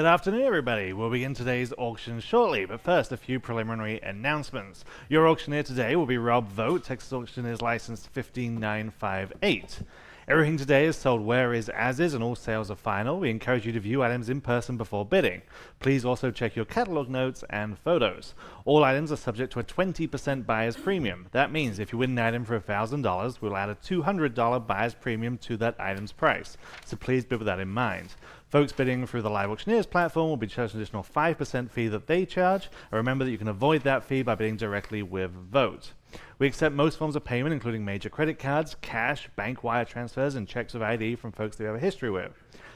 afternoon, everybody. We'll begin today's auction shortly, but first, a few preliminary announcements. Your auctioneer today will be Rob Vogt, Texas Auctioneer's license 15958. Everything today is sold where is as is, and all sales are final. We encourage you to view items in person before bidding. Please also check your catalog notes and photos. All items are subject to a 20% buyer's premium. That means if you win an item for $1,000, we'll add a $200 buyer's premium to that item's price. So please bid with that in mind. Folks bidding through the live auctioneers platform will be charged an additional 5% fee that they charge. And remember that you can avoid that fee by bidding directly with Vogt. We accept most forms of payment, including major credit cards, cash, bank wire transfers, and checks of ID from folks that we have a history with.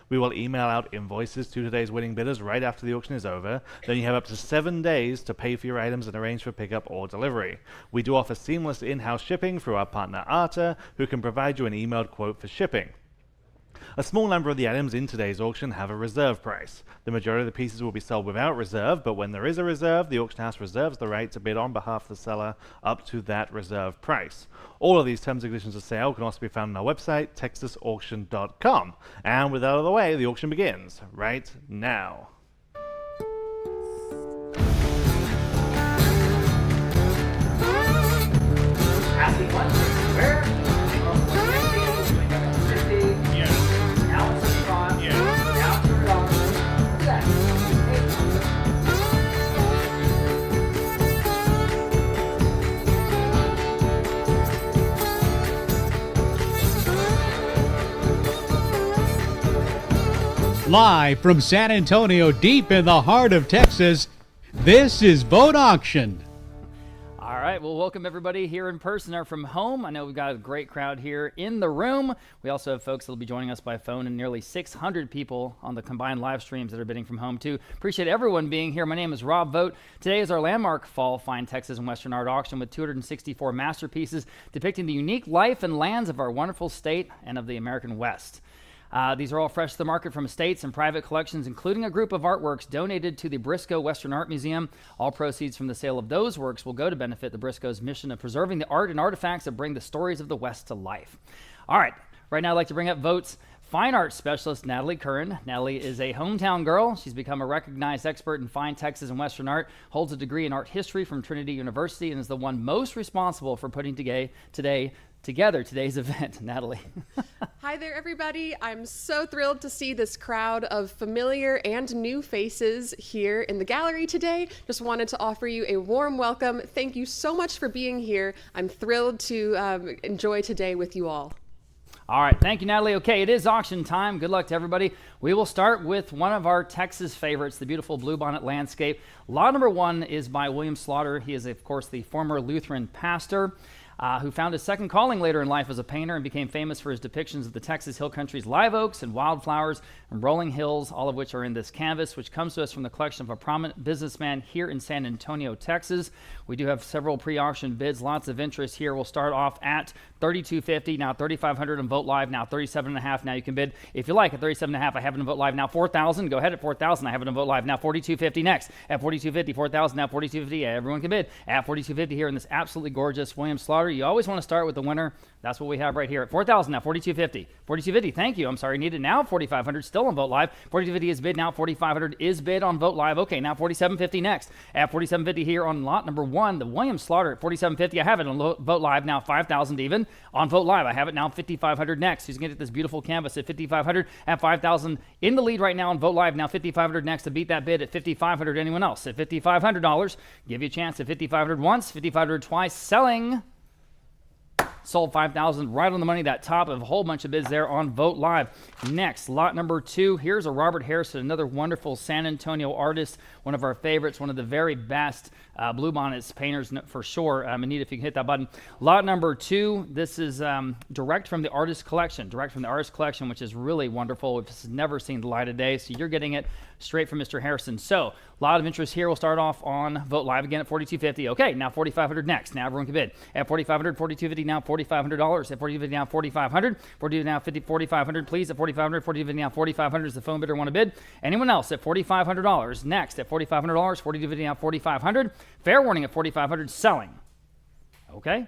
We will email out invoices to today's winning bidders right after the auction is over. Then you have up to 7 days to pay for your items and arrange for pickup or delivery. We do offer seamless in-house shipping through our partner Arta, who can provide you an emailed quote for shipping. A small number of the items in today's auction have a reserve price. The majority of the pieces will be sold without reserve, but when there is a reserve, the auction house reserves the right to bid on behalf of the seller up to that reserve price. All of these terms and conditions of sale can also be found on our website, texasauction.com. And with that out of the way, the auction begins right now. Asking one, where? Live from San Antonio, deep in the heart of Texas, this is Vogt Auction. All right, well, welcome everybody here in person or from home. I know we've got a great crowd here in the room. We also have folks that will be joining us by phone and nearly 600 people on the combined live streams that are bidding from home too. Appreciate everyone being here. My name is Rob Vogt. Today is our landmark Fall Fine Texas and Western Art Auction with 264 masterpieces depicting the unique life and lands of our wonderful state and of the American West. These are all fresh to the market from estates and private collections, including a group of artworks donated to the Briscoe Western Art Museum. All proceeds from the sale of those works will go to benefit the Briscoe's mission of preserving the art and artifacts that bring the stories of the West to life. All right, right now I'd like to bring up Vogt's fine art specialist, Natalie Curran. Natalie is a hometown girl. She's become a recognized expert in fine Texas and Western art, holds a degree in art history from Trinity University, and is the one most responsible for putting together today's event. Natalie. Hi there, everybody. I'm so thrilled to see this crowd of familiar and new faces here in the gallery today. Just wanted to offer you a warm welcome. Thank you so much for being here. I'm thrilled to enjoy today with you all. All right, thank you, Natalie. Okay, it is auction time. Good luck to everybody. We will start with one of our Texas favorites, the beautiful bluebonnet landscape. Lot number 1 is by William Slaughter. He is, of course, the former Lutheran pastor who found his second calling later in life as a painter and became famous for his depictions of the Texas Hill Country's live oaks and wildflowers and rolling hills, all of which are in this canvas, which comes to us from the collection of a prominent businessman here in San Antonio, Texas. We do have several pre-auction bids, lots of interest here. We'll start off at $3,250, now $3,500 on Vogt Live, now $37.5. Now you can bid if you like at $37.5. I have it on Vogt Live, now $4,000. Go ahead at $4,000. I have it on Vogt Live, now $4,250 next. At $4,250, $4,000, now $4,250. Yeah, everyone can bid at $4,250 here in this absolutely gorgeous William Slaughter. You always want to start with the winner. That's what we have right here at $4,000 now, $4,250. $4,250, thank you. I'm sorry, needed now $4,500, still on Vogt Live. $4,250 is bid now, $4,500 is bid on Vogt Live. Okay, now $4,750 next. At $4,750 here on lot number 1, the William Slaughter at $4,750. I have it on Vogt Live now, $5,000 even. On Vogt Live, I have it now $5,500 next. Who's going to get this beautiful canvas at $5,500 at $5,000 in the lead right now on Vogt Live, now $5,500 next to beat that bid at $5,500. Anyone else at $5,500? Give you a chance at $5,500 once, $5,500 twice, selling. Sold $5,000 right on the money, that top of a whole bunch of bids there on Vogt Live. Next, lot number 2. Here's a Robert Harrison, another wonderful San Antonio artist, one of our favorites, one of the very best bluebonnets painters for sure. Anita, if you can hit that button. Lot number 2, this is direct from the artist collection, which is really wonderful. It's never seen the light of day, so you're getting it straight from Mr. Harrison. So, a lot of interest here. We'll start off on Vogt Live again at $4,250. Okay, now $4,500 next. Now everyone can bid. At $4,500, $4,250 now $4,500. At $4,250 now $4,500. $4,250 now $4,500, please. At $4,500, $4,250 now $4,500 is the phone bidder want to bid. Anyone else at $4,500? Next at $4,500, $4,250 now $4,500. Fair warning at $4,500, selling. Okay.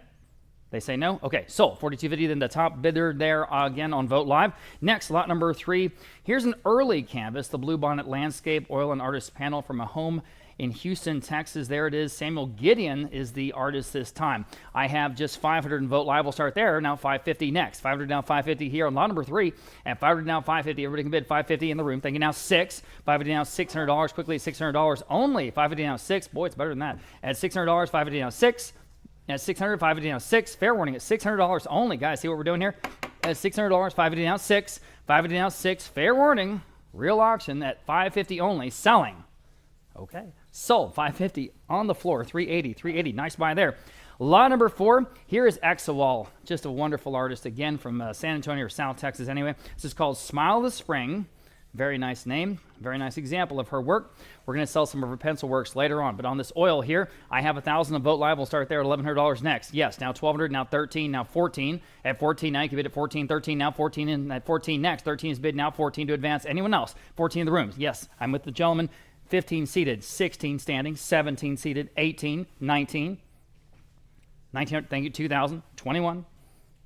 They say no? Okay, sold. $42.50, then the top bidder there again on Vote Live. Next, lot number 3. Here's an early canvas, the Bluebonnet Landscape Oil and Artist Panel from a home in Houston, Texas. There it is. Samuel Gideon is the artist this time. I have just 500 in Vote Live. We'll start there. Now 550 next. 500 down, 550 here on lot number 3. And 500 down, 550. Everybody can bid 550 in the room. Thank you. Now 6. 550 down, $600. Quickly, $600 only. 550 down, 6. Boy, it's better than that. At $600, 550 down, 6. At $600, 550 down, 6. Fair warning at $600 only. Guys, see what we're doing here? At $600, 550 down, 6. 550 down, 6. Fair warning. Real auction at 550 only. Selling. Okay. Sold. 550 on the floor. 380. 380. Nice buy there. Lot number 4. Here is Exawal. Just a wonderful artist, again, from San Antonio or South Texas anyway. This is called Smile of the Spring. Very nice name. Very nice example of her work. We're going to sell some of her pencil works later on. But on this oil here, I have 1,000 of Vote Live. We'll start there at $1,100 next. Yes, now 1,200, now 13, now 14. At 14, now you can bid at 14, 13, now 14, and at 14 next. 13 is bid, now 14 to advance. Anyone else? 14 in the rooms. Yes, I'm with the gentleman. 15 seated, 16 standing, 17 seated, 18, 19, 1900, thank you, 2,000, 21,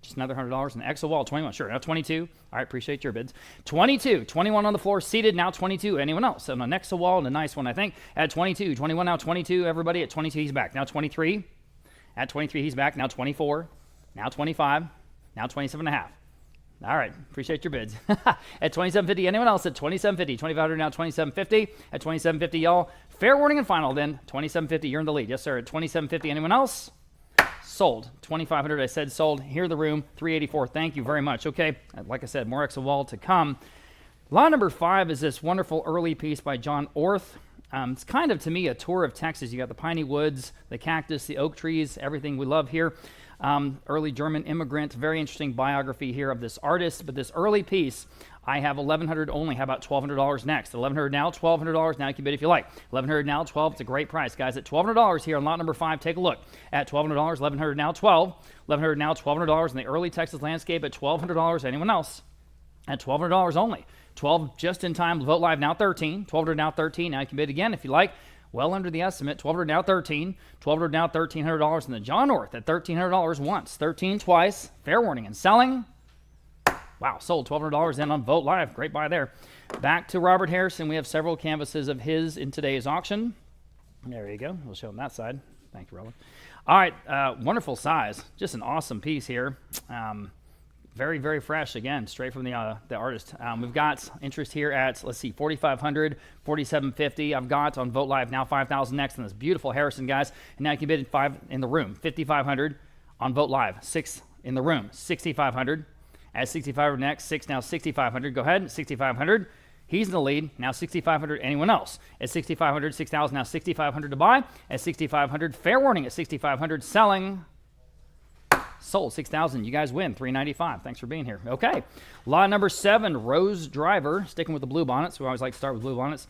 just another $100, and Exawal, 21, sure, now 22, all right, appreciate your bids, 22, 21 on the floor, seated, now 22, anyone else? So an Exawal and a nice one, I think, at 22, 21, now 22, everybody, at 22, he's back, now 23, at 23, he's back, now 24, now 25, now 27 and a half. All right, appreciate your bids. At $27.50, anyone else at $27.50? $2,500 now, $27.50. At $27.50, y'all. Fair warning and final then. $27.50, you're in the lead. Yes, sir. At $27.50, anyone else? Sold. $2,500, I said sold. Here in the room, $384. Thank you very much. Okay, like I said, more Exawal to come. Lot number 5 is this wonderful early piece by John Orth. It's kind of, to me, a tour of Texas. You got the piney woods, the cactus, the oak trees, everything we love here. Early German immigrant, very interesting biography here of this artist. But this early piece, I have $1,100 only. How about $1,200 next? $1,100 now, $1,200 now. You can bid if you like. $1,100 now, $1,200. It's a great price, guys. At $1,200 here on lot number 5, take a look. At $1,200, $1,100 now, $1,200. $1,100 now, $1,200 in the early Texas landscape. At $1,200, anyone else? At $1,200 only. 12 just in time. Vote Live now, 13. $1,200 now, 13. Now you can bid again if you like. Well under the estimate, $1,200 now 13, $1,200 now $1,300, and the John Orth at $1,300 once, 13 twice, fair warning, and selling. Wow, sold $1,200 then on Vote Live, great buy there. Back to Robert Harrison, we have several canvases of his in today's auction. There you go, we'll show him that side. Thank you, Robert. All right, wonderful size, just an awesome piece here. Very, very fresh, again, straight from the artist. We've got interest here at, let's see, $4,500, $4,750. I've got on Vote Live now $5,000 next on this beautiful Harrison, guys. And now you can bid 5 in the room, $5,500 on Vote Live, 6 in the room, $6,500. At $6,500 next, 6 now $6,500. Go ahead, $6,500. He's in the lead, now $6,500. Anyone else? At $6,500, 6,000, now $6,500 to buy. At $6,500, fair warning at $6,500, selling. Sold, $6,000. You guys win, $395. Thanks for being here. Okay, lot number 7, Rose Driver. Sticking with the blue bonnets. We always like to start with blue bonnets.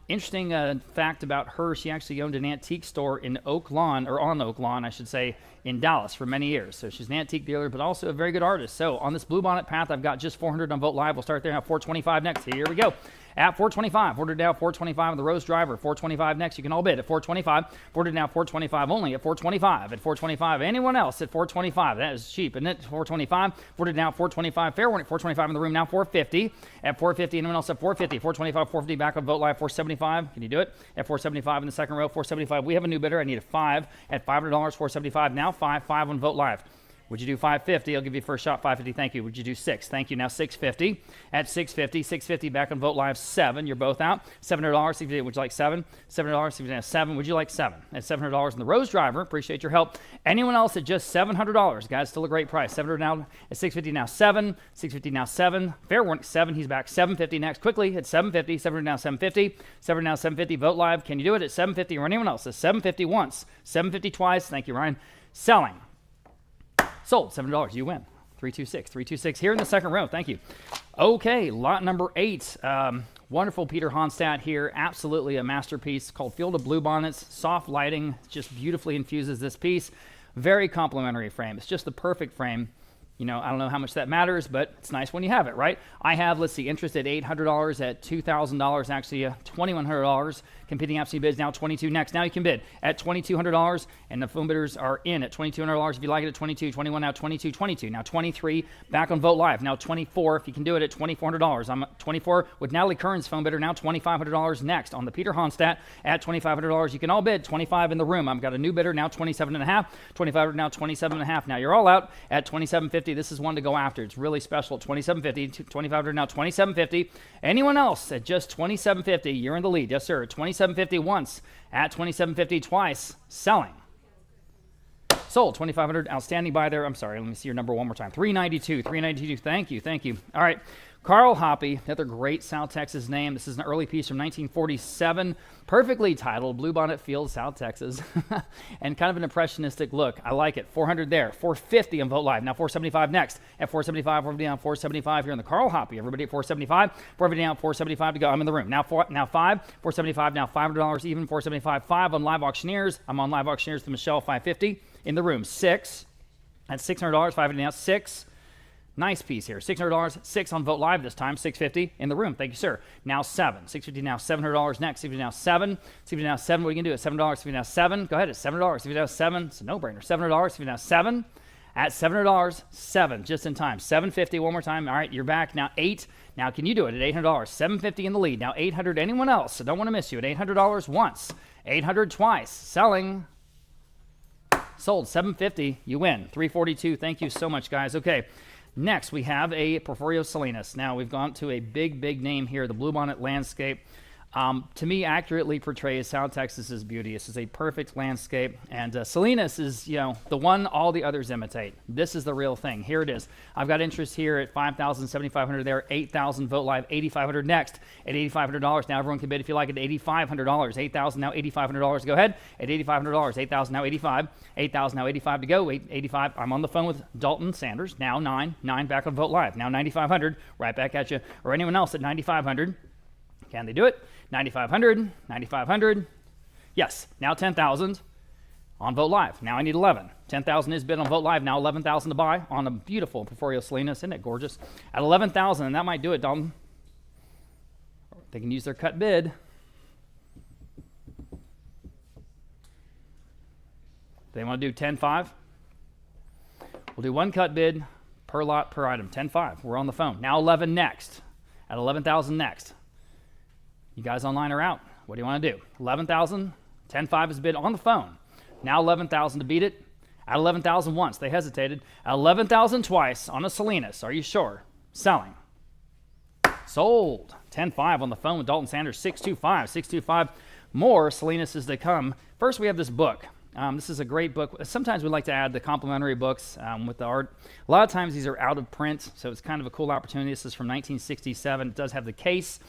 Interesting fact about her, she actually owned an antique store in Oak Lawn, or on Oak Lawn, I should say, in Dallas for many years. So she's an antique dealer, but also a very good artist. So on this blue bonnet path, I've got just $400 on Vote Live. We'll start there at $425 next. Here we go. At $425, ordered down $425 on the Rose Driver. $425 next. You can all bid at $425. Ordered now $425 only at $425. At $425. Anyone else at $425? That is cheap, isn't it? $425. Ordered now $425. Fair warning. $425 in the room now. $450. At $450. Anyone else at $450? $425. $450 back on Vote Live. $475. Can you do it? At $475 in the second row. $475. We have a new bidder. I need a 5 at $500. $475 now. 5 on Vote Live. Would you do $550? I'll give you first shot. $550. Thank you. Would you do 6? Thank you. Now $650. At $650. $650 back on Vote Live. 7. You're both out. $700. $650. Would you like 7? $700. $650. 7. Would you like 7? At $700 in the Rose Driver. Appreciate your help. Anyone else at just $700? Guys, still a great price. $700 now. At $650 now 7. $650 now 7. Fair warning. 7. He's back. $750 next. Quickly at $750. $700 now $750. $700 now $750. Vote Live. Can you do it at $750 or anyone else? At $750 once. $750 twice. Thank you, Ryan. Selling. Sold, $7. You win. 326. 326 here in the second row. Thank you. Okay, lot number 8. Wonderful Peter Honstadt here. Absolutely a masterpiece called Field of Bluebonnets. Soft lighting just beautifully infuses this piece. Very complimentary frame. It's just the perfect frame. You know, I don't know how much that matters, but it's nice when you have it, right? I have, let's see, interest at $800, at $2,000, actually $2,100. Competing absentee bids now 22 next. Now you can bid at $2,200, and the phone bidders are in at $2,200 if you like it at 22, 21 now 22, 22 now 23. Back on Vote Live now 24 if you can do it at $2,400. I'm at 24 with Natalie Kern's phone bidder now $2,500 next on the Peter Honstadt at $2,500. You can all bid 25 in the room. I've got a new bidder now 27.5, 25 now 27.5. Now you're all out at $2,750. This is one to go after. It's really special at $2,750. 25 now $2,750. Anyone else at just $2,750? You're in the lead. Yes, sir. $2,750 once, at $2,750 twice. Selling. Sold. $2,500. Outstanding buy there. I'm sorry. Let me see your number one more time. $392. $392. Thank you. Thank you. All right. Carl Hoppy, another great South Texas name. This is an early piece from 1947, perfectly titled Bluebonnet Field, South Texas, and kind of an impressionistic look. I like it. 400 there, 450 on Vote Live. Now 475 next. At 475, we're down 475 here in the Carl Hoppy. Everybody at 475, 450 down, 475 to go. I'm in the room. Now 5, 475, now $500 even, 475, 5 on Live Auctioneers. I'm on Live Auctioneers to Michelle, 550 in the room. 6 at $600, 550 now, 6. Nice piece here. $600, 6 on Vote Live this time, $650 in the room. Thank you, sir. Now 7. $650 now, $700 next. $650 now 7. $650 now 7. What are you going to do at $7? $650 now 7. Go ahead at $7. $650 now 7. It's a no-brainer. $7. $650 now 7. At $700, 7. Just in time. $750 one more time. All right, you're back. Now 8. Now can you do it at $800? $750 in the lead. Now $800. Anyone else? So don't want to miss you at $800 once. $800 twice. Selling. Sold. $750. You win. $342. Thank you so much, guys. Okay. Next, we have a Porfirio Salinas. Now, we've gone to a big, big name here, the Bluebonnet landscape. To me, accurately portrays South Texas's beauty. This is a perfect landscape, and Salinas is, the one all the others imitate. This is the real thing. Here it is. I've got interest here at $5,000, $7,500 there, $8,000 Vote Live, $8,500 next at $8,500. Now everyone can bid if you like it at $8,500. $8,000 now, $8,500. Go ahead at $8,500. $8,000 now, $85. $8,000 now, $85 to go. $85. I'm on the phone with Dalton Sanders. Now 9 back on Vote Live. Now $9,500. Right back at you. Or anyone else at $9,500. Can they do it? $9,500, $9,500. Yes, now $10,000 on Vote Live. Now I need 11. $10,000 is bid on Vote Live. Now $11,000 to buy on a beautiful Porfirio Salinas. Isn't it gorgeous? At $11,000, and that might do it, Dalton. They can use their cut bid. They want to do 10.5. We'll do one cut bid per lot per item. 10.5. We're on the phone. Now 11 next. At 11,000 next. You guys online are out. What do you want to do? 11,000, 10.5 is bid on the phone. Now 11,000 to beat it. At 11,000 once, they hesitated. At 11,000 twice on a Salinas. Are you sure? Selling. Sold. 10.5 on the phone with Dalton Sanders. 625. 625. More Salinas as they come. First, we have this book. This is a great book. Sometimes we like to add the complimentary books with the art. A lot of times these are out of print, so it's kind of a cool opportunity. This is from 1967. It does have the case,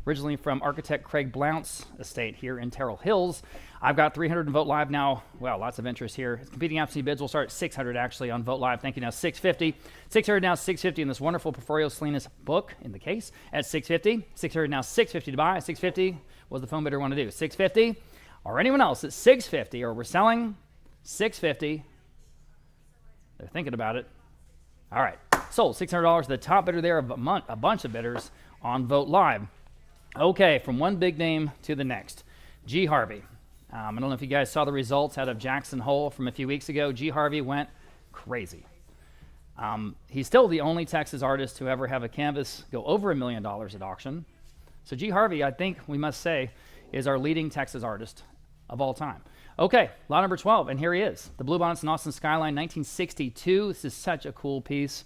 originally from architect Craig Blount's estate here in Terrell Hills. I've got 300 in Vote Live now. Well, lots of interest here. Competing absentee bids will start at 600 actually on Vote Live. Thank you. Now 650. 600 now 650 in this wonderful Porfirio Salinas book in the case at 650. 600 now 650 to buy. 650. What does the phone bidder want to do? 650. Or anyone else at 650, or we're selling 650. They're thinking about it. All right, sold $600. The top bidder there, a bunch of bidders on Vote Live. Okay, from one big name to the next. G. Harvey. I don't know if you guys saw the results out of Jackson Hole from a few weeks ago. G. Harvey went crazy. He's still the only Texas artist to ever have a canvas go over $1 million at auction. So G. Harvey, I think we must say, is our leading Texas artist of all time. Okay, lot number 12, and here he is. The Bluebonnets in Austin Skyline, 1962. This is such a cool piece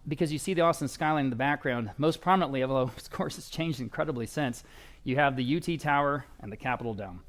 because you see the Austin Skyline in the background. Most prominently, although of course it's changed incredibly since, you have the UT Tower and the Capitol Dome,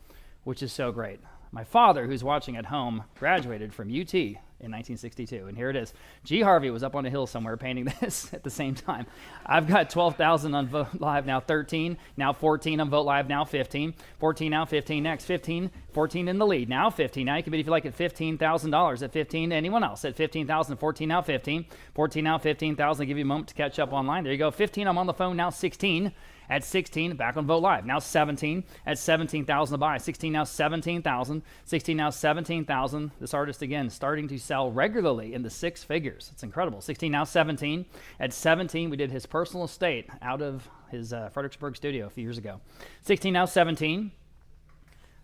which is so great. My father, who's watching at home, graduated from UT in 1962, and here it is. G. Harvey was up on a hill somewhere painting this at the same time. I've got 12,000 on Vote Live, now 13, now 14 on Vote Live, now 15, 14 now, 15 next, 15, 14 in the lead, now 15. Now you can bid if you like at $15,000 at 15. Anyone else at 15,000, 14 now, 15, 14 now, 15,000. Give you a moment to catch up online. There you go, 15. I'm on the phone now, 16. At 16, back on Vote Live. Now 17 at 17,000 to buy. 16 now 17,000. 16 now 17,000. This artist again starting to sell regularly in the six figures. It's incredible. 16 now 17. At 17, we did his personal estate out of his Fredericksburg studio a few years ago. 16 now 17.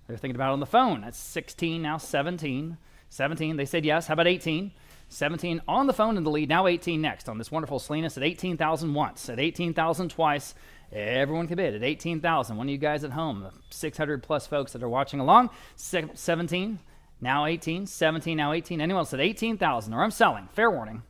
They're thinking about it on the phone. That's 16 now 17. 17, they said yes. How about 18? 17 on the phone in the lead. Now 18 next on this wonderful Salinas at 18,000 once. At 18,000 twice. Everyone can bid at 18,000. One of you guys at home, the 600 plus folks that are watching along. 17, now 18. 17, now 18. Anyone else at 18,000 or I'm selling. Fair warning.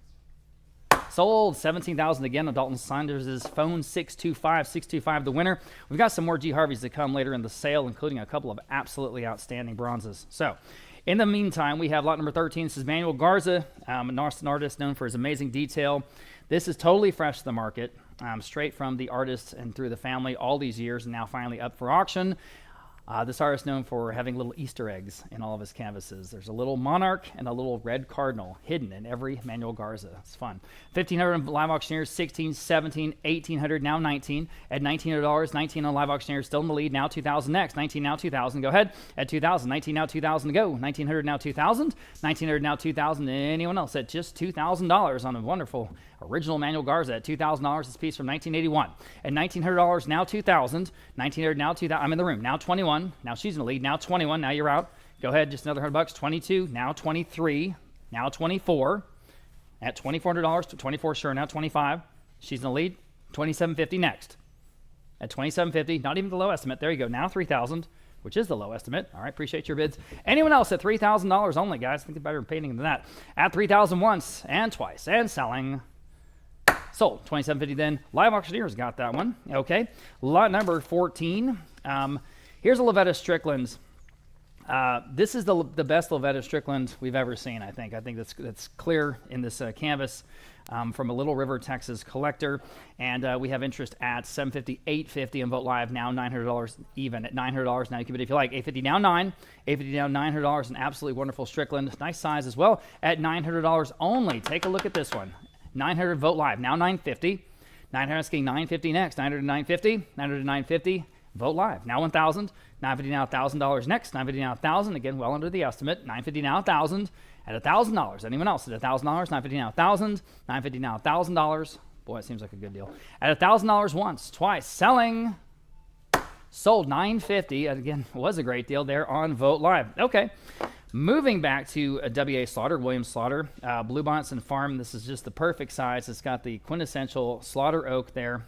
Sold 17,000 again on Dalton Saunders' phone 625 the winner. We've got some more G. Harveys to come later in the sale, including a couple of absolutely outstanding bronzes. So in the meantime, we have lot number 13. This is Manuel Garza, an artist known for his amazing detail. This is totally fresh to the market, straight from the artist and through the family all these years, and now finally up for auction. This artist is known for having little Easter eggs in all of his canvases. There's a little monarch and a little red cardinal hidden in every Manuel Garza. It's fun. $1,500 on live auctioneers, 16, 17, $1,800, now 19. At $1,900, 19 on live auctioneers, still in the lead. Now 2,000 next. 19 now 2,000. Go ahead. At 2,000, 19 now 2,000 to go. 1,900 now 2,000. 1,900 now 2,000. Anyone else at just $2,000 on a wonderful original Manuel Garza at $2,000. This piece from 1981. At $1,900, now 2,000. 1,900 now 2,000. I'm in the room. Now 21. Now she's in the lead. Now 21. Now you're out. Go ahead. Just another $100. 22. Now 23. Now 24. At $2,400. 24 sure. Now 25. She's in the lead. 27.50 next. At 27.50. Not even the low estimate. There you go. Now 3,000. Which is the low estimate. All right, appreciate your bids. Anyone else at $3,000 only, guys? Think better painting than that. At 3,000 once and twice and selling. Sold. 27.50 then. Live auctioneers got that one. Okay. Lot number 14. Here's a Lovetta Strickland. This is the best Lovetta Strickland we've ever seen, I think. I think that's clear in this canvas from a Little River, Texas collector. And we have interest at $750, $850 on Vote Live. Now $900 even. At $900 now you can bid if you like. $850 now $9. $850 now $900. An absolutely wonderful Strickland. Nice size as well. At $900 only. Take a look at this one. 900 Vote Live. Now 950. 900 asking 950 next. 900 to 950. 900 to 950. Vote Live. Now 1,000. 950 now $1,000 next. 950 now 1,000. Again, well under the estimate. 950 now 1,000. At $1,000. Anyone else at $1,000? 950 now 1,000. 950 now $1,000. Boy, it seems like a good deal. At $1,000 once, twice. Selling. Sold 950. Again, was a great deal there on Vote Live. Okay. Moving back to W.A. Slaughter, William Slaughter, Bluebonnets and Farm. This is just the perfect size. It's got the quintessential slaughter oak there,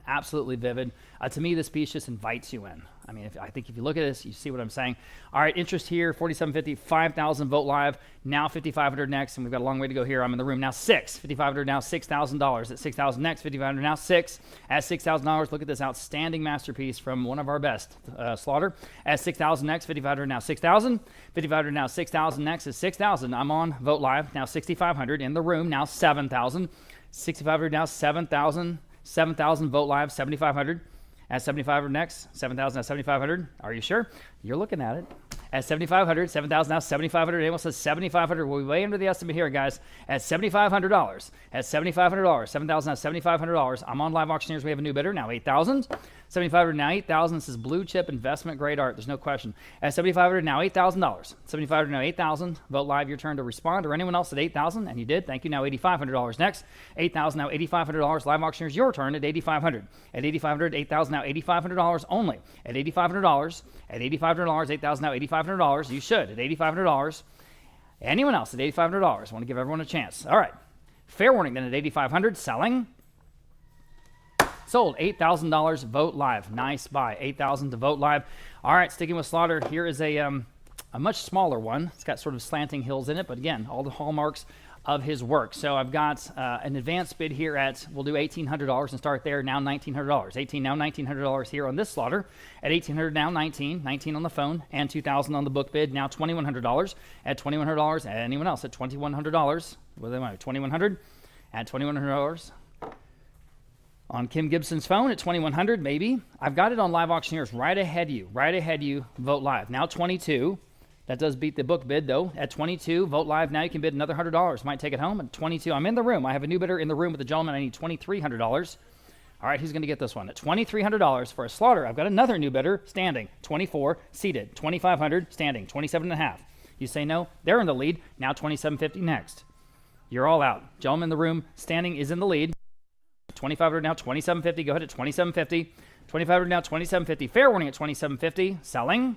absolutely vivid. To me, this piece just invites you in. I mean, I think if you look at this, you see what I'm saying. All right, interest here, $4,750, $5,000 Vote Live, now $5,500 next, and we've got a long way to go here. I'm in the room now $5,500 now $6,000. At $6,000 next, $5,500 now $6,000. At $6,000, look at this outstanding masterpiece from one of our best, Slaughter. At $6,000 next, $5,500 now $6,000. $5,500 now $6,000 next is $6,000. I'm on Vote Live, now $6,500 in the room, now $7,000. $6,500 now $7,000. $7,000 Vote Live, $7,500. At $7,500 next, $7,000 at $7,500. Are you sure? You're looking at it. At $7,500, $7,000 now $7,500. Anyone says $7,500? We'll be way under the estimate here, guys. At $7,500. At $7,500. $7,000 now $7,500. I'm on Live Auctioneers. We have a new bidder now, $8,000. $7,500 now $8,000. This is blue chip investment grade art. There's no question. At $7,500 now $8,000. $7,500 now $8,000. Vote Live. Your turn to respond. Or anyone else at $8,000, and you did. Thank you. Now $8,500 next. $8,000 now $8,500. Live Auctioneers. Your turn at $8,500. At $8,500, $8,000 now $8,500 only. At $8,500. At $8,500. $8,000 now $8,500. You should at $8,500. Anyone else at $8,500? I want to give everyone a chance. All right. Fair warning then at $8,500. Selling. Sold $8,000. Vote Live. Nice buy. $8,000 to Vote Live. All right, sticking with Slaughter. Here is a much smaller one. It's got sort of slanting hills in it, but again, all the hallmarks of his work. So I've got an advanced bid here at, we'll do $1,800 and start there. Now $1,900. 18 now $1,900 here on this Slaughter. At $1,800 now 19 on the phone, and $2,000 on the book bid. Now $2,100. At $2,100. Anyone else at $2,100? What do they want? $2,100. At $2,100. On Kim Gibson's phone at $2,100, maybe. I've got it on Live Auctioneers right ahead of you, Vote Live. Now $22. That does beat the book bid, though. At $22, Vote Live. Now you can bid another $100. Might take it home. At $22, I'm in the room. I have a new bidder in the room with the gentleman. I need $2,300. All right, who's going to get this one? At $2,300 for a slaughter, I've got another new bidder standing. 24 seated. 2,500 standing. 27.5. You say no, they're in the lead. Now $2,750 next. You're all out. Gentleman in the room standing is in the lead. 2,500 now, $2,750. Go ahead at $2,750. 2,500 now, $2,750. Fair warning at $2,750. Selling.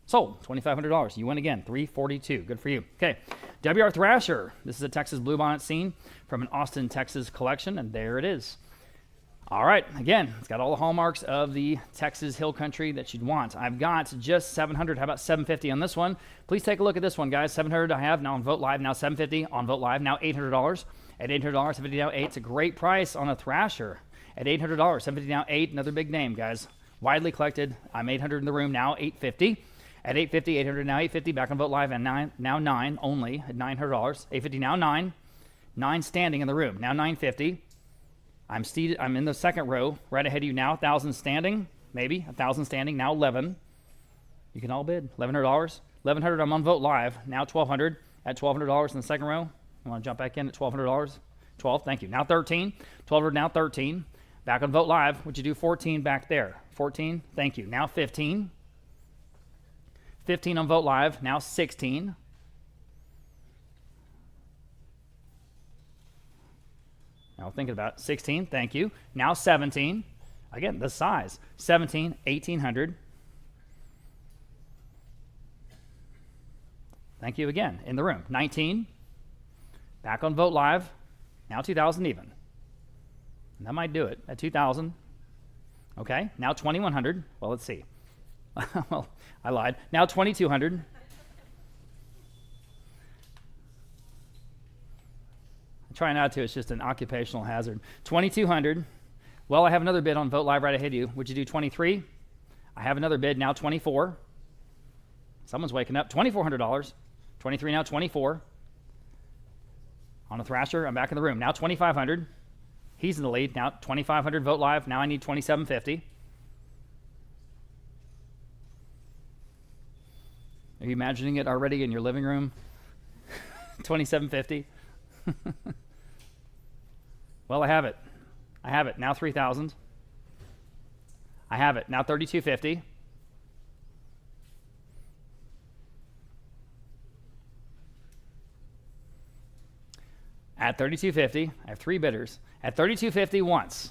Sold. $2,500. You win again. $342. Good for you. Okay. W.R. Thrasher. This is a Texas bluebonnet scene from an Austin, Texas collection, and there it is. All right. Again, it's got all the hallmarks of the Texas hill country that you'd want. I've got just $700. How about $750 on this one? Please take a look at this one, guys. $700 I have now on Vote Live. Now $750 on Vote Live. Now $800. At $800, $750 now $8. It's a great price on a Thrasher. At $800, $750 now $8. Another big name, guys. Widely collected. I'm $800 in the room now. $850. At $850, $800 now $850. Back on Vote Live and now $9 only at $900. $850 now $9. $9 standing in the room. Now $950. I'm seated. I'm in the second row, right ahead of you now. 1,000 standing, maybe 1,000 standing. Now 11. You can all bid. $1,100. $1,100. I'm on Vote Live. Now $1,200. At $1,200 in the second row. I want to jump back in at $1,200. 12. Thank you. Now 13. $1,200. Now 13. Back on Vote Live. Would you do 14 back there? 14. Thank you. Now 15. 15 on Vote Live. Now 16. Now thinking about it. 16, thank you. Now 17. Again, the size. 17, 1,800. Thank you again. In the room. 19. Back on Vote Live. Now 2,000 even. And that might do it at 2,000. Okay, now 2,100. Well, let's see. Well, I lied. Now 2,200. Try not to, it's just an occupational hazard. 2,200. Well, I have another bid on Vote Live right ahead of you. Would you do 23? I have another bid now, 24. Someone's waking up. $2,400. 23 now, 24. On a Thrasher, I'm back in the room. Now 2,500. He's in the lead. Now 2,500 Vote Live. Now I need 2,750. Are you imagining it already in your living room? 2,750. Well, I have it. I have it. Now 3,000. I have it. Now 3,250. At 3,250, I have three bidders. At 3,250 once.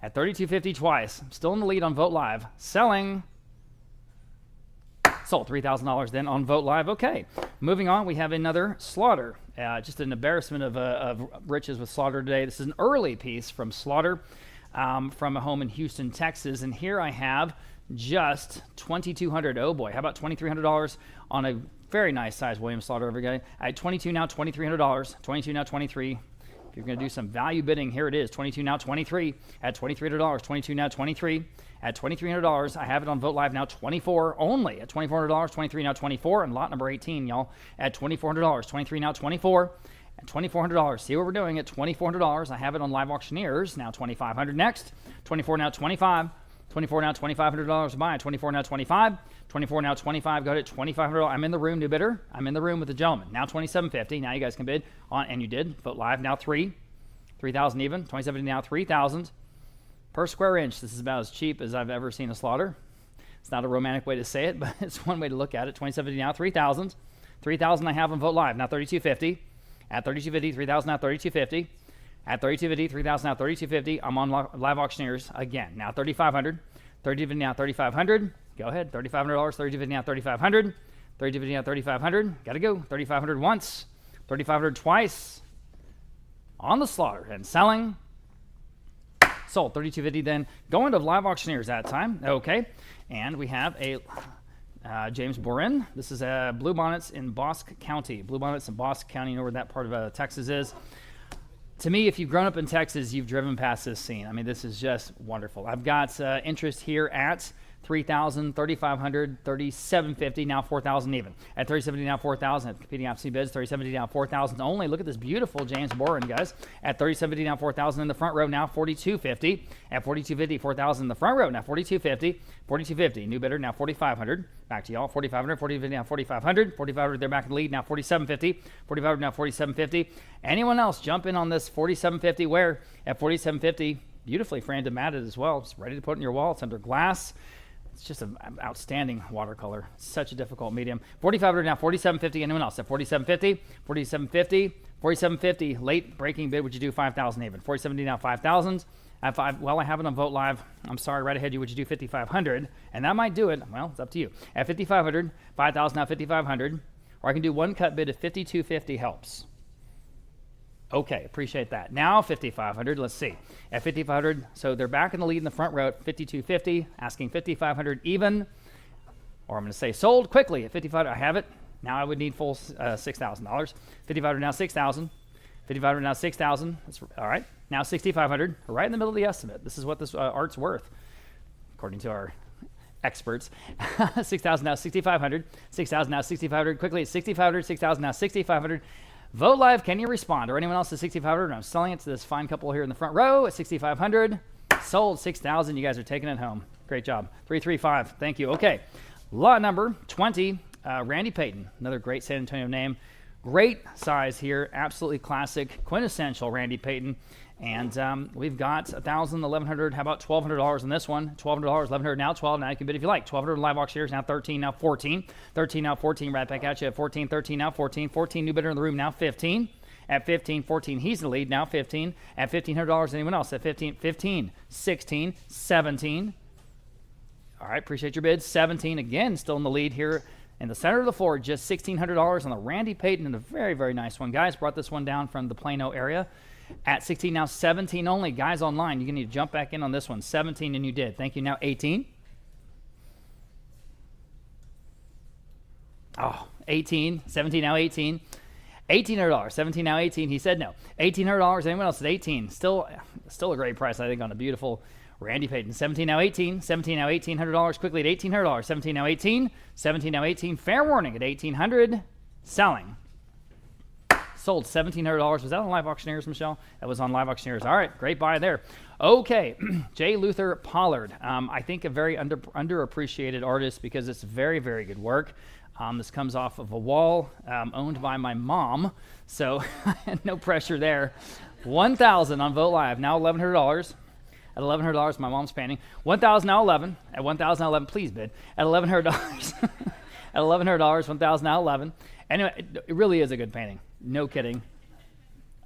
At 3,250 twice. I'm still in the lead on Vote Live. Selling. Sold. $3,000 then on Vote Live. Okay. Moving on, we have another Slaughter. Just an embarrassment of riches with Slaughter today. This is an early piece from Slaughter from a home in Houston, Texas. And here I have just $2,200. Oh boy, how about $2,300 on a very nice size William Slaughter over guy. At 22 now, $2,300. 22 now, 23. If you're going to do some value bidding, here it is. 22 now, 23. At $2,300. 22 now, 23. At $2,300, I have it on Vote Live now, 24 only. At $2,400, 23 now, 24. And lot number 18, y'all. At $2,400, 23 now, 24. At $2,400, see what we're doing at $2,400. I have it on Live Auctioneers, now $2,500 next. 24 now, 25. 24 now, $2,500 buy. 24 now, 25. 24 now, 25. Go ahead at $2,500. I'm in the room, new bidder. I'm in the room with the gentleman. Now $2,750. Now you guys can bid on, and you did. Vote Live now 3,000 even. $2,750 now 3,000 per square inch. This is about as cheap as I've ever seen a Slaughter. It's not a romantic way to say it, but it's one way to look at it. $2,750 now 3,000. 3,000 I have on Vote Live now 3,250. At 3,250, 3,000 now 3,250. At 3,250, 3,000 now 3,250. I'm on Live Auctioneers again. Now 3,500. 3,250 now 3,500. Go ahead. $3,500. 3,250 now 3,500. 3,250 now 3,500. Got to go. 3,500 once. 3,500 twice. On the Slaughter and selling. Sold. 3,250 then. Going to Live Auctioneers that time. Okay. And we have a James Borin. This is Bluebonnets in Bosque County. Bluebonnets in Bosque County. You know where that part of Texas is. To me, if you've grown up in Texas, you've driven past this scene. I mean, this is just wonderful. I've got interest here at 3,000, 3,500, 3,750, now 4,000 even. At 3,750, now 4,000. At competing opposite bids, 3,750, now 4,000 only. Look at this beautiful James Borin, guys. At 3,750, now 4,000 in the front row, now 4,250. At 4,250, 4,000 in the front row, now 4,250. 4,250, new bidder, now 4,500. Back to y'all, 4,500, 4,250, now 4,500. 4,500, they're back in the lead, now 4,750. 4,500, now 4,750. Anyone else jump in on this 4,750 where? At 4,750, beautifully framed and matted as well. It's ready to put in your wall. It's under glass. It's just an outstanding watercolor. Such a difficult medium. 4,500 now, 4,750. Anyone else at 4,750? 4,750, 4,750. Late breaking bid. Would you do 5,000 even? 4,750 now, 5,000. At 5, well, I have it on Vote Live. I'm sorry, right ahead you. Would you do 5,500? And that might do it. Well, it's up to you. At 5,500, 5,000 now, 5,500. Or I can do one cut bid at 5,250 helps. Okay, appreciate that. Now 5,500, let's see. At 5,500, so they're back in the lead in the front row at 5,250, asking 5,500 even. Or I'm going to say sold quickly at 5,500. I have it. Now I would need full $6,000. 5,500 now 6,000. 5,500 now 6,000. That's all right. Now 6,500, right in the middle of the estimate. This is what this art's worth, according to our experts. 6,000 now 6,500. 6,000 now 6,500. Quickly at 6,500. 6,000 now 6,500. Vote Live, can you respond? Or anyone else at 6,500? I'm selling it to this fine couple here in the front row at 6,500. Sold 6,000. You guys are taking it home. Great job. 335. Thank you. Okay. Lot number 20, Randy Payton. Another great San Antonio name. Great size here. Absolutely classic, quintessential Randy Payton. And we've got $1,000, $1,100. How about $1,200 on this one? $1,200, $1,100 now, 12. Now you can bid if you like. $1,200 live auctioneers now 13, now 14. 13 now 14. Right back at you at 14. 13 now 14. 14 new bidder in the room now 15. At 15, 14 he's in the lead now 15. At $1,500 anyone else at 15, 15, 16, 17. All right, appreciate your bids. 17 again, still in the lead here. In the center of the floor, just $1,600 on the Randy Payton, and a very, very nice one. Guys, brought this one down from the Plano area. At 16, now 17 only. Guys online, you need to jump back in on this one. 17, and you did. Thank you. Now 18. Oh, 18. 17, now 18. $1,800. 17, now 18. He said no. $1,800. Anyone else at 18? Still a great price, I think, on a beautiful Randy Payton. 17, now 18. 17, now $1,800. Quickly at $1,800. 17, now 18. 17, now 18. Fair warning at $1,800. Selling. Sold $1,700. Was that on Live Auctioneers, Michelle? That was on Live Auctioneers. All right, great buy there. Okay, J. Luther Pollard. I think a very underappreciated artist because it's very, very good work. This comes off of a wall owned by my mom, so no pressure there. $1,000 on Vote Live. Now $1,100. At $1,100, my mom's painting. $1,000 now 11. At $1,000 now 11, please bid. At $1,100. At $1,100, $1,000 now 11. Anyway, it really is a good painting. No kidding.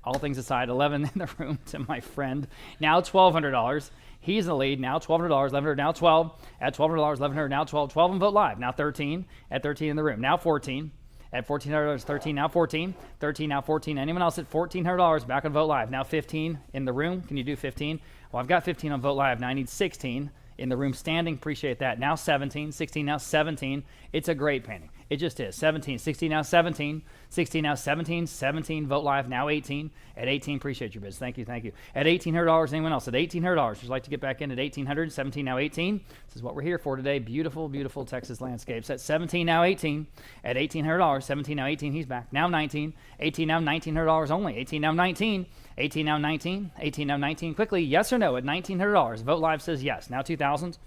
All things aside, 11 in the room to my friend. Now $1,200. He's in the lead. Now $1,200. 1,100 now 12. At $1,200. 1,100 now 12. 12 on Vote Live. Now 13. At 13 in the room. Now 14. At $1,400. 13 now 14. 13 now 14. Anyone else at $1,400? Back on Vote Live. Now 15 in the room. Can you do 15? Well, I've got 15 on Vote Live. Now I need 16 in the room standing. Appreciate that. Now 17. 16 now 17. It's a great painting. It just is. 17. 16 now 17. 16 now 17. 17. Vote Live. Now 18. At 18. Appreciate your bids. Thank you. Thank you. At $1,800. Anyone else? At $1,800. Would you like to get back in at $1,800? 17 now 18. This is what we're here for today. Beautiful, beautiful Texas landscapes. At 17 now 18. At $1,800. 17 now 18. He's back. Now 19. 18 now $1,900 only. 18 now 19. 18 now 19. 18 now 19. Quickly, yes or no at $1,900. Vote Live says yes. Now 2,000.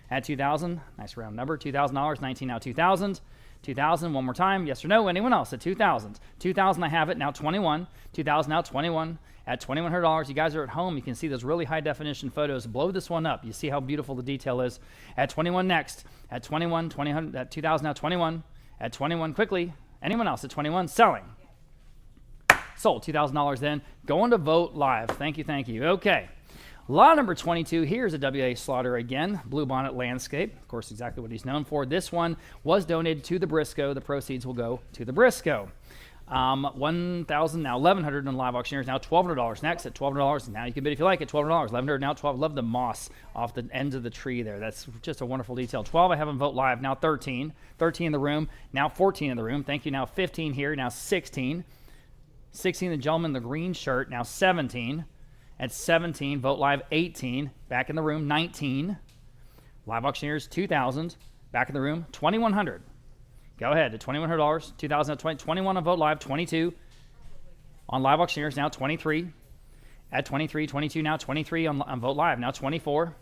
At 2,000. Nice round number. $2,000. 19 now 2,000. 2,000 one more time. Yes or no? Anyone else at 2,000? 2,000 I have it. Now 21. 2,000 now 21. At $2,100. You guys are at home. You can see those really high definition photos. Blow this one up. You see how beautiful the detail is. At 21 next. At 21. 20, at 2,000 now 21. At 21 quickly. Anyone else at 21? Selling. Sold. $2,000 then. Going to Vote Live. Thank you. Thank you. Okay. Lot number 22, here's a W.A. Slaughter again, Bluebonnet Landscape. Of course, exactly what he's known for. This one was donated to the Briscoe. The proceeds will go to the Briscoe. $1,000, now $1,100 on Live Auctioneers, now $1,200 next at $1,200. Now you can bid if you like at $1,200. $1,100 now 12. Love the moss off the ends of the tree there. That's just a wonderful detail. 12 I have on Vote Live, now 13. 13 in the room, now 14 in the room. Thank you. Now 15 here, now 16. 16 the gentleman in the green shirt, now 17. At 17, Vote Live 18, back in the room 19. Live Auctioneers 2,000, back in the room 2,100. Go ahead at $2,100, 2,020, 21 on Vote Live 22. On Live Auctioneers now 23. At 23, 22 now 23 on Vote Live now 24.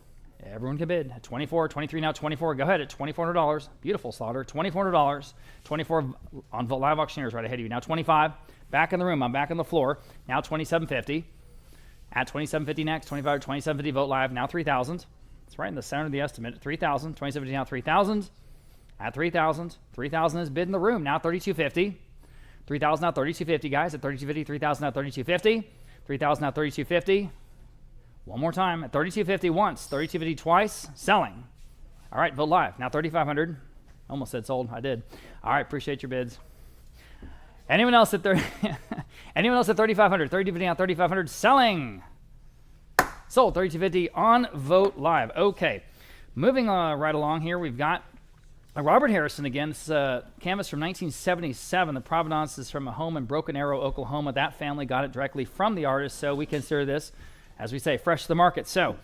Everyone can bid at 24, 23 now 24. Go ahead at $2,400. Beautiful Slaughter, $2,400. 24 on Vote Live Auctioneers right ahead of you. Now 25. Back in the room. I'm back on the floor. Now $2,750. At 2750 next, 25 2750 vote live, now 3,000. It's right in the center of the estimate. 3,000, 2750 now 3,000. At 3,000, 3,000 is bid in the room, now 3,250. 3,000 now 3,250, guys. At 3,250, 3,000 now 3,250. 3,000 now 3,250. One more time at 3,250 once, 3,250 twice, selling. All right, vote live, now 3,500. Almost said sold, I did. All right, appreciate your bids. Anyone else at anyone else at 3,500? 3,250 now 3,500, selling. Sold, 3,250 on vote live. Okay, moving right along here, we've got Robert Harrison again. This is a canvas from 1977. The provenance is from a home in Broken Arrow, Oklahoma. That family got it directly from the artist, so we consider this, as we say, fresh to the market. So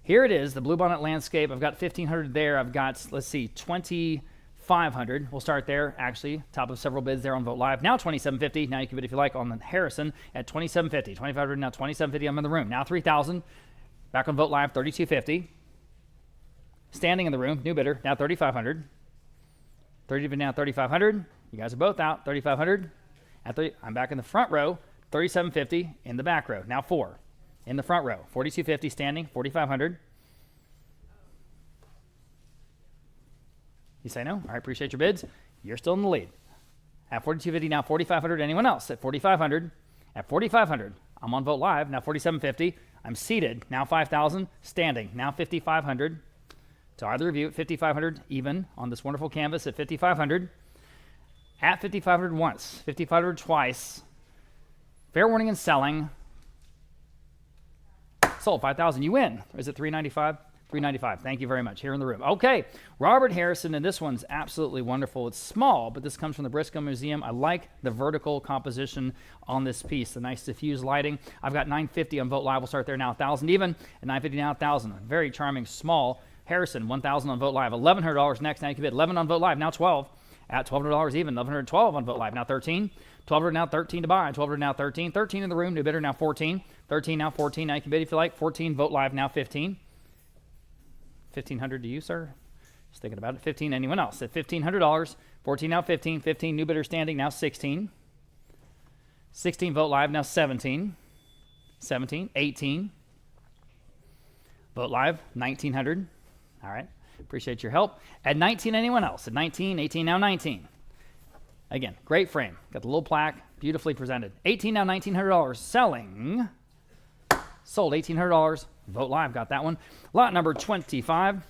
here it is, the Bluebonnet landscape. I've got 1,500 there. I've got, let's see, 2,500. We'll start there, actually. Top of several bids there on Vote Live. Now 2,750. Now you can bid if you like on the Harrison at 2,750. 2,500, now 2,750. I'm in the room. Now 3,000. Back on Vote Live, 3,250. Standing in the room, new bidder, now 3,500. 30 now 3,500. You guys are both out. 3,500. I'm back in the front row. 3,750 in the back row. Now 4 in the front row. 4,250 standing. 4,500. You say no? All right, appreciate your bids. You're still in the lead. At 4,250 now 4,500. Anyone else at 4,500? At 4,500, I'm on Vote Live. Now 4,750. I'm seated. Now 5,000. Standing. Now 5,500. To either of you at 5,500, even on this wonderful canvas at 5,500. At 5,500 once, 5,500 twice. Fair warning and selling. Sold, 5,000. You win. Is it 395? 395. Thank you very much. Here in the room. Okay, Robert Harrison, and this one's absolutely wonderful. It's small, but this comes from the Briscoe Museum. I like the vertical composition on this piece, the nice diffused lighting. I've got 950 on Vote Live. We'll start there now. 1,000 even, and 950 now 1,000. Very charming, small. Harrison, 1,000 on Vote Live. $1,100 next. Now you can bid 11 on Vote Live. Now 12. At $1,200 even. 1,112 on Vote Live. Now 13. 1,200 now 13 to buy. 1,200 now 13. 13 in the room. New bidder now 14. 13 now 14. Now you can bid if you like. 14 Vote Live. Now 15. 1,500 to you, sir. Just thinking about it. 15. Anyone else? At $1,500. 14 now 15. 15 new bidder standing. Now 16. 16 Vote Live. Now 17. 17. 18. Vote Live. 1,900. All right. Appreciate your help. At 19, anyone else? At 19, 18, now 19. Again, great frame. Got the little plaque, beautifully presented. 18, now $1,900. Selling. Sold, $1,800. Vote Live, got that one. Lot number 25.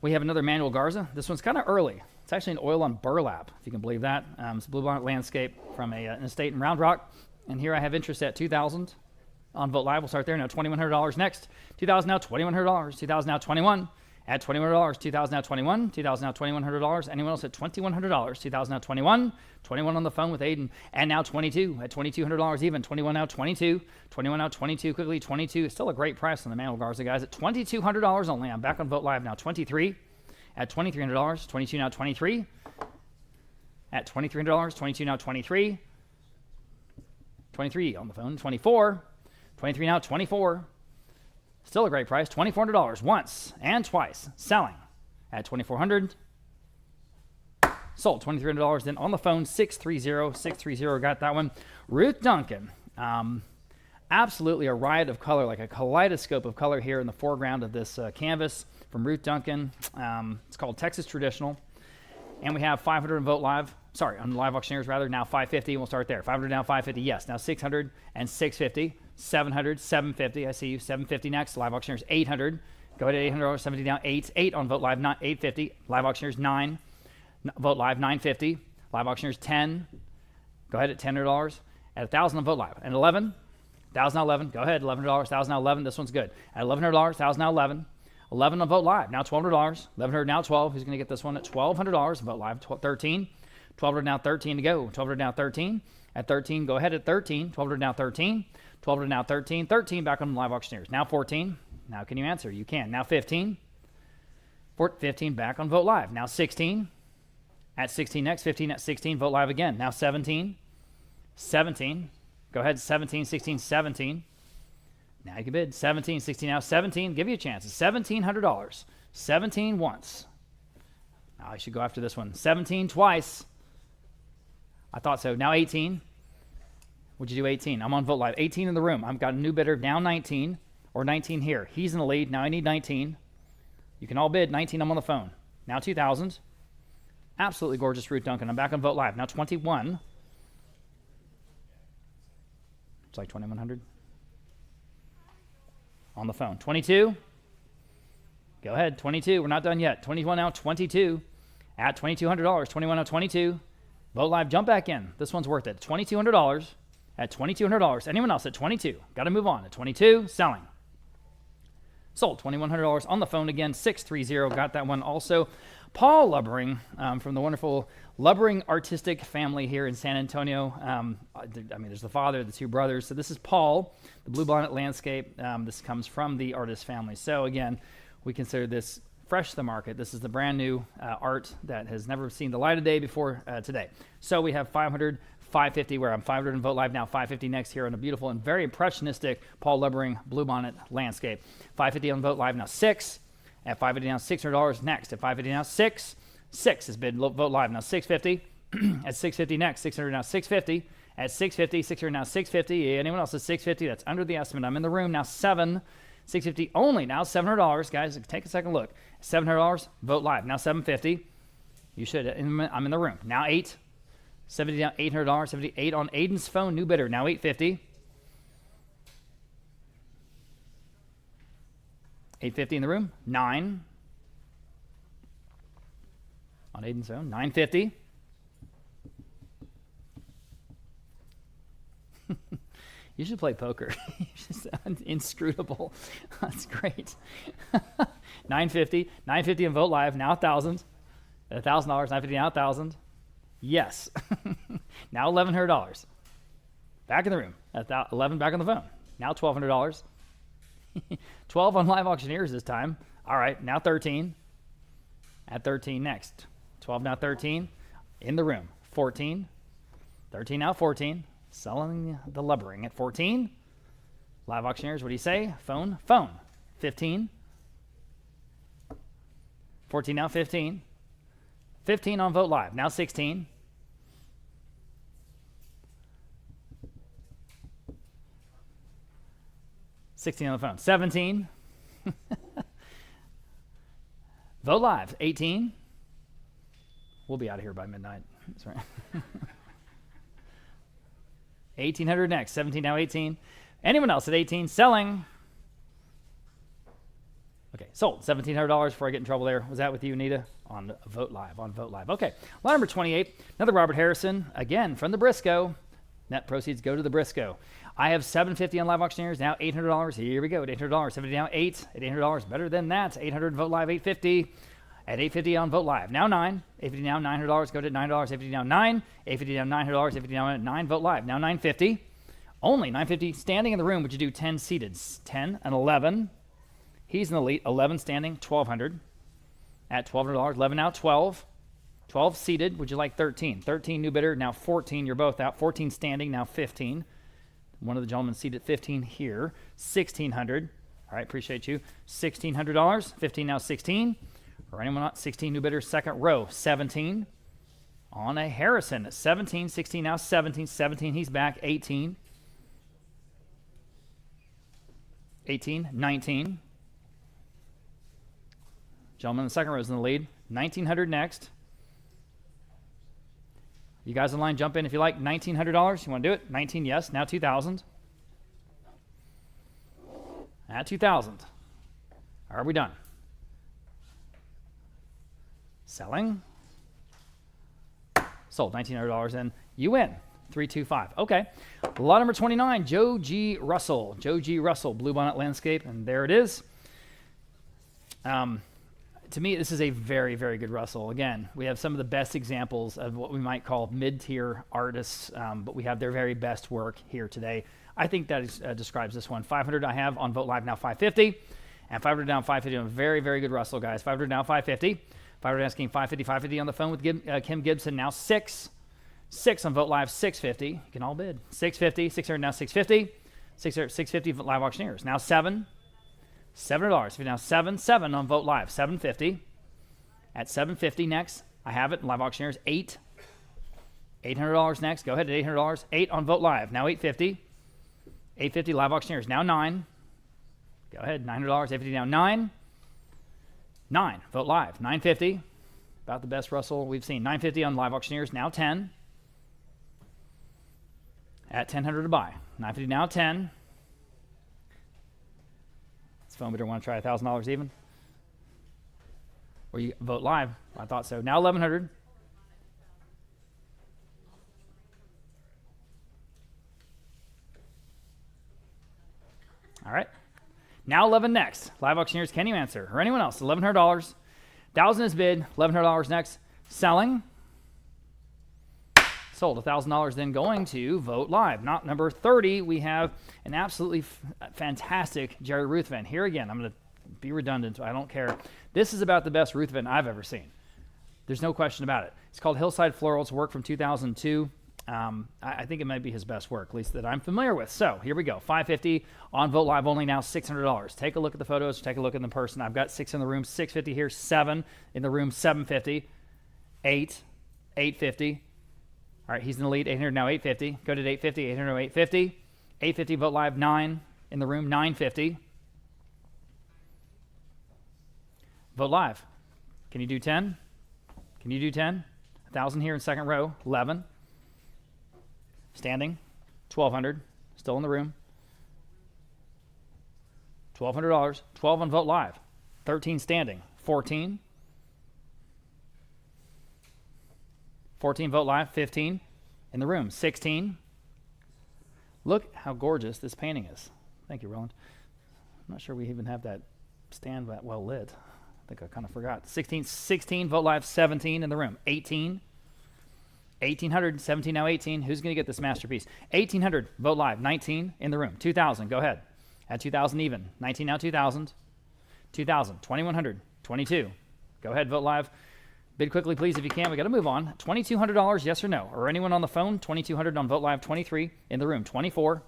We have another Manuel Garza. This one's kind of early. It's actually an oil on burlap, if you can believe that. It's a Bluebonnet landscape from an estate in Round Rock. And here I have interest at 2,000 on Vote Live. We'll start there. Now $2,100 next. 2,000 now $2,100. 2,000 now 21. At $2,100. 2,000 now 21. 2,000 now $2,100. Anyone else at $2,100? 2,000 now 21. 21 on the phone with Aiden. And now 22 at $2,200 even. 21 now 22. 21 now 22 quickly. 22. Still a great price on the Manuel Garza, guys. At $2,200 only. I'm back on Vote Live now. 23 at $2,300. 22 now 23. At $2,300. 22 now 23. 23 on the phone. 24. 23 now 24. Still a great price. $2,400 once and twice. Selling at $2,400. Sold $2,300. Then on the phone, 630. Got that one. Ruth Duncan. Absolutely a riot of color, like a kaleidoscope of color here in the foreground of this canvas from Ruth Duncan. It's called Texas Traditional. And we have 500 on Vote Live. Sorry, on Live Auctioneers rather. Now 550. We'll start there. 500 now 550. Yes. Now 600 and 650. 700, 750. I see you. 750 next. Live Auctioneers 800. Go ahead at $800. 70 now 8. 8 on Vote Live. Not 850. Live Auctioneers 9. Vote Live 950. Live Auctioneers 10. Go ahead at $10. At 1,000 on Vote Live. And 11. 1,000 now 11. Go ahead. $1,100. 1,000 now 11. This one's good. At $1,100. 1,000 now 11. 11 on Vote Live. Now $1,200. 1,100 now 12. Who's going to get this one at $1,200? Vote Live 13. 1,200 now 13 to go. 1,200 now 13. At 13, go ahead at 13. 1,200 now 13. 1,200 now 13. 13 back on the Live Auctioneers. Now 14. Now can you answer? You can. Now 15. 15 back on Vote Live. Now 16. At 16 next. 15 at 16. Vote Live again. Now 17. 17. Go ahead. 17, 16, 17. Now you can bid. 17, 16 now. 17. Give you a chance. It's $1,700. 17 once. Now I should go after this one. 17 twice. I thought so. Now 18. Would you do 18? I'm on Vote Live. 18 in the room. I've got a new bidder, now 19, or 19 here. He's in the lead. Now I need 19. You can all bid. 19, I'm on the phone. Now 2,000. Absolutely gorgeous Ruth Duncan. I'm back on Vote Live. Now 21. It's like 2,100. On the phone. 22. Go ahead. 22. We're not done yet. 21 now. 22. At $2,200. 21 now. 22. Vote Live. Jump back in. This one's worth it. $2,200. At $2,200. Anyone else at 22? Got to move on. At 22. Selling. Sold. $2,100 on the phone again. 630. Got that one also. Paul Lubbering from the wonderful Lubbering Artistic family here in San Antonio. There's the father, the two brothers. So this is Paul, the Blue Bonnet Landscape. This comes from the artist family. So again, we consider this fresh to the market. This is the brand new art that has never seen the light of day before today. So we have 500, 550, where I'm 500 in Vote Live now, 550 next here on a beautiful and very impressionistic Paul Lubbering Blue Bonnet Landscape. 550 on Vote Live now, 6. At 550 now, $600 next. At 550 now, 6. 6 has been Vote Live now, 650. At 650 next, 600 now, 650. At 650, 600 now, 650. Anyone else at 650? That's under the estimate. I'm in the room now, 7. 650 only now, $700. Guys, take a second look. $700, Vote Live now, 750. You should. I'm in the room now, 8. 70 down, $800. 78 on Aiden's phone. New bidder now, 850. 850 in the room. 9 on Aiden's phone. 950. You should play poker. You're just inscrutable. That's great. 950. 950 in Vote Live. Now 1,000. At $1,000. 950 now 1,000. Yes. Now $1,100. Back in the room. At 11 back on the phone. Now $1,200. 12 on Live Auctioneers this time. All right. Now 13. At 13 next. 12 now 13. In the room. 14. 13 now 14. Selling the Lubbering at 14. Live Auctioneers, what do you say? Phone. 15. 14 now 15. 15 on Vote Live. Now 16. 16 on the phone. 17. Vote Live. 18. We'll be out of here by midnight. That's right. 1,800 next. 17 now 18. Anyone else at 18? Selling. Okay, sold. $1,700 before I get in trouble there. Was that with you, Anita? On Vote Live. Okay, line number 28. Another Robert Harrison. Again, from the Briscoe. Net proceeds go to the Briscoe. I have $750 on Live Auctioneers. Now $800. Here we go at $800. 70 now 8. At $800. Better than that. 800 Vote Live. 850. At $850 on Vote Live. Now 9. $850 now $900. Go to $9. $850 now 9. $850 now $900. $850 now 9. Vote Live. Now $950. Only $950 standing in the room. Would you do 10 seated? 10 and 11. He's in the lead. 11 standing. $1,200. At $1,200. 11 now 12. 12 seated. Would you like 13? 13 new bidder. Now 14. You're both out. 14 standing. Now 15. One of the gentlemen seated 15 here. 1,600. All right. Appreciate you. $1,600. 15 now 16. Or anyone not? 16 new bidders. Second row. 17. On a Harrison. 17. 16 now 17. 17. He's back. 18. 18. 19. Gentleman in the second row is in the lead. 1,900 next. You guys in line, jump in if you like. $1,900. You want to do it? 19, yes. Now 2,000. At 2,000. Are we done? Selling. Sold. $1,900 and you win. 325. Okay. Lot number 29, Joe G. Russell. Joe G. Russell, Blue Bonnet Landscape, and there it is. To me, this is a very, very good Russell. Again, we have some of the best examples of what we might call mid-tier artists, but we have their very best work here today. I think that describes this one. 500 I have on Vote Live now 550, and 500 down 550 on a very, very good Russell, guys. 500 now 550. 500 asking 550, 550 on the phone with Kim Gibson now 6. 6 on Vote Live 650. You can all bid. 650, 600 now 650. 600, 650 Live Auctioneers. Now 7. $7. Now 7 on Vote Live. 750. At 750 next, I have it. Live Auctioneers 8. $800 next. Go ahead at $800. 8 on Vote Live. Now $850. $850 live auctioneers. Now 9. Go ahead. $900. $850 now 9. 9. Vote Live. $950. About the best Russell we've seen. $950 on live auctioneers. Now 10. At $1,000 to buy. $950 now 10. This phone bidder want to try $1,000 even? Or you Vote Live. I thought so. Now $1,100. All right. Now 11 next. Live auctioneers, can you answer? Or anyone else? $1,100. 1,000 is bid. $1,100 next. Selling. Sold. $1,000 then going to Vote Live. Not number 30. We have an absolutely fantastic Jerry Ruthven. Here again, I'm going to be redundant. I don't care. This is about the best Ruthven I've ever seen. There's no question about it. It's called Hillside Florals. Work from 2002. I think it might be his best work, at least that I'm familiar with. So here we go. $550 on Vote Live only now. $600. Take a look at the photos. Take a look at the person. I've got 6 in the room. $650 here. 7 in the room. $750. 8. $850. All right, he's in the lead. $800 now. $850. Go to $850. $800 now. $850. $850 Vote Live. 9 in the room. $950. Vote Live. Can you do 10? Can you do 10? 1,000 here in second row. 11. Standing. 1,200. Still in the room. $1,200. 12 on Vote Live. 13 standing. 14. 14 Vote Live. 15 in the room. 16. Look how gorgeous this painting is. Thank you, Roland. I'm not sure we even have that stand that well lit. I think I kind of forgot. 16 Vote Live. 17 in the room. 18. 1,800. 17 now 18. Who's going to get this masterpiece? 1,800 Vote Live. 19 in the room. 2,000. Go ahead. At 2,000 even. 19 now 2,000. 2,000. 2,100. 22. Go ahead. Vote Live. Bid quickly, please, if you can. We got to move on. $2,200, yes or no? Or anyone on the phone? $2,200 on Vote Live. 23 in the room. 24.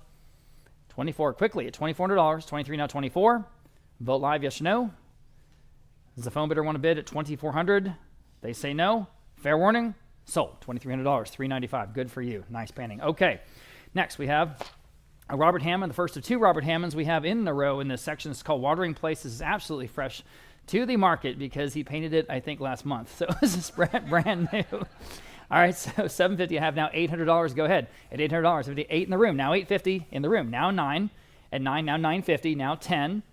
24 quickly at $2,400. 23 now 24. Vote Live, yes or no? Does the phone bidder want to bid at $2,400? They say no. Fair warning. Sold. $2,300. $395. Good for you. Nice painting. Okay. Next, we have a Robert Hammond. The first of 2 Robert Hammonds we have in a row in this section. It's called Watering Place. This is absolutely fresh to the market because he painted it, I think, last month. So this is brand new. All right, so $750. I have now $800. Go ahead. At $800, 58 in the room. Now $850 in the room. Now 9. At 9, now $950. Now 10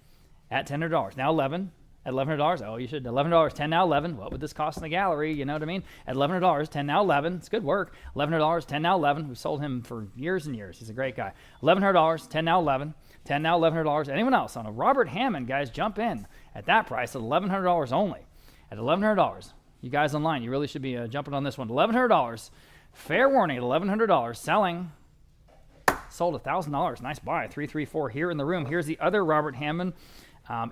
at $10. Now 11. At $1,100, oh, you should. $11, 10 now 11. What would this cost in the gallery? You know what I mean? At $1,100, 10 now 11. It's good work. $1,100, 10 now 11. We've sold him for years and years. He's a great guy. $1,100, 10 now 11. 10 now $1,100. Anyone else on a Robert Hammond, guys, jump in at that price at $1,100 only. At $1,100, you guys online, you really should be jumping on this one. $1,100. Fair warning at $1,100. Selling. Sold $1,000. Nice buy. 334 here in the room. Here's the other Robert Hammond.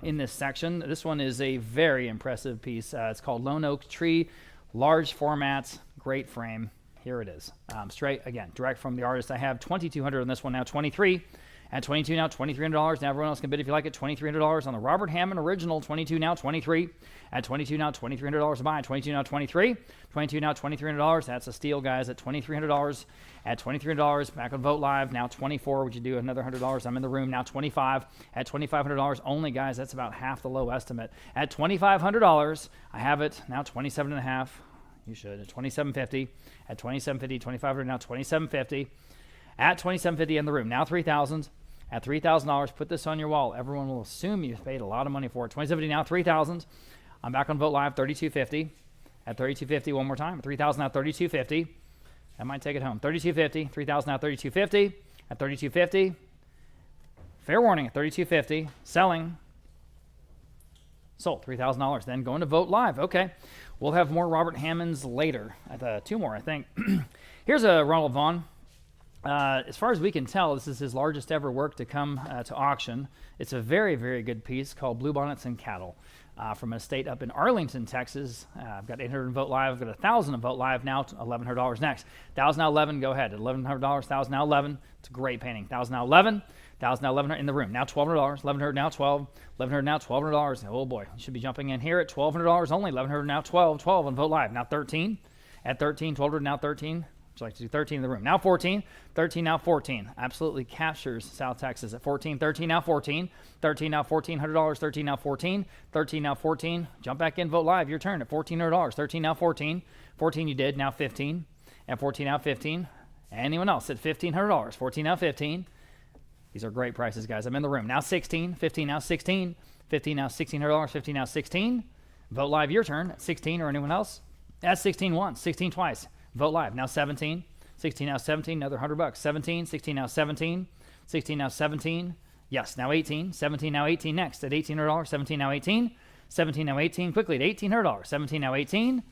In this section. This one is a very impressive piece. It's called Lone Oak Tree, large format, great frame. Here it is. Straight, again, direct from the artist. I have $2,200 on this one now, 23. At 22 now, $2,300. Now everyone else can bid if you like it. $2,300 on the Robert Hammond original. 22 now, 23. At 22 now, $2,300 to buy. 22 now, 23. 22 now, $2,300. That's a steal, guys. At $2,300. At $2,300, back on Vote Live. Now 24. Would you do another $100? I'm in the room now. 25. At $2,500 only, guys. That's about half the low estimate. At $2,500, I have it now. 27.5. You should. At $2,750. At $2,750. $2,500 now. $2,750. At $2,750 in the room. Now $3,000. At $3,000, put this on your wall. Everyone will assume you've paid a lot of money for it. $2,750 now, $3,000. I'm back on Vote Live, $3,250. At $3,250, one more time. $3,000 now, $3,250. That might take it home. $3,250. $3,000 now, $3,250. At $3,250. Fair warning at $3,250. Selling. Sold. $3,000. Then going to Vote Live. Okay. We'll have more Robert Hammonds later. 2 more, I think. Here's a Ronald Vaughn. As far as we can tell, this is his largest ever work to come to auction. It's a very, very good piece called Bluebonnets and Cattle from an estate up in Arlington, Texas. I've got $800 in Vote Live. I've got $1,000 in Vote Live now. $1,100 next. $1,000 now 11. Go ahead. At $1,100. $1,000 now 11. It's a great painting. $1,000 now 11. $1,000 now 11 in the room. Now $1,200. $1,100 now 12. $1,100 now $1,200. Oh boy, you should be jumping in here at $1,200 only. $1,100 now 12. 12 on Vote Live. Now 13. At 13. $1,200 now 13. Would you like to do 13 in the room? Now 14. 13, now 14. Absolutely captures South Texas at 14. 13, now 14. 13, now 14. $100. 13, now 14. 13, now 14. Jump back in, vote live. Your turn at $1,400. 13, now 14. 14 you did, now 15. And 14, now 15. Anyone else at $1,500? 14, now 15. These are great prices, guys. I'm in the room. Now 16. 15, now 16. 15, now $1,600. 15, now 16. Vote live, your turn at 16 or anyone else. That's 16 once, 16 twice. Vote live. Now 17. 16, now 17. Another $100. 17. 16, now 17. 16, now 17. Yes, now 18. 17, now 18 next at $1,800. 17, now 18. 17, now 18. Quickly at $1,800. 17, now 18.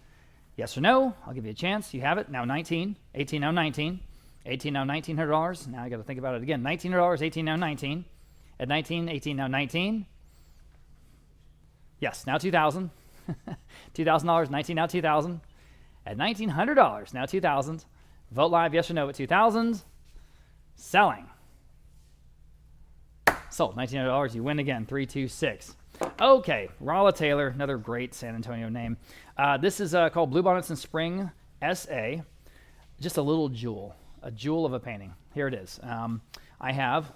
Yes or no? I'll give you a chance. You have it. Now 19. 18, now 19. 18, now $1,900. Now I got to think about it again. $1,900. 18, now 19. At 19, 18, now 19. Yes, now 2,000. $2,000. 19, now 2,000. At $1,900, now 2,000. Vote live, yes or no at 2,000. Selling. Sold. $1,900. You win again. 326. Okay, Rolla Taylor, another great San Antonio name. This is called Bluebonnets in Spring SA. Just a little jewel, a jewel of a painting. Here it is. I have,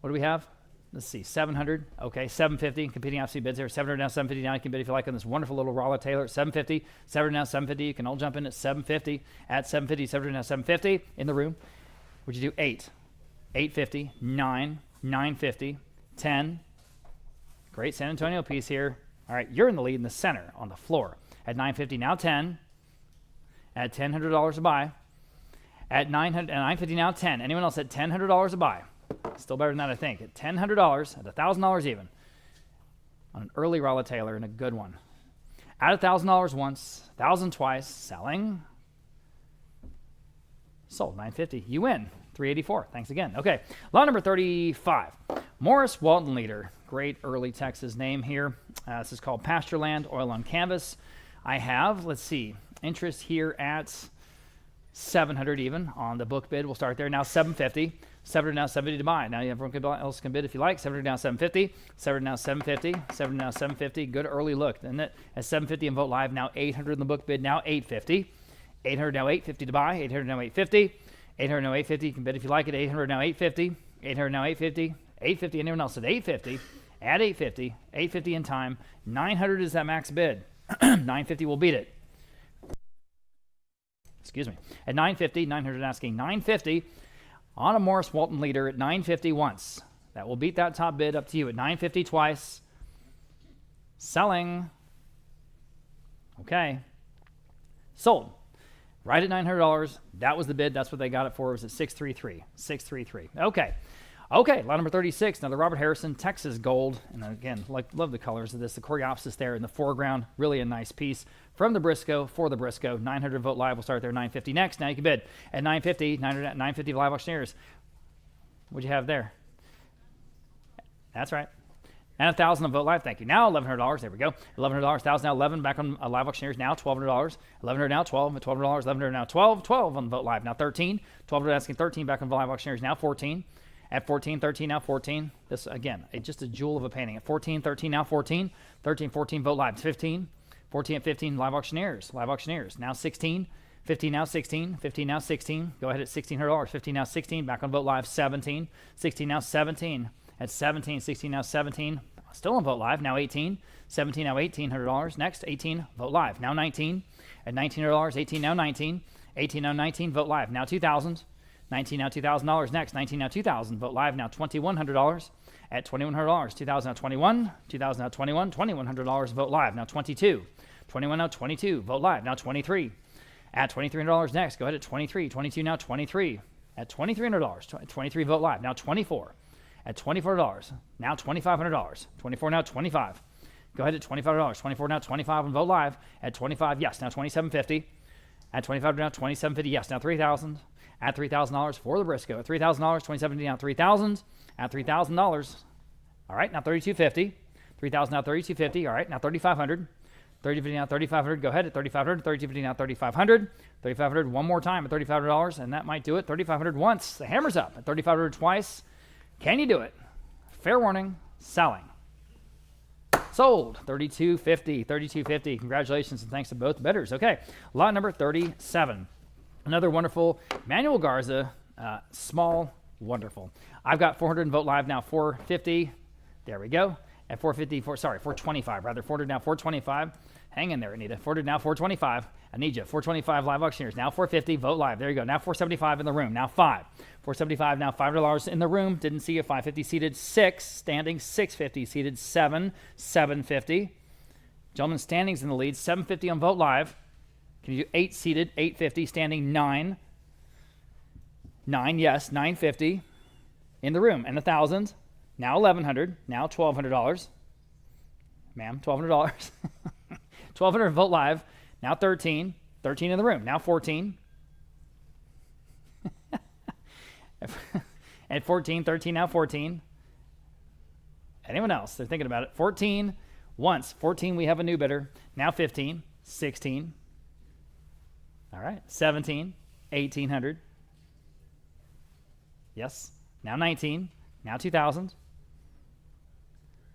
what do we have? Let's see, 700. Okay, 750. Competing obviously bids here. 700 now, 750 now. You can bid if you like on this wonderful little Rolla Taylor. 750. 700 now, 750. You can all jump in at 750. At 750, 700 now, 750. In the room. Would you do 8? 850. 9. 950. 10. Great San Antonio piece here. All right, you're in the lead in the center on the floor. At 950, now 10. At $1,000 a buy. At 950, now 10. Anyone else at $1,000 a buy? Still better than that, I think. At $1,000, at $1,000 even, on an early Rolla Taylor and a good one. At $1,000 once, $1,000 twice, selling. Sold, $950. You win, $384. Thanks again. Okay, lot number 35. Morris Walton Leader, great early Texas name here. This is called Pastureland, oil on canvas. I have, let's see, interest here at 700 even on the book bid. We'll start there. Now 750. 700 now, 750 to buy. Now everyone else can bid if you like. 700 now, 750. 700 now, 750. 700 now, 750. Good early look. Then at 750 and vote live. Now 800 in the book bid. Now 850. 800 now, 850 to buy. 800 now, 850. 800 now, 850. You can bid if you like it. 800 now, 850. 800 now, 850. 850. Anyone else at 850? At 850. 850 in time. 900 is that max bid. 950 will beat it. Excuse me. At 950, 900 asking 950 on a Morris Walton Leader at 950 once. That will beat that top bid. Up to you at 950 twice. Selling. Okay. Sold. Right at $900. That was the bid. That's what they got it for. It was at 633. 633. Okay. Okay, lot number 36, another Robert Harrison, Texas Gold. And again, love the colors of this. The Coreopsis there in the foreground, really a nice piece. From the Briscoe, for the Briscoe, 900 vote live. We'll start there, 950 next. Now you can bid at 950, 950 live auctioneers. What'd you have there? That's right. And 1,000 on vote live, thank you. Now $1,100, there we go. $1,100, 1,000 now 11, back on live auctioneers now, $1,200. $1,100 now 12, $1,200, $1,100 now 12, 12 on vote live, now 13. $1,200 asking 13, back on live auctioneers now 14. At 14, 13, now 14. This, again, just a jewel of a painting. At 14, 13, now 14. 13, 14, vote live. 15. 14 at 15, live auctioneers. Live auctioneers. Now 16. 15, now 16. 15, now 16. Go ahead at $1,600. 15, now 16. Back on vote live. 17. 16, now 17. At 17, 16, now 17. Still on vote live. Now 18. 17, now $1,800. Next, 18, vote live. Now 19. At $1,900. 18, now 19. 18, now 19, vote live. Now 2,000. 19 now $2,000 next. 19 now 2,000. Vote live now $2,100. At $2,100. 2,000 now 21. 2,000 now 21. $2,100. Vote live now 22. 21 now 22. Vote live now 23. At $2,300 next. Go ahead at 23. 22 now 23. At $2,300. 23 vote live now 24. At $24. Now $2,500. 24 now 25. Go ahead at $25. 24 now 25 and vote live. At 25. Yes now $2,750. At 25 now $2,750. Yes now $3,000. At $3,000 for the Briscoe. At $3,000, $2,750 now $3,000. At $3,000. All right, now $3,250. $3,000 now $3,250. All right, now $3,500. $3,250 now $3,500. Go ahead at $3,500. $3,250 now $3,500. $3,500 one more time at $3,500, and that might do it. $3,500 once. The hammer's up. At $3,500 twice. Can you do it? Fair warning. Selling. Sold. $3,250. $3,250. Congratulations and thanks to both bidders. Okay, lot number 37. Another wonderful Manuel Garza, small, wonderful. I've got 400 in Vote Live now, 450. There we go. At 425 rather. 400 now, 425. Hang in there, Anita. 400 now, 425. I need you. 425 live auctioneers. Now 450. Vote Live. There you go. Now 475 in the room. Now 5. 475 now, $5 in the room. Didn't see you. 550 seated. 6 standing. 650 seated. 7. 750. Gentlemen standings in the lead. 750 on Vote Live. Can you do 8 seated? 850 standing. 9. 9, yes. 950 in the room. And 1,000. Now 1,100. Now $1,200. Ma'am, $1,200. 1,200 Vote Live. Now 13. 13 in the room. Now 14. At 14. 13 now 14. Anyone else? They're thinking about it. 14. Once. 14, we have a new bidder. Now 15. 16. All right. 17. 1,800. Yes. Now 19. Now 2,000.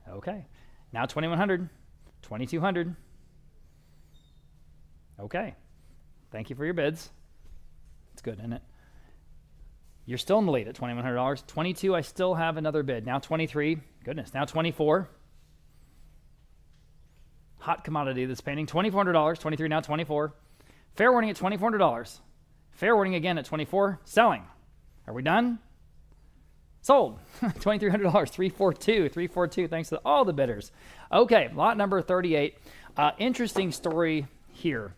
Okay. Now 2,100. 2,200. Okay. Thank you for your bids. It's good, isn't it? You're still in the lead at $2,100. 22, I still have another bid. Now 23. Goodness. Now 24. Hot commodity, this painting. $2,400. 23, now 24. Fair warning at $2,400. Fair warning again at 24. Selling. Are we done? Sold. $2,300. 342. 342. Thanks to all the bidders. Okay. Lot number 38. Interesting story here.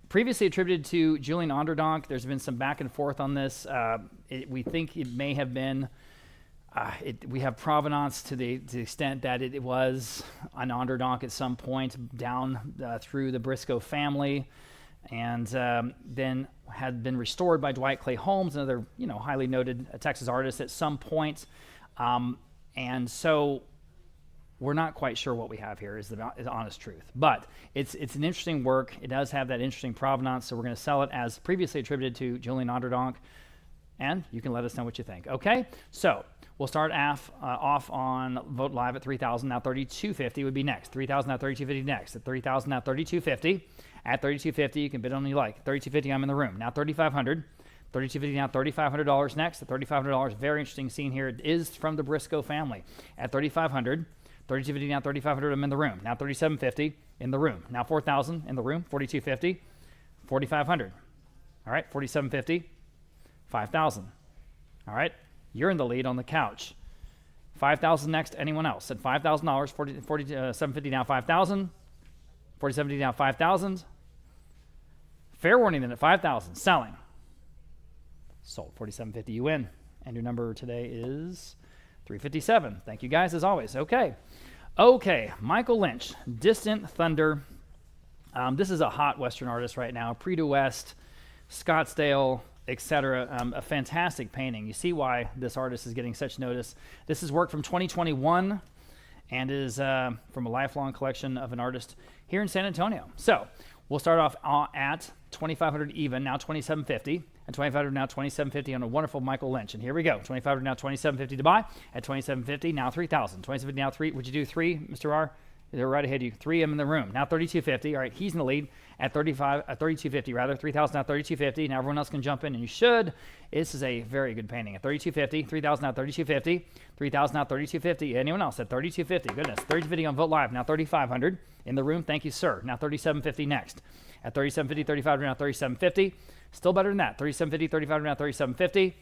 Previously attributed to Julian Onderdonk. There's been some back and forth on this. We think it may have been, we have provenance to the extent that it was an Onderdonk at some point down through the Briscoe family, and then had been restored by Dwight Clay Holmes, another highly noted Texas artist at some point. And so we're not quite sure what we have here is the honest truth. But it's an interesting work. It does have that interesting provenance, so we're going to sell it as previously attributed to Julian Onderdonk, and you can let us know what you think. Okay, so we'll start off on Vote Live at $3,000. Now $3,250 would be next. $3,000 now $3,250 next. At $3,000 now $3,250. At $3,250 you can bid on you like. $3,250 I'm in the room. Now $3,500. $3,250 now $3,500 next. At $3,500, very interesting scene here. It is from the Briscoe family. At $3,500. $3,250 now $3,500 I'm in the room. Now $3,750 in the room. Now $4,000 in the room. $4,250. $4,500. All right, $4,750. $5,000. All right, you're in the lead on the couch. $5,000 next. Anyone else? At $5,000, $4,750 now $5,000. $4,750 now $5,000. Fair warning then at $5,000. Selling. Sold. $4,750. You win. And your number today is 357. Thank you guys as always. Okay, Michael Lynch, Distant Thunder. This is a hot Western artist right now. Prix West, Scottsdale, etc. A fantastic painting. You see why this artist is getting such notice. This is work from 2021 and is from a lifelong collection of an artist here in San Antonio. So we'll start off at $2,500 even, now $2,750. At $2,500 now $2,750 on a wonderful Michael Lynch. And here we go. $2,500 now $2,750 to buy. At $2,750 now $3,000. $2,750 now $3. Would you do 3, Mr. R? They're right ahead of you. 3 I'm in the room. Now $3,250. All right, he's in the lead at $3,250 rather. $3,000 now $3,250. Now everyone else can jump in, and you should. This is a very good painting. At $3,250. $3,000 now $3,250. $3,000 now $3,250. Anyone else at $3,250? Goodness. $3,250 on Vote Live. Now $3,500 in the room. Thank you, sir. Now $3,750 next. At $3,750. $3,500 now $3,750. Still better than that. $3,750. $3,500 now $3,750.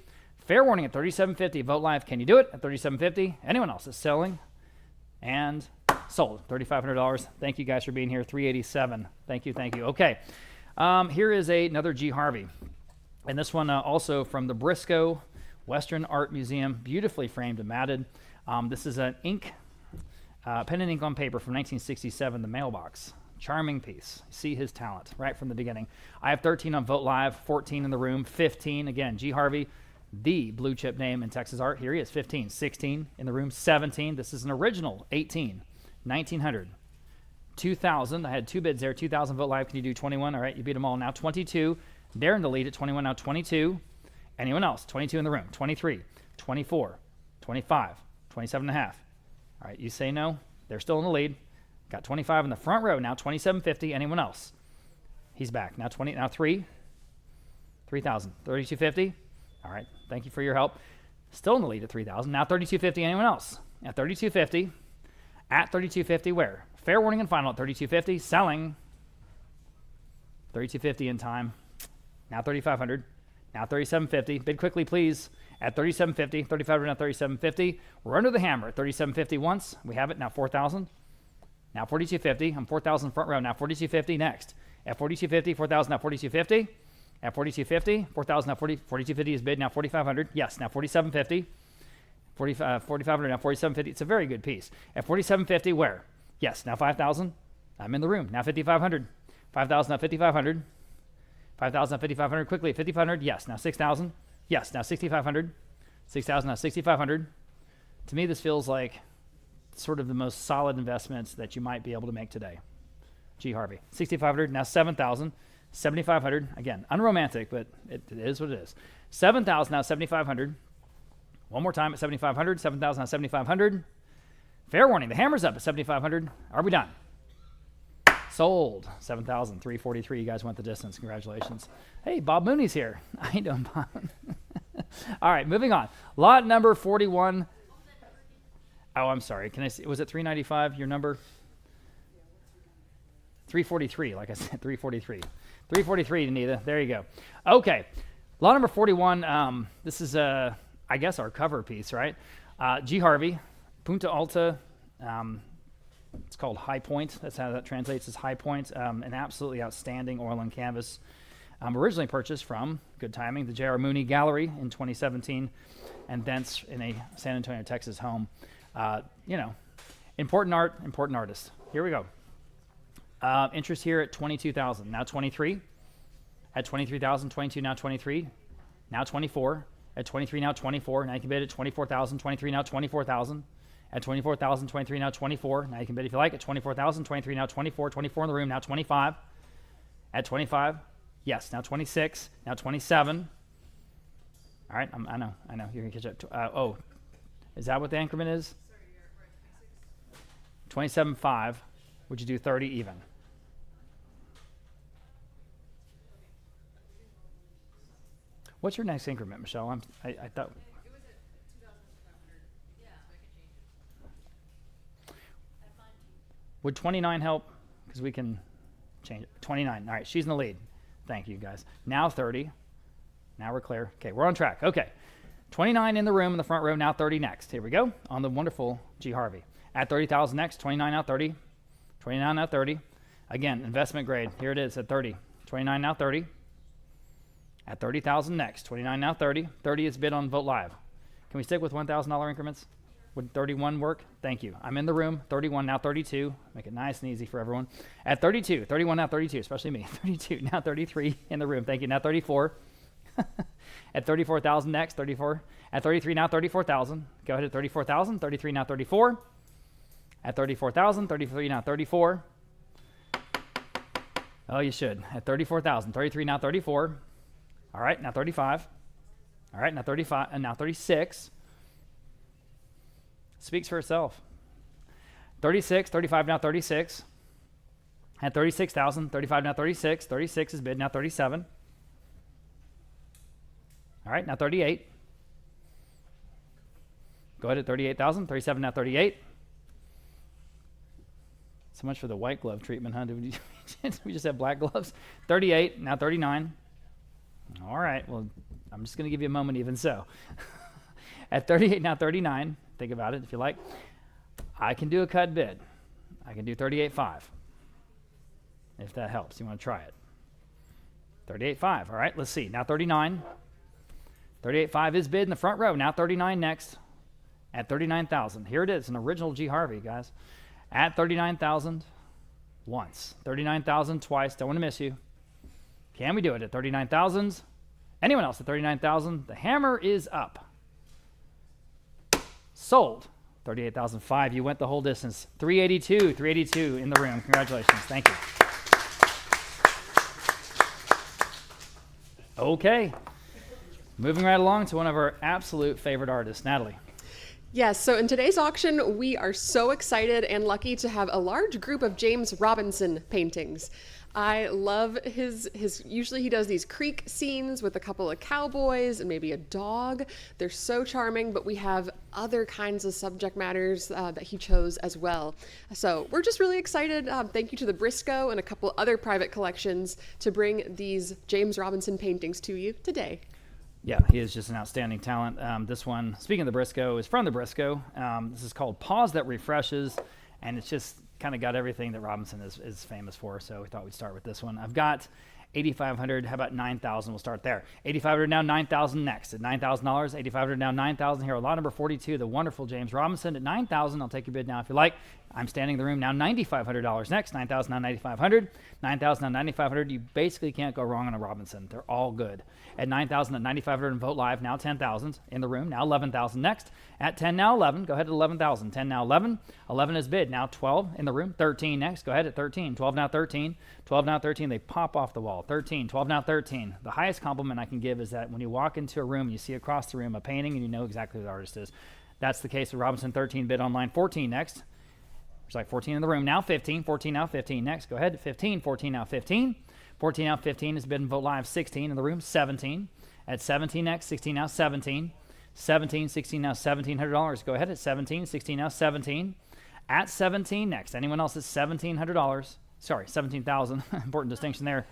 Fair warning at $3,750. Vote Live. Can you do it? At $3,750. Anyone else is selling? And sold. $3,500. Thank you guys for being here. $387. Thank you. Okay. Here is another G. Harvey. And this one also from the Briscoe Western Art Museum. Beautifully framed and matted. This is an ink, pen and ink on paper from 1967, the mailbox. Charming piece. See his talent right from the beginning. I have 13 on Vote Live, 14 in the room, 15. Again, G. Harvey, the blue chip name in Texas art. Here he is, 15. 16 in the room, 17. This is an original, 18. 1900. 2000. I had 2 bids there. 2000 Vote Live. Can you do 21? All right, you beat them all. Now 22. They're in the lead at 21. Now 22. Anyone else? 22 in the room. 23. 24. 25. 27 and a half. All right, you say no. They're still in the lead. Got 25 in the front row now, $2,750. Anyone else? He's back. Now 20, now 3,000. 3250. All right, thank you for your help. Still in the lead at 3,000. Now 3250. Anyone else? At 3250. At 3250, where? Fair warning and final at 3250. Selling. 3250 in time. Now 3,500. Now 3750. Bid quickly, please. At 3750. 3,500 now 3750. We're under the hammer at 3750 once. We have it. Now 4,000. Now 4250. I'm 4,000 front row. Now 4250 next. At 4250. 4,000 now 4250. At 4250. 4,000 now 4250 is bid. Now 4,500. Yes. Now 4750. 4,500 now 4750. It's a very good piece. At 4750, where? Yes. Now 5,000. I'm in the room. Now 5,500. 5,000 now 5,500. 5,000 now 5,500. Quickly at 5,500. Yes. Now 6,000. Yes. Now 6,500. 6,000 now 6,500. To me, this feels like sort of the most solid investments that you might be able to make today. G. Harvey. 6,500. Now 7,000. 7,500. Again, unromantic, but it is what it is. 7,000 now 7,500. One more time at 7,500. 7,000 now 7,500. Fair warning. The hammer's up at 7,500. Are we done? Sold. 7,343. You guys went the distance. Congratulations. Hey, Bob Mooney's here. How you doing, Bob? All right, moving on. Lot number 41. Oh, I'm sorry. Can I see? Was it 395, your number? 343, like I said, 343. 343, Anita. There you go. Okay. Lot number 41. This is, I guess, our cover piece, right? G. Harvey, Punta Alta. It's called High Point. That's how that translates as High Point. An absolutely outstanding Olin canvas. Originally purchased from, good timing, the J.R. Mooney Gallery in 2017, and thence in a San Antonio, Texas home. Important art, important artist. Here we go. Interest here at 22,000. Now 23. At 23,000, 22, now 23. Now 24. At 23, now 24. Now you can bid at 24,000. 23, now 24,000. At 24,000, 23, now 24. Now you can bid if you like. At 24,000, 23, now 24. 24 in the room, now 25. At 25, yes, now 26. Now 27. All right, I know. You're going to catch up. Is that what the increment is? 27.5. Would you do 30 even? What's your next increment, Michelle? I thought. It was at 2,500. Yeah, so I could change it. Would 29 help? Because we can change it. 29. All right, she's in the lead. Thank you, guys. Now 30. Now we're clear. Okay, we're on track. Okay. 29 in the room, in the front row. Now 30 next. Here we go. On the wonderful G. Harvey. At 30,000 next. 29 now 30. 29 now 30. Again, investment grade. Here it is at 30. 29 now 30. At 30,000 next. 29 now 30. 30 is bid on Vote Live. Can we stick with $1,000 increments? Would 31 work? Thank you. I'm in the room. 31 now 32. Make it nice and easy for everyone. At 32. 31 now 32, especially me. 32 now 33 in the room. Thank you. Now 34. At 34,000 next. 34. At 33 now 34,000. Go ahead at 34,000. 33 now 34. At 34,000, 33 now 34. Oh, you should. At 34,000, 33 now 34. All right, now 35. All right, now 35, and now 36. Speaks for itself. 36, 35 now 36. At 36,000, 35 now 36. 36 is bid, now 37. All right, now 38. Go ahead at 38,000, 37 now 38. So much for the white glove treatment, huh? Did we just have black gloves? 38, now 39. All right, well, I'm just going to give you a moment even so. At 38, now 39. Think about it if you like. I can do a cut bid. I can do 38.5. If that helps. You want to try it. 38.5. All right, let's see. Now 39. 38.5 is bid in the front row. Now 39 next. At 39,000. Here it is, an original G. Harvey, guys. At 39,000 once. 39,000 twice. Don't want to miss you. Can we do it at 39,000? Anyone else at 39,000? The hammer is up. Sold. 38,005. You went the whole distance. 382. 382 in the room. Congratulations. Thank you. Okay. Moving right along to one of our absolute favorite artists, Natalie. Yes, so in today's auction, we are so excited and lucky to have a large group of James Robinson paintings. I love his usually he does these creek scenes with a couple of cowboys and maybe a dog. They're so charming, but we have other kinds of subject matters that he chose as well. So we're just really excited. Thank you to the Briscoe and a couple other private collections to bring these James Robinson paintings to you today. Yeah, he is just an outstanding talent. This one, speaking of the Briscoe, is from the Briscoe. This is called Pause That Refreshes, and it's just kind of got everything that Robinson is famous for, so we thought we'd start with this one. I've got 8,500. How about 9,000? We'll start there. 8,500 now, 9,000 next. At $9,000, 8,500 now, 9,000 here. Lot number 42, the wonderful James Robinson at 9,000. I'll take your bid now if you like. I'm standing in the room now, $9,500 next. 9,000 now, 9,500. 9,000 now, 9,500. You basically can't go wrong on a Robinson. They're all good. At 9,000 at 9,500 and Vote Live, now 10,000 in the room. Now 11,000 next. At 10 now, 11. Go ahead at 11,000. 10 now, 11. 11 is bid. Now 12 in the room. 13 next. Go ahead at 13. 12 now, 13. 12 now, 13. They pop off the wall. 13. 12 now, 13. The highest compliment I can give is that when you walk into a room and you see across the room a painting and you know exactly who the artist is. That's the case with Robinson. 13 bid online. 14 next. There's like 14 in the room. Now 15. 14 now, 15 next. Go ahead at 15. 14 now, 15. 14 now, 15 is bid and Vote Live. 16 in the room. 17. At 17 next. 16 now, 17. 17, 16 now, $1,700. Go ahead at 17, 16 now, 17. At 17 next. Anyone else at $1,700? Sorry, 17,000. Important distinction there.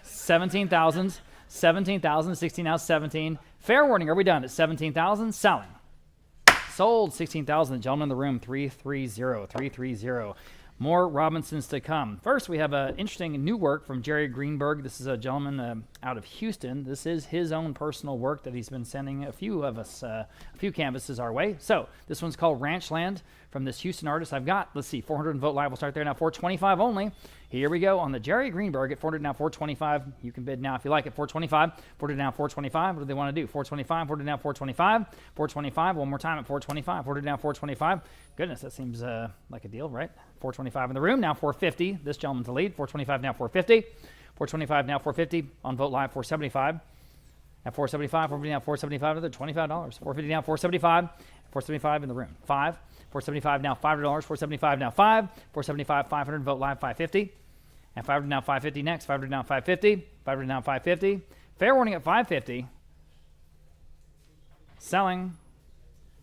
17,000, 17,000, 16 now, 17. Fair warning, are we done at 17,000? Selling. Sold, 16,000. The gentleman in the room, 330, 330. More Robinsons to come. First, we have an interesting new work from Jerry Greenberg. This is a gentleman out of Houston. This is his own personal work that he's been sending a few of us, a few canvases our way. So this one's called Ranchland from this Houston artist. I've got, let's see, 400 and Vote Live. We'll start there now, 425 only. Here we go on the Jerry Greenberg at 400 now, 425. You can bid now if you like at 425. 400 now, 425. What do they want to do? 425, 400 now, 425. 425, one more time at 425. 400 now, 425. Goodness, that seems like a deal, right? 425 in the room, now 450. This gentleman's the lead. 425 now, 450. 425 now, 450. On Vote Live, 475. At 475, 450 now, 475, another $25. 450 now, 475. 475 in the room, 5. 475 now, $5. 475 now, 5. 475, 500, Vote Live, 550. And 500 now, 550 next. 500 now, 550. 500 now, 550. Fair warning at 550. Selling.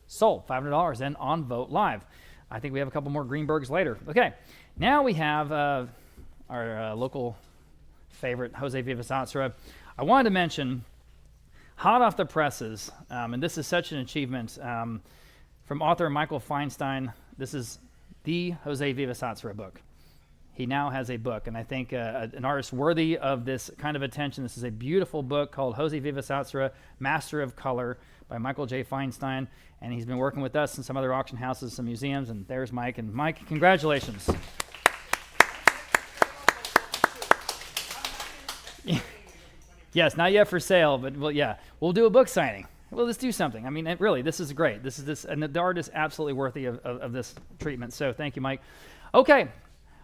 Sold, $500 and on Vote Live. I think we have a couple more Greenbergs later. Okay, now we have our local favorite, Jose Vives-Atsara. I wanted to mention, hot off the presses, and this is such an achievement, from author Michael Feinstein. This is the Jose Vives-Atsara book. He now has a book, and I think an artist worthy of this kind of attention. This is a beautiful book called Jose Vives-Atsara, Master of Color by Michael J. Feinstein, and he's been working with us in some other auction houses, some museums, and there's Mike. And Mike, congratulations. Yes, not yet for sale, but well, yeah, we'll do a book signing. Well, let's do something. I mean, really, this is great. And the art is absolutely worthy of this treatment. So thank you, Mike. Okay,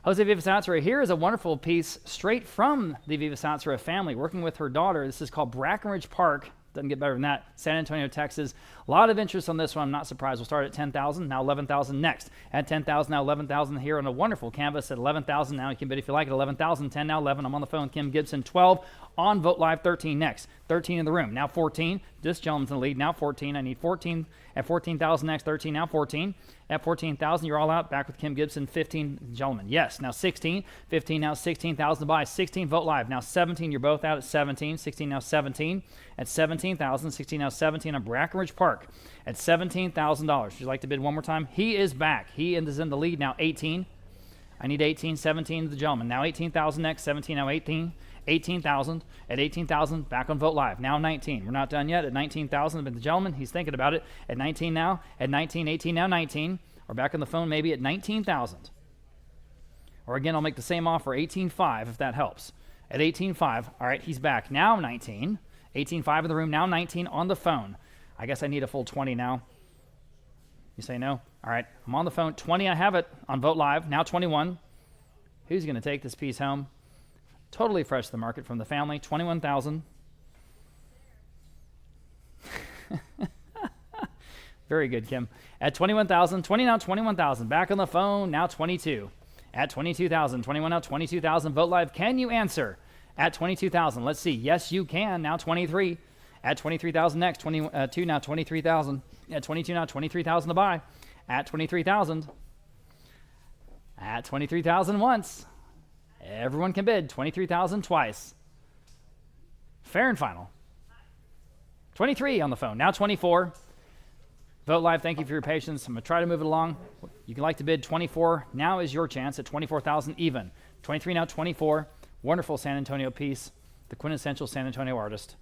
Jose Vives-Atsara. Here is a wonderful piece straight from the Vives-Atsara family, working with her daughter. This is called Brackenridge Park. Doesn't get better than that. San Antonio, Texas. A lot of interest on this one. I'm not surprised. We'll start at 10,000. Now 11,000 next. At 10,000, now 11,000 here on a wonderful canvas at 11,000. Now you can bid if you like at 11,000. 10 now 11. I'm on the phone. Kim Gibson. 12 on Vote Live. 13 next. 13 in the room. Now 14. This gentleman's in the lead. Now 14. I need 14 at 14,000 next. 13 now 14. At 14,000, you're all out. Back with Kim Gibson. 15 gentlemen. Yes. Now 16. 15 now 16,000 to buy. 16 Vote Live. Now 17. You're both out at 17. 16 now 17. At 17,000. 16 now 17 on Brackenridge Park. At $17,000. Would you like to bid one more time? He is back. He is in the lead now. 18. I need 18. 17 the gentleman. Now 18,000 next. 17 now 18. 18,000. At 18,000, back on Vote Live. Now 19. We're not done yet. At 19,000, but the gentleman, he's thinking about it. At 19 now. At 19, 18 now 19. Or back on the phone maybe at 19,000. Or again, I'll make the same offer, 18.5 if that helps. At 18.5, all right, he's back. Now 19. 18.5 in the room. Now 19 on the phone. I guess I need a full 20 now. You say no? All right, I'm on the phone. 20, I have it on Vote Live. Now 21. Who's going to take this piece home? Totally fresh to the market from the family. 21,000. Very good, Kim. At 21,000, 20 now, 21,000. Back on the phone, now 22. At 22,000, 21 now, 22,000. Vote live. Can you answer? At 22,000. Let's see. Yes, you can. Now 23. At 23,000 next. 22 now, 23,000. At 22 now, 23,000 to buy. At 23,000. At 23,000 once. Everyone can bid. 23,000 twice. Fair and final. 23 on the phone. Now 24. Vote live. Thank you for your patience. I'm going to try to move it along. You can like to bid 24. Now is your chance at 24,000 even. 23 now, 24. Wonderful San Antonio piece. The quintessential San Antonio artist.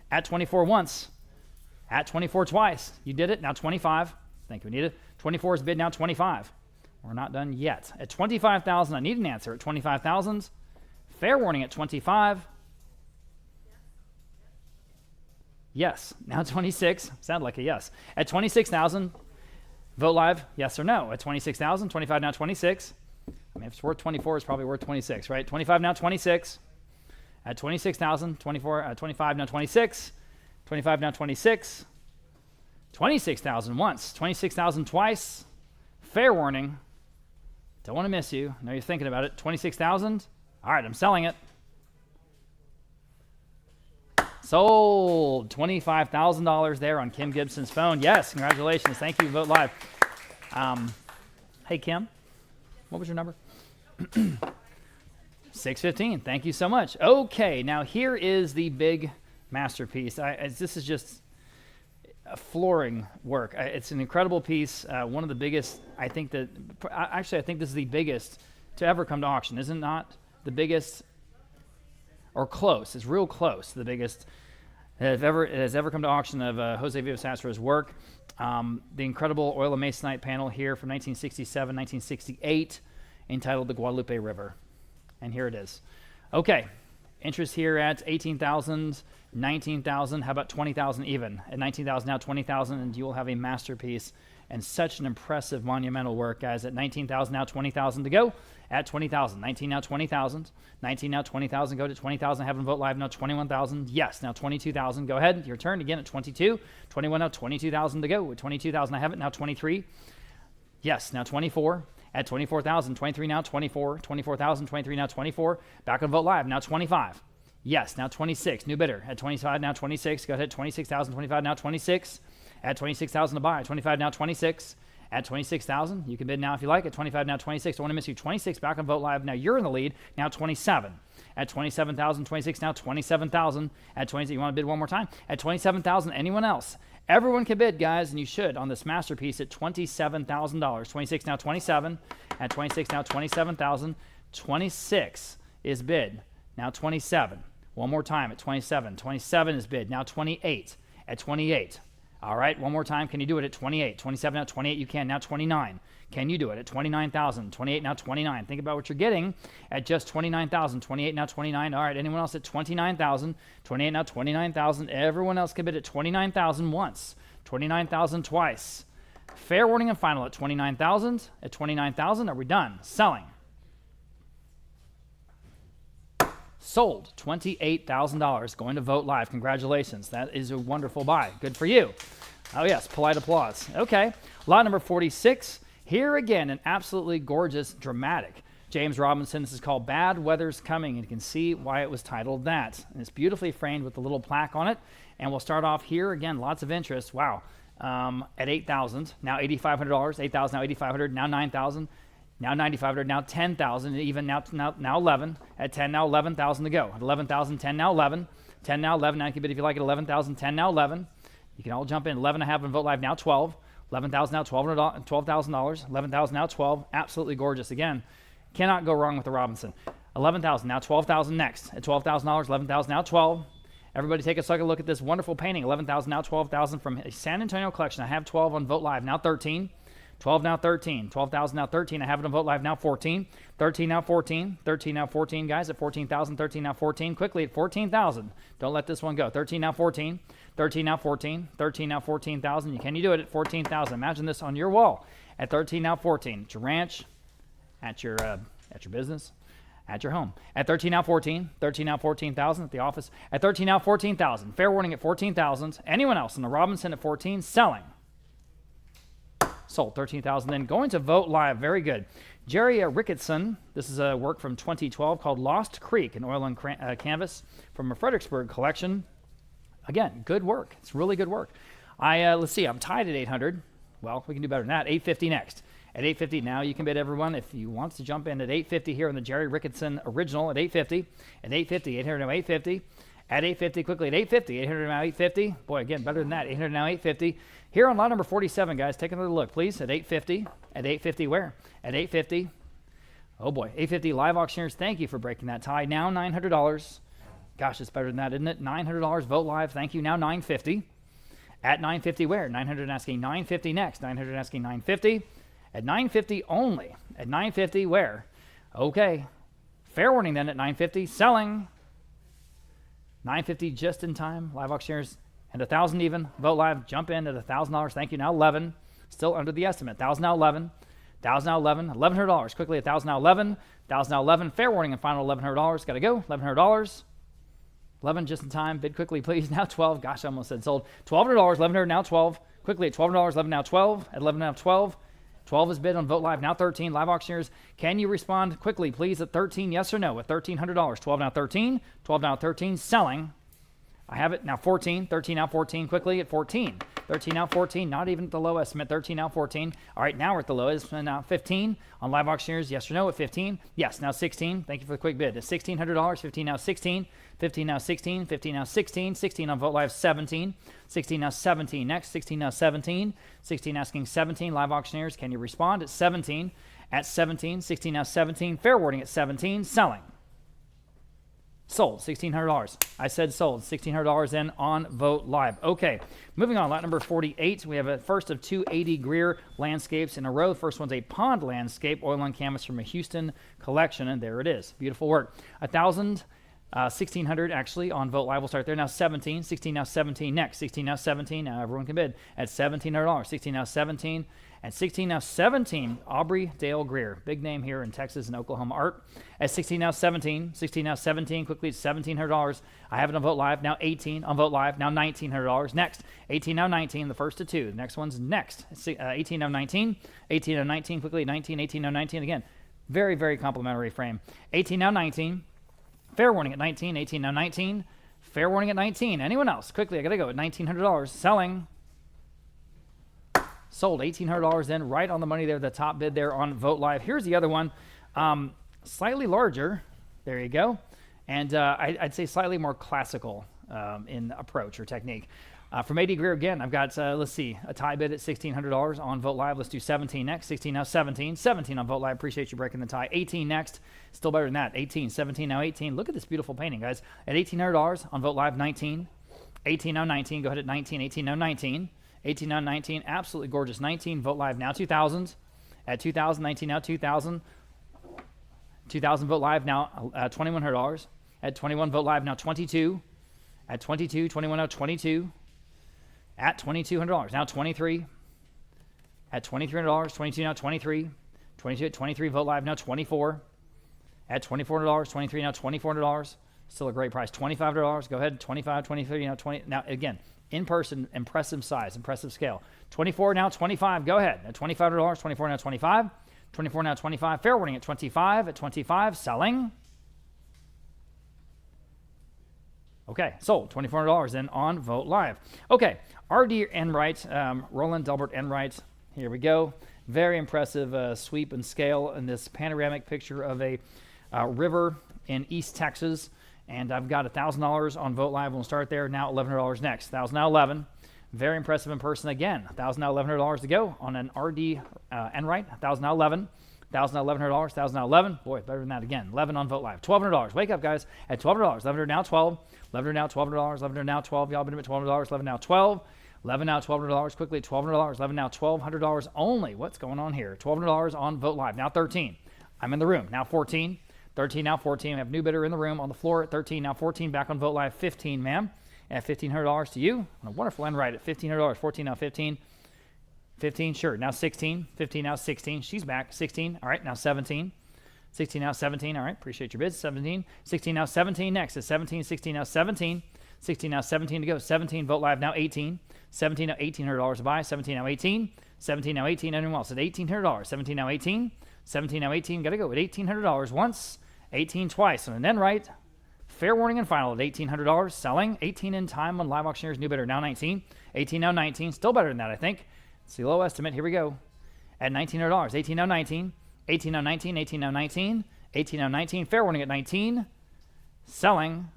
At 24 once. At 24 twice. You did it. Now 25. Thank you, Anita. 24 is bid. Now 25. We're not done yet. At 25,000, I need an answer. At 25,000, fair warning at 25. Yes. Now 26. Sound like a yes. At 26,000, vote live, yes or no. At 26,000, 25 now 26. I mean, if it's worth 24, it's probably worth 26, right? 25 now 26. At 26,000, 25 now 26. 25 now 26. 26,000 once. 26,000 twice. Fair warning. Don't want to miss you. I know you're thinking about it. 26,000. All right, I'm selling it. Sold. $25,000 there on Kim Gibson's phone. Yes, congratulations. Thank you. Vote live. Hey, Kim, what was your number? 615. Thank you so much. Okay, now here is the big masterpiece. This is just a flooring work. It's an incredible piece. One of the biggest, I think this is the biggest to ever come to auction. Is it not the biggest? Or close. It's real close to the biggest that has ever come to auction of Jose Vives-Atsara's work. The incredible oil and masonite panel here from 1967, 1968, entitled The Guadalupe River. And here it is. Okay, interest here at 18,000, 19,000. How about 20,000 even? At 19,000 now 20,000, and you will have a masterpiece and such an impressive monumental work, guys. At 19,000 now 20,000 to go. At 20,000, 19 now 20,000, 19 now 20,000. Go to 20,000. Have them vote live now 21,000. Yes, now 22,000. Go ahead. Your turn again at 22. 21 now 22,000 to go. At 22,000, I have it now 23. Yes, now 24. At 24,000, 23 now 24. 24,000, 23 now 24. Back on vote live now 25. Yes, now 26. New bidder. At 25 now 26. Go ahead. 26,000, 25 now 26. At 26,000 to buy. 25 now 26. At 26,000, you can bid now if you like. At 25 now 26. Don't want to miss you. 26 back on vote live. Now you're in the lead. Now 27. At 27,000, 26 now 27,000. At 20, you want to bid one more time? At 27,000, anyone else? Everyone can bid, guys, and you should on this masterpiece at $27,000. 26 now 27. At 26 now 27,000. 26 is bid. Now 27. One more time at 27. 27 is bid. Now 28. At 28. All right, one more time. Can you do it at 28? 27 now 28, you can. Now 29. Can you do it at 29,000? 28 now 29. Think about what you're getting at just 29,000. 28 now 29. All right, anyone else at 29,000? 28 now 29,000. Everyone else can bid at 29,000 once. 29,000 twice. Fair warning and final at 29,000. At 29,000, are we done? Selling. Sold. $28,000. Going to vote live. Congratulations. That is a wonderful buy. Good for you. Oh, yes. Polite applause. Okay. Lot number 46. Here again, an absolutely gorgeous, dramatic James Robinson. This is called Bad Weather's Coming, and you can see why it was titled that. And it's beautifully framed with a little plaque on it. And we'll start off here. Again, lots of interest. Wow. At $8,000. Now $8,500. $8,000. Now $8,500. Now $9,000. Now 9,500, now 10,000, even now 11. At 10, now 11,000 to go. At 11,000, 10, now 11. 10, now 11. Now you can bid if you like it. 11,000, 10, now 11. You can all jump in. 11 and a half and vote live, now 12. 11,000 now $12,000. 11,000 now 12. Absolutely gorgeous. Again, cannot go wrong with the Robinson. 11,000 now 12,000 next. At $12,000, 11,000 now 12. Everybody take a second look at this wonderful painting. 11,000 now 12,000 from a San Antonio collection. I have 12 on vote live, now 13. 12 now 13. 12,000 now 13. I have it on vote live now 14. 13 now 14. 13 now 14, guys, at 14,000. 13 now 14. Quickly at 14,000. Don't let this one go. 13 now 14. 13 now 14. 13 now 14,000. Can you do it at 14,000? Imagine this on your wall at 13 now 14. At your ranch, at your business, at your home. At 13 now 14. 13 now 14,000 at the office. At 13 now 14,000. Fair warning at 14,000. Anyone else in the Robinson at 14 selling. Sold. 13,000. Then going to Vote Live. Very good. Jerry Ricketson. This is a work from 2012 called Lost Creek, an oil and canvas from a Fredericksburg collection. Again, good work. It's really good work. Let's see. I'm tied at 800. Well, we can do better than that. 850 next. At 850 now, you can bid everyone if you want to jump in at 850 here on the Jerry Ricketson original at 850. At 850, 800 now 850. At 850 quickly at 850. 800 now 850. Boy, again, better than that. 800 now 850. Here on lot number 47, guys, take another look, please. At 850. At 850 where? At 850. Oh boy, 850 live auctioneers. Thank you for breaking that tie. Now $900. Gosh, it's better than that, isn't it? $900. Vote Live. Thank you. Now $950. At $950 where? 900 asking $950 next. 900 asking $950. At $950 only. At $950 where? Okay. Fair warning then at $950. Selling. $950 just in time. Live auctioneers. And $1,000 even. Vote Live. Jump in at $1,000. Thank you. Now 11. Still under the estimate. 1,000 now 11. 1,000 now 11. $1,100. Quickly 1,000 now 11. 1,000 now 11. Fair warning and final $1,100. Got to go. $1,100. 11 just in time. Bid quickly, please. Now 12. Gosh, I almost said sold. $1,200. $1,100 now 12. Quickly at $1,200. 11 now 12. At 11 now 12. 12 is bid on Vote Live. Now 13. Live auctioneers, can you respond quickly, please, at 13? Yes or no? At $1,300. 12 now 13. 12 now 13. Selling. I have it now 14. 13 now 14. Quickly at 14. 13 now 14. Not even at the low estimate. 13 now 14. All right, now we're at the low estimate. Now 15 on Live auctioneers. Yes or no at 15? Yes. Now 16. Thank you for the quick bid. At $1,600. 15 now 16. 15 now 16. 15 now 16. 16 on Vote Live. 17. 16 now 17. Next. 16 now 17. 16 asking 17. Live auctioneers, can you respond at 17? At 17. 16 now 17. Fair warning at 17. Selling. Sold. $1,600. I said sold. $1,600 in on Vote Live. Okay, moving on. Lot number 48. We have a first of two 80 Greer landscapes in a row. First one's a pond landscape, oil on canvas from a Houston collection, and there it is. Beautiful work. 1,000. 1,600 actually on Vote Live. We'll start there. Now 17. 16 now 17 next. 16 now 17. Now everyone can bid at $1,700. 16 now 17. And 16 now 17. Aubrey Dale Greer. Big name here in Texas and Oklahoma art. At 16 now 17. 16 now 17. Quickly at $1,700. I have it on Vote Live. Now 18 on Vote Live. Now $1,900. Next. 18 now 19. The first of two. The next one's next. 18 now 19. 18 now 19. Quickly 19. 18 now 19. Again, very, very complimentary frame. 18 now 19. Fair warning at 19. 18 now 19. Fair warning at 19. Anyone else? Quickly, I got to go at $1,900. Selling. Sold. $1,800 in. Right on the money there. The top bid there on Vote Live. Here's the other one. Slightly larger. There you go. And I'd say slightly more classical in approach or technique. From 80 Greer again, I've got, let's see, a tie bid at $1,600 on Vote Live. Let's do 17 next. 16 now 17. 17 on Vote Live. Appreciate you breaking the tie. 18 next. Still better than that. 18. 17 now 18. Look at this beautiful painting, guys. At $1,800 on Vote Live. 19. 18 now 19. Go ahead at 19. 18 now 19. 18 now 19. Absolutely gorgeous. 19. Vote Live now 2,000. At 2,000. 19 now 2,000. 2,000 Vote Live now $2,100. At 21 Vote Live now 22. At 22. 21 now 22. At $2,200. Now 23. At $2,300. 22 now 23. 22 at 23. Vote Live now 24. At $2,400. 23 now $2,400. Still a great price. $2,500. Go ahead. 25, 23 now 20. Now again, in person, impressive size, impressive scale. 24 now 25. Go ahead. At $2,500. 24 now 25. 24 now 25. Fair warning at 25. At 25. Selling. Okay, sold. $2,400 then on Vote Live. Okay, R.D. Enright, Roland Delbert Enright. Here we go. Very impressive sweep and scale in this panoramic picture of a river in East Texas. And I've got $1,000 on Vote Live. We'll start there. Now $1,100 next. 1,000 now 11. Very impressive in person again. 1,000 now $1,100 to go on an R.D. Enright. 1,000 now 11. 1,000 now $1,100. 1,000 now 11. Boy, better than that again. 11 on Vote Live. $1,200. Wake up, guys. At $1,200. 11 now 12. 11 now $1,200. 11 now 12. Y'all been at $1,200. 11 now 12. 11 now $1,200. Quickly at $1,200. 11 now $1,200 only. What's going on here? $1,200 on Vote Live. Now 13. I'm in the room. Now 14. 13 now 14. We have a new bidder in the room on the floor at 13. Now 14. Back on Vote Live. 15, ma'am. At $1,500 to you. On a wonderful end right at $1,500. 14 now 15. 15, sure. Now 16. 15 now 16. She's back. 16. All right. Now 17. 16 now 17. All right. Appreciate your bids. 17. 16 now 17 next. At 17. 16 now 17. 16 now, 17 to go. 17, vote live now 18. 17 now, $1,800 to buy. 17 now, 18. 17 now, 18. Anyone else at $1,800? 17 now, 18. 17 now, 18. Got to go at $1,800 once. 18 twice. And then right. Fair warning and final at $1,800. Selling. 18 in time on Live Auctioneer's new bidder. Now 19. 18 now, 19. Still better than that, I think. It's the low estimate. Here we go. At $1,900. 18 now, 19. 18 now, 19. 18 now, 19. 18 now, 19. Fair warning at 19. Selling.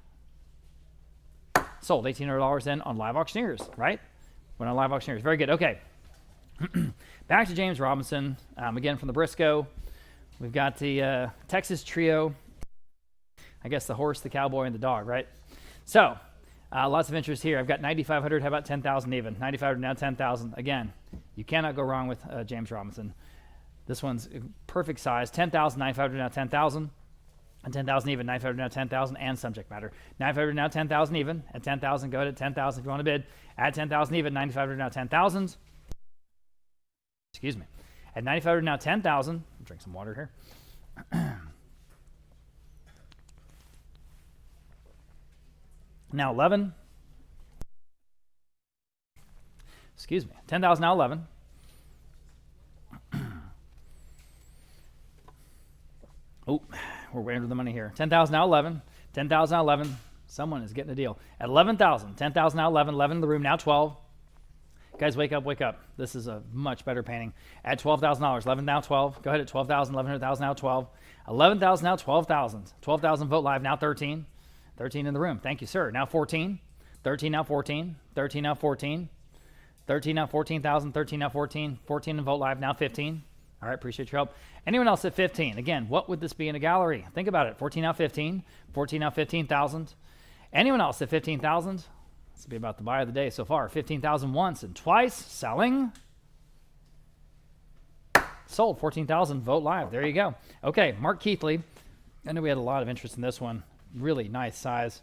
Sold. $1,800 then on Live Auctioneers, right? Went on Live Auctioneers. Very good. Okay. Back to James Robinson. Again, from the Briscoe. We've got the Texas Trio. I guess the horse, the cowboy, and the dog, right? So, lots of interest here. I've got 9,500. How about 10,000 even? 9,500 now 10,000. Again, you cannot go wrong with James Robinson. This one's perfect size. 10,000, 9,500 now 10,000. And 10,000 even, 9,500 now 10,000, and subject matter. 9,500 now 10,000 even. At 10,000, go ahead at 10,000 if you want to bid. At 10,000 even, 9,500 now 10,000. Excuse me. At 9,500 now 10,000. Drink some water here. Now 11. Excuse me. 10,000 now 11. Oh, we're way under the money here. 10,000 now 11. 10,000 now 11. Someone is getting a deal. At 11,000. 10,000 now 11. 11 in the room now 12. Guys, wake up, wake up. This is a much better painting. At $12,000. 11 now 12. Go ahead at 12,000. 11,000 now 12. 11,000 now 12,000. 12,000 vote live now 13. 13 in the room. Thank you, sir. Now 14. 13 now 14. 13 now 14. 13 now 14,000. 13 now 14. 14 in vote live now 15. All right, appreciate your help. Anyone else at 15? Again, what would this be in a gallery? Think about it. 14 now 15. 14 now 15,000. Anyone else at 15,000? This will be about the buy of the day so far. 15,000 once and twice. Selling. Sold. 14,000. Vote live. There you go. Okay, Mark Keithley. I know we had a lot of interest in this one. Really nice size.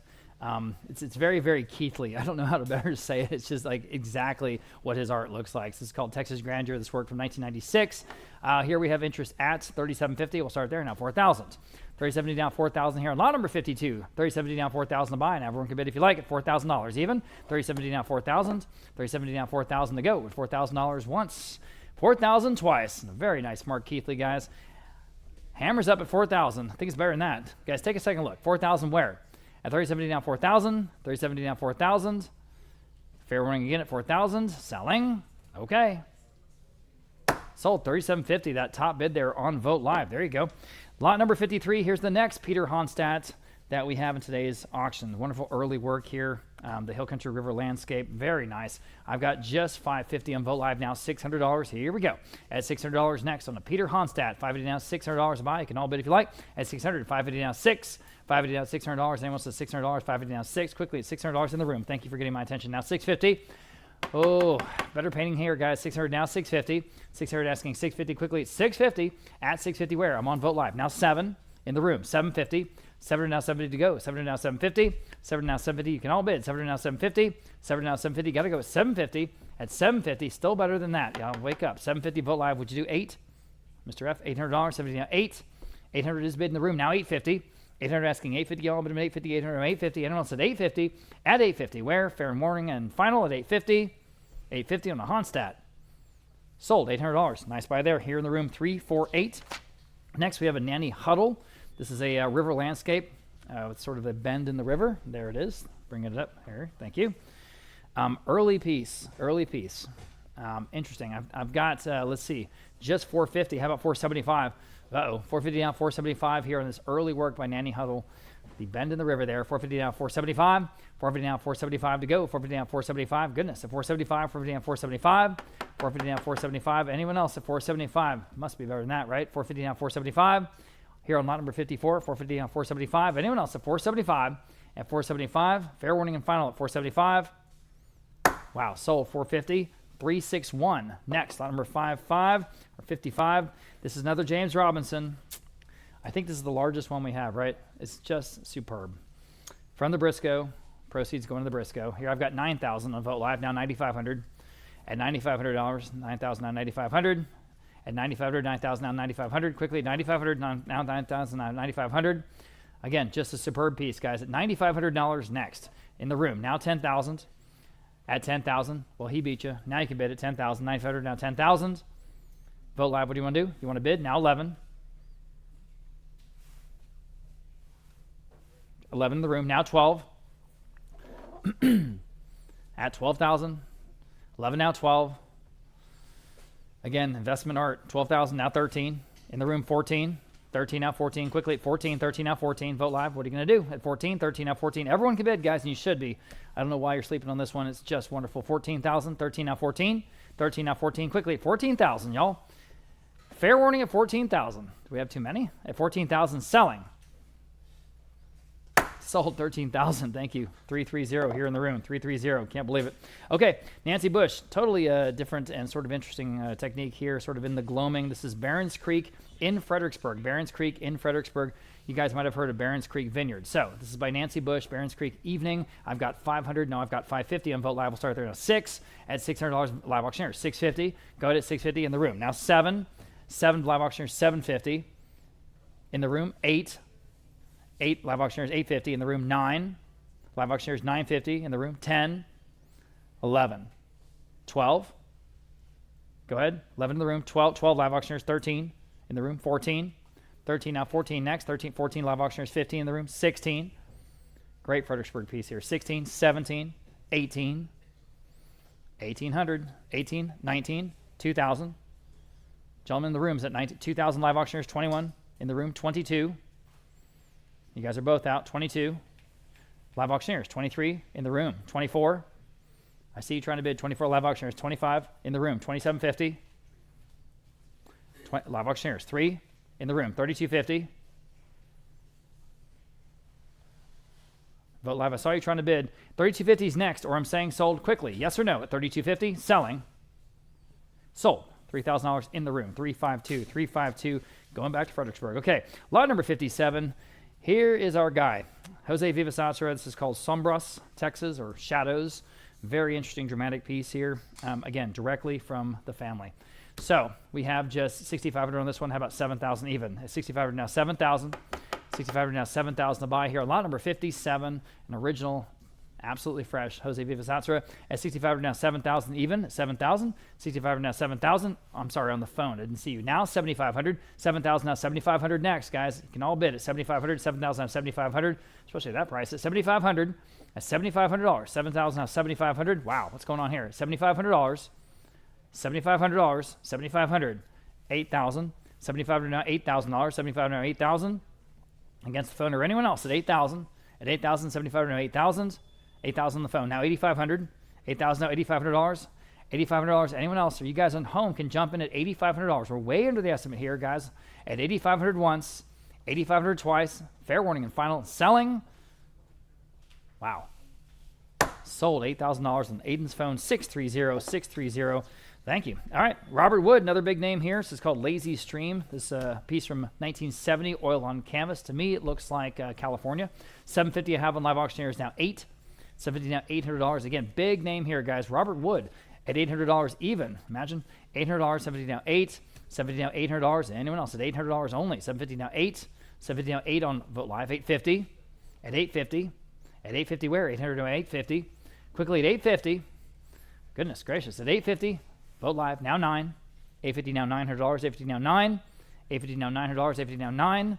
It's very, very Keithley. I don't know how to better say it. It's just like exactly what his art looks like. This is called Texas Grandeur. This work from 1996. Here we have interest at $3,750. We'll start there. Now 4,000. $3,750 down 4,000 here on lot number 52. $3,750 down 4,000 to buy. And everyone can bid if you like at $4,000 even. $3,750 down 4,000. $3,750 down 4,000 to go with $4,000 once. 4,000 twice. And a very nice Mark Keithley, guys. Hammers up at 4,000. I think it's better than that. Guys, take a second look. 4,000 where? At $3,750 down 4,000. $3,750 down 4,000. Fair warning again at 4,000. Selling. Okay. Sold. $3,750. That top bid there on Vote Live. There you go. Lot number 53. Here's the next Peter Honstadt that we have in today's auction. Wonderful early work here. The Hill Country River landscape. Very nice. I've got just $550 on Vote Live now. $600. Here we go. At $600 next on the Peter Honstadt. $550 now. $600 to buy. You can all bid if you like. At $600. $550 now. $6. $550 now. $600. Anyone says $600. $550 now. $6. Quickly at $600 in the room. Thank you for getting my attention. Now $650. Oh, better painting here, guys. $600 now. $650. $600 asking $650 quickly at $650. At $650 where? I'm on Vote Live. Now 7 in the room. $750. $700 now. $750 to go. $700 now. $750. $700 now. $750. You can all bid. $700 now. $750. $700 now. $750. Got to go at $750. At $750. Still better than that. Y'all wake up. $750 Vote Live. Would you do 8? Mr. F. $800. $750 now. 8. $800 is bid in the room. Now $850. $800 asking $850. Y'all bid him at $850. $800 $850. Anyone else at $850? At $850. Where? Fair and warning and final at $850. $850 on the Honstadt. Sold. $800. Nice buy there. Here in the room. 348. Next we have a Nanny Huddle. This is a river landscape. It's sort of a bend in the river. There it is. Bring it up here. Thank you. Early piece. Early piece. Interesting. I've got, let's see, just $450. How about $475? Uh-oh. $450 down, $475 here on this early work by Nanny Huddle. The bend in the river there. $450 down, $475. $450 down, $475 to go. $450 down, $475. Goodness. At $475, $450 down, $475. $450 down, $475. Anyone else at $475? Must be better than that, right? $450 down, $475. Here on lot number 54, $450 down, $475. Anyone else at $475? At $475. Fair warning and final at $475. Wow, sold $450. 361. Next, lot number 55 or 55. This is another James Robinson. I think this is the largest one we have, right? It's just superb. From the Briscoe, proceeds going to the Briscoe. Here I've got 9,000 on Vote Live, now 9,500. At $9,500, 9,000 now 9,500. At $9,500, 9,000 now 9,500. Quickly, $9,500 now 9,000 now 9,500. Again, just a superb piece, guys. At $9,500 next in the room. Now 10,000. At 10,000, well, he beat you. Now you can bid at 10,000. 9,500, now 10,000. Vote live. What do you want to do? You want to bid? Now 11. 11 in the room. Now 12. At 12,000. 11 now 12. Again, investment art. 12,000 now 13. In the room 14. 13 now 14. Quickly at 14. 13 now 14. Vote live. What are you going to do? At 14. 13 now 14. Everyone can bid, guys, and you should be. I don't know why you're sleeping on this one. It's just wonderful. 14,000. 13 now 14. 13 now 14. Quickly at 14,000, y'all. Fair warning at 14,000. Do we have too many? At 14,000, selling. Sold 13,000. Thank you. 330 here in the room. 330. Can't believe it. Okay, Nancy Bush. Totally different and sort of interesting technique here, sort of in the gloaming. This is Barons Creek in Fredericksburg. Barons Creek in Fredericksburg. You guys might have heard of Barons Creek Vineyard. So this is by Nancy Bush, Barons Creek Evening. I've got 500. No, I've got 550 on Vote Live. We'll start there now. 6 at $600 live auctioneer. 650. Go ahead at 650 in the room. Now 7 live auctioneers, 750 in the room. 8 live auctioneers, 850 in the room. 9 live auctioneers, 950 in the room. 10, 11, 12. Go ahead. 11 in the room. 12 live auctioneers, 13 in the room. 14. 13 now 14 next. 14 live auctioneers, 15 in the room. 16. Great Fredericksburg piece here. 16, 17, 18, 1800, 18, 19, 2000. Gentlemen in the room's at 19, 2,000 live auctioneers, 21 in the room. 22. You guys are both out. 22. Live auctioneers, 23 in the room. 24. I see you trying to bid. 24 live auctioneers, 25 in the room. 2750. Live auctioneers, 3 in the room. 3250. Vote live. I saw you trying to bid. 3250 is next, or I'm saying sold quickly. Yes or no at 3250? Selling. Sold. $3,000 in the room. 352. 352. Going back to Fredericksburg. Okay. Lot number 57. Here is our guy, Jose Vives-Atsara. This is called Sombras, Texas, or Shadows. Very interesting, dramatic piece here. Again, directly from the family. So we have just 6,500 on this one. How about 7,000 even? At 6,500 now 7,000. 6,500 now 7,000 to buy here. Lot number 57, an original, absolutely fresh Jose Vives-Atsara. At 6,500 now 7,000 even. 7,000. 6,500 now 7,000. I'm sorry, on the phone. I didn't see you. Now 7,500. 7,000 now 7,500 next, guys. You can all bid at 7,500. 7,000 now 7,500. Especially at that price. At 7,500. At $7,500. 7,000 now 7,500. Wow, what's going on here? $7,500. $7,500. 7,500. 8,000. 7,500 now $8,000. 7,500 now 8,000. Against the phone or anyone else at 8,000. At 8,000. 7,500 now 8,000. 8,000 on the phone. Now 8,500. 8,000 now $8,500. $8,500. Anyone else? Or you guys on home can jump in at $8,500. We're way under the estimate here, guys. At $8,500 once, $8,500 twice. Fair warning and final. Selling. Wow. Sold $8,000 on Aiden's phone. 630. 630. Thank you. All right. Robert Wood, another big name here. This is called Lazy Stream. This piece from 1970, oil on canvas. To me, it looks like California. 750 I have on live auctioneers now 8. 750 now $800. Again, big name here, guys. Robert Wood at $800 even. Imagine $800. 750 now 8. 750 now $800. Anyone else at $800 only? 750 now 8. 750 now 8 on Vote Live. 850 at 850. At 850 where? 800 now 850. Quickly at 850. Goodness gracious. At 850. Vote Live now 9. 850 now $900. 850 now 9. 850 now $900. 850 now 9.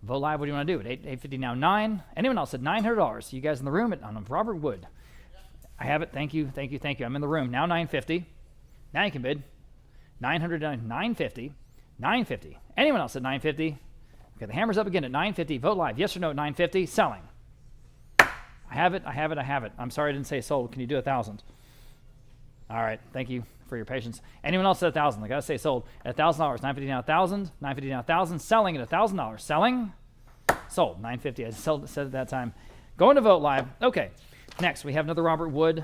Vote Live, what do you want to do? At 850 now 9. Anyone else at $900? You guys in the room on Robert Wood. I have it. Thank you. Thank you. Thank you. I'm in the room. Now 950. Now you can bid. 900 950. 950. Anyone else at 950? Okay, the hammer's up again at 950. Vote Live. Yes or no at 950? Selling. I have it. I have it. I have it. I'm sorry I didn't say sold. Can you do 1,000? All right. Thank you for your patience. Anyone else at 1,000? I got to say sold. At $1,000. 950 now 1,000. 950 now 1,000. Selling at $1,000. Selling. Sold. 950. I said at that time. Going to Vote Live. Okay. Next, we have another Robert Wood.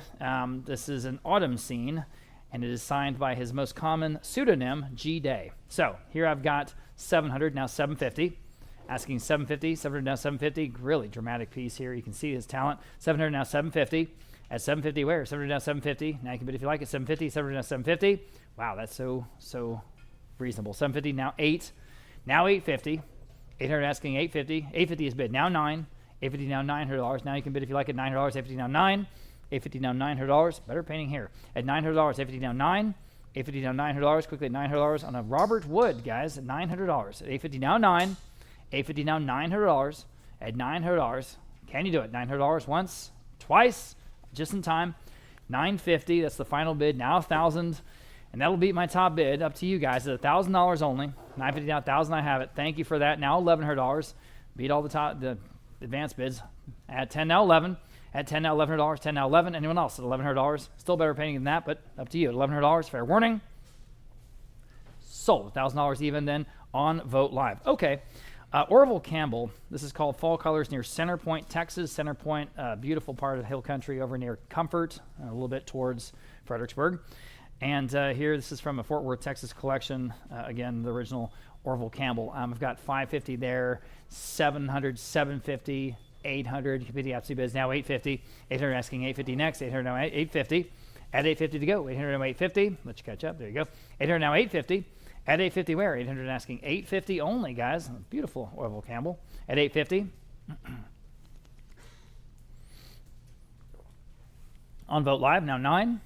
This is an autumn scene, and it is signed by his most common pseudonym, G. Day. So here I've got 700, now 750. Asking 750, 700 now 750. Really dramatic piece here. You can see his talent. 700 now 750. At 750 where? 700 now 750. Now you can bid if you like it. 750, 700 now 750. Wow, that's so reasonable. 750 now 8. Now 850. 800 asking 850. 850 is bid now 9. 850 now $900. Now you can bid if you like at $900. 850 now 9. 850 now $900. Better painting here at $900. 850 now 9. 850 now $900. Quickly at $900 on a Robert Wood, guys, at $900. At 850 now 9. 850 now $900. At $900. Can you do it? $900 once, twice, just in time. 950. That's the final bid. Now 1,000. And that'll beat my top bid. Up to you guys at $1,000 only. 950 now 1,000. I have it. Thank you for that. Now $1,100. Beat all the advanced bids. At 10 now 11. At 10 now $1,100. 10 now 11. Anyone else at $1,100? Still better painting than that, but up to you. At $1,100. Fair warning. Sold. $1,000 even then on Vote Live. Okay. Orville Campbell. This is called Fall Colors near Center Point, Texas. Center Point, beautiful part of hill country over near Comfort, a little bit towards Fredericksburg. And here, this is from a Fort Worth, Texas collection. Again, the original Orville Campbell. I've got 550 there, 700, 750, 800. You can bid the absolute bids now 850. 800 asking 850 next. 800 now 850. At 850 to go. 800 now 850. Let you catch up. There you go. 800 now 850. At 850 where? 800 asking 850 only, guys. Beautiful Orville Campbell. At 850. On Vote Live, now 9.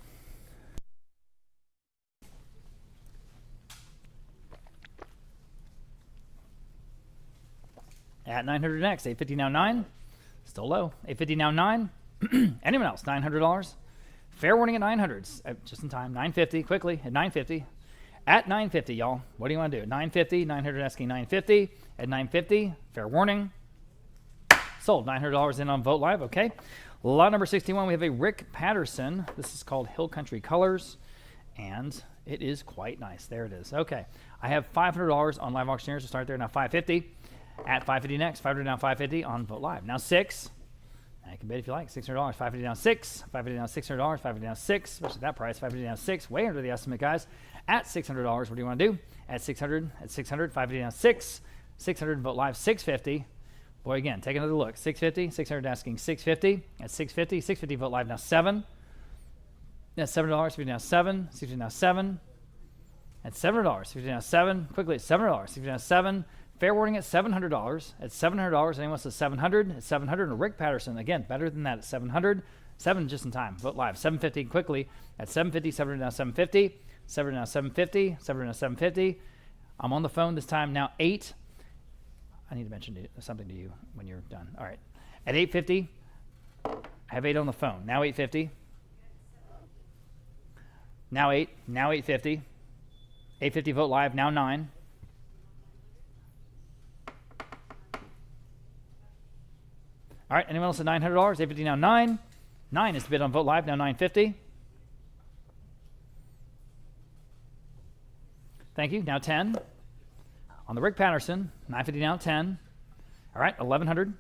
At 900 next. 850 now 9. Still low. 850 now 9. Anyone else? $900. Fair warning at 900. Just in time. 950 quickly at 950. At 950, y'all. What do you want to do? 950, 900 asking 950. At 950, fair warning. Sold. $900 in on Vote Live. Okay. Lot number 61, we have a Rick Patterson. This is called Hill Country Colors, and it is quite nice. There it is. Okay. I have $500 on Live Auctioneers. We'll start there. Now 550. At 550 next. 500 now 550 on Vote Live. Now 6. Now you can bid if you like. $600. 550 down 6. 550 down $600. 550 down 6. Especially that price. 550 down 6. Way under the estimate, guys. At $600, what do you want to do? At 600, 550 down 6, 600 Vote Live 650. Boy, again, take another look. 650, 600 asking 650. At 650, 650 Vote Live now 7. At $7, 50 now 7, 60 now 7. At $7, 50 now 7. Quickly at $7, 50 now 7. Fair warning at $700. At $700, anyone wants a 700? At 700, and Rick Patterson, again, better than that at 700. 7 just in time. Vote Live 750 quickly. At 750, 700 now 750. 7 now 750, 7 now 750. I'm on the phone this time now 8. I need to mention something to you when you're done. All right. At 850, I have 8 on the phone. Now 850. Now 8. Now 850. 850 Vote Live. Now 9. All right. Anyone else at $900? 850 now 9. 9 is the bid on Vote Live. Now 950. Thank you. Now 10. On the Rick Patterson, 950 now 10. All right, 1100.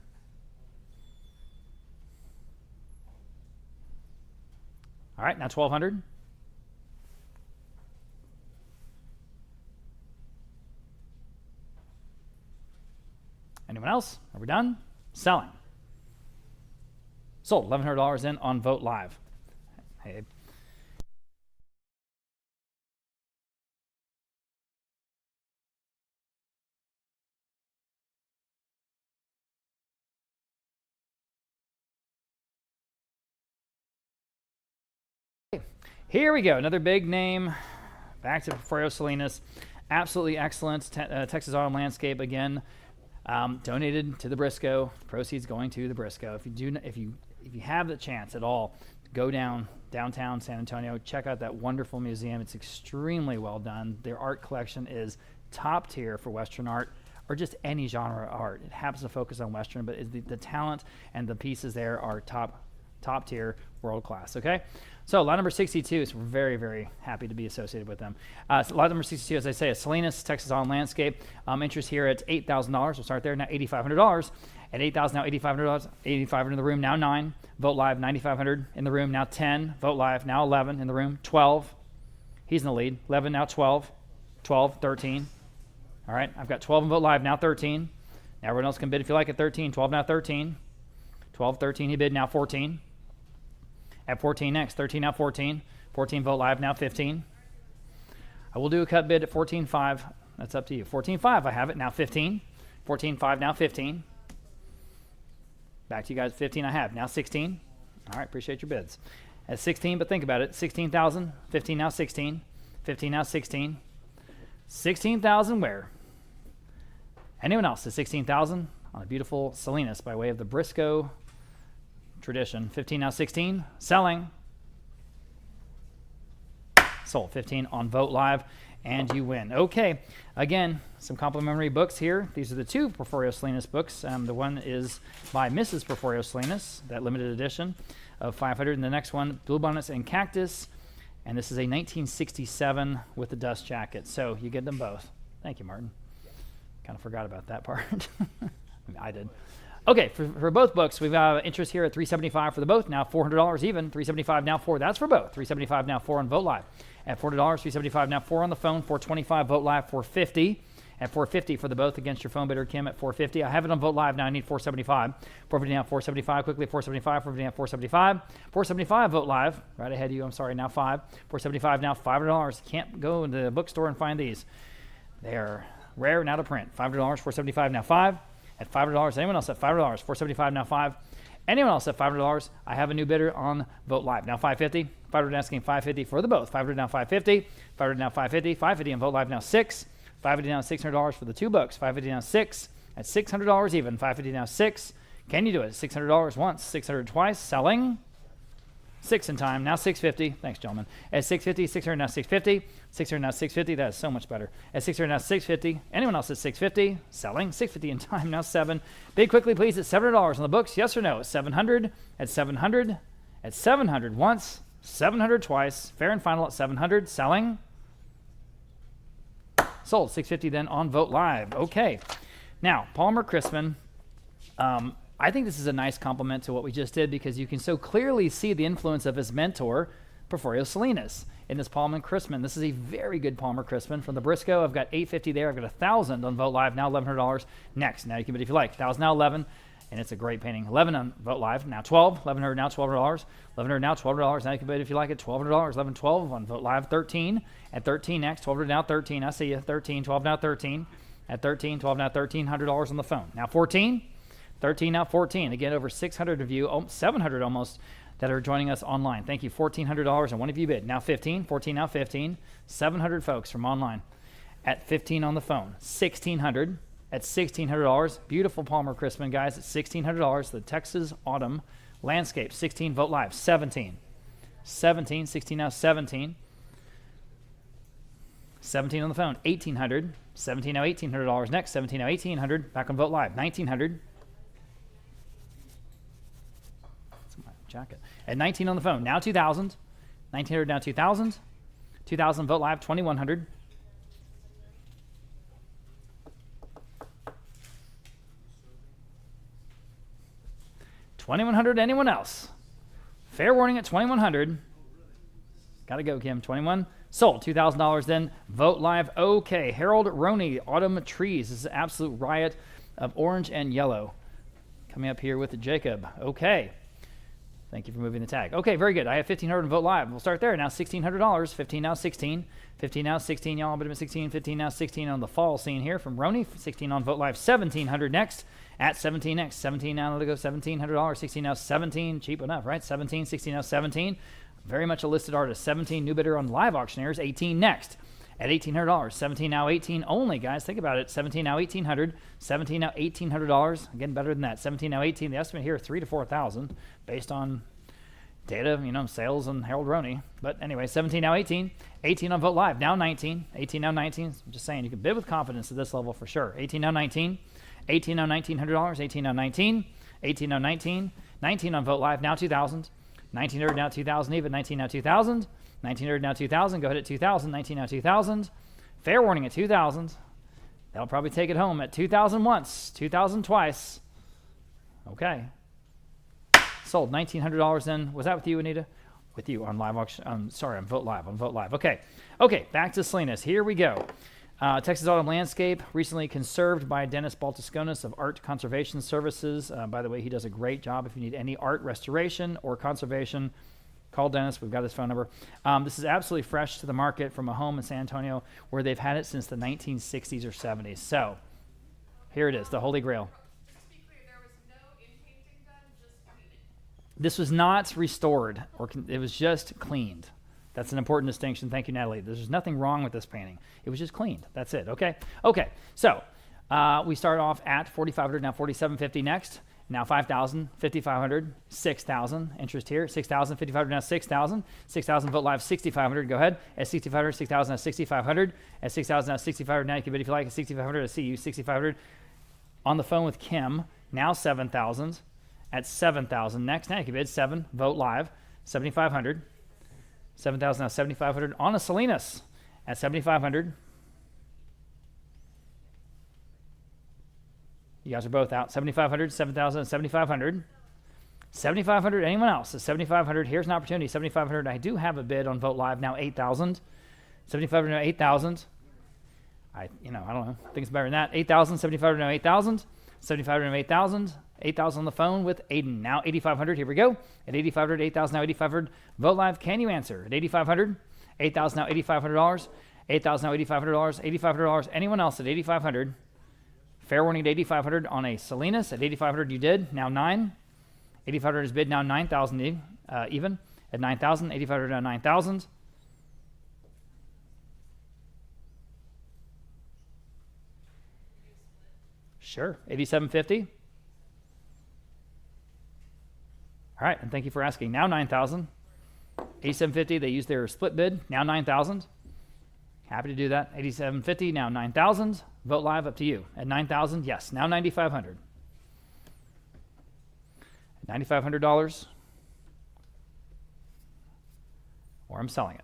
All right, now 1200. Anyone else? Are we done? Selling. Sold. $1,100 in on Vote Live. Hey. Here we go. Another big name. Back to Porfirio Salinas. Absolutely excellent. Texas Autumn Landscape again. Donated to the Briscoe. Proceeds going to the Briscoe. If you have the chance at all, go downtown San Antonio. Check out that wonderful museum. It's extremely well done. Their art collection is top tier for Western art, or just any genre of art. It happens to focus on Western, but the talent and the pieces there are top tier, world class. Okay. So lot number 62, so we're very, very happy to be associated with them. So lot number 62, as I say, is Salinas, Texas Autumn Landscape. Interest here at $8,000. We'll start there. Now $8,500. At $8,000, now $8,500. $8,500 in the room, now 9. Vote Live, $9,500 in the room, now 10. Vote Live, now 11 in the room, 12. He's in the lead. 11, now 12. 12, 13. All right, I've got 12 in Vote Live, now 13. Now everyone else can bid if you like at 13. 12, now 13. 12, 13, he bid, now 14. At 14 next, 13 now 14. 14 Vote Live, now 15. I will do a cut bid at 14.5. That's up to you. 14.5, I have it, now 15. 14.5, now 15. Back to you guys, 15 I have, now 16. All right, appreciate your bids. At 16, but think about it, 16,000, 15 now 16, 15 now 16. 16,000 where? Anyone else at 16,000 on a beautiful Salinas by way of the Briscoe tradition. 15 now 16, selling. Sold. 15 on Vote Live, and you win. Okay, again, some complimentary books here. These are the two Porfirio Salinas books. The one is by Mrs. Porfirio Salinas, that limited edition of 500, and the next one, Bluebonnets and Cactus, and this is a 1967 with the dust jacket. So you get them both. Thank you, Martin. Kind of forgot about that part. I did. Okay, for both books, we've got interest here at $375 for the both. Now $400 even. $375 now $4. That's for both. $375 now $4 on Vote Live. At $40, $375 now $4 on the phone. $425 Vote Live. $450. At $450 for the both against your phone bidder, Kim, at $450. I have it on Vote Live now. I need $475. $450 now $475. Quickly, $475. $450 now $475. $475 Vote Live. Right ahead of you. I'm sorry. Now $5. $475 now $500. Can't go into the bookstore and find these. They're rare and out of print. $500. $475 now $5. At $500. Anyone else at $500? $475 now $5. Anyone else at $500? I have a new bidder on Vote Live. Now $550. $500 asking $550 for the both. $500 now $550. $500 now $550. $550 on Vote Live now $6. $550 now $600 for the two books. $550 now $6. At $600 even. $550 now $6. Can you do it? $600 once. $600 twice. Selling. 6 in time. Now $650. Thanks, gentlemen. At $650. $600 now $650. $600 now $650. That is so much better. At $600 now $650. Anyone else at $650? Selling. $650 in time. Now $7. Bid quickly, please. At $700 on the books. Yes or no? At $700. At $700. At $700 once. $700 twice. Fair and final at $700. Selling. Sold. $650 then on Vote Live. Okay. Now, Palmer Crispin. I think this is a nice compliment to what we just did because you can so clearly see the influence of his mentor, Porfirio Salinas, in this Palmer Crispin. This is a very good Palmer Crispin from the Briscoe. I've got $850 there. I've got $1,000 on Vote Live. Now $1,100 next. Now you can bid if you like. $1,000 now $11, and it's a great painting. $11 on Vote Live. Now $12. $1,100 now $12. $1,100 now $12. Now you can bid if you like it. $1,200. $11.12 on Vote Live. $13 at $13 next. $12 now $13. I see you. $13. $12 now $13 at $13. $12 now $13. $100 on the phone. Now $14. 13 now 14. Again, over 600 of you, 700 almost, that are joining us online. Thank you. $1,400 and one of you bid. Now 15. 14 now 15. 700 folks from online. At 15 on the phone. 1,600 at $1,600. Beautiful Palmer Crispin, guys, at $1,600. The Texas Autumn Landscape. 16 Vote Live. 17. 17. 16 now 17. 17 on the phone. 1,800. 17 now $1,800 next. 17 now 1,800. Back on Vote Live. 1,900. Jacket. At 19 on the phone. Now 2,000. 1,900 now 2,000. 2,000 Vote Live. 2,100. $2,100. Anyone else? Fair warning at 2,100. Got to go, Kim. 21. Sold. $2,000 then. Vote Live. Okay. Harold Roney. Autumn Trees. This is an absolute riot of orange and yellow. Coming up here with Jacob. Okay. Thank you for moving the tag. Okay, very good. I have $1,500 on Vote Live. We'll start there. Now $1,600. 15 now 16. 15 now 16. Y'all, but 16. 15 now 16 on the fall scene here from Roney. 16 on Vote Live. 1,700 next. At 17 next. 17 now. Let go. $1,700. 16 now 17. Cheap enough, right? 17. 16 now 17. Very much a listed artist. 17 new bidder on Live Auctioneers. 18 next. At $1,800. 17 now 18 only, guys. Think about it. 17 now 1,800. 17 now $1,800. Again, better than that. 17 now 18. The estimate here is $3,000 to $4,000 based on data, sales and Harold Roney. But anyway, 17 now 18. 18 on Vote Live. Now 19. 18 now 19. I'm just saying, you can bid with confidence at this level for sure. 18 now 19. 18 now $1,900. 18 now 19. 18 now 19. 19 on Vote Live. Now 2,000. 1,900 now 2,000 even. 19 now 2,000. 1,900 now 2,000. Go ahead at 2,000. 19 now 2,000. Fair warning at 2,000. They'll probably take it home at 2,000 once. 2,000 twice. Okay. Sold. $1,900 then. Was that with you, Anita? With you on Live Auction. Sorry, on Vote Live. On Vote Live. Okay. Okay, back to Salinas. Here we go. Texas Autumn Landscape, recently conserved by Dennis Baltasconis of Art Conservation Services. By the way, he does a great job. If you need any art restoration or conservation, call Dennis. We've got his phone number. This is absolutely fresh to the market from a home in San Antonio where they've had it since the 1960s or 70s. So Here it is, the Holy Grail. Just to be clear, there was no in-painting done, just cleaning. This was not restored, it was just cleaned. That's an important distinction. Thank you, Natalie. There's nothing wrong with this painting. It was just cleaned. That's it, okay? Okay, so we start off at $4,500, now $4,750 next. Now $5,000, $5,500, $6,000. Interest here, $6,000, $5,500, now $6,000. $6,000, vote live, $6,500. Go ahead. At $6,500, $6,000, now $6,500. At $6,000, now $6,500. Now you can bid if you like. At $6,500, I see you, $6,500. On the phone with Kim, now $7,000. At $7,000 next. Now you can bid 7, vote live, $7,500. $7,000, now $7,500. On a Salinas at $7,500. You guys are both out. $7,500, $7,000, $7,500. $7,500. Anyone else? At $7,500. Here's an opportunity. $7,500. I do have a bid on Vote Live now. $8,000. $7,500 now. $8,000. I don't know. I think it's better than that. $8,000. $7,500 now. $8,000. $7,500 now. $8,000. $8,000 on the phone with Aiden. Now $8,500. Here we go. At $8,500. $8,000 now. $8,500. Vote Live. Can you answer? At $8,500. $8,000 now. $8,500. $8,000 now. $8,500. $8,500. Anyone else at $8,500? Fair warning at $8,500 on a Salinas. At $8,500 you did. Now 9. $8,500 is bid. Now $9,000 even. At $9,000. $8,500 now $9,000. Sure. $8,750. All right. And thank you for asking. Now $9,000. $8,750. They used their split bid. Now $9,000. Happy to do that. $8,750. Now $9,000. Vote live, up to you. At $9,000, yes. Now $9,500. $9,500. Or I'm selling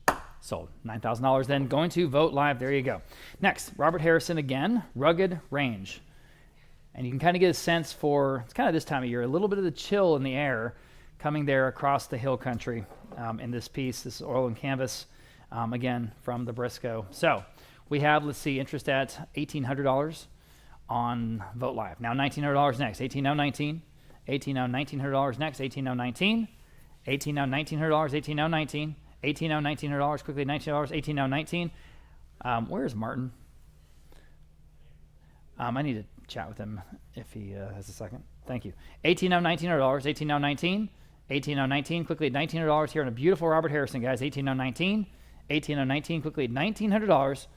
it. Sold. $9,000 then. Going to Vote Live. There you go. Next, Robert Harrison again. Rugged Range. And you can kind of get a sense for, it's kind of this time of year, a little bit of the chill in the air coming there across the hill country in this piece. This is oil and canvas, again, from the Briscoe. So we have, let's see, interest at $1,800 on Vote Live. Now $1,900 next. 18 now 19. 18 now $1,900 next. 18 now 19. 18 now $1,900. 18 now 19. 18 now $1,900. Quickly $19. 18 now 19. Where's Martin? I need to chat with him if he has a second. Thank you. 18 now $1,900. 18 now 19. 18 now 19. Quickly $1,900 here on a beautiful Robert Harrison, guys. 18 now 19. 18 now 19. Quickly $1,900.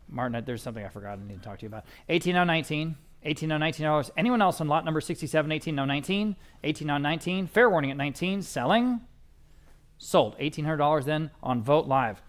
Martin, there's something I forgot I need to talk to you about. 18 now 19. 18 now $19. Anyone else on lot number 67? 18 now 19. 18 now 19. Fair warning at 19. Selling. Sold. $1,800 then on Vote Live.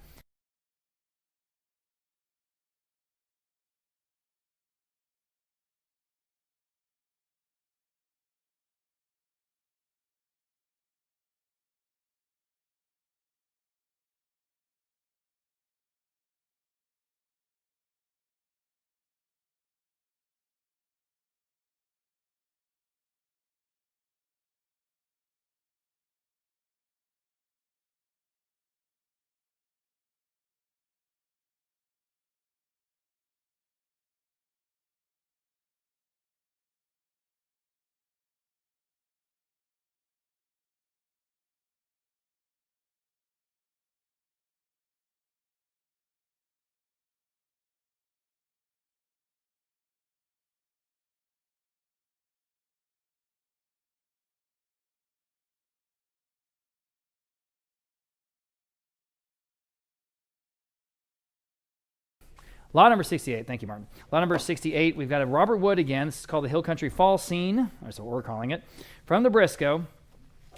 Lot number 68. Thank you, Martin. Lot number 68, we've got a Robert Wood again. This is called the Hill Country Fall Scene. That's what we're calling it. From the Briscoe.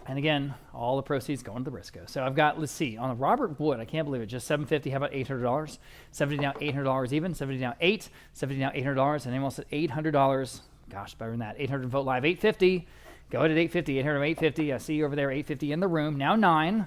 And again, all the proceeds going to the Briscoe. So I've got, let's see, on the Robert Wood, I can't believe it, just $750. How about $800? 70 down, $800 even. 70 down, 8. 70 down, $800. And anyone else at $800? Gosh, better than that. 800 Vote Live, $850. Go ahead at $850. 800, $850. I see you over there, $850 in the room. Now 9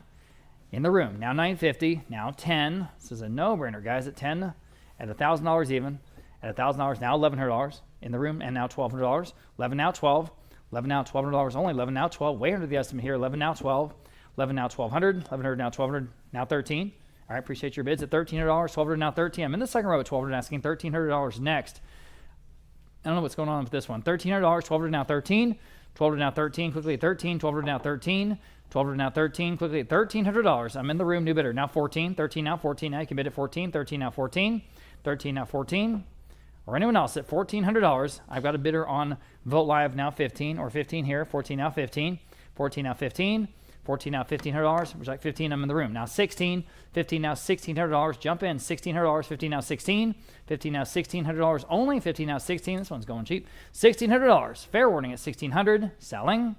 in the room. Now $950. Now 10. This is a no-brainer, guys, at 10. At $1,000 even, at $1,000 now $1,100 in the room, and now $1,200. 11 now 12, 11 now $1,200 only, 11 now 12, way under the estimate here. 11 now 12, 11 now 1,200, 1,100 now 1,200, now 13. All right, appreciate your bids at $1,300, 1,200 now 13. I'm in the second row at $1,200, asking $1,300 next. I don't know what's going on with this one. $1,300, 1,200 now 13, 1,200 now 13, quickly 13, 1,200 now 13, 1,200 now 13. Quickly at $1,300. I'm in the room. New bidder. Now 14. 13 now 14. Now you can bid at 14. 13 now 14. 13 now 14. Or anyone else at $1,400. I've got a bidder on Vote Live now 15 or 15 here. 14 now 15. 14 now 15. 14 now $1,500. Would you like 15? I'm in the room. Now 16. 15 now $1,600. Jump in. $1,600. 15 now 16. 15 now $1,600 only. 15 now 16. This one's going cheap. $1,600. Fair warning at $1,600. Selling.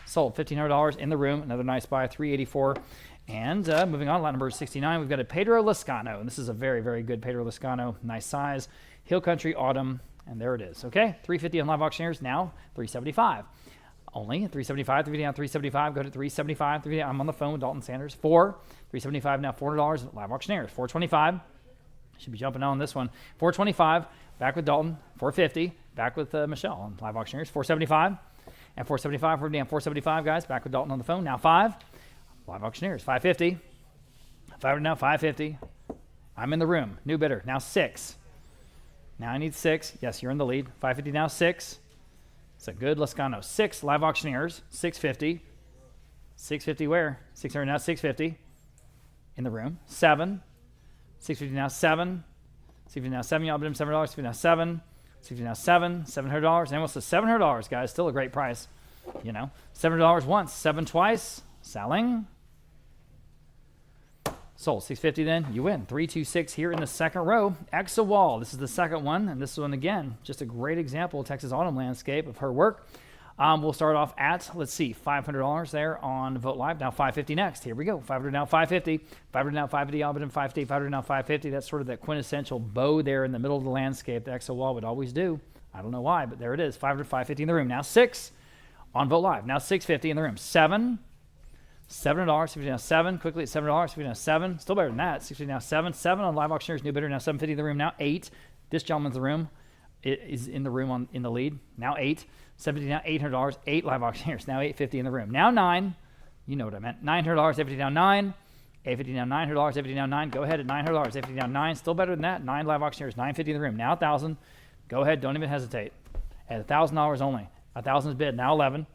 Sold. $1,500 in the room. Another nice buy. $384. And moving on, lot number 69, we've got a Pedro Lascano. And this is a very, very good Pedro Lascano. Nice size. Hill Country Autumn. And there it is. Okay, $350 on live auctioneers. Now $375. Only $375. $350 now $375. Go to $375. $350. I'm on the phone with Dalton Sanders. $375 now $400 live auctioneers. $425. Should be jumping on this one. $425. Back with Dalton. $450. Back with Michelle on live auctioneers. $475. And $475. We're down $475, guys. Back with Dalton on the phone. Now $5. Live auctioneers, $550. $500 now, $550. I'm in the room. New bidder, now $6. Now I need 6. Yes, you're in the lead. $550 now, 6. It's a good Lascano. 6 live auctioneers, $650. $650 where? $600 now, $650. In the room. 7. $650 now, 7. $650 now, 7. Y'all bid him $7. $650 now, 7. $650 now, 7. $700. And almost $700, guys. Still a great price. You know, $700 once, 7 twice. Selling. Sold. $650 then. You win. 326 here in the second row. Exa Wall. This is the second one. And this one, again, just a great example of Texas autumn landscape of her work. We'll start off at, let's see, $500 there on Vote Live. Now $550 next. Here we go. $500 now $550. $500 now $550. Albert $550. $500 now $550. That's sort of that quintessential bow there in the middle of the landscape that Exa Wall would always do. I don't know why, but there it is. $500, $550 in the room. Now 6 on Vote Live. Now $650 in the room. 7. $700, $650 now 7. Quickly at $7, $650 now 7. Still better than that. $650 now 7. 7 on live auctioneers. New bidder now $750 in the room. Now 8. This gentleman's in the room. It is in the room in the lead. Now 8. $750 now $800. 8 live auctioneers. Now $850 in the room. Now 9. You know what I meant. $900. $850 now 9. $850 now $900. $850 now 9. Go ahead at $900. $850 now 9. Still better than that. 9 live auctioneers. $950 in the room. Now 1,000. Go ahead. Don't even hesitate. At $1,000 only. 1,000 is bid. Now 11.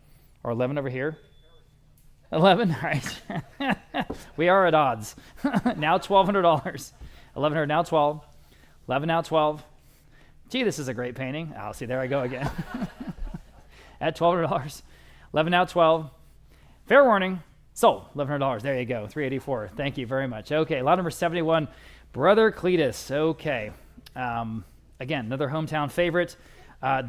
Or 11 over here. 11, all right. We are at odds. Now $1,200. 1,100 now 12. 11 now 12. Gee, this is a great painting. Oh, see, there I go again. At $1,200. 11 now 12. Fair warning. Sold. $1,100. There you go. 384. Thank you very much. Okay, lot number 71. Brother Cletus. Okay. Again, another hometown favorite.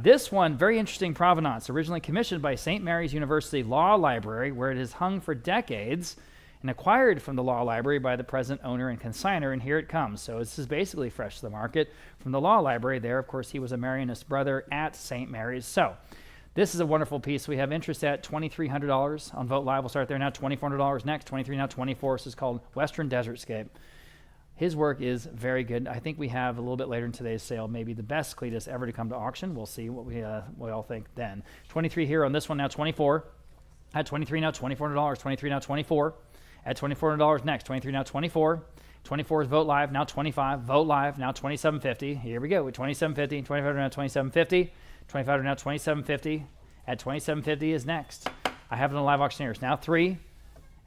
This one, very interesting provenance, originally commissioned by St. Mary's University Law Library, where it has hung for decades, and acquired from the law library by the present owner and consigner, and here it comes. So this is basically fresh to the market from the law library there. Of course, he was a Marianist brother at St. Mary's. So this is a wonderful piece. We have interest at $2,300 on Vote Live. We'll start there now. $2,400 next. 23 now 24. This is called Western Desertscape. His work is very good. I think we have a little bit later in today's sale maybe the best Cletus ever to come to auction. We'll see what we all think then. 23 here on this one now 24. At 23 now $2,400. 23 now 24. At $2,400 next. 23 now 24. 24 is Vote Live now 25. Vote Live now $2,750. Here we go with $2,750. 25 now $2,750. 25 now $2,750. At $2,750 is next. I have it on live auctioneers now 3.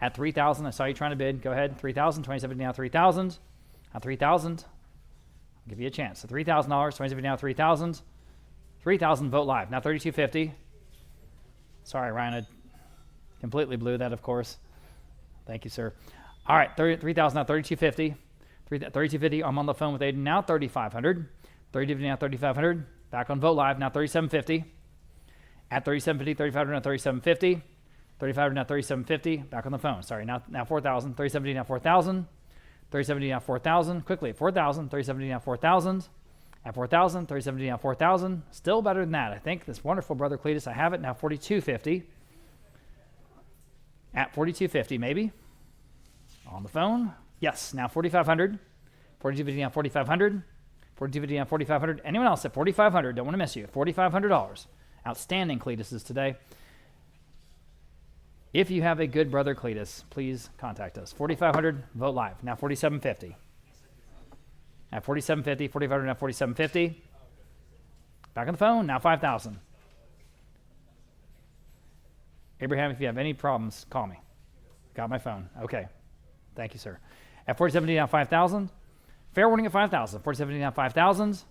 At $3,000. I saw you trying to bid. Go ahead. $3,000. $2,750 now $3,000. At $3,000, I'll give you a chance. So $3,000, $2,750 now $3,000. $3,000 Vote Live. Now $3,250. Sorry, Ryan, I completely blew that, of course. Thank you, sir. All right, $3,000 now $3,250. $3,250. I'm on the phone with Aiden now. $3,500. $3,250 now $3,500. Back on Vote Live now $3,750. At $3,750. $3,500 now $3,750. $3,500 now $3,750. Back on the phone. Sorry, now $4,000. $3,750 now $4,000. $3,750 now $4,000. Quickly, $4,000. $3,750 now $4,000. At $4,000. $3,750 now $4,000. Still better than that, I think. This wonderful Brother Cletus. I have it now $4,250. At $4,250, maybe. On the phone. Yes, now $4,500. $4,250 now $4,500. $4,250 now $4,500. Anyone else at $4,500? Don't want to miss you. $4,500. Outstanding Cletuses today. If you have a good Brother Cletus, please contact us. $4,500, Vote Live. Now $4,750. At $4,750, $4,500, now $4,750. Back on the phone, now $5,000. Abraham, if you have any problems, call me. Got my phone. Okay. Thank you, sir. At 47 down 5,000. Fair warning at 5,000. 47 down 5,000.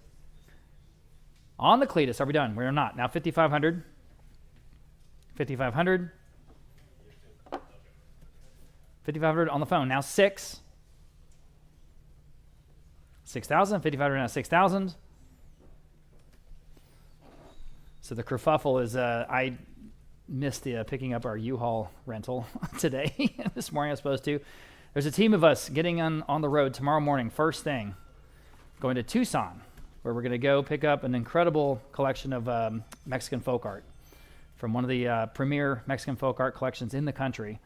On the Cletus, are we done? We're not. Now 5,500. 5,500. 5,500 on the phone. Now 6. 6,000. 5,500 now 6,000. So the kerfuffle is, I missed the picking up our U-Haul rental today. This morning I was supposed to. There's a team of us getting on the road tomorrow morning, first thing, going to Tucson, where we're going to go pick up an incredible collection of Mexican folk art from one of the premier Mexican folk art collections in the country,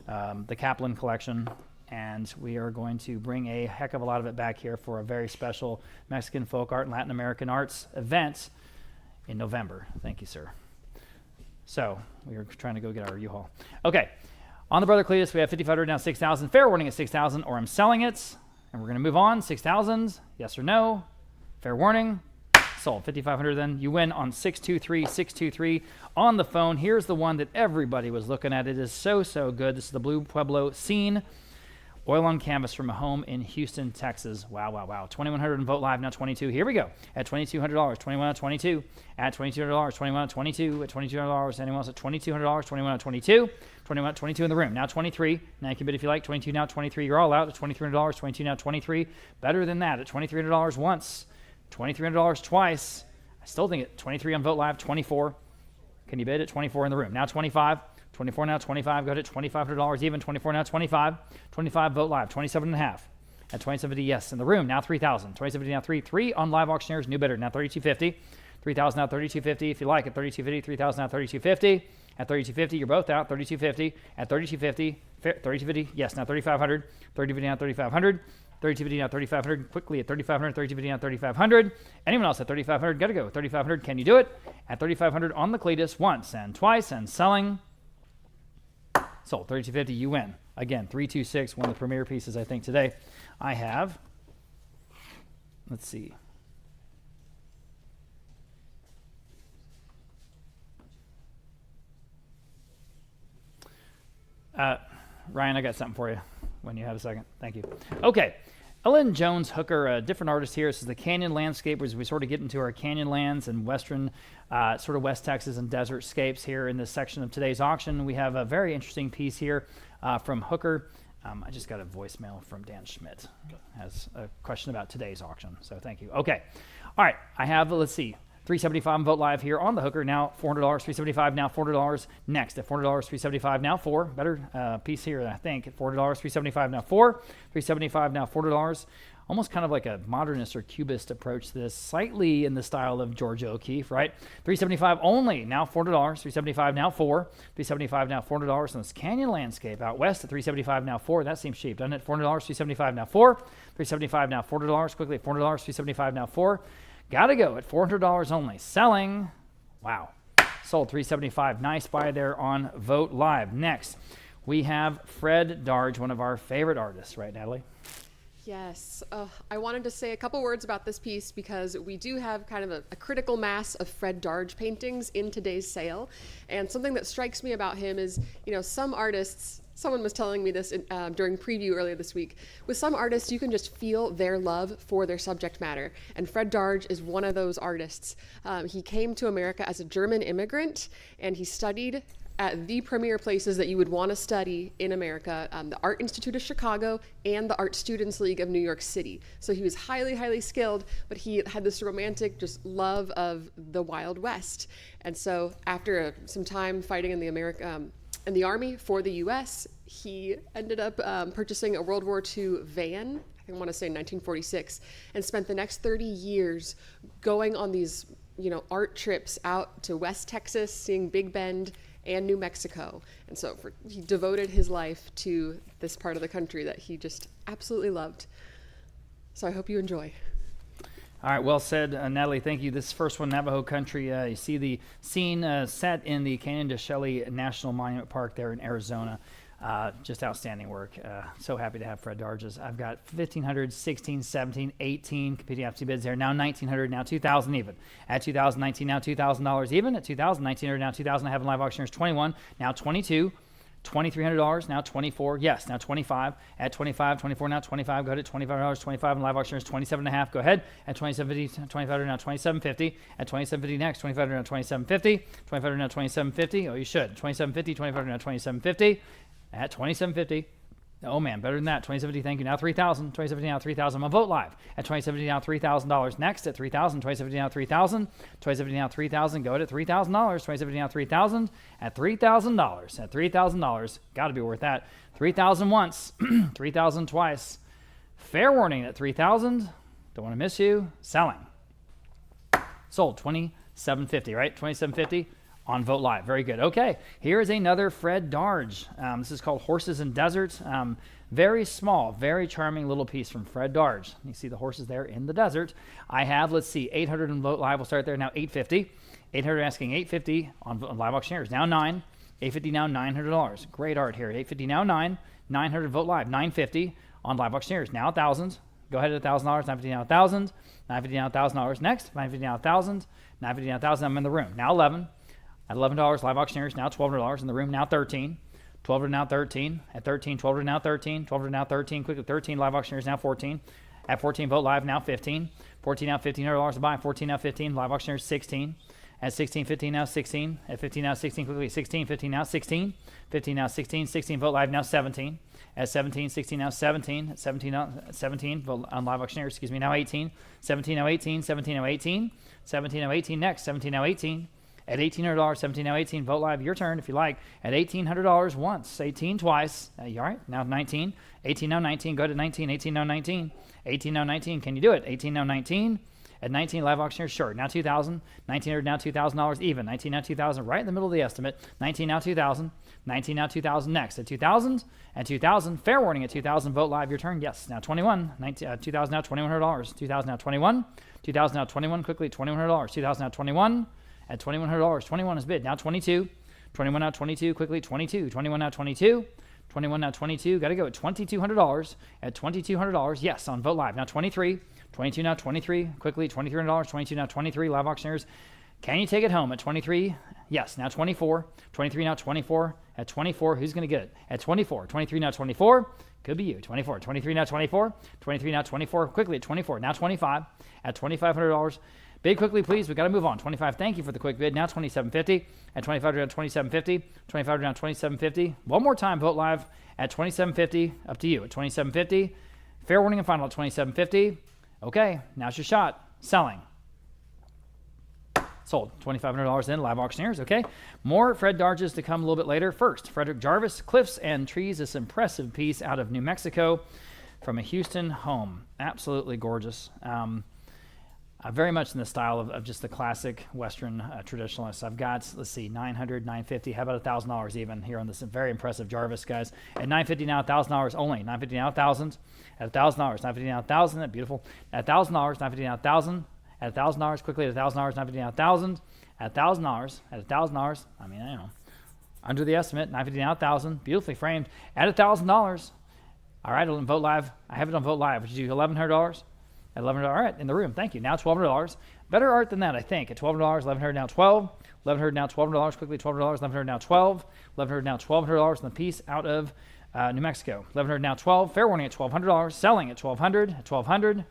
the Kaplan collection. And we are going to bring a heck of a lot of it back here for a very special Mexican folk art and Latin American arts event in November. Thank you, sir. So we are trying to go get our U-Haul. Okay. On the Brother Cletus, we have 5,500 now 6,000. Fair warning at 6,000, or I'm selling it. And we're going to move on. 6,000, yes or no. Fair warning. Sold. 5,500 then. You win on 623, 623. On the phone, here's the one that everybody was looking at. It is so, so good. This is the Blue Pueblo Scene. Oil on canvas from a home in Houston, Texas. Wow, wow, wow. 2,100 in Vote Live, now 22. Here we go. At $2,200, 21 out 22. At $2,200, 21 out 22. At $2,200, anyone else at $2,200, 21 out 22. 21 out 22 in the room. Now 23. Now you can bid if you like. 22 now 23. You're all out at $2,300. 22 now 23. Better than that at $2,300 once. $2,300 twice. I still think at 23 on Vote Live, 24. Can you bid at 24 in the room? Now 25. 24 now 25, go to $2,500 even. 24 now 25. 25 Vote Live, 27 and a half. At 27, yes, in the room, now 3,000. 27 now 3 on Live Auctioneers, new bidder, now 3,250. 3,000 now 3,250 if you like. At 3,250, 3,000 now 3,250. At 3,250, you're both out. 3,250. At 3,250, 3,250, yes, now 3,500. 3,250 now 3,500. 3,250 now 3,500. Quickly at 3,500. 3,250 now 3,500. Anyone else at 3,500? Got to go. 3,500. Can you do it? At 3,500 on the Cletus once and twice and selling. Sold. 3,250. You win. Again, 326. One of the premier pieces I think today. I have. Let's see. Ryan, I got something for you when you have a second. Thank you. Okay. Ellen Jones Hooker, a different artist here. This is the Canyon Landscape, as we sort of get into our canyon lands and western, sort of West Texas and desert scapes here in this section of today's auction. We have a very interesting piece here from Hooker. I just got a voicemail from Dan Schmidt. Has a question about today's auction, so thank you. Okay. All right. I have, let's see, $375 Vote Live here on the Hooker. Now $400, $375, now $400. Next at $400, $375, now $4. Better piece here, I think. At $400, $375, now $4. $375, now $4. Almost kind of like a modernist or cubist approach to this, slightly in the style of Georgia O'Keeffe, right? $375 only, now $400. $375, now $4. $375, now $400 on this Canyon Landscape out west at $375, now $4. That seems cheap, doesn't it? $400, $375, now $4. $375, now $400. Quickly at $400, $375, now $4. Got to go at $400 only. Selling. Wow. Sold $375. Nice buy there on Vote Live. Next, we have Fred Darge, one of our favorite artists, right, Natalie? Yes. I wanted to say a couple words about this piece because we do have kind of a critical mass of Fred Darge paintings in today's sale. And something that strikes me about him is, you know, some artists, someone was telling me this during preview earlier this week, with some artists you can just feel their love for their subject matter. And Fred Darge is one of those artists. He came to America as a German immigrant and he studied at the premier places that you would want to study in America, the Art Institute of Chicago and the Art Students League of New York City. So he was highly, highly skilled, but he had this romantic just love of the Wild West. And so after some time fighting in the Army for the U.S., he ended up purchasing a World War II van, I want to say 1946, and spent the next 30 years going on these, you know, art trips out to West Texas, seeing Big Bend, and New Mexico. And so he devoted his life to this part of the country that he just absolutely loved. So I hope you enjoy. All right, well said, Natalie. Thank you. This first one, Navajo country. You see the scene set in the Canyon de Chelly National Monument Park there in Arizona. Just outstanding work. So happy to have Fred Darges. I've got 1,500, 16, 17, 18 competing opportunity bids there. Now 1,900, now 2,000 even. At 2019, now $2,000 even. At 2,000, 1,900, now 2,000. I have in live auctioneers 21, now 22. $2,300, now 24, yes, now 25, at 25, 24, now 25, go ahead at $25, 25, and live auctioners 27.5, go ahead, at 27.50, 25, now 27.50, at 27.50 next, 25, now 27.50, 25, now 27.50, oh, you should, 27.50, 25, now 27.50, at 27.50, oh man, better than that, 27.50, thank you, now 3,000, 27.50, now 3,000, on Vote Live, at 27.50, now $3,000, next, at 3,000, 27.50, now 3,000, 27.50, now 3,000, go ahead at $3,000, 27.50, now 3,000, at $3,000, at $3,000, got to be worth that, 3,000 once, 3,000 twice, fair warning at 3,000, don't want to miss you, selling, sold, 27.50, right, 27.50, on Vote Live. Very good. Okay, here is another Fred Darge. This is called Horses in Desert. Very small, very charming little piece from Fred Darge. You see the horses there in the desert. I have, let's see, 800 on Vote Live. We'll start there now, 850. 800 asking 850 on live auctioneers. Now 9. 850 now $900. Great art here. 850 now 9. 900 Vote Live. 950 on live auctioneers. Now 1,000. Go ahead at $1,000. 950 now 1,000. 950 now $1,000. Next. 950 now 1,000. 950 now 1,000. I'm in the room. Now 11. At $11, live auctioneers, now $1,200 in the room, now 13. 12 now 13. At 13, 12 now 13. 12 now 13. Quickly 13, live auctioneers, now 14. At 14, Vote Live, now 15. 14 now $1,500 to buy. 14 now 15, live auctioneers, 16. At 16, 15 now 16. At 15 now 16, quickly 16, 15 now 16. 15 now 16, 16, Vote Live, now 17. At 17, 16 now 17. At 17 now 17, Vote on live auctioneers, excuse me, now 18. 17 now 18. 17 now 18. 17 now 18 next. 17 now 18. At $1,800, 17 now 18, Vote Live, your turn if you like. At $1,800 once, 18 twice. You all right? Now 19. 18 now 19, go to 19. 18 now 19. 18 now 19, can you do it? 18 now 19. At 19, live auctioneers, sure. Now 2,000. 1,900 now $2,000 even. 19 now 2,000, right in the middle of the estimate. 19 now 2,000. 19 now 2,000 next. At 2,000 and 2,000, fair warning at 2,000, Vote Live, your turn. Yes. Now 21. 2,000 now $2,100. 2,000 now 21. 2,000 now 21, quickly $2,100. 2,000 now 21. At $2,100, 21 is bid. Now 22. 21 now 22, quickly 22. 21 now 22. 21 now 22. Got to go at $2,200. At $2,200, yes, on Vote Live. Now 23. 22 now 23, quickly $2,300. 22 now 23, live auctioneers. Can you take it home at 23? Yes, now 24. 23 now 24. At 24, who's going to get it? At 24. 23 now 24. Could be you. 24. 23 now 24. 23 now 24, quickly at 24. Now 25. At $2,500. Bid quickly, please. We've got to move on. 25, thank you for the quick bid. Now 27.50. At 25 down 27.50. 25 down 27.50. One more time, Vote Live at 27.50. Up to you. At 27.50. Fair warning and final at 27.50. Okay, now's your shot. Selling. Sold. $2,500 in, live auctioneers. Okay. More Fred Darges to come a little bit later. First, Frederick Jarvis, Cliffs and Trees, this impressive piece out of New Mexico from a Houston home. Absolutely gorgeous. Very much in the style of just the classic Western traditionalists. I've got, let's see, 900, 950, how about $1,000 even here on this very impressive Jarvis, guys. At 950 now, $1,000 only. 950 now, 1,000. At $1,000, 950 now, 1,000. That's beautiful. At $1,000, 950 now, 1,000. At $1,000, quickly at $1,000, 950 now, 1,000. At $1,000, at $1,000, I mean, you know, under the estimate, 950 now, 1,000. Beautifully framed. At $1,000, all right, on Vote Live. I have it on Vote Live. Would you do $1,100? At $1,100, all right, in the room, thank you. Now $1,200. Better art than that, I think. At $1,200, $1,100 now 12. $1,100 now $1,200, quickly $1,200, $1,100 now 12. $1,100 now $1,200 on the piece out of New Mexico. $1,100 now 12. Fair warning at $1,200. Selling at $1,200. At $1,200.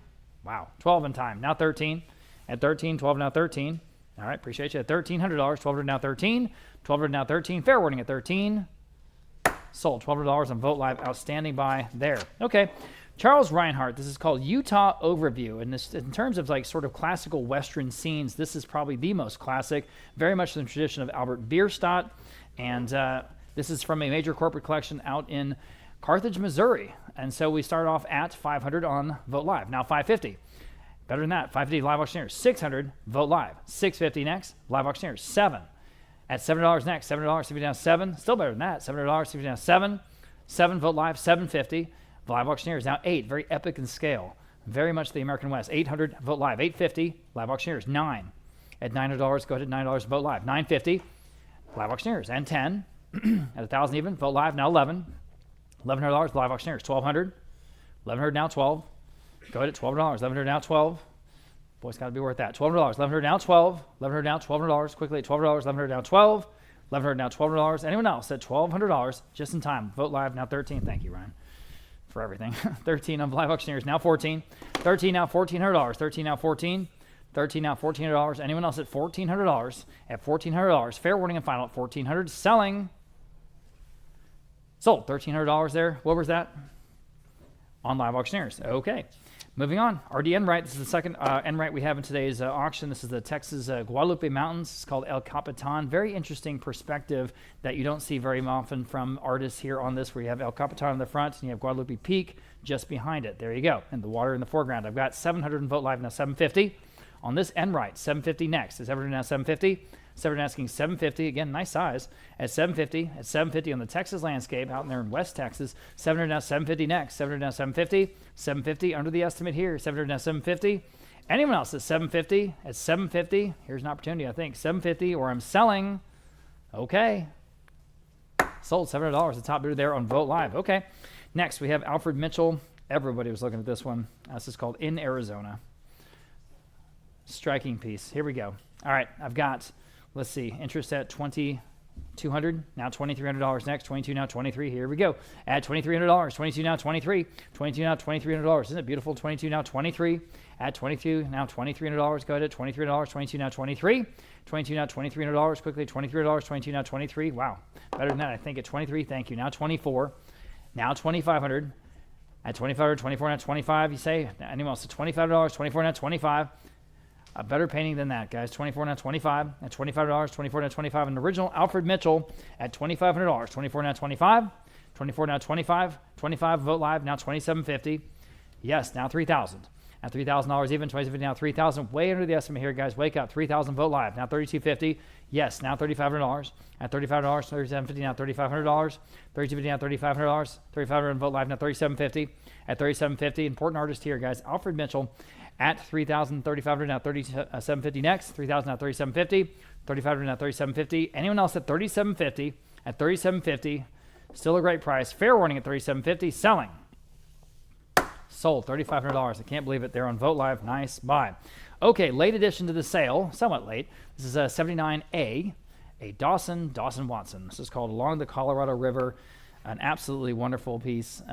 Wow, 12 in time. Now 13. At 13, 12 now 13. All right, appreciate you. At $1,300, $1,200 now 13. $1,200 now 13. Fair warning at 13. Sold. $1,200 on Vote Live. Outstanding buy there. Okay. Charles Reinhardt, this is called Utah Overview, and this, in terms of like sort of classical Western scenes, this is probably the most classic, very much in the tradition of Albert Bierstadt, and this is from a major corporate collection out in Carthage, Missouri, and so we start off at 500 on Vote Live. Now 550, better than that, 550 live auctioneers, 600 Vote Live, 650 next, live auctioneers, 7, at $7 next, $7, CP down 7, still better than that, $7, CP down 7, 7 Vote Live, 750. Live auctioneers now 8, very epic in scale, very much the American West. 800 Vote Live, 850 live auctioneers. 9 at $900, go ahead at $9 Vote Live. 950 live auctioneers and 10 at 1,000 even. Vote live now 11. $1,100 live auctioneers. 1,200. 1,100 now 12. Go ahead at $1,200. 1,100 now 12. Boy, it's got to be worth that. $1,200. 1,100 now 12. 1,100 now $1,200. Quickly at $1,200. 1,100 now 12. 1,100 now $1,200. Anyone else at $1,200 just in time? Vote live now 13. Thank you, Ryan, for everything. 13 on live auctioneers now 14. 13 now $1,400. 13 now 14. 13 now $1,400. Anyone else at $1,400? At $1,400. Fair warning and final at $1,400. Selling. Sold. $1,300 there. What was that? On live auctioneers. Okay. Moving on. RD Enright. This is the second Enright we have in today's auction. This is the Texas Guadalupe Mountains. It's called El Capitan. Very interesting perspective that you don't see very often from artists here on this, where you have El Capitan in the front and you have Guadalupe Peak just behind it. There you go. And the water in the foreground. I've got 700 in vote live now 750. On this Enright, 750 next. Is everyone now 750? Severin asking 750. Again, nice size. At 750. At 750 on the Texas landscape out in there in West Texas. 700 now 750 next. 700 now 750. 750 under the estimate here. 700 now 750. Anyone else at 750? At 750. Here's an opportunity, I think. 750 or I'm selling. Okay. Sold $700. The top bidder there on Vote Live. Okay. Next, we have Alfred Mitchell. Everybody was looking at this one. This is called In Arizona. Striking piece. Here we go. All right. I've got... Let's see, interest at $2,200, now $2,300 next, 22 now 23, here we go. At $2,300, 22 now 23, 22 now $2,300, isn't it beautiful? 22 now 23, at 22 now $2,300, go ahead at $2,300, 22 now 23, 22 now $2,300, quickly $2,300, 22 now 23, wow, better than that I think at 23, thank you, now 24, now $2,500, at $2,500, 24 now 25, you say, anyone else at $2,500, 24 now 25, a better painting than that, guys. 24 now 25 at $25. 24 now 25. An original Alfred Mitchell at $2,500. 24 now 25. 24 now 25. 25 Vote Live now $2,750. Yes, now $3,000. At $3,000 even. $2,750 now $3,000. Way under the estimate here, guys. Wake up. $3,000 Vote Live now $3,250. Yes, now $3,500. At $35. $3,750 now $3,500. $3,250 now $3,500. $3,500 Vote Live now $3,750. At $3,750. Important artist here, guys. Alfred Mitchell. At $3,000, $3,500 now $3,750 next. $3,000 now $3,750. $3,500 now $3,750. Anyone else at $3,750? At $3,750, still a great price. Fair warning at $3,750. Selling. Sold $3,500. I can't believe it. They're on Vote Live. Nice buy. Okay, late addition to the sale. Somewhat late. This is a 79A, a Dawson Watson. This is called Along the Colorado River. An absolutely wonderful piece.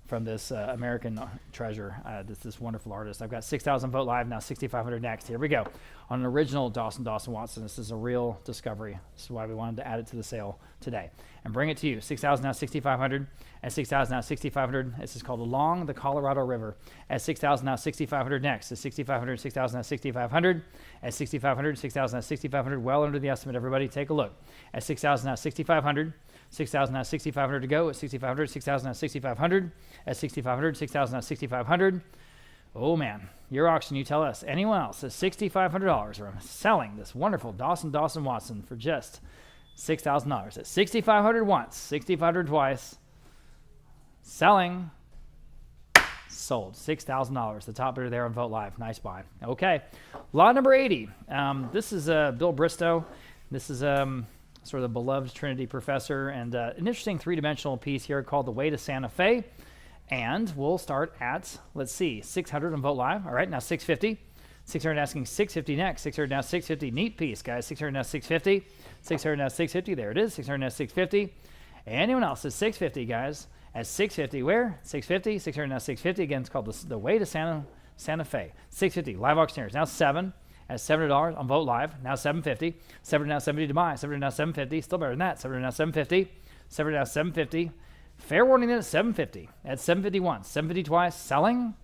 From this American treasure, this wonderful artist. I've got 6,000 Vote Live, now 6,500 next. Here we go. On an original Dawson Watson, this is a real discovery. This is why we wanted to add it to the sale today. And bring it to you. 6,000 now 6,500. At 6,000 now 6,500. This is called Along the Colorado River. At 6,000 now 6,500 next. At 6,500, 6,000 now 6,500. At 6,500, 6,000 now 6,500. Well under the estimate, everybody. Take a look. At 6,000 now 6,500. 6,000 now 6,500 to go. At 6,500, 6,000 now 6,500. At 6,500, 6,000 now 6,500. Oh man, your auction, you tell us. Anyone else at $6,500 or selling this wonderful Dawson Watson for just $6,000 at 6,500 once, 6,500 twice. Selling. Sold $6,000. The top bidder there on Vote Live. Nice buy. Okay, lot number 80. This is Bill Bristow. This is sort of the beloved Trinity professor, and an interesting three-dimensional piece here called The Way to Santa Fe. And we'll start at, let's see, 600 on Vote Live. All right, now 650. 600 asking 650 next. 600 now 650. Neat piece, guys. 600 now 650. 600 now 650. There it is. 600 now 650. Anyone else at 650, guys? At 650, where? 650. 600 now 650. Again, it's called The Way to Santa Fe. 650. Live auctioneers. Now 7. At $700 on Vote Live, now $750. $700 now $750 to buy. $700 now $750. Still better than that. $700 now $750. $700 now $750. Fair warning then at $750. At $750 once, $750 twice. Selling.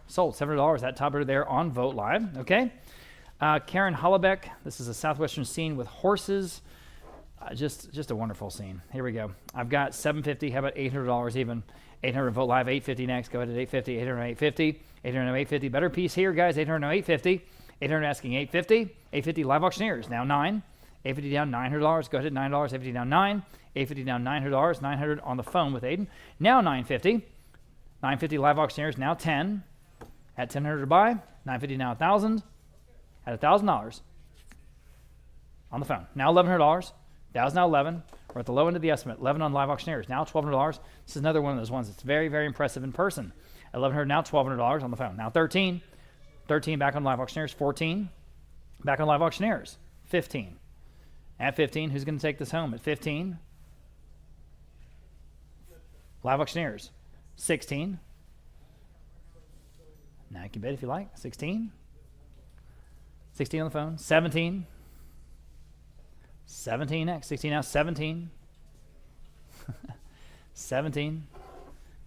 Sold $700. That top bidder there on Vote Live. Okay. Karen Hollebeck. This is a southwestern scene with horses. Just a wonderful scene. Here we go. I've got $750. How about $800 even? 800 Vote Live. 850 next. Go ahead at 850. 800 850. 800 850. Better piece here, guys. 800 850. 800 asking 850. 850 live auctioneers. Now 9. 850 down $900. Go ahead at $9. 850 down 9. 850 down $900. 900 on the phone with Aiden. Now 950. 950 live auctioneers. Now 10. At $1,000 to buy. 950 now 1,000. At $1,000 on the phone. Now $1,100. Dow's now 11. We're at the low end of the estimate. 11 on live auctioneers. Now $1,200. This is another one of those ones that's very, very impressive in person. 1,100 now, $1,200 on the phone. Now 13. 13 back on live auctioneers. 14 back on live auctioneers. 15. At 15, who's going to take this home? At 15, live auctioneers. 16. Now you can bid if you like. 16. 16 on the phone. 17. 17 next. 16 now. 17. 17.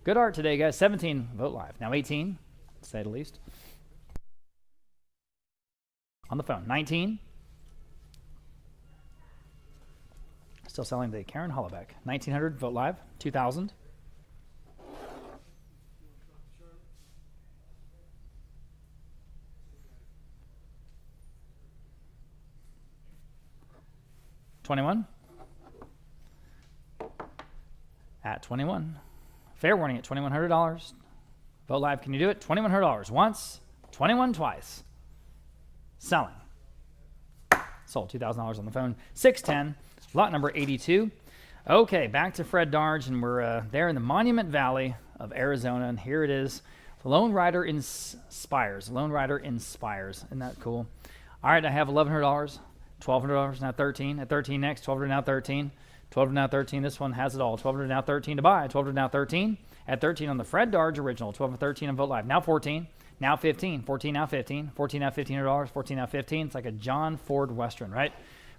Good art today, guys. 17. Vote live. Now 18, to say the least. On the phone. 19. Still selling the Karen Hollaback. 1900. Vote live. 2000. 21. At 21. Fair warning at $2,100. Vote live. Can you do it? $2,100 once. 21 twice. Selling. Sold. $2,000 on the phone. 610. Lot number 82. Okay, back to Fred Darge, and we're there in the Monument Valley of Arizona, and here it is. The Lone Rider Inspires. Lone Rider Inspires. Isn't that cool? All right, I have $1,100. $1,200 now 13. At 13 next. $1,200 now 13. $1,200 now 13. This one has it all. $1,200 now 13 to buy. $1,200 now 13. At 13 on the Fred Darge original. 12 and 13 on Vote Live. Now 14. Now 15. 14 now 15. 14 now $1,500. 14 now 15. It's like a John Ford Western, right?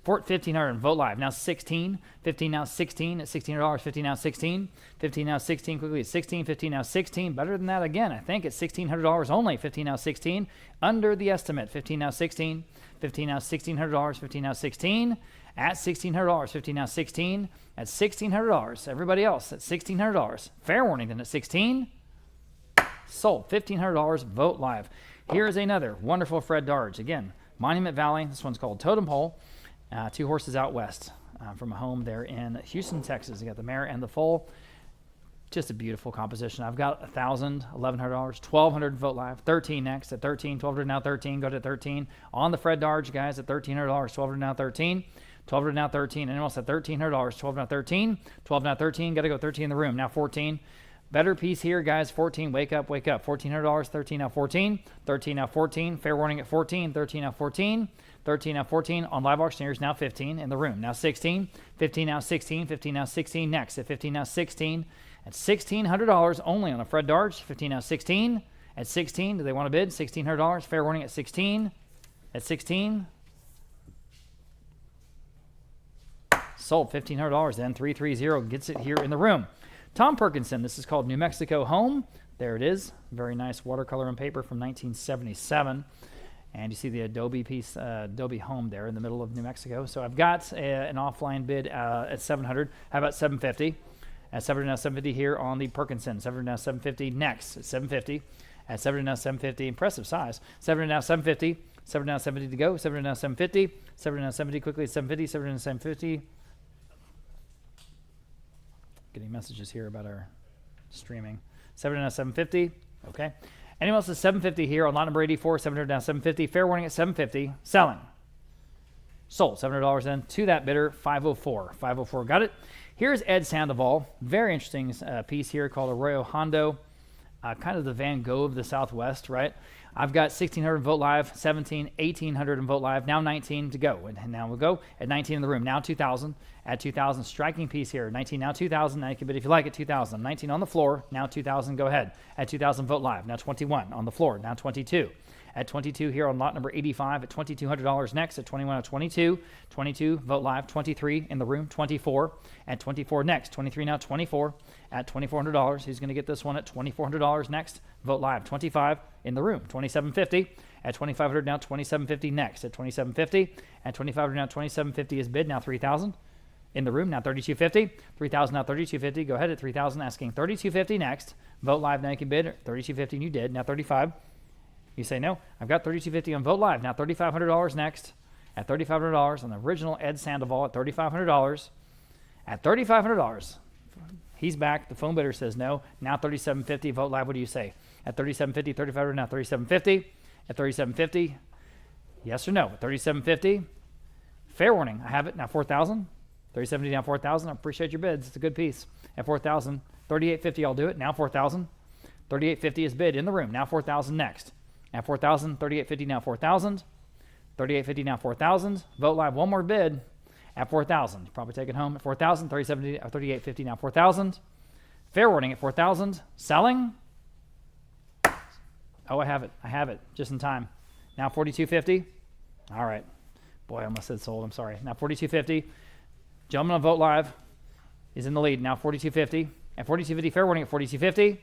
1,500 and Vote Live. Now 16. 15 now 16 at $1,600. 15 now 16. 15 now 16 quickly at 16. 15 now 16. Better than that again, I think, at $1,600 only. 15 now 16. Under the estimate. 15 now 16. 15 now $1,600. 15 now 16. At $1,600. 15 now 16. At $1,600. Everybody else at $1,600. Fair warning then at 16. Sold. $1,500. Vote Live. Here is another wonderful Fred Darge. Again, Monument Valley. This one's called Totem Pole. 2 horses out west from a home there in Houston, Texas. You got the mare and the foal. Just a beautiful composition. I've got $1,000, $1,100, $1,200 Vote Live. 13 next at 13. $1,200 now 13. Go to 13 on the Fred Darge, guys, at $1,300. $1,200 now 13. $1,200 now 13. Anyone else at $1,300? $1,200 now 13. $1,200 now 13. Got to go 13 in the room. Now 14. Better piece here, guys. 14. Wake up, wake up. $1,400. 13 now 14. 13 now 14. Fair warning at 14. 13 now 14. 13 now 14 on live auctioneers. Now 15 in the room. Now 16. 15 now 16. 15 now 16 next. At 15 now 16. At $1,600 only on a Fred Darge. 15 now 16. At 16, do they want to bid? $1,600. Fair warning at 16. At 16. Sold. $1,500 then. 330 gets it here in the room. Tom Perkinson. This is called New Mexico Home. There it is. Very nice watercolor and paper from 1977. And you see the Adobe piece, Adobe Home there in the middle of New Mexico. So I've got an offline bid at $700. How about $750? At $700 now $750 here on the Perkinson. $700 now $750 next at $750. At $700 now $750, impressive size. $700 now $750. $700 now $750 to go. $700 now $750. $700 now $750 quickly at $750. $700 now $750. Getting messages here about our streaming. $700 now $750. Okay. Anyone else at $750 here on lot number 84, $700 down $750. Fair warning at $750. Selling. Sold. $700 then to that bidder, $504. $504. Got it. Here's Ed Sandoval. Very interesting piece here called Arroyo Hondo. Kind of the Van Gogh of the Southwest, right? I've got 1,600 Vote Live, 17, 1,800 in Vote Live, now 19 to go. And now we'll go at 19 in the room. Now 2,000. At 2,000, striking piece here. 19, now 2,000. Now you can bid if you like at 2,000. 19 on the floor. Now 2,000. Go ahead. At 2,000, Vote Live. Now 21 on the floor. Now 22. At 22 here on lot number 85 at $2,200 next. At 21 at 22. 22, Vote Live. 23 in the room. 24. At 24 next. 23 now 24. At $2,400. Who's going to get this one at $2,400 next? Vote Live. 25 in the room. $2,750. At $2,500 now $2,750 next. At $2,750. At $2,500 now $2,750 is bid. Now 3,000 in the room. Now $3,250. 3,000 now $3,250. Go ahead at 3,000 asking $3,250 next. Vote Live. Now you can bid. $3,250 and you did. Now 35. You say no. I've got $3,250 on Vote Live. Now $3,500 next. At $3,500 on the original Ed Sandoval at $3,500. At $3,500. He's back. The phone bidder says no. Now $3,750. Vote Live. What do you say? At $3,750, $3,500. Now $3,750. At $3,750. Yes or no? At $3,750. Fair warning. I have it. Now $4,000. $30.70 now 4,000. I appreciate your bids. It's a good piece. At 4,000, $38.50. I'll do it. Now 4,000. $38.50 is bid in the room. Now 4,000 next. At 4,000, $38.50 now 4,000. $38.50 now 4,000. Vote live. One more bid. At 4,000. Probably take it home. At 4,000, $38.50 now 4,000. Fair warning at 4,000. Selling. Oh, I have it. I have it. Just in time. Now $42.50. All right. Boy, I almost said sold. I'm sorry. Now $42.50. Gentleman on Vote Live is in the lead. Now $42.50. At $42.50, fair warning at $42.50.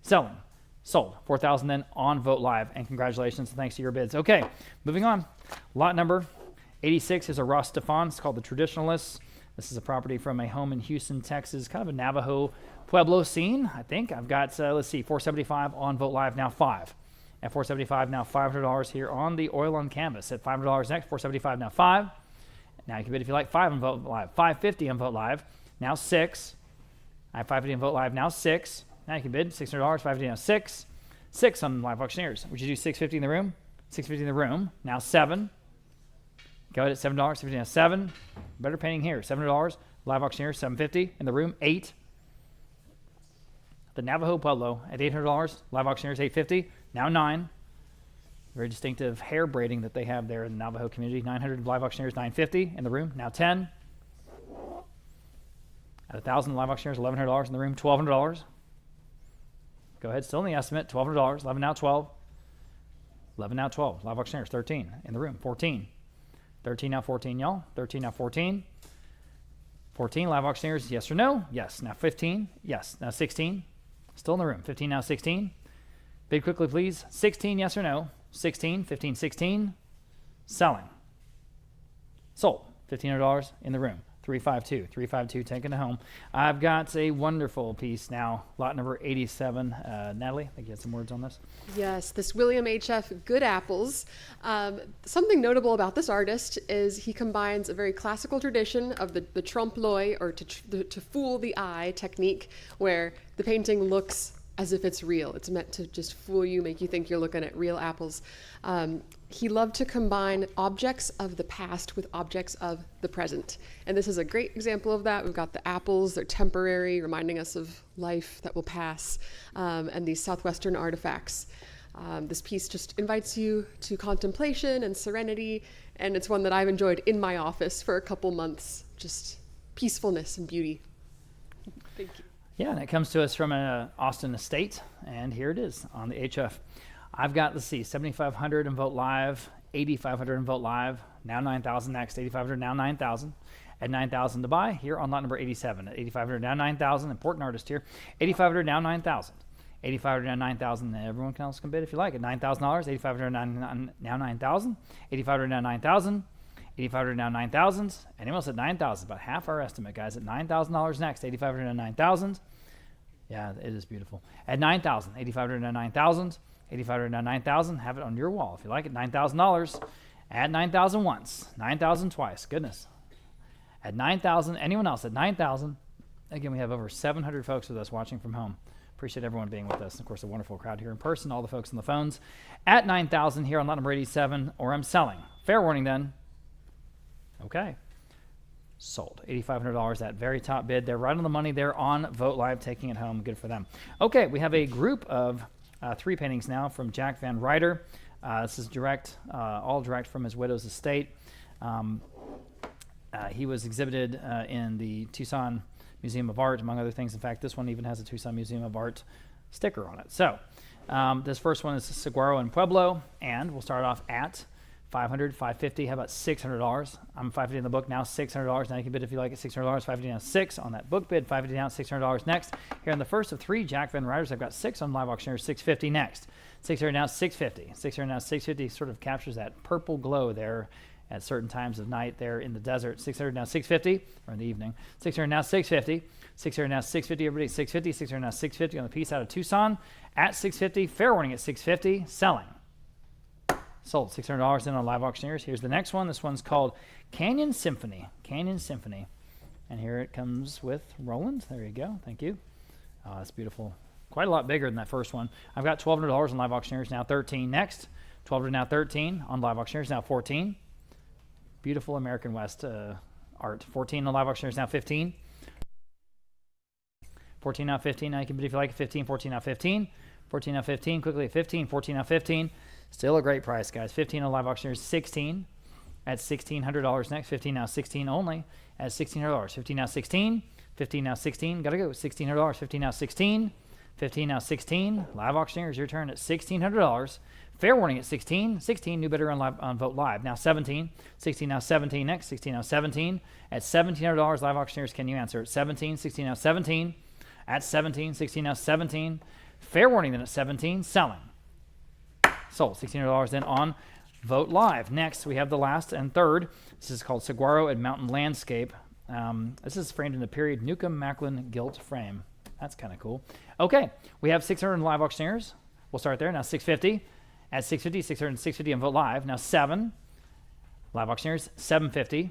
Selling. Sold. 4,000 then on Vote Live. And congratulations and thanks to your bids. Okay, moving on. Lot number 86 is a Ross Stefan. It's called the Traditionalists. This is a property from a home in Houston, Texas. Kind of a Navajo Pueblo scene, I think. I've got, let's see, $475 on Vote Live, now 5. At $475, now $500 here on the oil on canvas. At $500 next, $475, now 5. Now you can bid if you like 5 on Vote Live. $550 on Vote Live, now 6. I have $550 on Vote Live, now 6. Now you can bid $600, $550 now 6. 6 on Live Auctioneers. Would you do $650 in the room? $650 in the room, now 7. Go ahead at $7, $650 now 7. Better painting here, $7. Live Auctioneers, $750 in the room, 8. The Navajo Pueblo at $800. Live Auctioneers, $850, now 9. Very distinctive hair braiding that they have there in the Navajo community. 900 Live Auctioneers, $950 in the room, now 10. At 1,000 Live Auctioneers, $1,100 in the room, $1,200. Go ahead, still in the estimate, $1,200. 11 now 12. 11 now 12. Live Auctioneers, 13 in the room, 14. 13 now 14, y'all. 13 now 14. 14 Live Auctioneers, yes or no? Yes. Now 15. Yes. Now 16. Still in the room. 15 now 16. Bid quickly, please. 16, yes or no? 16, 15, 16. Selling. Sold. $1,500 in the room. 352. 352 taken it home. I've got a wonderful piece now. Lot number 87. Natalie, I think you had some words on this. Yes, this William H.F. Good Apples. Something notable about this artist is he combines a very classical tradition of the trompe-l'oeil, or to fool the eye technique, where the painting looks as if it's real. It's meant to just fool you, make you think you're looking at real apples. He loved to combine objects of the past with objects of the present. And this is a great example of that. We've got the apples, they're temporary, reminding us of life that will pass, and these southwestern artifacts. This piece just invites you to contemplation and serenity, and it's one that I've enjoyed in my office for a couple months. Just peacefulness and beauty. Thank you. Yeah, and it comes to us from an Austin estate, and here it is on the HF. I've got, let's see, 7,500 in Vote Live, 8,500 in Vote Live, now 9,000 next, 8,500, now 9,000. At 9,000 to buy here on lot number 87. At 8,500, now 9,000. Important artist here. 8,500, now 9,000. 8,500, now 9,000. Everyone else can bid if you like. At $9,000, 8,500, now 9,000. 8,500, now 9,000. 8,500 now 9,000. Anyone else at 9,000? About half our estimate, guys. At $9,000 next. 8,500 now 9,000. Yeah, it is beautiful. At 9,000. 8,500 now 9,000. 8,500 now 9,000. Have it on your wall if you like it. $9,000. At 9,000 once. 9,000 twice. Goodness. At 9,000. Anyone else at 9,000? Again, we have over 700 folks with us watching from home. Appreciate everyone being with us. And of course, a wonderful crowd here in person. All the folks on the phones. At 9,000 here on lot number 87. Or I'm selling. Fair warning then. Okay. Sold. $8,500, that very top bid. They're right on the money there on Vote Live, taking it home. Good for them. Okay, we have a group of 3 paintings now from Jack Van Ryder. This is direct, all direct from his widow's estate. He was exhibited in the Tucson Museum of Art, among other things. In fact, this one even has a Tucson Museum of Art sticker on it. So this first one is Saguaro and Pueblo, and we'll start off at $500, $550. How about $600? I'm $550 in the book now, $600. Now you can bid if you like it, $600. $550 now 6 on that book bid. $550 now, $600 next. Here on the first of 3 Jack Van Ryders, I've got 6 on Live Auctioneers, $650 next. $600 now, $650. $600 now, $650 sort of captures that purple glow there at certain times of night there in the desert. $600 now, $650, or in the evening. $600 now, $650. $600 now, $650. Everybody, $650. $600 now, $650 on the piece out of Tucson at $650. Fair warning at $650. Selling. Sold. $600 in on Live Auctioneers. Here's the next one. This one's called Canyon Symphony. Canyon Symphony. And here it comes with Roland. There you go. Thank you. Oh, that's beautiful. Quite a lot bigger than that first one. I've got $1,200 on Live Auctioneers, now 13 next. $1,200 now 13 on Live Auctioneers, now 14. Beautiful American West art. 14 on live auctioneers, now 15. 14 now 15. Now you can bid if you like 15. 14 now 15. 14 now 15. Quickly at 15. 14 now 15. Still a great price, guys. 15 on live auctioneers, 16 at $1,600 next. 15 now 16 only at $1,600. 15 now 16. 15 now 16. Gotta go. $1,600. 15 now 16. 15 now 16. Live auctioneers, your turn at $1,600. Fair warning at 16. 16, new bidder on Vote Live. Now 17. 16 now 17 next. 16 now 17. At $1,700, live auctioneers, can you answer? At 17. 16 now 17. At 17. 16 now 17. Fair warning then at 17. Selling. Sold. $1,600 then on Vote Live. Next, we have the last and third. This is called Saguaro and Mountain Landscape. This is framed in the period Newcomb Macklin gilt frame. That's kind of cool. Okay, we have 600 live auctioneers. We'll start there. Now 650. At 650, 600, 650 on Vote Live. Now 7. Live auctioneers, 750. You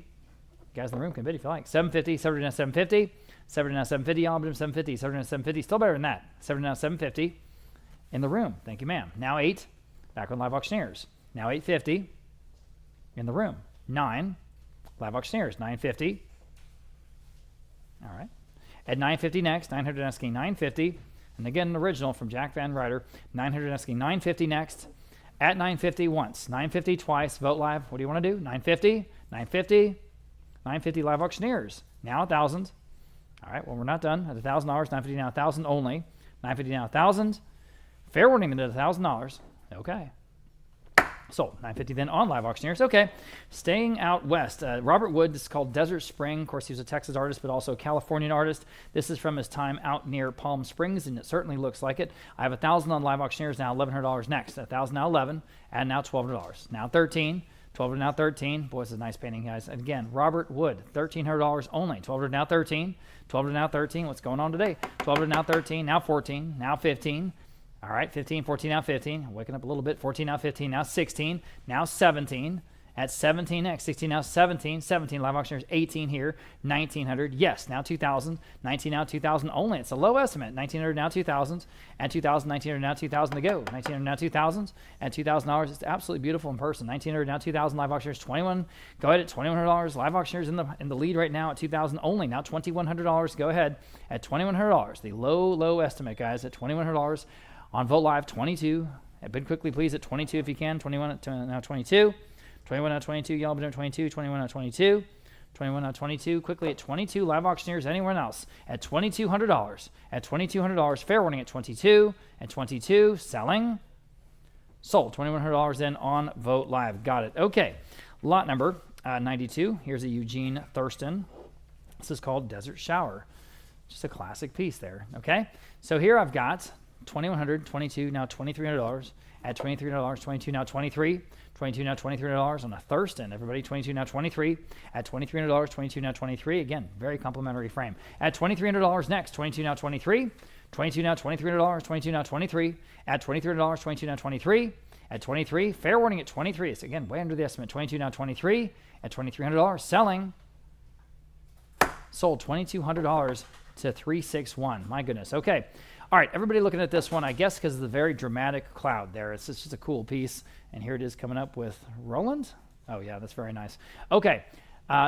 guys in the room can bid if you like. 750, 700 now 750. 700 now 750. Y'all bid 750. 700 now 750. Still better than that. 700 now 750 in the room. Thank you, ma'am. Now 8. Back on live auctioneers. Now 850 in the room. 9. Live auctioneers, 950. All right. At 950 next, 900 asking 950. And again, an original from Jack Van Ryder. 900 asking 950 next. At 950 once, 950 twice. Vote Live. What do you want to do? 950, 950, 950 live auctioneers. Now 1,000. All right, well, we're not done. At $1,000, 950 now 1,000 only. 950 now 1,000. Fair warning then at $1,000. Okay. Sold. 950 then on live auctioneers. Okay. Staying out west. Robert Wood, this is called Desert Spring. Of course, he was a Texas artist, but also a Californian artist. This is from his time out near Palm Springs, and it certainly looks like it. I have 1,000 on live auctioneers, now $1,100 next. 1,000 now 11, and now $1,200. Now 13. 12 now 13. Boy, this is a nice painting, guys. And again, Robert Wood, $1,300 only. 12 now 13. 12 now 13. What's going on today? 12 now 13. Now 14. Now 15. All right, 15, 14, now 15. Waking up a little bit. 14, now 15, now 16, now 17. At 17 next, 16, now 17. 17, live auctioneers, 18 here. 1,900, yes, now 2,000. 19, now 2,000 only. It's a low estimate. 1,900, now 2,000. And 2,000, 1,900, now 2,000 to go. 1,900, now 2,000. And $2,000, it's absolutely beautiful in person. 1,900, now 2,000, live auctioneers, 21. Go ahead at $2,100. Live auctioneers in the lead right now at 2,000 only. Now $2,100. Go ahead at $2,100. The low estimate, guys, at $2,100. On Vote Live, 22. Bid quickly, please, at 22 if you can. 21 now 22. 21 now 22. Y'all bid at 22. 21 now 22. 21 now 22. Quickly at 22. Live auctioneers, anyone else at $2,200. At $2,200. Fair warning at 22. At 22. Selling. Sold. $2,100 then on Vote Live. Got it. Okay. Lot number 92. Here's a Eugene Thurston. This is called Desert Shower. Just a classic piece there. Okay. So here I've got $2,100, 22, now $2,300. At $2,300, 22, now 23. 22, now $2,300 on a Thurston. Everybody, 22, now 23. At $2,300, 22, now 23. Again, very complimentary frame. At $2,300 next, 22, now 23. 22, now $2,300, 22, now 23. At $2,300, 22, now 23. At 23, fair warning at 23. It's again way under the estimate. 22, now 23. At $2,300, selling. Sold $2,200 to 361. My goodness. Okay. All right, everybody looking at this one, I guess because of the very dramatic cloud there. It's just a cool piece. And here it is coming up with Roland. Oh, yeah, that's very nice. Okay,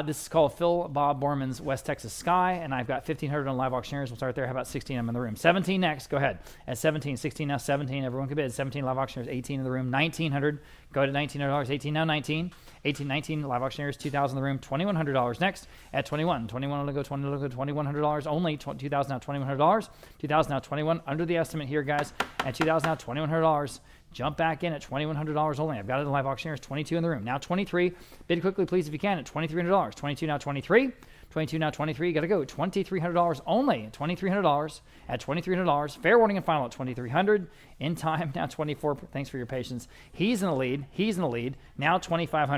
this is called Phil Bob Borman's West Texas Sky, and I've got 1,500 on live auctioneers. We'll start there. How about 16? I'm in the room. 17 next. Go ahead. At 17, 16 now 17. Everyone can bid. 17 live auctioneers, 18 in the room. 1,900. Go ahead at $1,900. 18 now 19. 18, 19 live auctioneers, 2,000 in the room. $2,100 next. At 21. 21 will go $2,100 only. 2,000 now $2,100. 2,000 now 21 under the estimate here, guys. At 2,000 now $2,100. Jump back in at $2,100 only. I've got it in live auctioneers. 22 in the room. Now 23. Bid quickly, please, if you can, at $2,300. 22 now 23. 22 now 23. Got to go. $2,300 only. $2,300 at $2,300. Fair warning and final at $2,300. In time now 24. Thanks for your patience. He's in the lead. He's in the lead. Now $2,500.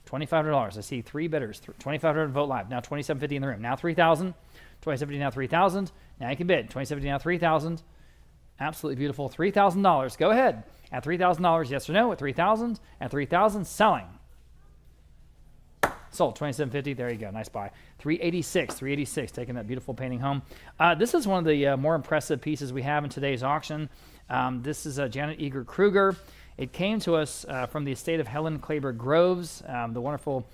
$2,500. I see three bidders. $2,500 Vote Live. Now $2,750 in the room. Now $3,000. $2,750 now $3,000. Now you can bid. $2,750 now $3,000. Absolutely beautiful. $3,000. Go ahead. At $3,000, yes or no? At $3,000. At $3,000, selling. Sold. $2,750. There you go. Nice buy. $386. Taking that beautiful painting home. This is one of the more impressive pieces we have in today's auction. This is Janet Eager Kruger. It came to us from the estate of Helen Kleberg Groves, the wonderful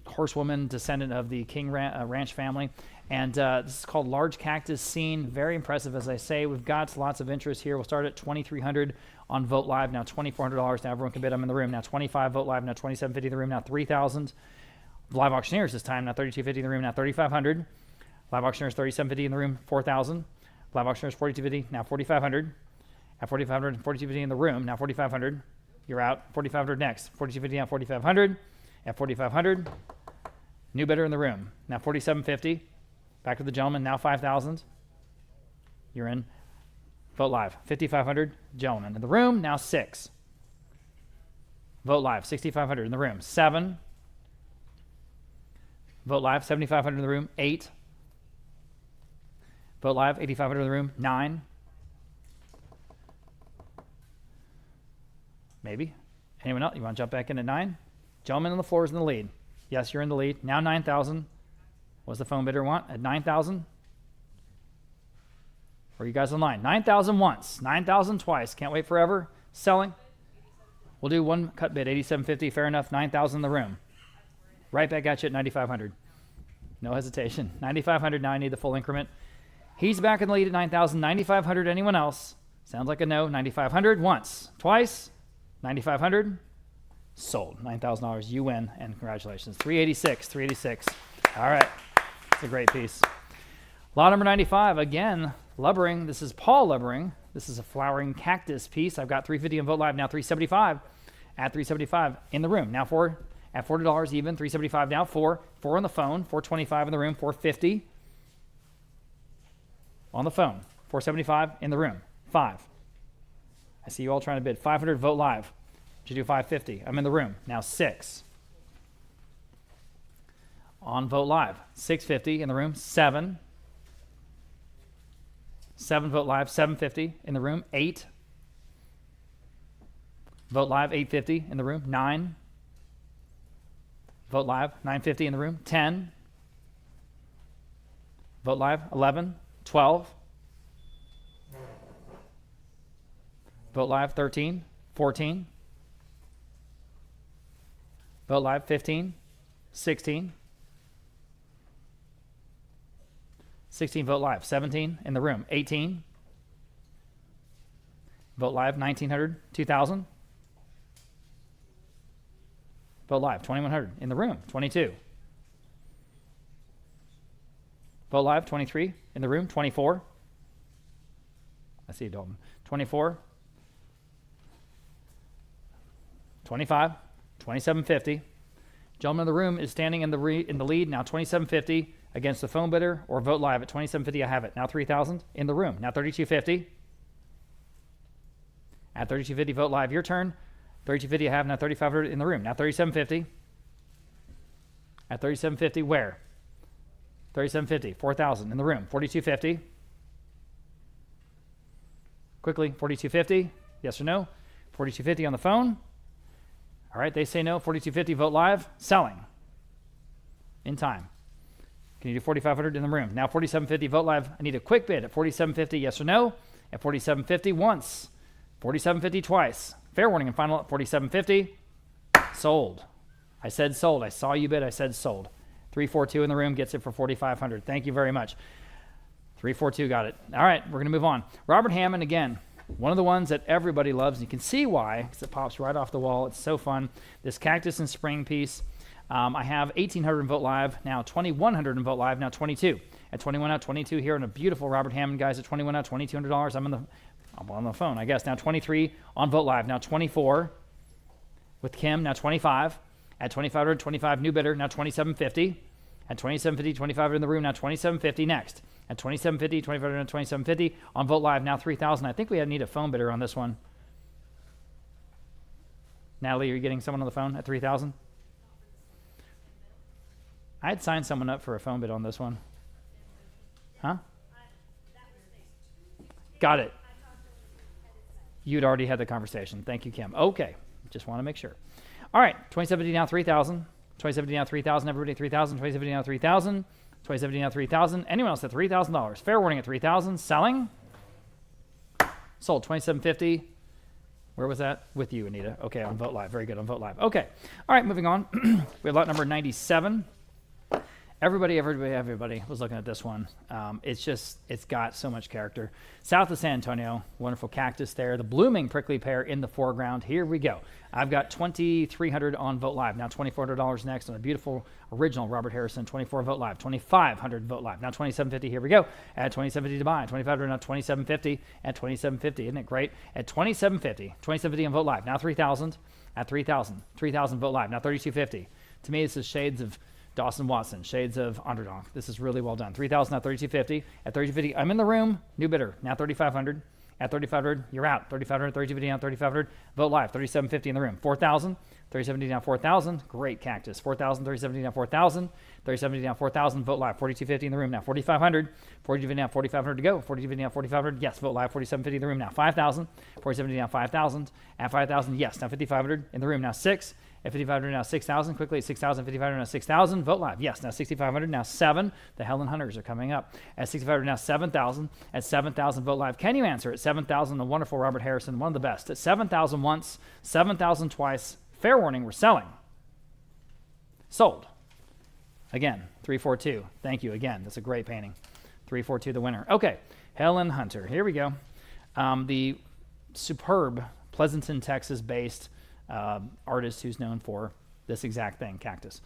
horsewoman, descendant of the King Ranch family. And this is called Large Cactus Scene. Very impressive, as I say. We've got lots of interest here. We'll start at $2,300 on Vote Live. Now $2,400. Now everyone can bid. I'm in the room. Now $25 Vote Live. Now $2,750 in the room. Now $3,000. Live auctioneers this time. Now $3,250 in the room. Now $3,500. Live auctioneers $3,750 in the room. $4,000. Live auctioneers $4,250. Now $4,500. At $4,500, $4,250 in the room. Now $4,500. You're out. $4,500 next. $4,250 now $4,500. At $4,500. New bidder in the room. Now $4,750. Back to the gentleman. Now $5,000. You're in. Vote Live. $5,500. Gentleman in the room. Now 6. Vote Live. $6,500 in the room. 7. Vote Live. $7,500 in the room. 8. Vote Live. $8,500 in the room. 9. Maybe. Anyone else? You want to jump back in at 9? Gentleman on the floor is in the lead. Yes, you're in the lead. Now 9,000. What's the phone bidder want? At 9,000? Or are you guys online? 9,000 once. 9,000 twice. Can't wait forever. Selling. We'll do one cut bid. 8,750. Fair enough. 9,000 in the room. Right back at you at 9,500. No hesitation. 9,500. Now I need the full increment. He's back in the lead at 9,000. 9,500. Anyone else? Sounds like a no. 9,500 once. Twice. 9,500. Sold. $9,000. You win, and congratulations. 386. 386. All right. It's a great piece. Lot number 95. Again, Lubbering. This is Paul Lubbering. This is a flowering cactus piece. I've got $350 on Vote Live. Now $375. At $375 in the room. Now $4 at $40 even. $375 now. 4. 4 on the phone. $425 in the room. $450 on the phone. $475 in the room. 5. I see you all trying to bid. $500 Vote Live. Did you do $550? I'm in the room. Now 6. On Vote Live. $650 in the room. 7. 7 Vote Live. $750 in the room. 8. Vote Live. $850 in the room. 9. Vote Live. $950 in the room. 10. Vote Live. 11. 12. Vote Live. 13. 14. Vote Live. 15. 16. 16 Vote Live. 17 in the room. 18. Vote Live. 1,900. 2,000. Vote Live. 2,100 in the room. 22. Vote Live. 23 in the room. 24. I see you, Dalton. 24. 25. 2,750. Gentleman in the room is standing in the lead. Now 2,750 against the phone bidder or Vote Live at 2,750. I have it. Now 3,000 in the room. Now 3,250. At 3,250 Vote Live. Your turn. 3,250 I have. Now 3,500 in the room. Now 3,750. At 3,750 where? 3,750. 4,000 in the room. 4,250. Quickly. 4,250. Yes or no? 4,250 on the phone. All right, they say no. 4,250 Vote Live. Selling. In time. Can you do 4,500 in the room? Now 4,750 Vote Live. I need a quick bid at 4,750. Yes or no? At 4,750 once. 4,750 twice. Fair warning and final at 4,750. Sold. I said sold. I saw you bid. I said sold. 342 in the room gets it for 4,500. Thank you very much. 342 got it. All right, we're going to move on. Robert Hammond again. One of the ones that everybody loves. You can see why, because it pops right off the wall. It's so fun. This Cactus and Spring piece. I have 1,800 in Vote Live, now 2,100 in Vote Live, now 22. At 21 out, 22 here on a beautiful Robert Hammond, guys. At 21 out, $2,200. I'm on the phone, I guess. Now 23 on Vote Live, now 24 with Kim, now 25. At 2,500, 25 new bidder, now 2,750. At 2,750, 2,500 in the room, now 2,750 next. At 2,750, 2,500 and 2,750 on Vote Live, now 3,000. I think we need a phone bidder on this one. Natalie, are you getting someone on the phone at 3,000? I had signed someone up for a phone bid on this one. Huh? Got it. You'd already had the conversation. Thank you, Kim. Okay. Just want to make sure. All right. 2,750 now 3,000. 2,750 now 3,000. Everybody 3,000. 2,750 now 3,000. 2,750 now 3,000. Anyone else at $3,000? Fair warning at 3,000. Selling. Sold. 2,750. Where was that? With you, Anita. Okay, on Vote Live. Very good, on Vote Live. Okay. All right, moving on. We have lot number 97. Everybody was looking at this one. It's got so much character. South of San Antonio, wonderful cactus there. The blooming prickly pear in the foreground. Here we go. I've got $2,300 on Vote Live. Now $2,400 next on a beautiful original Robert Harrison. 24 Vote Live. $2,500 Vote Live. Now $2,750. Here we go. At $2,750 to buy. $2,500 now $2,750 at $2,750. Isn't it great? At $2,750. $2,750 on Vote Live. Now $3,000 at $3,000. $3,000 Vote Live. Now $3,250. To me, this is shades of Dawson Watson, shades of Onderdonk. This is really well done. $3,000 now $3,250. At $3,250, I'm in the room. New bidder. Now $3,500. At $3,500, you're out. $3,500, $3,250 now $3,500. Vote Live. $3,750 in the room. $4,000. $3,750 now $4,000. Great cactus. $4,000. $3,750 now $4,000. $3,750 now $4,000. Vote Live. $4,250 in the room now. $4,500. $4,250 now $4,500 to go. $4,250 now $4,500. Yes. Vote Live. $4,750 in the room now. $5,000. $4,750 now $5,000. At $5,000, yes. Now $5,500 in the room now $6,000. At $5,500 now $6,000. Quickly at $6,000. $5,500 now $6,000. Vote Live. Yes. Now $6,500 now $7,000. The Helen Hunters are coming up. At $6,500 now $7,000. At $7,000 Vote Live. Can you answer? At $7,000 the wonderful Robert Harrison, one of the best. At $7,000 once, $7,000 twice. Fair warning, we're selling. Sold. Again, 342. Thank you again. That's a great painting. 342 the winner. Okay. Helen Hunter. Here we go. The superb Pleasanton, Texas based artist who's known for this exact thing, cactus.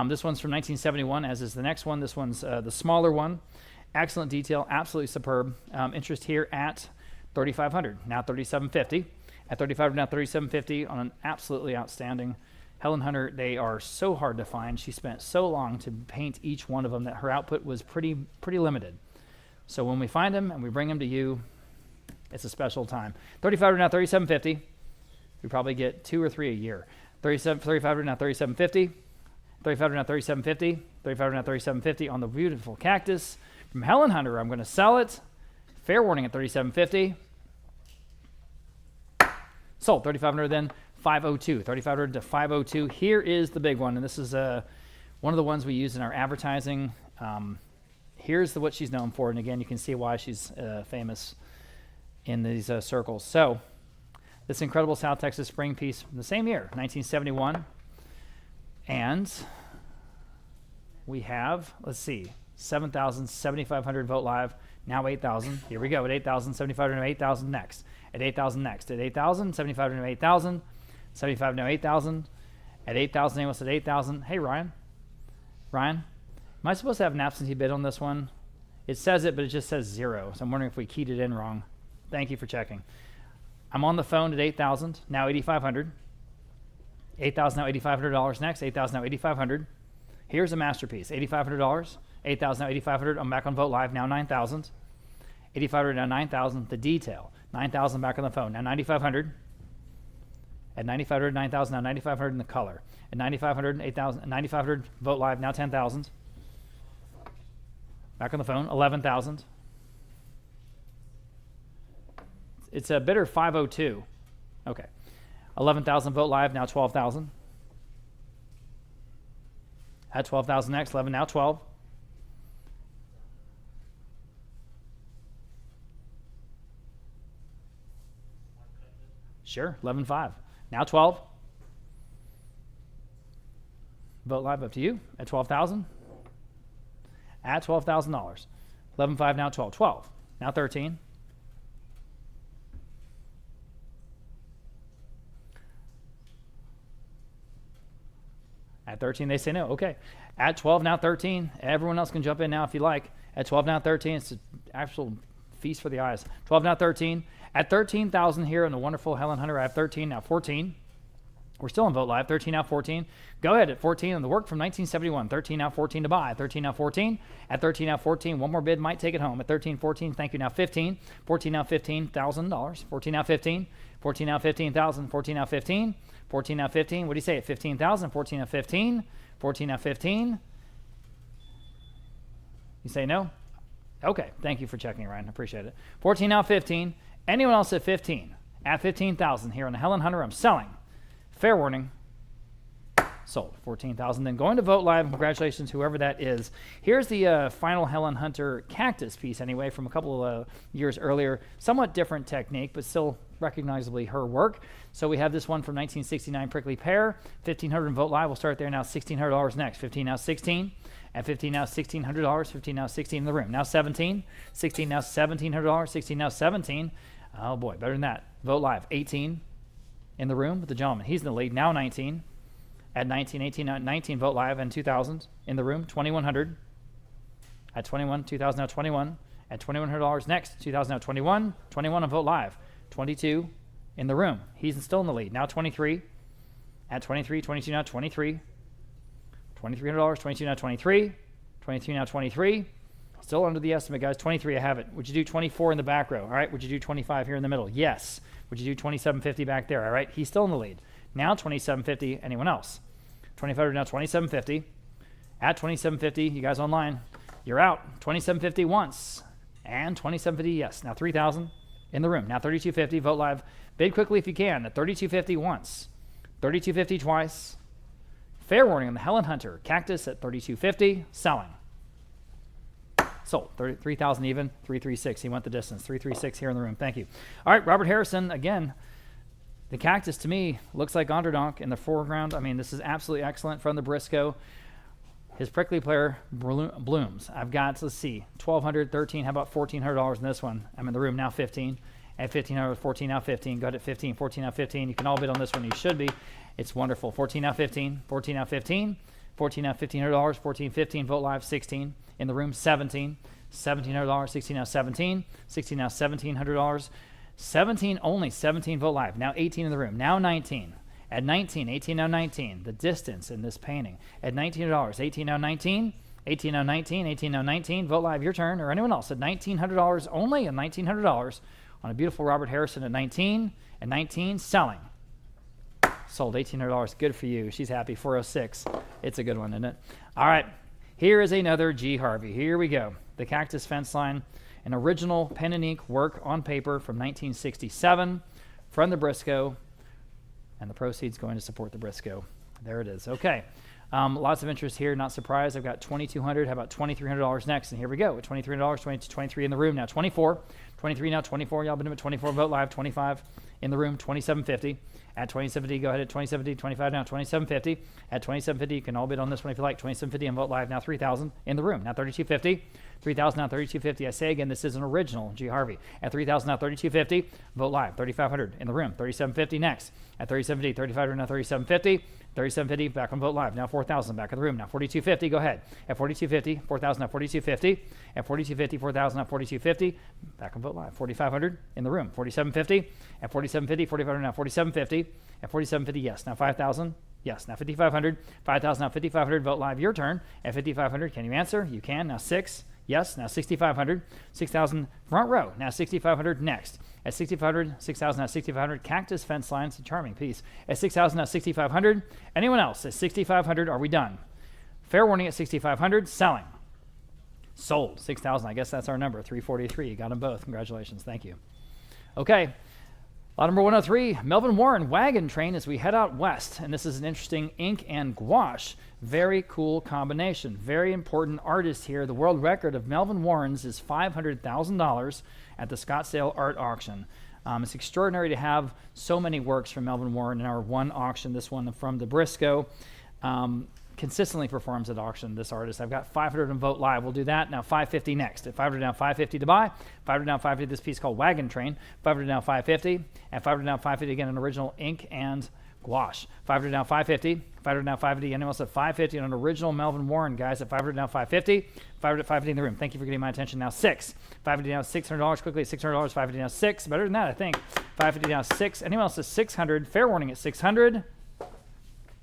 This one's from 1971, as is the next one. This one's the smaller one. Excellent detail, absolutely superb. Interest here at $3,500, now $3,750. At $3,500, now $3,750 on an absolutely outstanding Helen Hunter. They are so hard to find. She spent so long to paint each one of them that her output was pretty limited. So when we find them and we bring them to you, it's a special time. $3,500, now $3,750. We probably get 2 or 3 a year. $3,500 now $3,750. $3,500 now $3,750. $3,500 now $3,750 on the beautiful cactus from Helen Hunter. I'm going to sell it. Fair warning at $3,750. Sold. $3,500 then $502. $3,500 to $502. Here is the big one, and this is one of the ones we use in our advertising. Here's what she's known for, and again, you can see why she's famous in these circles. So this incredible South Texas spring piece from the same year, 1971. And we have, let's see, 7,000, 7,500 Vote Live, now 8,000. Here we go at 8,000, 7,500 now 8,000 next. At 8,000 next. At 8,000, 7,500 now 8,000. 75 now 8,000. At 8,000, almost at 8,000. Hey, Ryan. Ryan, am I supposed to have an absentee bid on this one? It says it, but it just says 0. So I'm wondering if we keyed it in wrong. Thank you for checking. I'm on the phone at 8,000, now 8,500. 8,000 now $8,500 next. 8,000 now 8,500. Here's a masterpiece. $8,500. 8,000 now 8,500. I'm back on Vote Live, now 9,000. 8,500 now 9,000. The detail. 9,000 back on the phone, now 9,500. At 9,500, 9,000 now 9,500 in the color. At 9,500, 8,000, 9,500 Vote Live, now 10,000. Back on the phone, 11,000. It's a bidder 502. Okay. 11,000 Vote Live, now 12,000. At 12,000 next, 11, now 12. Sure, 11.5. Now 12. Vote Live up to you at 12,000. At $12,000. 11.5 now 12. 12. Now 13. At 13, they say no. Okay. At 12, now 13. Everyone else can jump in now if you like. At 12, now 13. It's an actual feast for the eyes. 12, now 13. At 13,000 here on the wonderful Helen Hunter, I have 13, now 14. We're still on Vote Live. 13, now 14. Go ahead at 14 on the work from 1971. 13, now 14 to buy. 13, now 14. At 13, now 14. One more bid might take it home. At 13, 14. Thank you. Now 15. 14, now $15,000. 14, now 15. 14, now 15,000. 14, now 15. 14, now 15. What do you say at 15,000? 14, now 15. 14, now 15. You say no? Okay. Thank you for checking, Ryan. I appreciate it. 14, now 15. Anyone else at 15? At 15,000 here on the Helen Hunter, I'm selling. Fair warning. Sold. 14,000. Then going to Vote Live. Congratulations, whoever that is. Here's the final Helen Hunter cactus piece, anyway, from a couple of years earlier. Somewhat different technique, but still recognizably her work. So we have this one from 1969 Prickly Pear, $1,500 in Vote Live. We'll start there now. $1,600 next. 15 now 16. At 15 now $1,600. 15 now 16 in the room. Now 17. 16 now $1,700. 16 now 17. Oh boy, better than that. Vote Live. 18 in the room with the gentleman. He's in the lead. Now 19. At 19, 18, now 19. Vote Live and 2,000 in the room. 2,100. At 21, 2,000 now 21. At $2,100 next. 2,000 now 21. 21 on Vote Live. 22 in the room. He's still in the lead. Now 23. At 23, 22 now 23. $2,300, 22 now 23. 23 now 23. Still under the estimate, guys. 23, I have it. Would you do 24 in the back row? All right. Would you do 25 here in the middle? Yes. Would you do 27.50 back there? All right. He's still in the lead. Now 27.50. Anyone else? 25 now 27.50. At 27.50, you guys online, you're out. 27.50 once. And 27.50, yes. Now 3,000 in the room. Now 32.50. Vote Live. Bid quickly if you can. At 32.50 once. 32.50 twice. Fair warning on the Helen Hunter. Cactus at 32.50. Selling. Sold. 3,000 even. 336. He went the distance. 336 here in the room. Thank you. All right, Robert Harrison. Again, the Cactus to me looks like Onderdonk in the foreground. I mean, this is absolutely excellent from the Briscoe. His Prickly Pear blooms. I've got, let's see, $1,200, $13. How about $1,400 in this one? I'm in the room now. 15. At 15, 14 now 15. Go ahead at 15. 14 now 15. You can all bid on this one. You should be. It's wonderful. 14 now 15. 14 now 15. 14 now $1,500. 14, 15. Vote Live. 16 in the room. 17. $1,700. 16 now 17. 16 now $1,700. 17 only. 17 Vote Live. Now 18 in the room. Now 19. At 19. 18 now 19. The distance in this painting. At $1,900. 18 now 19. 18 now 19. 18 now 19. Vote Live. Your turn. Or anyone else at $1,900 only. At $1,900 on a beautiful Robert Harrison at 19. At 19. Selling. Sold. $1,800. Good for you. She's happy. 406. It's a good one, isn't it? All right. Here is another G. Harvey. Here we go. The Cactus Fence Line. An original pen and ink work on paper from 1967 from the Briscoe. And the proceeds going to support the Briscoe. There it is. Okay. Lots of interest here. Not surprised. I've got $2,200. How about $2,300 next? And here we go. With $2,300, 23 in the room now. 24. 23 now. 24. Y'all been at 24. Vote Live. 25 in the room. 27.50. At 27.50, go ahead at 27.50. 25 now. 27.50. At 27.50, you can all bid on this one if you like. 27.50 and Vote Live. Now 3,000 in the room. Now 32.50. 3,000 now 32.50. I say again, this is an original G. Harvey. At 3,000 now 32.50. Vote Live. 3,500 in the room. 37.50 next. At 37.50. 3,500 now 37.50. 37.50 back on Vote Live. Now 4,000 back in the room. Now 42.50. Go ahead. At 42.50. 4,000 now 42.50. At 42.50. 4,000 now 42.50. Back on Vote Live. 4,500 in the room. 47.50. At 47.50. 4,500 now 47.50. At 47.50. Yes. Now 5,000. Yes. Now 5,500. 5,000 now 5,500. Vote Live. Your turn. At 5,500. Can you answer? You can. Now 6. Yes. Now 6,500. 6,000 front row. Now 6,500 next. At 6,500. 6,000 now 6,500. Cactus Fence Line. It's a charming piece. At 6,000 now 6,500. Anyone else? At 6,500. Are we done? Fair warning at 6,500. Selling. Sold. 6,000. I guess that's our number. 343. You got them both. Congratulations. Thank you. Okay. Lot number 103, Melvin Warren, Wagon Train as we head out west. And this is an interesting ink and gouache. Very cool combination. Very important artist here. The world record of Melvin Warren's is $500,000 at the Scottsdale Art Auction. It's extraordinary to have so many works from Melvin Warren in our one auction, this one from the Briscoe. Consistently performs at auction, this artist. I've got 500 in Vote Live. We'll do that. Now 550 next. At 500 down, 550 to buy. 500 down, 550. This piece called Wagon Train. 500 down, 550. At 500 down, 550 again, an original ink and gouache. 500 down, 550. 500 down, 550. Anyone else at 550 on an original Melvin Warren, guys? At 500 down, 550. 500 at 550 in the room. Thank you for getting my attention. Now 6. 550 down, $600 quickly at $600. 550 down, 6. Better than that, I think. 550 down, 6. Anyone else at 600? Fair warning at 600.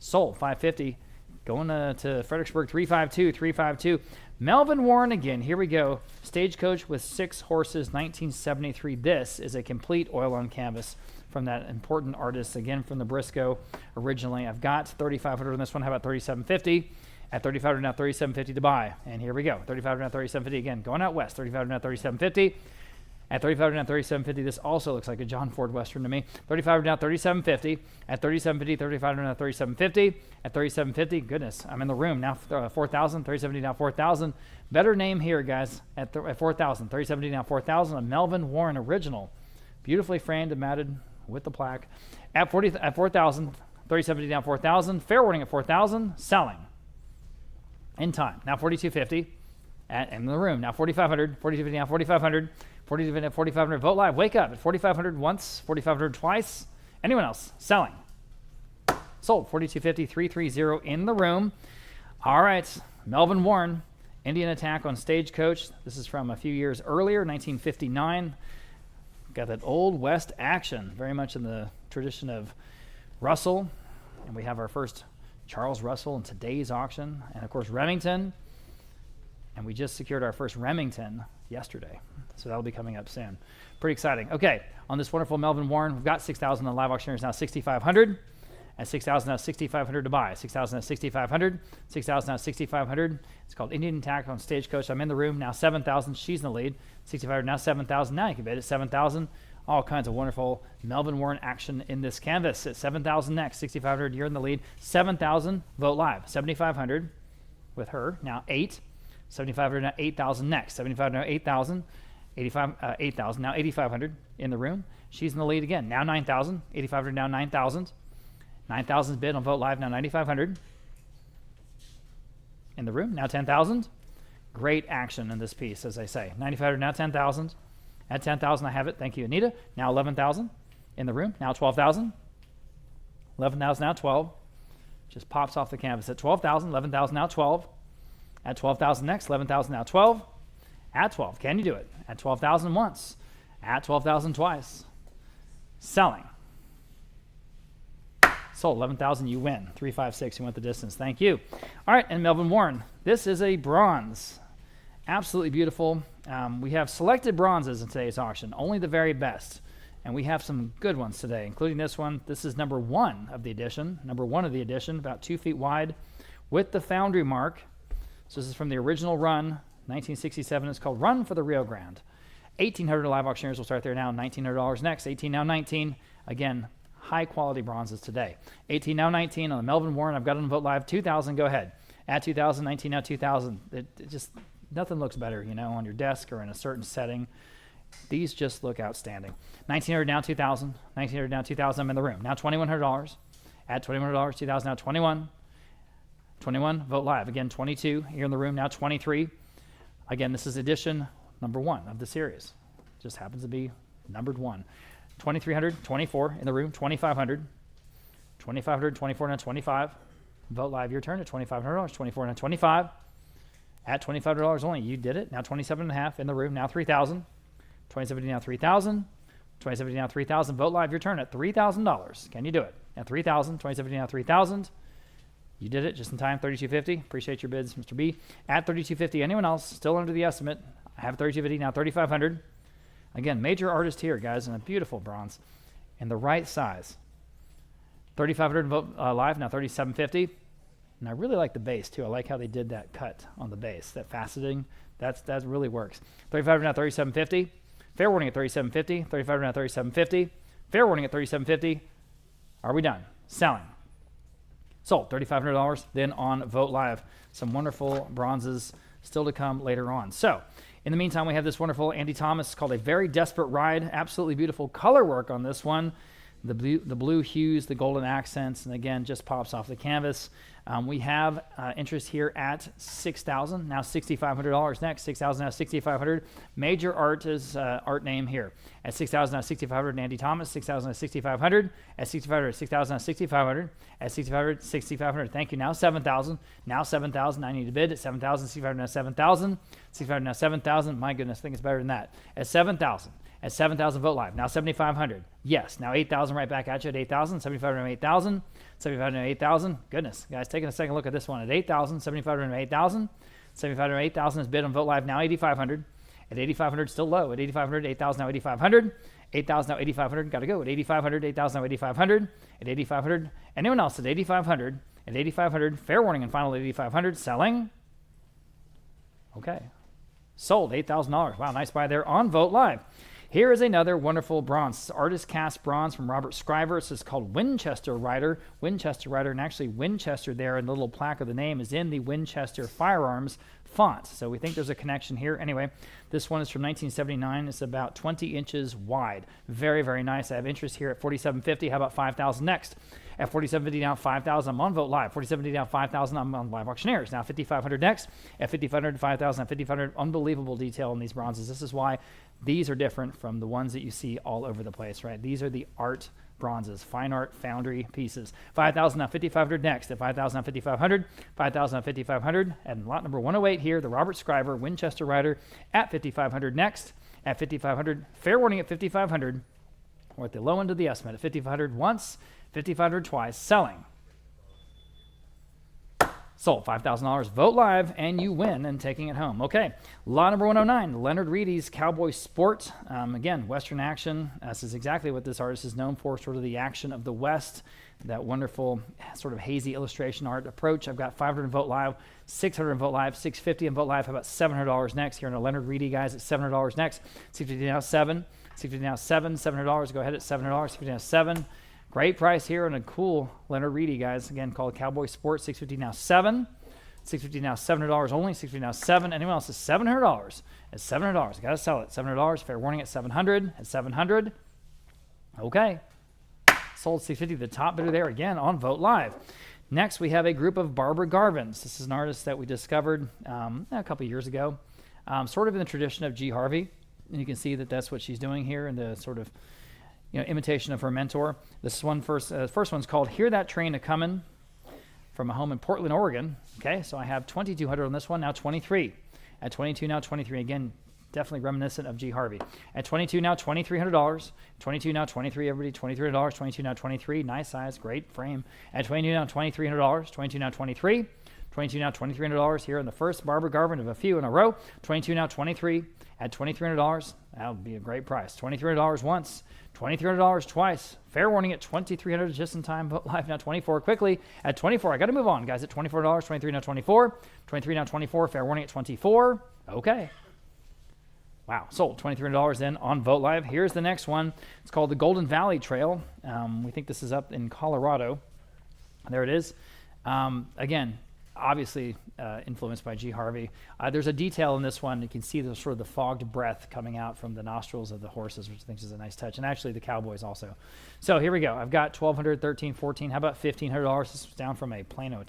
Sold. 550. Going to Fredericksburg, 352, 352. Melvin Warren again. Here we go. Stagecoach with 6 horses, 1973. This is a complete oil on canvas from that important artist, again from the Briscoe originally. I've got 3,500 on this one. How about 3,750? At 3,500 now, 3,750 to buy. And here we go. 3,500 now, 3,750 again. Going out west. 3,500 now, 3,750. At 3,500 now, 3,750. This also looks like a John Ford Western to me. 3,500 now, 3,750. At 3,750, 3,500 now, 3,750. At 3,750, goodness, I'm in the room now. 4,000, 3,750 now, 4,000. Better name here, guys. At 4,000, 3,750 now, 4,000. A Melvin Warren original, beautifully framed and matted with the plaque at 4,000, 3750 down 4,000. Fair warning at 4,000. Selling. In time. Now 4,250 in the room. Now 4,500, 4,250 now 4,500, 4,250 at 4,500. Vote live. Wake up at 4,500 once, 4,500 twice. Anyone else? Selling. Sold. 4,250, 330 in the room. All right. Melvin Warren, Indian Attack on Stagecoach. This is from a few years earlier, 1959. Got that old West action, very much in the tradition of Russell. And we have our first Charles Russell in today's auction. And, of course, Remington. And we just secured our first Remington yesterday. So that'll be coming up soon. Pretty exciting. Okay, on this wonderful Melvin Warren, we've got 6,000 on live auctioneers now 6,500. At 6,000 now 6,500 to buy. 6,000 now 6,500. 6,000 now 6,500. It's called Indian Attack on Stagecoach. I'm in the room now 7,000. She's in the lead. 6,500 now 7,000. Now you can bid at 7,000. All kinds of wonderful Melvin Warren action in this canvas. At 7,000 next. 6,500. You're in the lead. 7,000. Vote live. 7,500 with her. Now 8. 7,500 now 8,000 next. 7,500 now 8,000. 8,000 now 8,500 in the room. She's in the lead again. Now 9,000. 8,500 now 9,000. 9,000 bid on Vote Live, now 9,500. In the room, now 10,000. Great action in this piece, as I say. 9,500, now 10,000. At 10,000, I have it. Thank you, Anita. Now 11,000 in the room, now 12,000. 11,000, now 12. Just pops off the canvas at 12,000. 11,000, now 12. At 12,000 next, 11,000, now 12. At 12, can you do it? At 12,000 once. At 12,000 twice. Selling. Sold. 11,000, you win. 356, you went the distance. Thank you. All right, and Melvin Warren. This is a bronze. Absolutely beautiful. We have selected bronzes in today's auction, only the very best. And we have some good ones today, including this one. This is number one of the edition, about 2 feet wide, with the foundry mark. So this is from the original run, 1967. It's called Run for the Rio Grande. 1,800 live auctioneers will start there now. $1,900 next. 18 now 19. Again, high quality bronzes today. 18 now 19 on the Melvin Warren. I've got it on Vote Live. 2,000. Go ahead. At 2,000. 19 now 2,000. It just nothing looks better, on your desk or in a certain setting. These just look outstanding. 1,900 now 2,000. 1,900 now 2,000. I'm in the room. Now $2,100. At $2,100. 2,000 now 21. 21. Vote Live. Again 22. Here in the room. Now 23. Again, this is edition number one of the series. Just happens to be numbered one. 2,300, 24 in the room, 2,500, 2,500, 24 now 25. Vote Live, your turn at $2,500, 24 now 25. At $2,500 only, you did it. Now 27.5 in the room, now 3,000. 2,070 now 3,000. 2,070 now 3,000. Vote Live, your turn at $3,000. Can you do it? At 3,000, 2,070 now 3,000. You did it just in time, 3,250. Appreciate your bids, Mr. B. At 3,250, anyone else still under the estimate? I have 3,250, now 3,500. Again, major artist here, guys, and a beautiful bronze in the right size. 3,500 Vote Live, now 3,750. And I really like the base, too. I like how they did that cut on the base, that faceting. That really works. 3,500 now 3,750. Fair warning at 3,750. 3,500 now 3,750. Fair warning at 3,750. Are we done? Selling. Sold. $3,500. Then on Vote Live, some wonderful bronzes still to come later on. So, in the meantime, we have this wonderful Andy Thomas called A Very Desperate Ride. Absolutely beautiful color work on this one. The blue hues, the golden accents, and again, just pops off the canvas. We have interest here at $6,000, now $6,500 next. $6,000 now $6,500. Major art is art name here. At $6,000 now $6,500, Andy Thomas. $6,000 now $6,500. At $6,500, $6,000 now $6,500. At $6,500, $6,500. Thank you. Now $7,000. Now $7,000. I need to bid at $7,000. $6,500 now $7,000. $6,500 now $7,000. My goodness, I think it's better than that. At $7,000. At 7,000 Vote Live. Now 7,500. Yes. Now 8,000 right back at you at 8,000. 7,500 to 8,000. 7,500 to 8,000. Goodness, guys, taking a second look at this one at 8,000. 7,500 to 8,000. 7,500 to 8,000 is bid on Vote Live. Now 8,500. At 8,500, still low. At 8,500, 8,000 now 8,500. 8,000 now 8,500. Got to go. At 8,500, 8,000 now 8,500. At 8,500. Anyone else at 8,500? At 8,500. Fair warning and final 8,500. Selling. Okay. Sold. $8,000. Wow, nice buy there on Vote Live. Here is another wonderful bronze. It's artist cast bronze from Robert Scriver. This is called Winchester Rider. Winchester Rider, and actually Winchester there, and the little plaque of the name is in the Winchester Firearms font. So we think there's a connection here. Anyway, this one is from 1979. It's about 20 inches wide. Very, very nice. I have interest here at $4,750. How about $5,000 next? At $4,750 down $5,000. I'm on Vote Live. $4,750 down $5,000. I'm on Live Auctioneers. Now $5,500 next. At $5,500 $5,000. At $5,500. Unbelievable detail in these bronzes. This is why these are different from the ones that you see all over the place, right? These are the art bronzes, fine art foundry pieces. $5,000 now $5,500 next. At $5,000 now $5,500. $5,000 now $5,500. And lot number 108 here, the Robert Scriver Winchester Rider at $5,500 next. At $5,500. Fair warning at $5,500. We're at the low end of the estimate at $5,500 once, $5,500 twice. Selling. Sold. $5,000. Vote Live, and you win and taking it home. Okay. Lot number 109, Leonard Reedy's Cowboy Sport. Again, Western action. This is exactly what this artist is known for, sort of the action of the West, that wonderful sort of hazy illustration art approach. I've got $500 in Vote Live, $600 in Vote Live, $650 in Vote Live. How about $700 next? Here in a Leonard Reedy, guys, at $700 next. $650 now $7. $650 now $7. $700. Go ahead at $700. $650 now $7. Great price here on a cool Leonard Reedy, guys. Again, called Cowboy Sport. $650 now $7. $650 now $700 only. $650 now $7. Anyone else is $700. At $700. Got to sell it. $700. Fair warning at $700. At $700. Okay. Sold $650. The top bidder there again on Vote Live. Next, we have a group of Barbara Garvins. This is an artist that we discovered a couple years ago, sort of in the tradition of G. Harvey. And you can see that that's what she's doing here in the sort of imitation of her mentor. This one first one's called Hear That Train A-Comin' from a home in Portland, Oregon. Okay, so I have $2,200 on this one, now $23. At $22, now $23. Again, definitely reminiscent of G. Harvey. At $22, now $2,300. $22, now $23, everybody, $2,300. $22, now $23. Nice size, great frame. At $22, now $2,300. $22, now $23. $22, now $2,300 here in the first Barbara Garvin of a few in a row. $22, now $23. At $2,300, that would be a great price. $2,300 once, $2,300 twice. Fair warning at $2,300 just in time. Vote Live now $24 quickly. At $24, I got to move on, guys. At $24, $23 now $24. $23 now $24. Fair warning at $24. Okay. Wow, sold. $2,300 then on Vote Live. Here's the next one. It's called the Golden Valley Trail. We think this is up in Colorado. There it is. Again, obviously influenced by G. Harvey. There's a detail in this one. You can see the sort of the fogged breath coming out from the nostrils of the horses, which I think is a nice touch, and actually the cowboys also. So here we go. I've got $1,200, $1,300, $1,400. How about $1,500? This is down from a Plano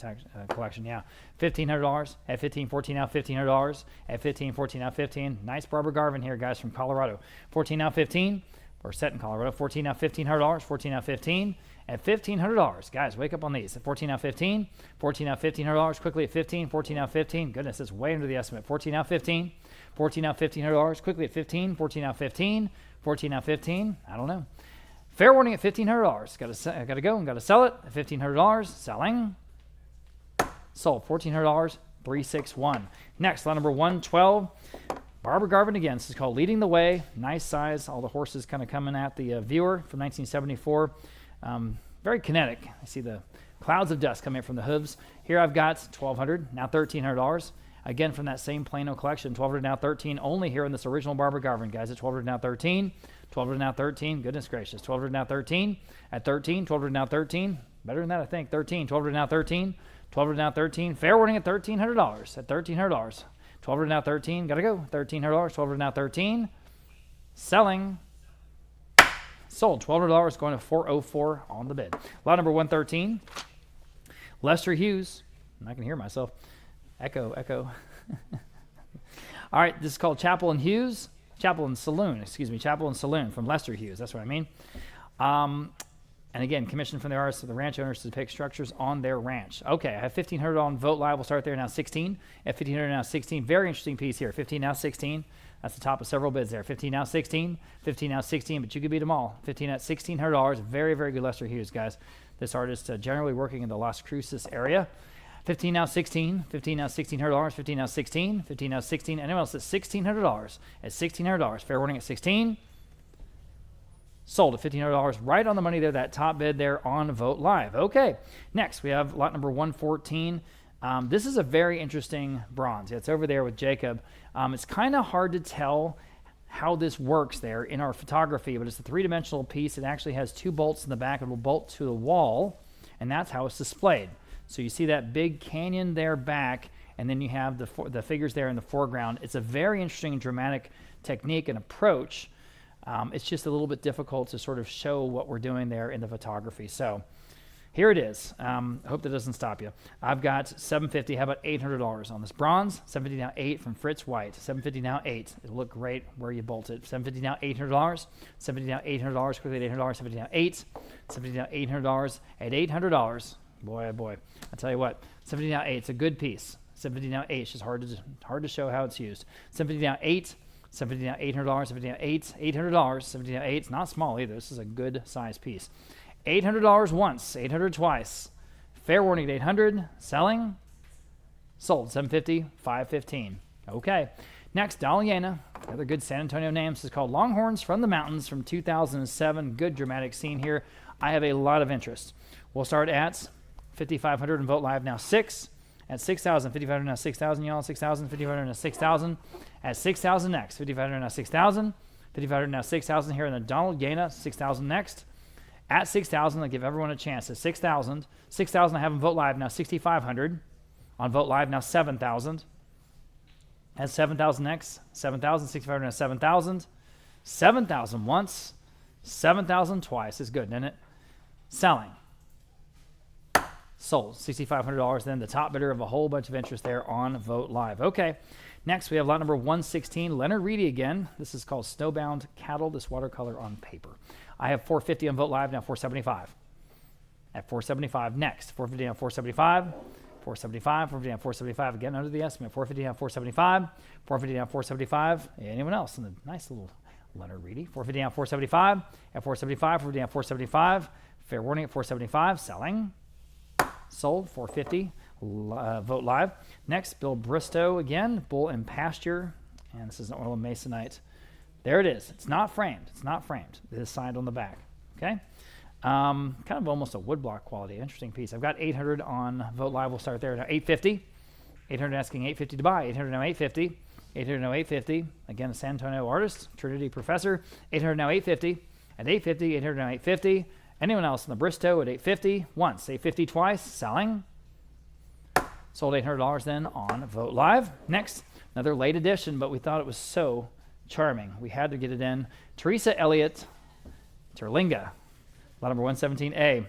collection. Yeah, $1,500 at $1,500, $1,400 now $1,500 at $1,500, $1,400 now $1,500. Nice Barbara Garvin here, guys, from Colorado. $1,400 now $1,500. Or set in Colorado. $1,400 now $1,500. $1,400 now $1,500. At $1,500. Guys, wake up on these. At $1,400 now $1,500. $1,400 now $1,500. Quickly at $1,500. $1,400 now $1,500. Goodness, it's way under the estimate. $1,400 now $1,500. $1,400 now $1,500. Quickly at $1,500. $1,400 now $1,500. $1,400 now $1,500. I don't know. Fair warning at $1,500. Got to go and got to sell it at $1,500. Selling. Sold. $1,400. 361. Next, lot number 112. Barbara Garvin again. This is called Leading the Way. Nice size. All the horses kind of coming at the viewer from 1974. Very kinetic. I see the clouds of dust coming from the hooves. Here I've got $1,200, now $1,300. Again, from that same Plano collection, $1,200, now $1,300. Only here in this original Barbara Garvin, guys. At $1,200, now $1,300. $1,200, now $1,300. Goodness gracious. $1,200, now $1,300. At $1,300, $1,200, now $1,300. Better than that, I think. $1,300, $1,200, now $1,300. $1,200, now $1,300. Fair warning at $1,300. At $1,300. $1,200 now $1,300. Gotta go. $1,300. $1,200 now $1,300. Selling. Sold. $1,200 going to $404 on the bid. Lot number 113. Lester Hughes. I'm not gonna hear myself. Echo. All right. This is called Chapel and Saloon. Chapel and Saloon from Lester Hughes. That's what I mean. And again, commissioned from the artists of the ranch owners to depict structures on their ranch. Okay, I have $1,500 on Vote Live. We'll start there now. 16. At $1,500 now 16. Very interesting piece here. 15 now 16. That's the top of several bids there. 15 now 16. 15 now 16. But you could beat them all. 15 at $1,600. Very, very good Lester Hughes, guys. This artist generally working in the Las Cruces area. 15 now 16. 15 now $1,600. 15 now 16. 15 now 16. Anyone else at $1,600? At $1,600. Fair warning at 16. Sold at $1,500, right on the money there, that top bid there on Vote Live. Okay, next we have lot number 114. This is a very interesting bronze. Yeah, it's over there with Jacob. It's kind of hard to tell how this works there in our photography, but it's a three-dimensional piece. It actually has two bolts in the back. It will bolt to the wall, and that's how it's displayed. So you see that big canyon there back, and then you have the figures there in the foreground. It's a very interesting and dramatic technique and approach. It's just a little bit difficult to sort of show what we're doing there in the photography. So here it is. I hope that doesn't stop you. I've got $750. How about $800 on this bronze? $750 now 8 from Fritz White. $750 now 8. It'll look great where you bolt it. $750 now $800. $750 now $800. Quickly at $800. $750 now 8. $750 now $800 at $800. Boy, oh boy. I'll tell you what. $750 now 8. It's a good piece. $750 now 8. It's just hard to show how it's used. $750 now 8. $750 now $800. $750 now 8. $800. $750 now 8. It's not small either. This is a good size piece. $800 once, $800 twice. Fair warning at $800. Selling. Sold. $750, $515. Okay. Next, Daliena. Another good San Antonio name. This is called Longhorns from the Mountains from 2007. Good dramatic scene here. I have a lot of interest. We'll start at 5,500 and vote live now 6. At 6,000, 5,500 now 6,000, y'all. 6,000, 5,500 now 6,000. At 6,000 next. 5,500 now 6,000. 5,500 now 6,000 here in the Donald Yena. 6,000 next. At 6,000, I'll give everyone a chance. At 6,000, 6,000, I have them vote live now 6,500. On vote live now 7,000. At 7,000 next, 7,000, 6,500 now 7,000. 7,000 once, 7,000 twice. Is good, isn't it? Selling. Sold. $6,500 then. The top bidder of a whole bunch of interest there on vote live. Okay. Next, we have lot number 116, Leonard Reedy again. This is called Snowbound Cattle, this watercolor on paper. I have 450 on vote live, now 475. At 475 next, 450 on 475, 475, 450 on 475, again under the estimate, 450 on 475, 450 on 475. Anyone else in the nice little Leonard Reedy? 450 on 475, at 475, 450 on 475. Fair warning at 475, selling. Sold, 450. Vote live. Next, Bill Bristow again, Bull and Pasture, and this is an oil and masonite. There it is. It's not framed. It's not framed. It is signed on the back. Okay, kind of almost a woodblock quality. Interesting piece. I've got 800 on vote live. We'll start there now. 850. 800 asking 850 to buy. 800 now 850. 800 now 850. Again, a San Antonio artist, Trinity professor. 800 now 850. At 850. 800 now 850. Anyone else in the Bristow at 850? Once. 850 twice. Selling. Sold $800 then on vote live. Next, another late edition, but we thought it was so charming. We had to get it in. Teresa Elliott, Terlinga, lot number 117A.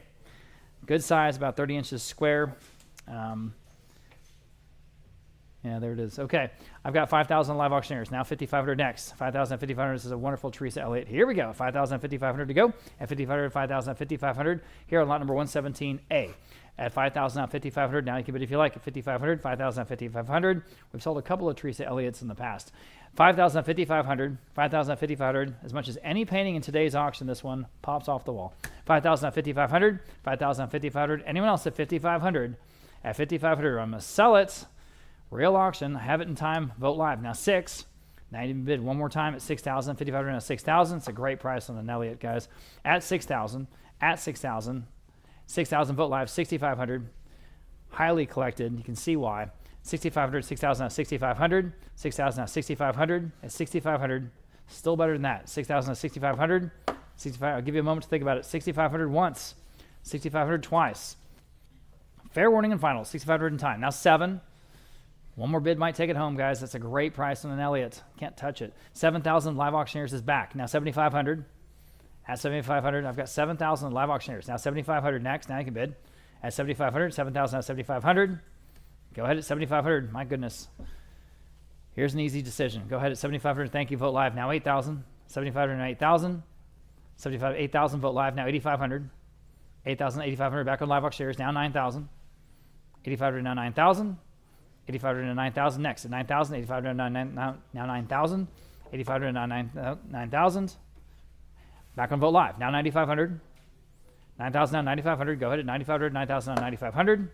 Good size, about 30 inches square. Yeah, there it is. Okay, I've got 5,000 live auctioneers. Now 5,500 next. 5,000, 5,500. This is a wonderful Teresa Elliott. Here we go. 5,000, 5,500 to go. At 5,500, 5,000, 5,500. Here on lot number 117A. At 5,000 out 5,500. Now you can bid if you like at 5,500, 5,000 out 5,500. We've sold a couple of Teresa Elliott's in the past. 5,000 out 5,500, 5,000 out 5,500. As much as any painting in today's auction, this one pops off the wall. 5,000 out 5,500, 5,000 out 5,500. Anyone else at 5,500? At 5,500, I'm going to sell it. Real auction. Have it in time. Vote live. Now 6. Now you can bid one more time at 6,000. 5,500 now 6,000. It's a great price on an Elliott, guys. At 6,000. At 6,000. 6,000 vote live. 6,500. Highly collected. You can see why. 6,500. 6,000 now 6,500. 6,000 now 6,500. At 6,500. Still better than that. 6,000 now 6,500. 65. I'll give you a moment to think about it. 6,500 once. 6,500 twice. Fair warning and final. 6,500 in time. Now 7. One more bid might take it home, guys. That's a great price on an Elliott. Can't touch it. 7,000 live auctioneers is back. Now 7,500. At 7,500, I've got 7,000 live auctioneers. Now 7,500 next. Now you can bid. At 7,500, 7,000 at 7,500. Go ahead at 7,500. My goodness. Here's an easy decision. Go ahead at 7,500. Thank you. Vote live. Now 8,000. 7,500 now 8,000. 75, 8,000. Vote live. Now 8,500. 8,000, 8,500. Back on live auctioneers. Now 9,000. 8,500 now 9,000. 8,500 to 9,000 next at 9,000. 8,500 now 9,000. 8,500 now 9,000. Back on vote live. Now 9,500. 9,000 now 9,500. Go ahead at 9,500. 9,000 now 9,500.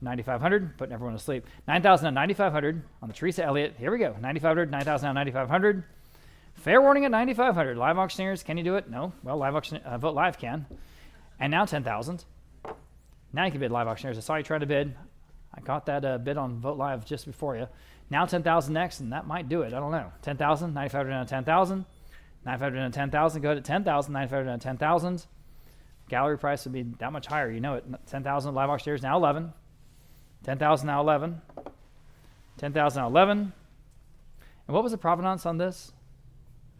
9,500. Putting everyone to sleep. 9,000 now 9,500 on the Teresa Elliott. Here we go. 9,500. 9,000 now 9,500. Fair warning at 9,500. Live auctioneers, can you do it? No. Well, live auction vote live can. And now 10,000. Now you can bid live auctioneers. I saw you trying to bid. I caught that bid on vote live just before you. Now 10,000 next, and that might do it. I don't know. 10,000, 9,500 down to 10,000. 9,500 down to 10,000. Go ahead at 10,000, 9,500 down to 10,000. Gallery price would be that much higher. You know it. 10,000 live auctioneers now 11. 10,000 now 11. 10,000 now 11. And what was the provenance on this?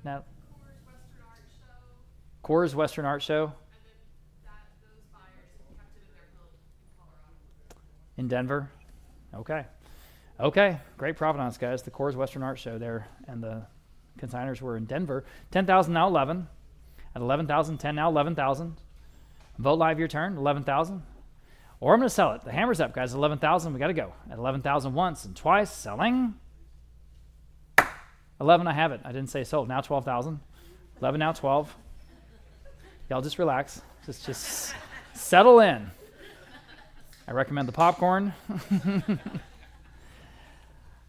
Now, Coors Western Art Show. Those buyers kept it in their home in Colorado. In Denver? Okay. Okay, great provenance, guys. The Coors Western Art Show there, and the consigners were in Denver. 10,000 now 11. At 11,000, 10 now 11,000. Vote live your turn, 11,000. Or I'm going to sell it. The hammer's up, guys. 11,000, we got to go. At 11,000 once and twice, selling. 11, I have it. I didn't say sold. Now 12,000. 11, now 12. Y'all just relax. Just settle in. I recommend the popcorn.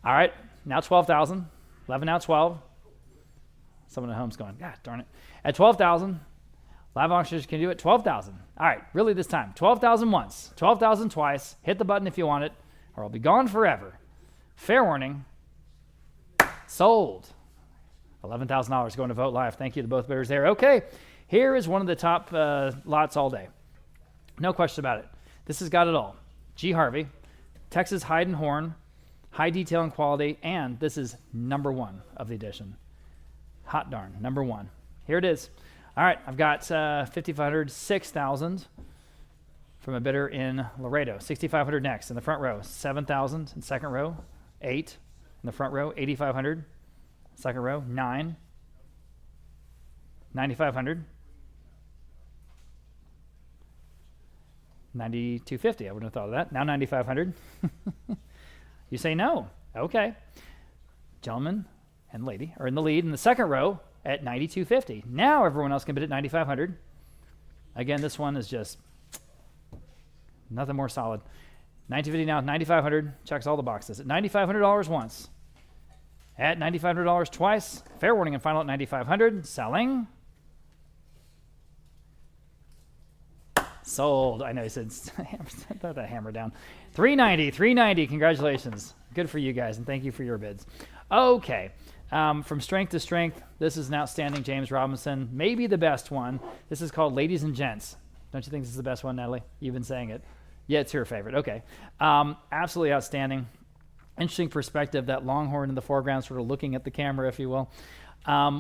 All right, now 12,000. 11, now 12. Someone at home's going, God darn it. At 12,000, live auctioneers can do it. 12,000. All right, really this time. 12,000 once, 12,000 twice. Hit the button if you want it, or I'll be gone forever. Fair warning. Sold. $11,000 going to Vote Live. Thank you to both bidders there. Okay, here is one of the top lots all day. No question about it. This has got it all. G. Harvey, Texas hide and horn, high detail and quality, and this is number one of the edition. Hot darn, number one. Here it is. All right, I've got 5,500, 6,000 from a bidder in Laredo. 6,500 next in the front row. 7,000 in second row. 8 in the front row. 8,500 second row. 9. 9,500. 9,250. I wouldn't have thought of that. Now 9,500. You say no. Okay. Gentlemen and lady are in the lead in the second row at 9,250. Now everyone else can bid at 9,500. Again, this one is just nothing more solid. 9,250 now, 9,500. Checks all the boxes. At $9,500 once. At $9,500 twice. Fair warning and final at 9,500. Selling. Sold. I know he said, throw that hammer down. 390, 390. Congratulations. Good for you guys, and thank you for your bids. Okay. From strength to strength, this is an outstanding James Robinson. Maybe the best one. This is called Ladies and Gents. Don't you think this is the best one, Natalie? You've been saying it. Yeah, it's your favorite. Okay. Absolutely outstanding. Interesting perspective, that longhorn in the foreground, sort of looking at the camera, if you will.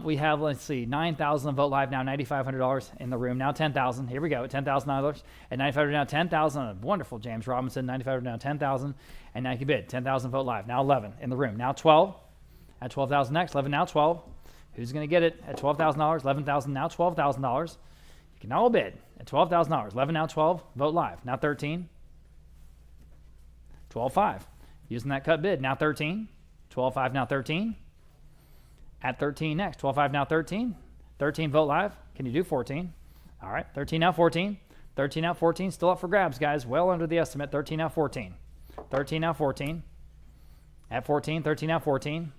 We have, let's see, 9,000 Vote Live now, $9,500 in the room. Now 10,000. Here we go, $10,000. At 9,500 now, 10,000. Wonderful, James Robinson. 9,500 now, 10,000. And now you can bid. 10,000 Vote Live. Now 11 in the room. Now 12. At 12,000 next. 11 now 12. Who's going to get it? At $12,000. 11,000 now, $12,000. You can all bid at $12,000. 11 now 12. Vote Live. Now 13. 12.5. Using that cut bid. Now 13. 12.5 now 13. At 13 next. 12.5 now 13. 13 Vote Live. Can you do 14? All right. 13 now 14. 13 now 14. Still up for grabs, guys. Well under the estimate. 13 now 14. 13 now 14. At 14. 13 now 14.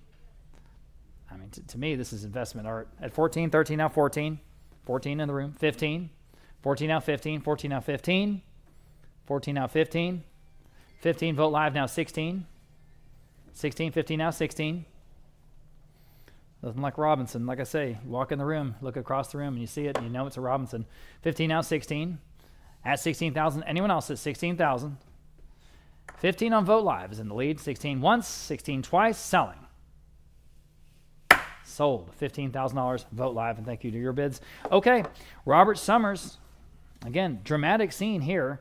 I mean, to me, this is investment art. At 14. 13 now 14. 14 in the room. 15. 14 now 15. 14 now 15. 14 now 15. 15 Vote Live now 16. 16. 15 now 16. Nothing like Robinson. Like I say, you walk in the room, look across the room, and you see it, and you know it's a Robinson. 15 now 16. At 16,000. Anyone else at 16,000? 15 on Vote Live is in the lead. 16 once, 16 twice, selling. Sold. $15,000 Vote Live, and thank you to your bids. Okay, Robert Summers. Again, dramatic scene here.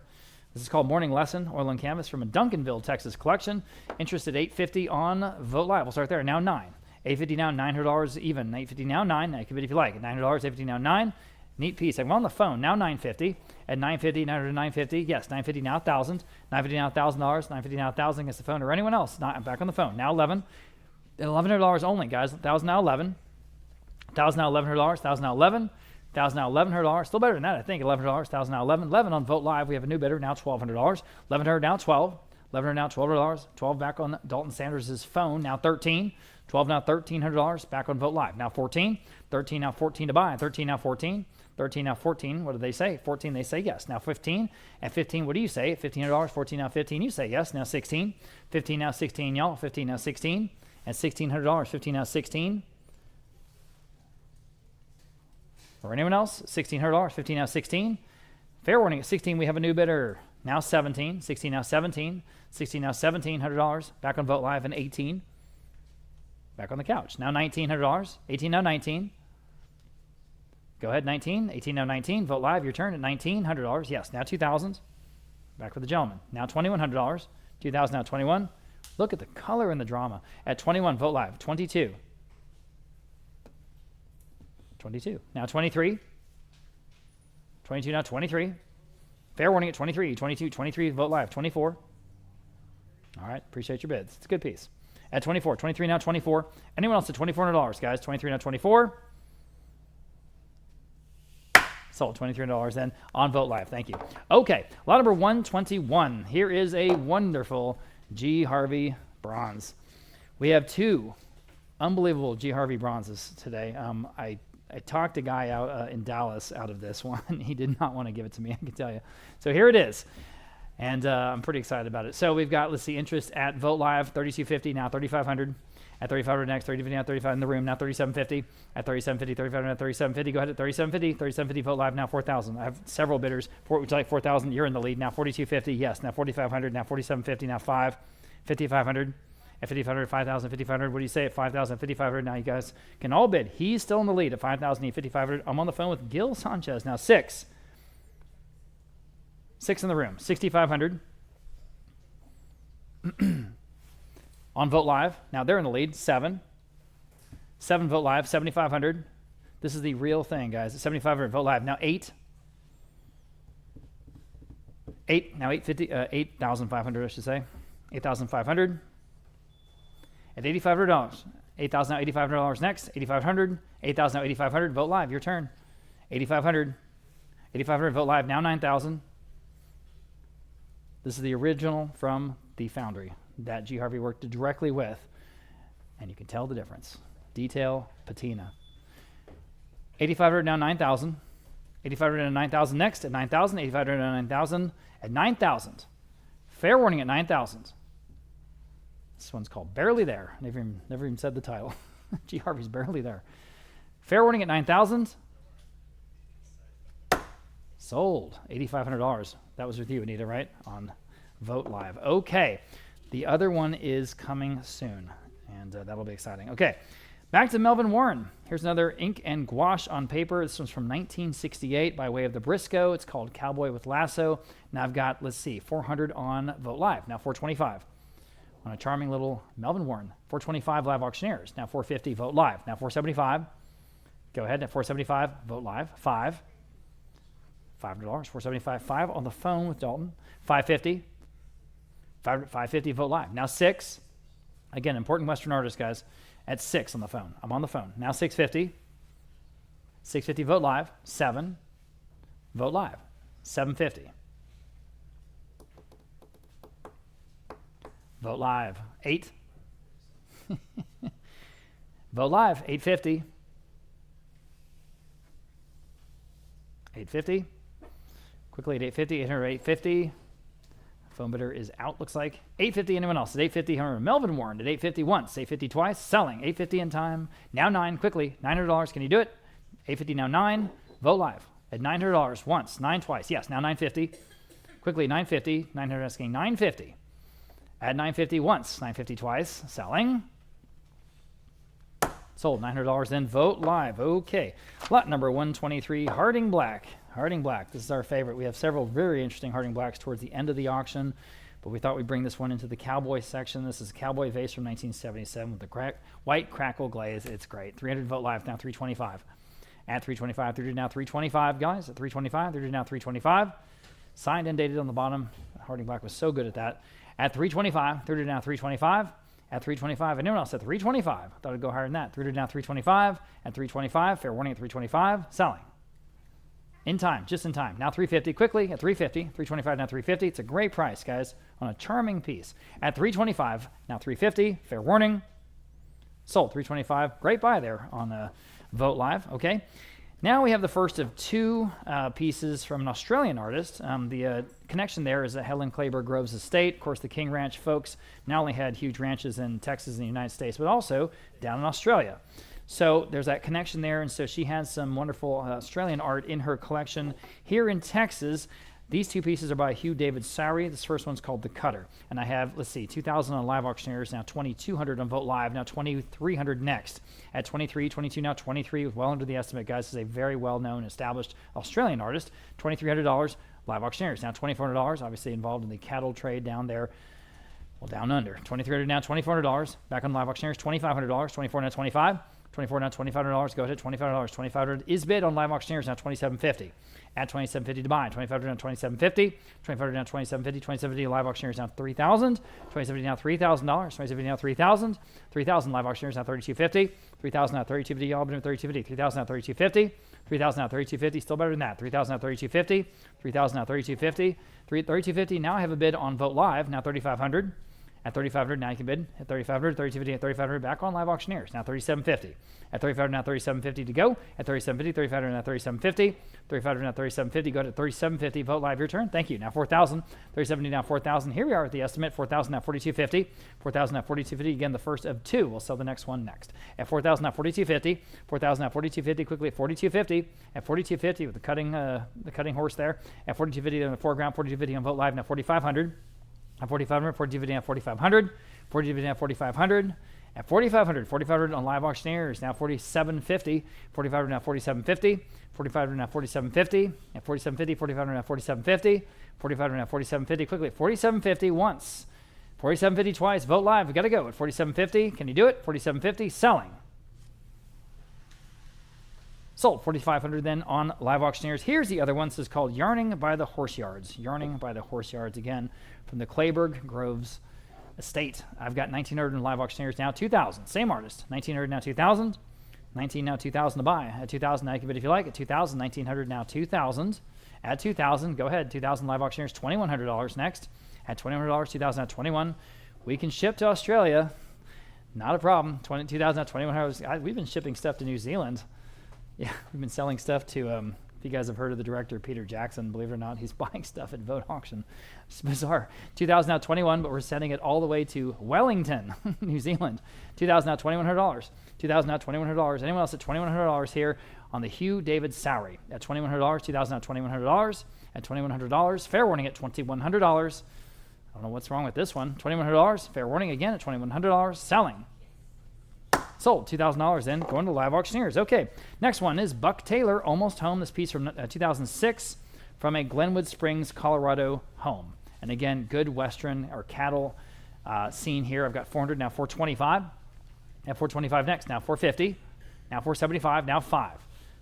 This is called Morning Lesson, Oil and Canvas from a Duncanville, Texas collection. Interested $850 on Vote Live. We'll start there. Now 9. $850 now, $900 even. $850 now, 9. I can bid if you like. $900, $850 now, 9. Neat piece. I'm on the phone. Now $950. At $950, $900, $950. Yes, $950 now, $1,000. $950 now, $1,000. $950 now, $1,000 against the phone or anyone else. I'm back on the phone. Now 11. $1,100 only, guys. $1,000 now, 11. $1,000 now, $1,100. $1,000 now, 11. $1,000 now, $1,100. Still better than that, I think. $1,100. $1,000 now, 11. 11 on Vote Live. We have a new bidder now, $1,200. $1,100 now, 12. $1,100 now, $1,200. 12 back on Dalton Sanders' phone. Now 13. 12 now, $1,300. Back on Vote Live. Now 14. 13 now, 14 to buy. 13 now, 14. 13 now, 14. What do they say? 14, they say yes. Now 15. At 15, what do you say? At $1,500. 14 now, 15. You say yes. Now 16. 15 now, 16, y'all. 15 now, 16. At $1,600. 15 now, 16. Or anyone else? $1,600. 15 now, 16. Fair warning, at 16, we have a new bidder. Now 17, 16, now 17, 16, now $1,700. Back on Vote Live and 18. Back on the couch. Now $1,900. 18, now 19. Go ahead, 19. 18, now 19. Vote Live, your turn at $1,900. Yes, now 2,000. Back with the gentleman. Now $2,100. 2,000, now 21. Look at the color and the drama. At 21, Vote Live. 22. 22. Now 23. 22, now 23. Fair warning at 23. 22, 23, Vote Live. 24. All right, appreciate your bids. It's a good piece. At 24. 23, now 24. Anyone else at $2,400, guys? 23, now 24. Sold. $2,300 then on Vote Live. Thank you. Okay, lot number 121. Here is a wonderful G. Harvey bronze. We have two unbelievable G. Harvey bronzes today. I talked a guy out in Dallas out of this one. He did not want to give it to me, I can tell you. So here it is. And I'm pretty excited about it. So we've got, let's see, interest at Vote Live, $3,250, now $3,500. At $3,500 next, $3,250, now $35 in the room, now $3,750. At $3,750, $3,500, now $3,750. Go ahead at $3,750, $3,750, Vote Live, now $4,000. I have several bidders. Would you like $4,000? You're in the lead. Now $4,250, yes. Now $4,500, now $4,750, now $5,000, $5,500. At $5,500, $5,000, $5,500. What do you say at $5,000, $5,500? Now you guys can all bid. He's still in the lead at $5,000, $5,500. I'm on the phone with Gil Sanchez. Now $6,000. $6,000 in the room, $6,500. On Vote Live, now they're in the lead, $7,000. $7,000 Vote Live, $7,500. This is the real thing, guys. $7,500 Vote Live, now $8,000. Now $8,500, I should say. $8,500. At $8,500, $8,000 now $8,500 next, $8,500, $8,000 now $8,500. Vote Live, your turn. $8,500, $8,500 Vote Live, now $9,000. This is the original from the foundry that G. Harvey worked directly with, and you can tell the difference. Detail, patina. $8,500 now $9,000. $8,500 now $9,000 next at $9,000. $8,500 now $9,000 at $9,000. Fair warning at $9,000. This one's called Barely There. Never even said the title. G. Harvey's Barely There. Fair warning at $9,000. Sold. $8,500. That was with you, Anita, right? On Vote Live. Okay. The other one is coming soon, and that'll be exciting. Okay. Back to Melvin Warren. Here's another ink and gouache on paper. This one's from 1968 by way of the Briscoe. It's called Cowboy with Lasso. Now I've got, let's see, 400 on Vote Live. Now 425 on a charming little Melvin Warren. 425 Live Auctioneers. Now 450 Vote Live. Now 475. Go ahead. At 475 Vote Live. $500. $475. $5 on the phone with Dalton. 550. 550 Vote Live. Now $6. Again, important Western artist, guys. At $6 on the phone. I'm on the phone. Now $650. $650 Vote Live. $7. Vote Live. $750. Vote Live. $8. Vote Live. $850. $850. Quickly at $850. $850. Phone bidder is out, looks like. $850. Anyone else? At $850. Melvin Warren at $850 once. $850 twice. Selling. $850 in time. Now $9. Quickly. $900. Can you do it? $850 now $9. Vote Live at $900 once. $9 twice. Yes. Now $950. Quickly. $950. $900 asking $950. At $950 once. $950 twice. Selling. Sold. $900. Then Vote Live. Okay. Lot number 123. Harding Black. Harding Black. This is our favorite. We have several very interesting Harding Blacks towards the end of the auction, but we thought we'd bring this one into the Cowboy section. This is a Cowboy vase from 1977 with the white crackle glaze. It's great. 300 Vote Live, now 325. At 325, 300 now 325, guys. At 325, 300 now 325. Signed and dated on the bottom. Harding Black was so good at that. At 325, 300 now 325. At 325, anyone else at 325? I thought it'd go higher than that. 300 now 325. At 325, fair warning at 325. Selling. In time, just in time. Now 350, quickly at 350, 325 now 350. It's a great price, guys, on a charming piece. At 325, now 350, fair warning. Sold, 325. Great buy there on Vote Live, okay? Now we have the first of two pieces from an Australian artist. The connection there is Helen Kleberg Groves Estate. Of course, the King Ranch folks not only had huge ranches in Texas and the United States, but also down in Australia. So there's that connection there, and so she has some wonderful Australian art in her collection. Here in Texas, these two pieces are by Vives-Atsara. This first one's called The Cutter. And I have, let's see, 2,000 on Live Auctioneers, now 2,200 on Vote Live, now 2,300 next. At 23, 22, now 23, well under the estimate, guys. This is a very well-known, established Australian artist. $2,300 Live Auctioneers, now $2,400, obviously involved in the cattle trade down there. Well, down under. $2,300 now, $2,400. Back on Live Auctioneers, $2,500, 24 now 25. 24 now, $2,500. Go ahead, $2,500. $2,500 is bid on Live Auctioneers, now $2,750. At $2,750 to buy. $2,500 now, $2,750. $2,500 now, $2,750. $2,750 Live Auctioneers now $3,000. $2,750 now, $3,000. $2,750 now, $3,000. $3,000 Live Auctioneers now $3,250. $3,000 now, $3,250. Y'all been $3,250. $3,000 now, $3,250. $3,000 now, $3,250. Still better than that. $3,000 now, $3,250. $3,000 now, $3,250. $3,250. Now I have a bid on Vote Live, now $3,500. At $3,500, now you can bid at $3,500, $3,250, at $3,500, back on Live Auctioneers, now $3,750. At $3,500, now $3,750 to go. At $3,750, $3,500, now $3,750. $3,500, now $3,750. Go to $3,750. Vote Live, your turn. Thank you. Now $4,000. $3,750, now $4,000. Here we are at the estimate. $4,000, now $4,250. $4,000, now $4,250. Again, the first of two. We'll sell the next one next. At $4,000, now $4,250. $4,000, now $4,250. Quickly at $4,250. At $4,250 with the cutting horse there. At $4,250 on the foreground. $4,250 on Vote Live, now $4,500. At $4,500, $4,250 now $4,500. $4,250 now $4,500. At $4,500, $4,500 on Live Auctioneers, now $4,750. $4,500 now $4,750. $4,500 now $4,750. At $4,750, $4,500 now $4,750. $4,500 now $4,750. Quickly at $4,750 once. $4,750 twice. Vote Live. We got to go at $4,750. Can you do it? $4,750. Selling. Sold. $4,500 then on Live Auctioneers. Here's the other one. This is called Yarning by the Horse Yards. Yarning by the Horse Yards, again, from the Kleberg Groves Estate. I've got 1,900 in Live Auctioneers now, 2,000. Same artist. 1,900 now 2,000. 19 now 2,000 to buy. At 2,000, now you can bid if you like. At 2,000, 1,900 now 2,000. At 2,000, go ahead. 2,000 Live Auctioneers, $2,100 next. At $2,100, 2,000 at 21. We can ship to Australia. Not a problem. 2,000 at 2,100. We've been shipping stuff to New Zealand. Yeah, we've been selling stuff to, if you guys have heard of the director, Peter Jackson, believe it or not, he's buying stuff at Vote Auction. It's bizarre. 2,000 out 21, but we're sending it all the way to Wellington, New Zealand. 2,000 out $2,100. 2,000 out $2,100. Anyone else at $2,100 here on the Vives-Atsara? At $2,100, 2,000 out $2,100. At $2,100, fair warning at $2,100. I don't know what's wrong with this one. $2,100, fair warning again at $2,100. Selling. Sold. $2,000 then, going to Live Auctioneers. Okay, next one is Buck Taylor, Almost Home. This piece from 2006 from a Glenwood Springs, Colorado home. And again, good Western or cattle scene here. I've got 400, now 425. At 425 next, now 450. Now 475, now 5.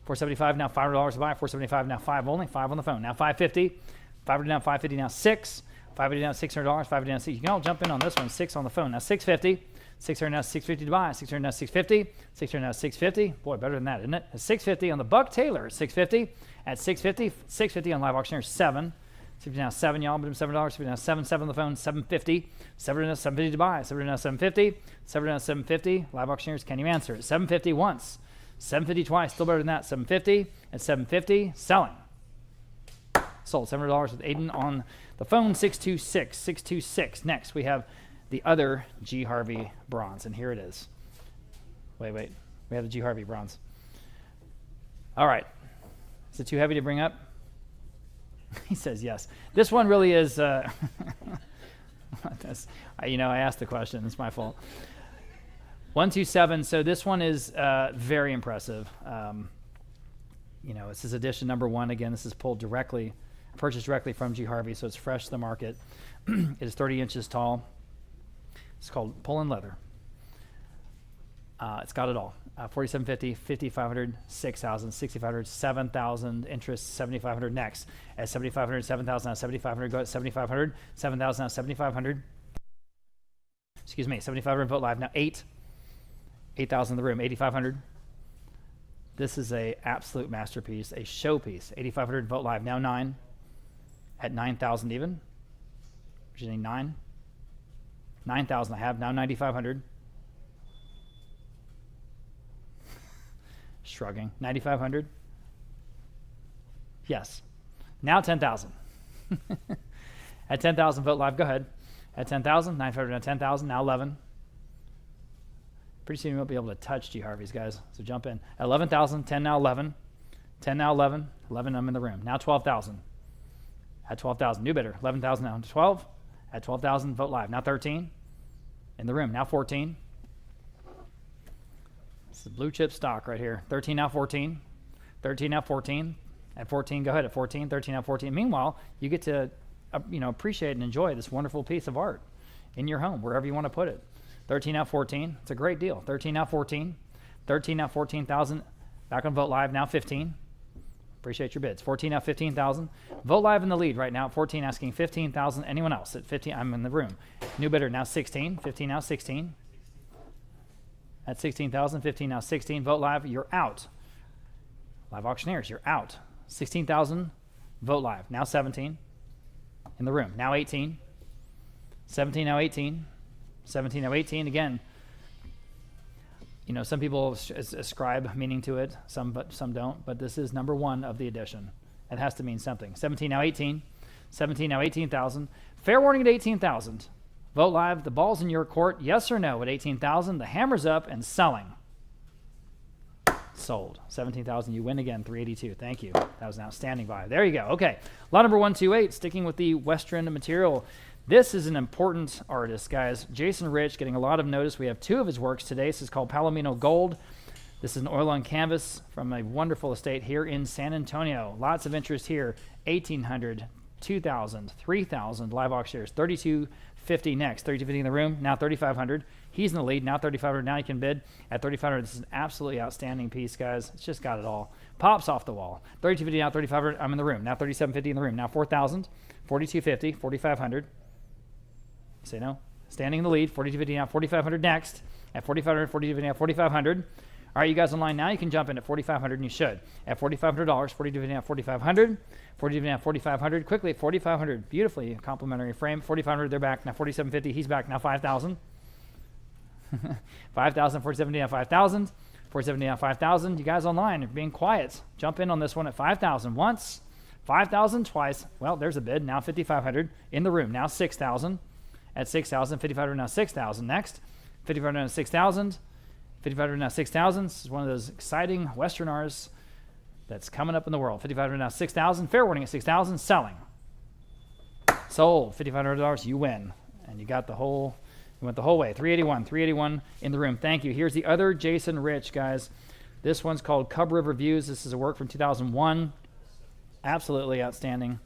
475, now $500 to buy. 475, now 5 only. 5 on the phone. Now 550. 500 now 550, now 6. 550 now $600. 550 now 6. You can all jump in on this one. 6 on the phone. Now 650. 600 now 650 to buy. 600 now 650. 600 now 650. Boy, better than that, isn't it? At 650 on the Buck Taylor. 650. At 650. 650 on Live Auctioneers. 7. 650 now 7, y'all. But $7. 650 now 7. 7 on the phone. 750. 700 now 750 to buy. 700 now 750. 700 now 750. Live Auctioneers, can you answer it? 750 once. 750 twice. Still better than that. 750. At 750. Selling. Sold. $700 with Aiden on the phone. 626. 626. Next, we have the other G. Harvey bronze, and here it is. Wait. We have the G. Harvey bronze. All right. Is it too heavy to bring up? He says yes. This one really is, I asked the question. It's my fault. 127. So this one is very impressive. This is edition number 1. Again, this is purchased directly from G. Harvey, so it's fresh to the market. It is 30 inches tall. It's called Pull-in Leather. It's got it all. 4,750, 5,500, 6,000, 6,500, 7,000, interest, 7,500 next. At 7,500, 7,000, now 7,500, go at 7,500, 7,000, now 7,500. Excuse me, 7,500 Vote Live, now 8,000 in the room, 8,500. This is a absolute masterpiece, a showpiece. 8,500 Vote Live, now 9. At 9,000 even. Virginia 9. 9,000 I have, now 9,500. Shrugging. 9,500. Yes. Now 10,000. At 10,000 Vote Live, go ahead. At 10,000, 9,500 now 10,000, now 11. Pretty soon you won't be able to touch G Harveys, guys. So jump in. 11,000, 10 now 11. 10 now 11. 11, I'm in the room. Now 12,000. At 12,000, new bidder. 11,000 now 12. At 12,000, vote live. Now 13. In the room. Now 14. This is blue chip stock right here. 13 now 14. 13 now 14. At 14, go ahead at 14. 13 now 14. Meanwhile, you get to appreciate and enjoy this wonderful piece of art in your home, wherever you want to put it. 13 now 14. It's a great deal. 13 now 14. 13 now 14,000. Back on vote live. Now 15. Appreciate your bids. 14 now 15,000. Vote live in the lead right now. At 14 asking 15,000. Anyone else at 15? I'm in the room. New bidder now 16. 15 now 16. At 16,000. 15 now 16. Vote live. You're out. Live auctioneers, you're out. 16,000. Vote live. Now 17. In the room. Now 18. 17 now 18. 17 now 18. Again, you know, some people ascribe meaning to it, some don't, but this is number one of the edition. It has to mean something. 17 now 18. 17 now 18,000. Fair warning at 18,000. Vote live. The ball's in your court. Yes or no at 18,000. The hammer's up and selling. Sold. 17,000. You win again. 382. Thank you. That was an outstanding buy. There you go. Okay. Lot number 128. Sticking with the Western material. This is an important artist, guys. Jason Rich getting a lot of notice. We have two of his works today. This is called Palomino Gold. This is an oil on canvas from a wonderful estate here in San Antonio. Lots of interest here. 1,800, 2,000, 3,000 live auctioneers. 3,250 next. 3,250 in the room. Now 3,500. He's in the lead. Now 3,500. Now you can bid at 3,500. This is an absolutely outstanding piece, guys. It's just got it all. Pops off the wall. 3,250 now 3,500. I'm in the room. Now 3,750 in the room. Now 4,000. 4,250. 4,500. Say no. Standing in the lead. 4,250 now 4,500 next. At 4,500. 4,250 now 4,500. All right, you guys online now, you can jump in at 4,500, and you should. At $4,500, 4,250 now 4,500. 4,250 now 4,500. Quickly at 4,500. Beautifully complimentary frame. 4,500, they're back. Now 4,750. He's back. Now 5,000. 5,000. 4,750 now 5,000. 4,750 now 5,000. You guys online are being quiet. Jump in on this one at 5,000 once. 5,000 twice. Well, there's a bid. Now 5,500 in the room. Now 6,000. At 6,000. 5,500 now 6,000 next. 5,500 now 6,000. 5,500 now 6,000. This is one of those exciting Western artists that's coming up in the world. 5,500 now 6,000. Fair warning at 6,000. Selling. Sold. $5,500. You win. And you got the whole, you went the whole way. 381. 381 in the room. Thank you. Here's the other Jason Rich, guys. This one's called Cub River Views. This is a work from 2001. Absolutely outstanding.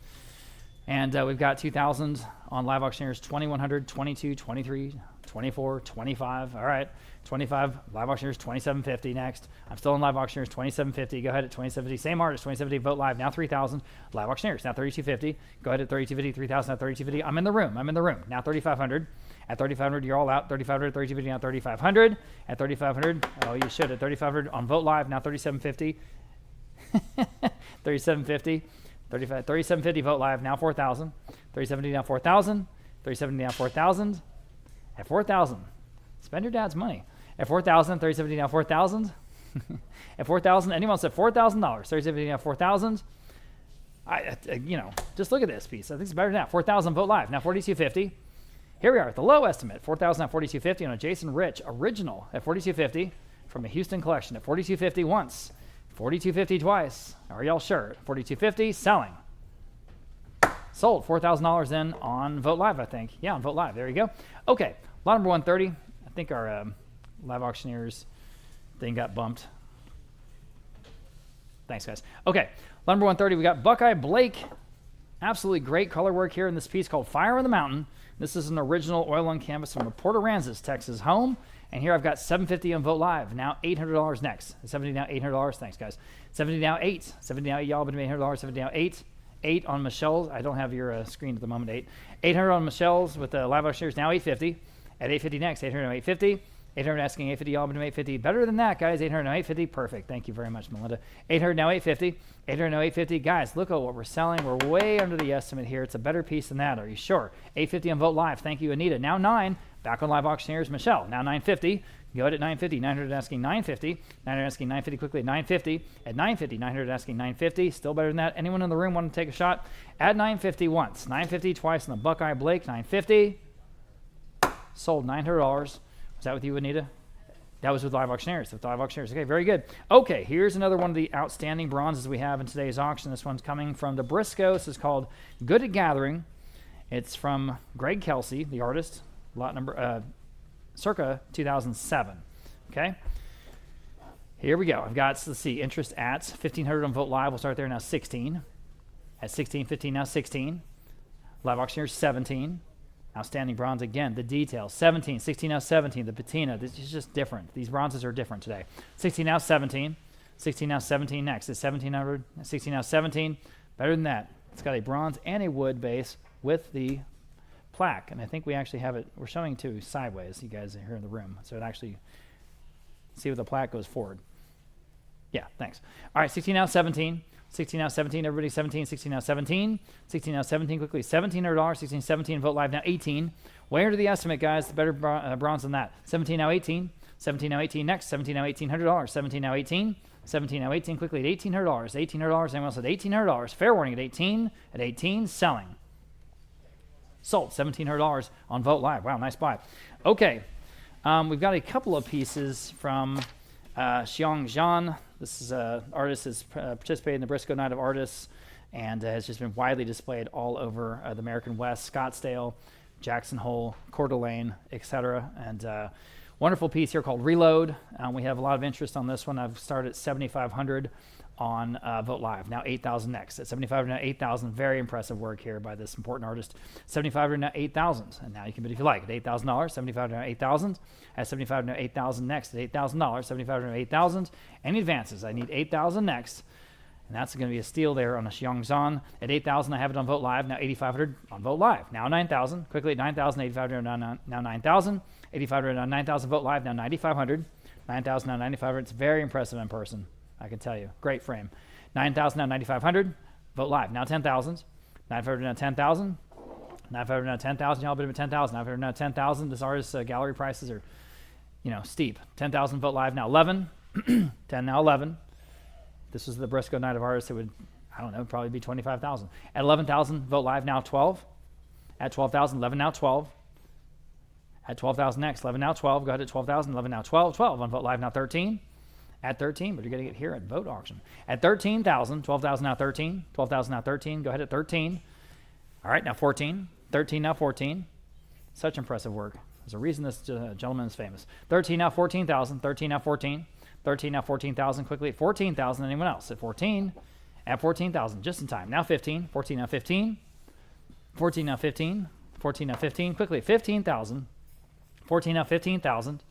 And we've got 2,000 on live auctioneers. 2,100, 22, 23, 24, 25. All right. 25 live auctioneers, 2,750 next. I'm still in live auctioneers, 2,750. Go ahead at 2,750. Same artist, 2,750. Vote live. Now 3,000. Live auctioneers. Now 3,250. Go ahead at 3,250. 3,000. Now 3,250. I'm in the room. I'm in the room. Now 3,500. At 3,500, you're all out. 3,500. 3,250. Now 3,500. At 3,500. Oh, you should. At 3,500 on vote live. Now 3,750. 3,750. 3,750 vote live. Now 4,000. 3,750 now 4,000. 3,750 now 4,000. At 4,000. Spend your dad's money. At 4,000, 3,750 now 4,000. At 4,000, anyone else at $4,000? 3,750 now 4,000. You know, just look at this piece. I think it's better now. 4,000 vote live. Now 4,250. Here we are at the low estimate. 4,000 now 4,250 on a Jason Rich original at 4,250 from a Houston collection at 4,250 once. 4,250 twice. Are y'all sure? 4,250 selling. Sold. $4,000 in on Vote Live, I think. Yeah, on Vote Live. There you go. Okay. Lot number 130. I think our live auctioneers thing got bumped. Thanks, guys. Okay. Lot number 130. We got Buckeye Blake. Absolutely great color work here in this piece called Fire on the Mountain. This is an original oil on canvas from a Port Aransas, Texas home. And here I've got $750 on Vote Live. Now $800 next. $70 now $800. Thanks, guys. $70 now $8. $70 now y'all been $800. $70 now $8. 8 on Michelle's. I don't have your screen at the moment. 8. 800 on Michelle's with the live auctioneers. Now $850. At $850 next. 800 now $850. 800 asking $850. Y'all been $850. Better than that, guys. 800 now $850. Perfect. Thank you very much, Melinda. 800 now $850. 800 now $850. Guys, look at what we're selling. We're way under the estimate here. It's a better piece than that. Are you sure? $850 on Vote Live. Thank you, Anita. Now 9. Back on live auctioneers. Michelle. Now $950. Go ahead at $950. 900 asking $950. 900 asking $950 quickly at $950. At $950. 900 asking $950. Still better than that. Anyone in the room want to take a shot? At $950 once. $950 twice on the Buckeye Blake. $950. Sold $900. Was that with you, Anita? That was with live auctioneers. With live auctioneers. Okay, very good. Okay, here's another one of the outstanding bronzes we have in today's auction. This one's coming from the Briscoe. This is called Good at Gathering. It's from Greg Kelsey, the artist. Lot number circa 2007. Okay. Here we go. I've got, let's see, interest at 1,500 on Vote Live. We'll start there now. 16. At 16, 15, now 16. Live auctioneers 17. Outstanding bronze again. The details 17, 16 now 17. The patina. This is just different. These bronzes are different today. 16 now 17. 16 now 17 next. It's 1,700. 16 now 17. Better than that. It's got a bronze and a wood base with the plaque. And I think we actually have it. We're showing too sideways. You guys are here in the room. So it actually, see what the plaque goes forward. Yeah, thanks. All right, 16 now 17. 16 now 17. Everybody 17. 16 now 17. 16 now 17 quickly. $1,700. 16, 17. Vote Live now 18. Way under the estimate, guys. The better bronze than that. 17 now 18. 17 now 18 next. 17 now $1,800. 17 now 18. 17 now 18 quickly at $1,800. $1,800. Anyone else at $1,800? Fair warning at 18. At 18. Selling. Sold. $1,700 on Vote Live. Wow, nice buy. Okay. We've got a couple of pieces from Xiong Zhan. This is an artist that's participated in the Briscoe Night of Artists and has just been widely displayed all over the American West, Scottsdale, Jackson Hole, Coeur d'Alene, etc. And wonderful piece here called Reload. We have a lot of interest on this one. I've started at 7,500 on Vote Live. Now 8,000 next. At 7,500 now 8,000. Very impressive work here by this important artist. 7,500 now 8,000. And now you can bid if you like. At $8,000. 7,500 now 8,000. At 7,500 now 8,000 next. At $8,000. 7,500 now 8,000. Any advances? I need 8,000 next. And that's going to be a steal there on a Xiong Zhan. At 8,000, I have it on Vote Live. Now 8,500 on Vote Live. Now 9,000. Quickly at 9,000. 8,500 now 9,000. 8,500 now 9,000. Vote Live. Now 9,500. 9,000 now 9,500. It's very impressive in person. I can tell you. Great frame. 9,000 now 9,500. Vote Live. Now 10,000. 9,500 now 10,000. 9,500 now 10,000. Y'all bid at 10,000. 9,500 now 10,000. This artist's gallery prices are, steep. 10,000. Vote Live. Now 11. 10 now 11. This was the Briscoe Night of Artists. It would, I don't know, probably be 25,000. At 11,000. Vote Live. Now 12. At 12,000. 11 now 12. At 12,000 next. 11 now 12. Go ahead at 12,000. 11 now 12. 12 on Vote Live. Now 13. At 13, but you're going to get here at Vote Auction. At 13,000, 12,000 now 13, 12,000 now 13, go ahead at 13. All right, now 14, 13 now 14. Such impressive work. There's a reason this gentleman is famous. 13 now 14,000, 13 now 14, 13 now 14,000, quickly at 14,000. Anyone else? At 14, at 14,000, just in time. Now 15, 14 now 15, 14 now 15, 14 now 15, quickly at 15,000, 14 now 15,000.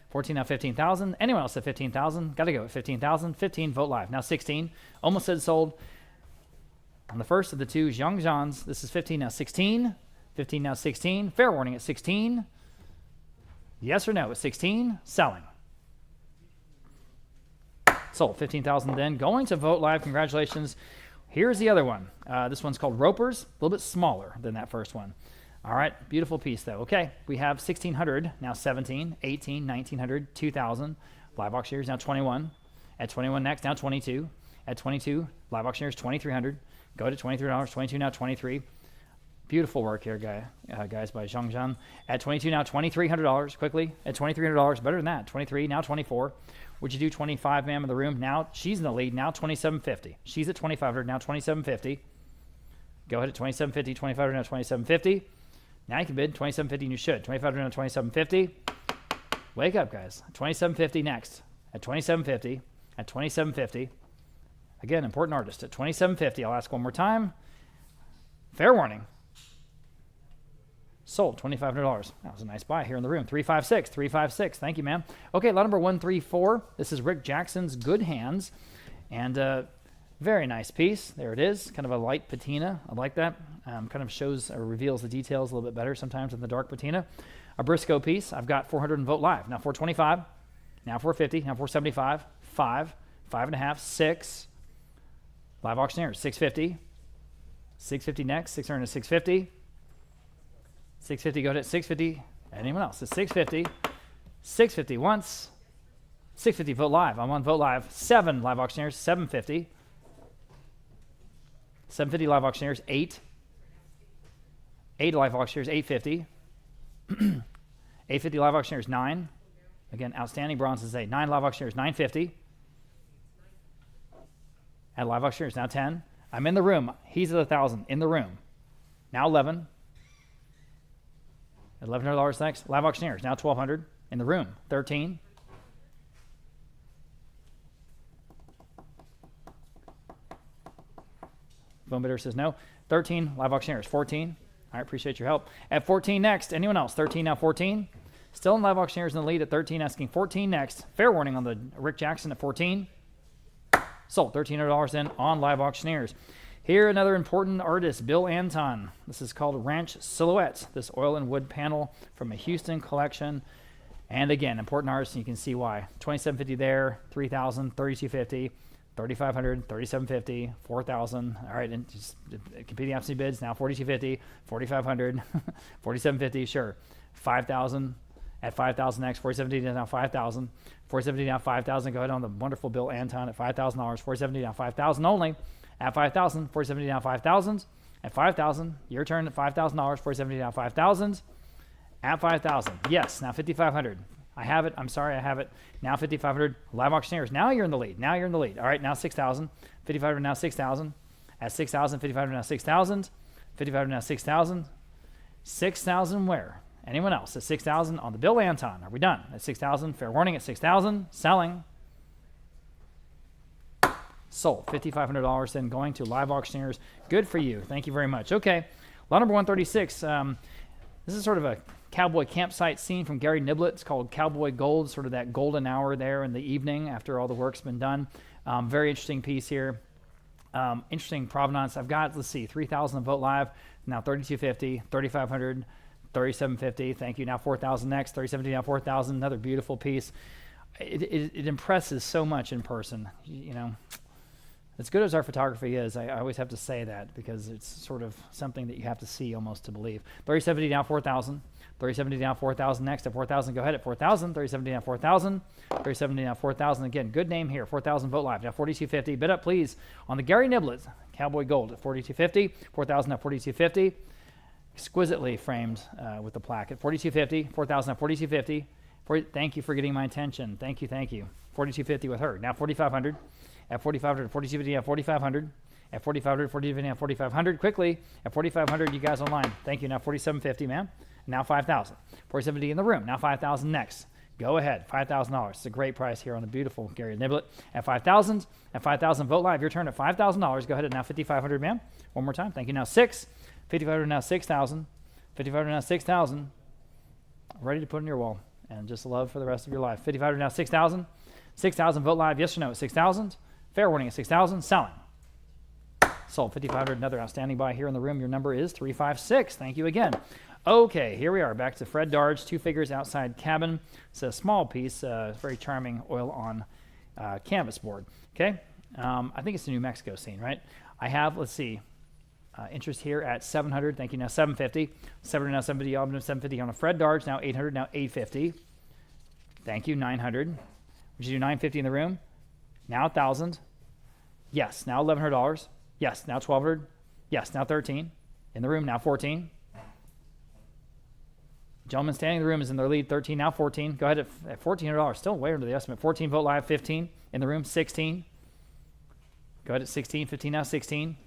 14 now 15,000. Anyone else at 15,000? Got to go at 15,000. 15, Vote Live. Now 16. Almost said sold. On the first of the two Xiong Zhans. This is 15 now 16. 15 now 16. Fair warning at 16. Yes or no at 16. Selling. Sold. 15,000 then. Going to Vote Live. Congratulations. Here's the other one. This one's called Ropers. A little bit smaller than that first one. All right, beautiful piece though. Okay, we have 1,600, now 17, 18, 1,900, 2,000. Live auctioneers now 21. At 21 next, now 22. At 22, live auctioneers 2,300. Go to $23, 22 now 23. Beautiful work here, guys, by Xiong Zhan. At 22 now $2,300, quickly. At $2,300, better than that. 23, now 24. Would you do 25, ma'am, in the room? Now she's in the lead, now 2,750. She's at 2,500, now 2,750. Go ahead at 2,750, 2,500, now 2,750. Now you can bid 2,750 and you should. 2,500 now 2,750. Wake up, guys. 2,750 next. At 2,750. At 2,750. Again, important artist. At 2,750. I'll ask one more time. Fair warning. Sold. $2,500. That was a nice buy here in the room. 356. 356. Thank you, ma'am. Okay, lot number 134. This is Rick Jackson's Good Hands. And very nice piece. There it is. Kind of a light patina. I like that. Kind of shows or reveals the details a little bit better sometimes than the dark patina. A Briscoe piece. I've got 400 in Vote Live. Now 425. Now 450. Now 475. 5. 5.5. 6. Live auctioneers. 650. 650 next. 600 to 650. 650. Go ahead at 650. Anyone else? It's 650. 650 once. 650 Vote Live. I'm on Vote Live. 7 live auctioneers. 750. 750 live auctioneers, 8. 8 live auctioneers, 850. 850 live auctioneers, 9. Again, outstanding bronzes, 9 live auctioneers, 950. At live auctioneers, now 10. I'm in the room. He's at 1,000 in the room. Now 11. $1,100 next. Live auctioneers, now 1,200 in the room. 13. Phone bidder says no. 13, live auctioneers. 14. All right, appreciate your help. At 14 next. Anyone else? 13, now 14. Still in live auctioneers in the lead at 13, asking 14 next. Fair warning on the Rick Jackson at 14. Sold $1,300 in on live auctioneers. Here, another important artist, Bill Anton. This is called Ranch Silhouette, this oil and wood panel from a Houston collection. And again, important artist, and you can see why. $2,750 there, $3,000, $3,250, $3,500, $3,750, $4,000. All right, and just competing option bids now $4,250, $4,500, $4,750, sure. $5,000 at $5,000 next. $4,750 now $5,000. $4,750 now $5,000. Go ahead on the wonderful Bill Anton at $5,000. $4,750 now $5,000 only. At $5,000, $4,750 now $5,000. At $5,000, your turn at $5,000. $4,750 now $5,000. At $5,000, yes, now $5,500. I have it. I'm sorry, I have it. Now $5,500. Live auctioneers. Now you're in the lead. Now you're in the lead. All right, now $6,000. $5,500 now $6,000. At $6,000, $5,500 now $6,000. $5,500 now $6,000. $6,000 where? Anyone else? At $6,000 on the Bill Anton. Are we done? At $6,000. Fair warning at $6,000. Selling. Sold. $5,500 then going to live auctioneers. Good for you. Thank you very much. Okay. Lot number 136. This is sort of a cowboy campsite scene from Gary Niblett. It's called Cowboy Gold, sort of that golden hour there in the evening after all the work's been done. Very interesting piece here. Interesting provenance. I've got, let's see, 3,000 on Vote Live, now 3,250, 3,500, 3,750. Thank you. Now 4,000 next, 3,750, now 4,000. Another beautiful piece. It impresses so much in person. You know, as good as our photography is, I always have to say that because it's sort of something that you have to see almost to believe. 3,750 now 4,000. 3,750 now 4,000 next. At 4,000, go ahead at 4,000. 3,750 now 4,000. 3,750 now 4,000. Again, good name here. 4,000 Vote Live. Now 4,250. Bid up, please, on the Gary Niblett Cowboy Gold at 4,250. 4,000 now 4,250. Exquisitely framed with the plaque at 4,250. 4,000 now 4,250. Thank you for getting my attention. Thank you, thank you. 4,250 with her. Now 4,500. At 4,500, 4,250 now 4,500. At 4,500, 4,250 now 4,500. Quickly, at 4,500, you guys online. Thank you. Now 4,750, ma'am. Now 5,000. 4,750 in the room. Now 5,000 next. Go ahead. $5,000. It's a great price here on the beautiful Gary Niblett. At 5,000. At 5,000, Vote Live. Your turn at $5,000. Go ahead at now 5,500, ma'am. One more time. Thank you. Now 6. 5,500 now 6,000. 5,500 now 6,000. Ready to put on your wall and just love for the rest of your life. 5,500 now 6,000. 6,000 Vote Live. Yes or no at 6,000. Fair warning at 6,000. Selling. Sold. 5,500. Another outstanding buy here in the room. Your number is 356. Thank you again. Okay, here we are. Back to Fred Darge. 2 figures outside cabin. It's a small piece. Very charming oil on canvas board. Okay. I think it's the New Mexico scene, right? I have, let's see, interest here at 700. Thank you. Now 750. 700 now 750. 750 on a Fred Darge. Now 800. Now 850. Thank you. 900. Would you do 950 in the room? Now 1,000. Yes. Now $1,100. Yes. Now 1,200. Yes. Now 13. In the room. Now 14. Gentleman standing in the room is in their lead. 13. Now 14. Go ahead at $1,400. Still way under the estimate. 14 Vote Live. 15 in the room. 16. Go ahead at 16. 15 now 16.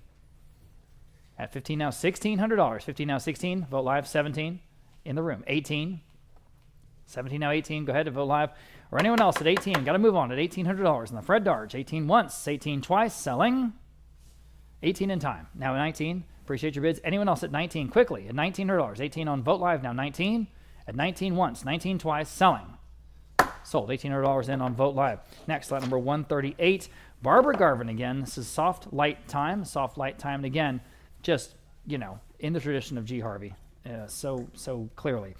At 15 now $1,600. 15 now 16. Vote Live. 17 in the room. 18. 17 now 18. Go ahead to Vote Live. Or anyone else at 18. Got to move on at $1,800 on the Fred Darge. 18 once. 18 twice. Selling. 18 in time. Now 19. Appreciate your bids. Anyone else at 19? Quickly at $1,900. 18 on Vote Live. Now 19. At 19 once. 19 twice. Selling. Sold. $1,800 in on Vote Live. Next, lot number 138. Barbara Garvin again. This is soft light time. Soft light time. And again, just, you know, in the tradition of G. Harvey. So clearly.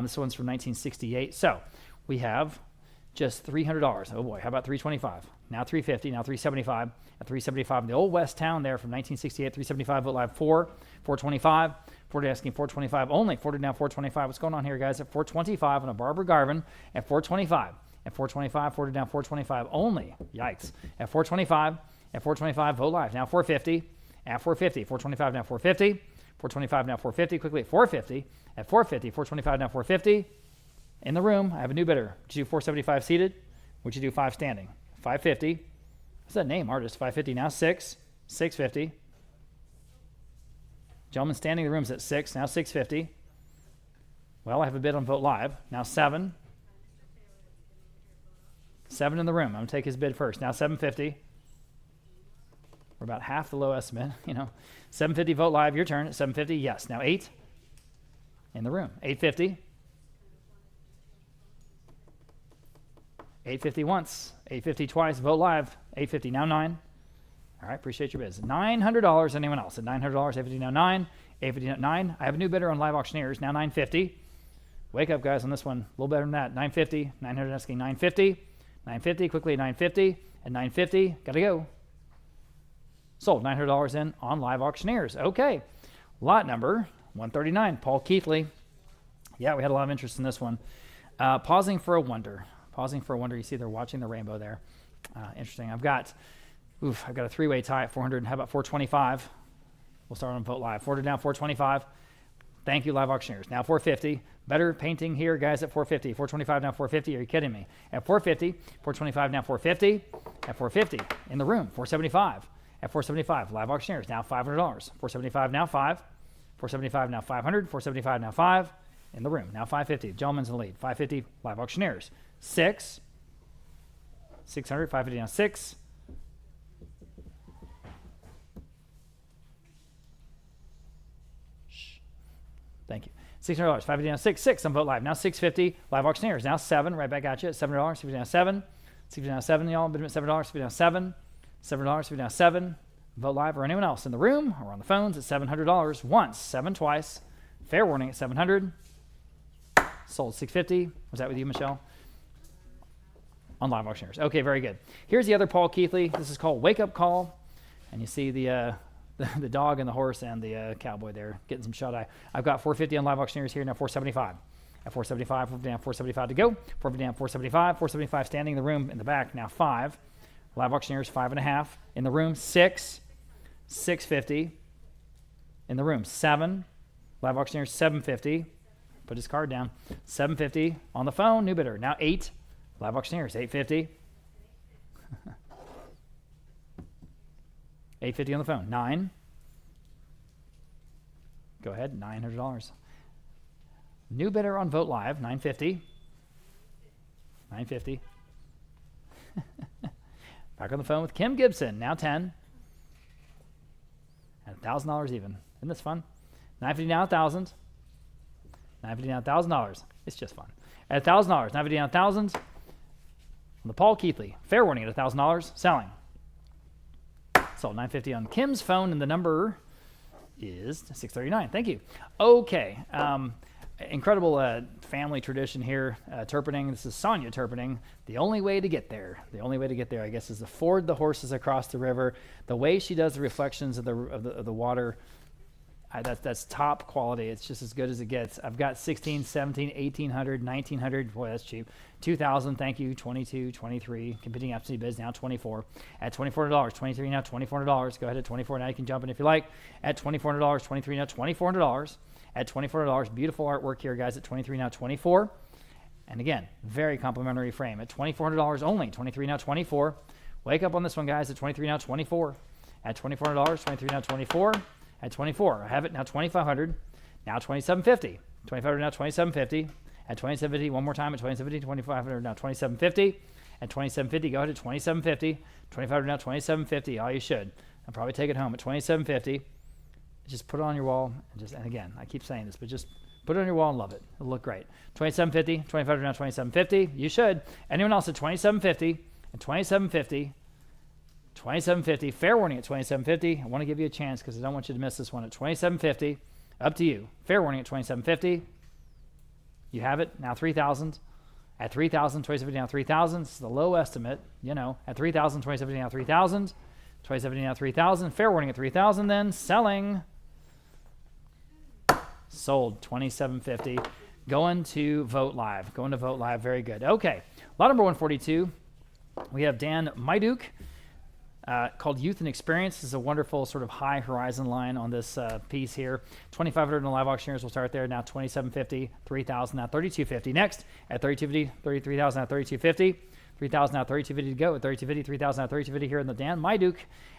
This one's from 1968. So we have just $300. Oh boy, how about $325? Now $350. Now $375. At $375 in the old West Town there from 1968. $375 Vote Live. $425. 40 asking $425 only. 40 now $425. What's going on here, guys? At $425 on a Barbara Garvin. At $425. At $425. 40 down $425 only. Yikes. At $425. At $425 Vote Live. Now $450. At $450. $425 now $450. $425 now $450. Quickly at $450. At $450. $425 now $450. In the room, I have a new bidder. Would you do 475 seated? Would you do 5 standing? 550. What's that name, artist? 550. Now 6. 650. Gentleman standing in the room's at 6. Now 650. Well, I have a bid on Vote Live. Now 7. 7 in the room. I'm going to take his bid first. Now 750. We're about half the low estimate, 750 Vote Live. Your turn at 750. Yes. Now 8 in the room. 850. 850 once. 850 twice. Vote Live. 850. Now 9. All right. Appreciate your bids. $900. Anyone else? At $900. 850 now 9. 850 now 9. I have a new bidder on Live Auctioneers. Now 950. Wake up, guys, on this one. A little better than that. 950. 900 asking 950. 950. Quickly 950. And 950. Got to go. Sold. $900 in on Live Auctioneers. Okay. Lot number 139. Paul Keithley. Yeah, we had a lot of interest in this one. Pausing for a wonder. Pausing for a wonder. You see they're watching the rainbow there. Interesting. I've got a 3-way tie at 400. How about 425? We'll start on Vote Live. 400 down, 425. Thank you, Live Auctioneers. Now 450. Better painting here, guys, at 450. 425 now 450. Are you kidding me? At 450. 425 now 450. At 450. In the room. 475. At 475. Live Auctioneers. Now $500. 475 now 5. 475 now 500. 475 now 5. In the room. Now 550. Gentleman's in the lead. 550. Live Auctioneers. 6. 600. 550 now 6. Thank you. $600. 550 now 6. 6 on Vote Live. Now 650. Live Auctioneers. Now 7. Right back at you at $7. 650 now 7. 650 now 7, y'all. Bid at $7. 650 now 7. $7. 650 now 7. Vote Live or anyone else in the room or on the phones at $700 once. 7 twice. Fair warning at 700. Sold 650. Was that with you, Michelle? On Live Auctioneers. Okay, very good. Here's the other Paul Keithley. This is called Wake Up Call. And you see the dog and the horse and the cowboy there getting some shut eye. I've got 450 on Live Auctioneers here, now 475. At 475, 450 down, 475 to go. 450 down, 475. 475 standing in the room in the back, now 5. Live Auctioneers, 5.5. In the room, 6. 650. In the room, 7. Live Auctioneers, 750. Put his card down. 750 on the phone, new bidder. Now 8. Live Auctioneers, 850. 850 on the phone. 9. Go ahead, $900. New bidder on Vote Live, 950. 950. Back on the phone with Kim Gibson, now 10. And $1,000 even. Isn't this fun? 950 now, 1,000. 950 now, $1,000. It's just fun. At $1,000, 950 now, 1,000. On the Paul Keithley, fair warning at $1,000, selling. Sold 950 on Kim's phone, and the number is 639. Thank you. Okay. Incredible family tradition here. Turpening. This is Sonia Turpening. The only way to get there, I guess, is to ford the horses across the river. The way she does the reflections of the water, that's top quality. It's just as good as it gets. I've got 16, 17, 1800, 1900. Boy, that's cheap. 2000, thank you. 22, 23. Competing absentee bids now 24. At $2,400. 23 now $2,400. Go ahead at 24 now. You can jump in if you like. At $2,400. 23 now $2,400. At $2,400. Beautiful artwork here, guys. At 23 now 24. And again, very complimentary frame. At $2,400 only. 23 now 24. Wake up on this one, guys. At 23 now 24. At $2,400. 23 now 24. At 24, I have it now 2,500, now 2,750. 2,500 now 2,750. At 2,750, one more time at 2,750. 2,500 now 2,750. At 2,750, go ahead at 2,750. 2,500 now 2,750. Oh, you should. I'll probably take it home at 2,750. Just put it on your wall, and again, I keep saying this, but just put it on your wall and love it. It'll look great. 2,750. 2,500 now 2,750. You should. Anyone else at 2,750 and 2,750. 2,750. Fair warning at 2,750. I want to give you a chance because I don't want you to miss this one at 2,750. Up to you. Fair warning at 2,750. You have it. Now 3,000. At 3,000, 2,750 now 3,000. This is the low estimate. At 3,000, 2,750 now 3,000. 2,750 now 3,000. Fair warning at 3,000 then. Selling. Sold. 2,750. Going to Vote Live. Very good. Okay. Lot number 142. We have Dan Myduk. called Youth and Experience. This is a wonderful sort of high horizon line on this piece here. 2,500 in the live auctioneers. We'll start there. Now 2,750, 3,000, now 3,250. Next at 3,250, 33,000, now 3,250. 3,000 now 3,250 to go at 3,250. 3,000 now 3,250 here in the Dan Myduk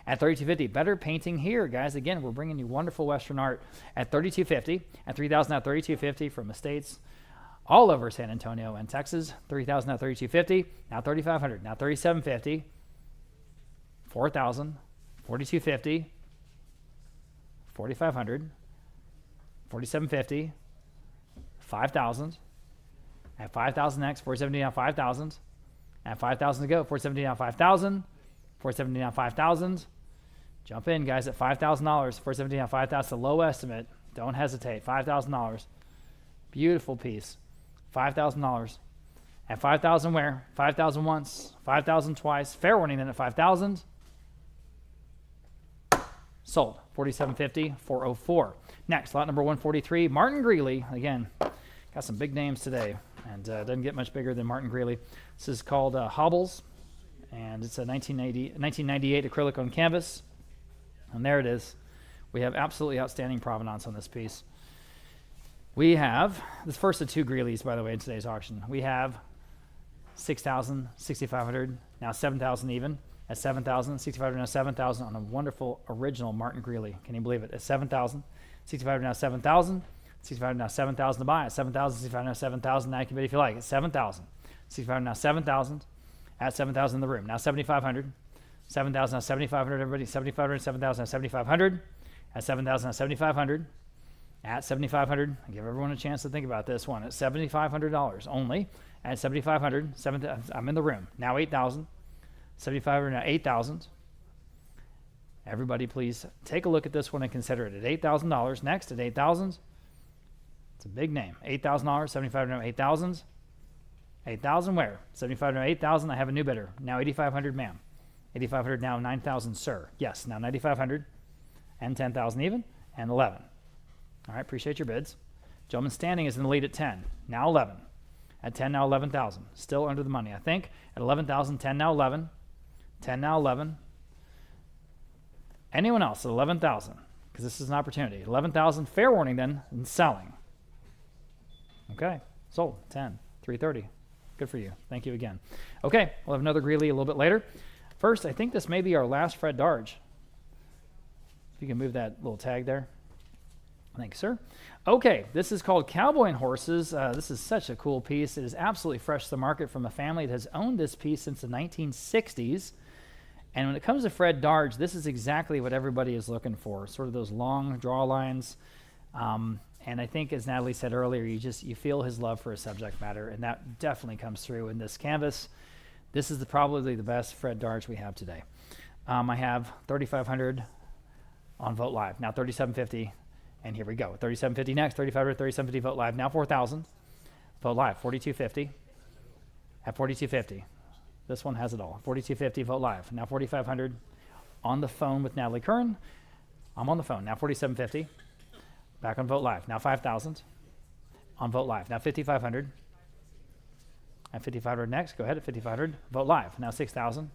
at 3,250. Better painting here, guys. Again, we're bringing you wonderful Western art at 3,250. At 3,000 now 3,250 from estates all over San Antonio and Texas. 3,000 now 3,250. Now 3,500. Now 3,750. 4,000. 4,250. 4,500. 4,750. 5,000. At 5,000 next. 4,750 now 5,000. At 5,000 to go. 470 now 5,000. 470 now 5,000. Jump in, guys, at $5,000. 470 now 5,000. The low estimate. Don't hesitate. $5,000. Beautiful piece. $5,000. At 5,000 where? 5,000 once. 5,000 twice. Fair warning then at 5,000. Sold. 4,750. 404. Next, lot number 143. Martin Greeley. Again, got some big names today. And doesn't get much bigger than Martin Greeley. This is called Hobbles, and it's a 1998 acrylic on canvas. And there it is. We have absolutely outstanding provenance on this piece. We have, this first of two Greeleys, by the way, in today's auction. We have 6,000, 6,500, now 7,000 even. At 7,000, 6,500, now 7,000 on a wonderful original Martin Greeley. Can you believe it? At 7,000, 6,500, now 7,000. 6,500 now 7,000 to buy. At 7,000, 6,500 now 7,000. Now you can bid if you like. At 7,000, 6,500 now 7,000. At 7,000 in the room. Now 7,500. 7,000 now 7,500. Everybody 7,500. 7,000 now 7,500. At 7,000 now 7,500. At 7,500. I give everyone a chance to think about this one. At $7,500 only. At 7,500. I'm in the room. Now 8,000. 7,500 now 8,000. Everybody, please take a look at this one and consider it at $8,000. Next at 8,000. It's a big name. $8,000, 75 now 8,000. 8,000 where? 75 now 8,000. I have a new bidder. Now 8,500, ma'am. 8,500 now 9,000, sir. Yes, now 9,500 and 10,000 even and 11. All right, appreciate your bids. Gentleman standing is in the lead at 10. Now 11. At 10 now 11,000. Still under the money, I think. At 11,000, 10 now 11. 10 now 11. Anyone else at 11,000? Because this is an opportunity. 11,000. Fair warning then. And selling. Okay, sold. 10, 330. Good for you. Thank you again. Okay, we'll have another Greeley a little bit later. First, I think this may be our last Fred Darge. If you can move that little tag there. Thanks, sir. Okay, this is called Cowboy and Horses. This is such a cool piece. It is absolutely fresh to the market from a family that has owned this piece since the 1960s. And when it comes to Fred Darge, this is exactly what everybody is looking for, sort of those long draw lines. And I think, as Natalie said earlier, you feel his love for a subject matter, and that definitely comes through in this canvas. This is probably the best Fred Darge we have today. I have 3,500 on Vote Live. Now 3,750, and here we go. 3,750 next. 3,500, 3,750 Vote Live. Now 4,000. Vote Live. 4,250. At 4,250. This one has it all. 4,250 Vote Live. Now 4,500 on the phone with Natalie Curran. I'm on the phone. Now 4,750. Back on Vote Live. Now 5,000 on Vote Live. Now 5,500. At 5,500 next. Go ahead at 5,500. Vote Live. Now 6,000.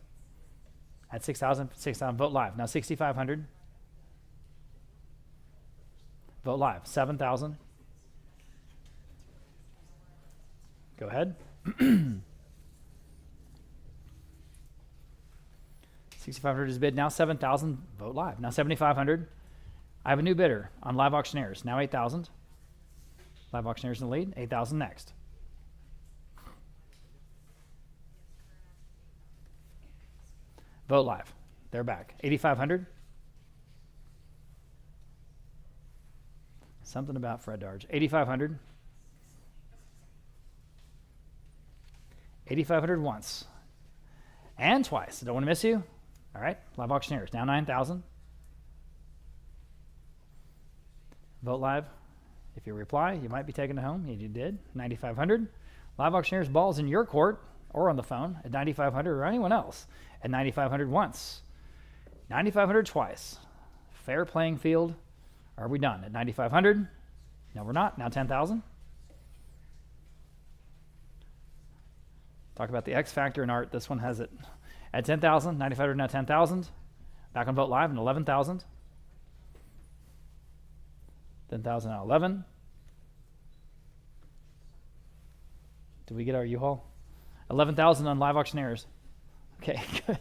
At 6,000, 6,000. Vote Live. Now 6,500. Vote Live. 7,000. Go ahead. 6,500 is bid. Now 7,000. Vote Live. Now 7,500. I have a new bidder on Live Auctioneers. Now 8,000. Live Auctioneers in the lead. 8,000 next. Vote Live. They're back. 8,500. Something about Fred Darge. 8,500. 8,500 once. And twice. I don't want to miss you. All right. Live Auctioneers. Now 9,000. Vote Live. If you reply, you might be taken home. You did. 9,500. Live Auctioneers, balls in your court or on the phone at 9,500 or anyone else at 9,500 once. 9,500 twice. Fair playing field. Are we done at 9,500? No, we're not. Now 10,000. Talk about the X factor in art. This one has it at 10,000. 9,500 now 10,000. Back on Vote Live and 11,000. 10,000 now 11. Did we get our U-Haul? 11,000 on Live Auctioneers. Okay, good.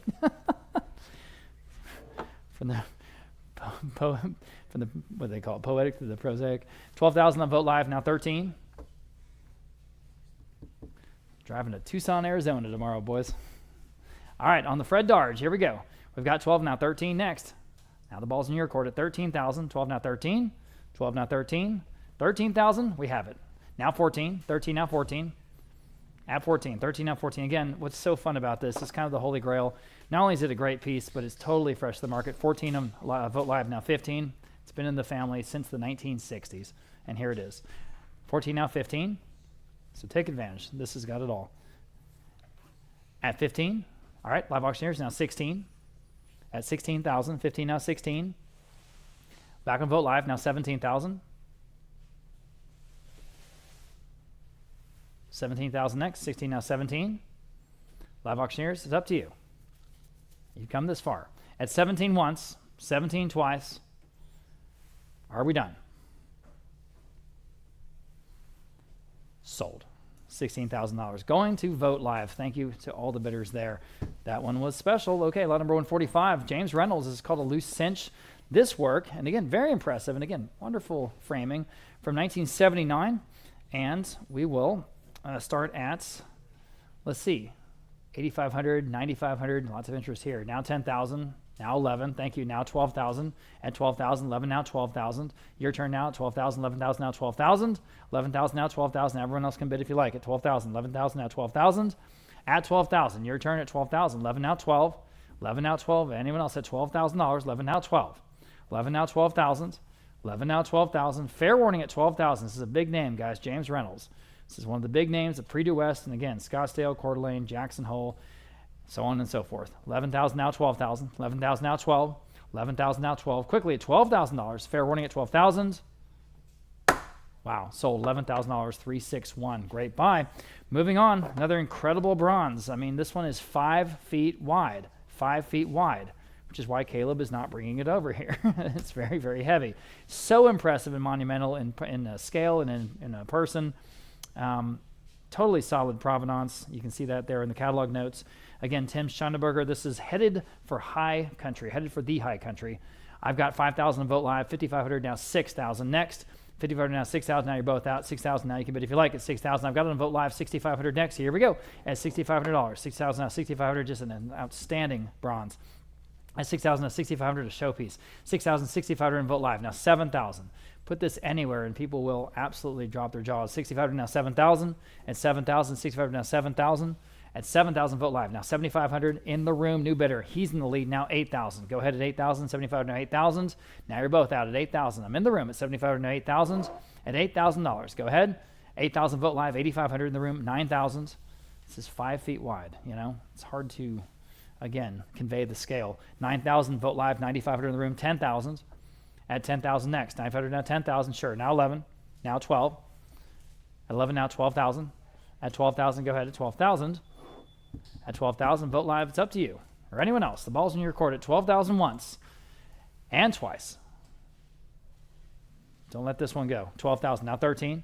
From the what do they call it? Poetic to the prosaic. 12,000 on Vote Live, now 13. Driving to Tucson, Arizona tomorrow, boys. All right, on the Fred Darge, here we go. We've got 12, now 13 next. Now the ball's in your court at 13,000. 12, now 13. 12, now 13. 13,000, we have it. Now 14. 13, now 14. At 14. 13, now 14. Again, what's so fun about this is kind of the holy grail. Not only is it a great piece, but it's totally fresh to the market. 14 on Vote Live, now 15. It's been in the family since the 1960s, and here it is. 14, now 15. So take advantage. This has got it all. At 15, all right, Live Auctioneers now 16. At 16,000, 15 now 16. Back on Vote Live now 17,000. 17,000 next, 16 now 17. Live Auctioneers, it's up to you. You've come this far. At 17 once, 17 twice. Are we done? Sold. $16,000. Going to Vote Live. Thank you to all the bidders there. That one was special. Okay, lot number 145. James Reynolds is called a loose cinch. This work, and again, very impressive, and again, wonderful framing from 1979. And we will start at, let's see, 8,500, 9,500, lots of interest here. Now 10,000, now 11, thank you, now 12,000, at 12,000, 11, now 12,000. Your turn now at 12,000, 11,000, now 12,000, 11,000, now 12,000. Everyone else can bid if you like at 12,000, 11,000, now 12,000, at 12,000. Your turn at 12,000, 11, now 12, 11, now 12. Anyone else at $12,000, 11, now 12, 11, now 12,000, 11, now 12,000. Fair warning at 12,000. This is a big name, guys, James Reynolds. This is one of the big names of Pre-Due West, and again, Scottsdale, Coeur d'Alene, Jackson Hole, so on and so forth. 11,000 now 12,000. 11,000 now 12. 11,000 now 12. Quickly at $12,000. Fair warning at 12,000. Wow, sold $11,000. 361. Great buy. Moving on, another incredible bronze. I mean, this one is 5 feet wide. 5 feet wide, which is why Caleb is not bringing it over here. It's very, very heavy. So impressive and monumental in scale and in a person. Totally solid provenance. You can see that there in the catalog notes. Again, Tim Schonenberger, this is headed for high country, headed for the high country. I've got 5,000 Vote Live, 5,500 now 6,000 next. 5,500 now 6,000, now you're both out. 6,000 now you can bid if you like at 6,000. I've got it on Vote Live, 6,500 next. Here we go at $6,500. 6,000 now 6,500, just an outstanding bronze. At 6,000 now 6,500, a showpiece. 6,000, 6,500 in Vote Live. Now 7,000. Put this anywhere and people will absolutely drop their jaws. 6,500 now 7,000. At 7,000, 6,500 now 7,000. At 7,000 Vote Live. Now 7,500 in the room. New bidder. He's in the lead now 8,000. Go ahead at 8,000. 7,500 now 8,000. Now you're both out at 8,000. I'm in the room at 7,500 now 8,000. At $8,000. Go ahead. 8,000 Vote Live. 8,500 in the room. 9,000. This is 5 feet wide. You know, it's hard to, again, convey the scale. 9,000 Vote Live. 9,500 in the room. 10,000. At 10,000 next. 9,500 now 10,000. Sure. Now 11. Now 12. At 11 now 12,000. At 12,000. Go ahead at 12,000. At 12,000, Vote Live, it's up to you or anyone else. The ball's in your court at 12,000 once and twice. Don't let this one go. 12,000, now 13.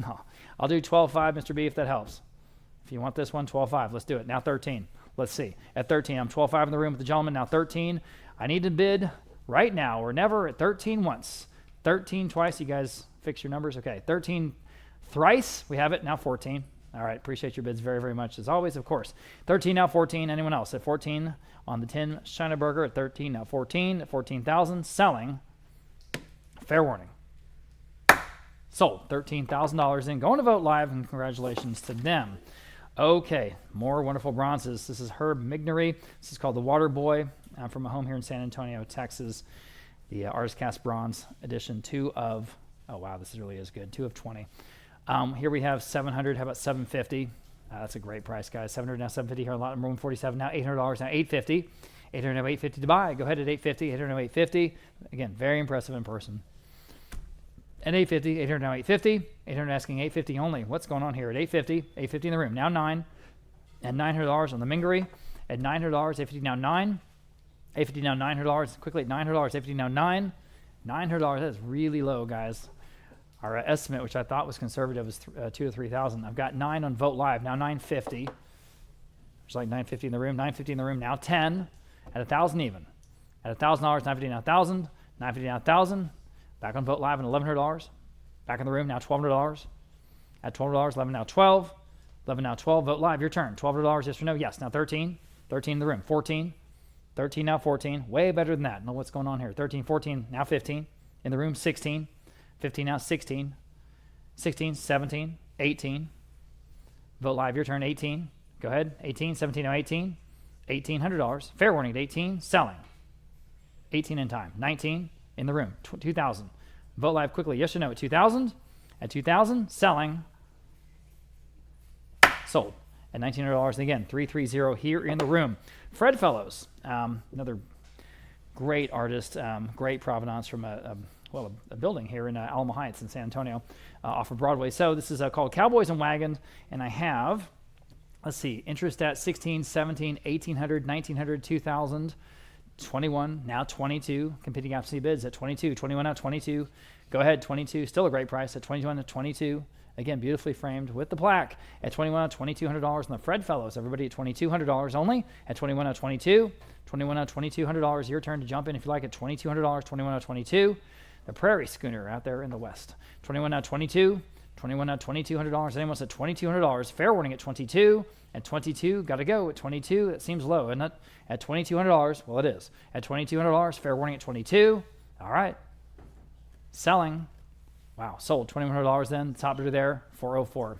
No, I'll do 12.5, Mr. B, if that helps. If you want this one, 12.5. Let's do it. Now 13. Let's see. At 13, I'm 12.5 in the room with the gentleman. Now 13. I need to bid right now or never at 13 once. 13 twice. You guys fix your numbers? Okay. 13 thrice. We have it. Now 14. All right, appreciate your bids very, very much, as always, of course. 13, now 14. Anyone else? At 14 on the Tim Schonenberger. At 13, now 14. At 14,000, selling. Fair warning. Sold. $13,000 in. Going to Vote Live, and congratulations to them. Okay, more wonderful bronzes. This is Herb Mignery. This is called the Water Boy. I'm from a home here in San Antonio, Texas. The Artist Cast Bronze Edition 2 of, oh, wow, this really is good, 2 of 20. Here we have 700. How about 750? That's a great price, guys. 700 now 750 here on lot number 147. Now $800 now 850. 800 now 850 to buy. Go ahead at 850. 800 now 850. Again, very impressive in person. At 850. 800 now 850. 800 asking 850 only. What's going on here at 850? 850 in the room. Now 9. And $900 on the Mingery. At $900, 850 now 9. $850 now, $900. Quickly, $900. $850 now, $900. That's really low, guys. Our estimate, which I thought was conservative, was 2,000 to 3,000. I've got 9 on Vote Live now, $950. There's like $950 in the room. $950 in the room now, 10 at 1,000 even. At $1,000, $950 now, 1,000. $950 now, 1,000. Back on Vote Live and $1,100. Back in the room now, $1,200. At $1,200, 11 now, 12. 11 now, 12. Vote Live, your turn. $1,200, yes or no? Yes. Now 13. 13 in the room. 14. 13 now, 14. Way better than that. Know what's going on here. 13, 14, now 15. In the room, 16. 15 now, 16. 16, 17, 18. Vote Live, your turn. 18. Go ahead. 18, 17 now, 18. $1,800. Fair warning at 18. Selling. 18 in time. 19 in the room. 2,000. Vote Live quickly. Yes or no at 2,000? At 2,000. Selling. Sold. At $1,900 again. 330 here in the room. Fred Fellows, another great artist, great provenance from a building here in Alamo Heights in San Antonio off of Broadway. So this is called Cowboys and Wagons, and I have, let's see, interest at 16, 17, 1,800, 1,900, 2,000, 21, now 22, competing absentee bids at 22, 21 out 22. Go ahead, 22, still a great price at 21 to 22. Again, beautifully framed with the plaque at 21 out $2,200 on the Fred Fellows. Everybody at $2,200 only at 21 out 22. 21 out $2,200. Your turn to jump in if you like at $2,200. 21 out 22. The Prairie Schooner out there in the west. 21 out 22. 21 out $2,200. Anyone at $2,200. Fair warning at 22. At 22, got to go at 22. That seems low, isn't it? At $2,200, well, it is. At $2,200, fair warning at 22. All right. Selling. Wow, sold. $2,100 then. Top bidder there, 404.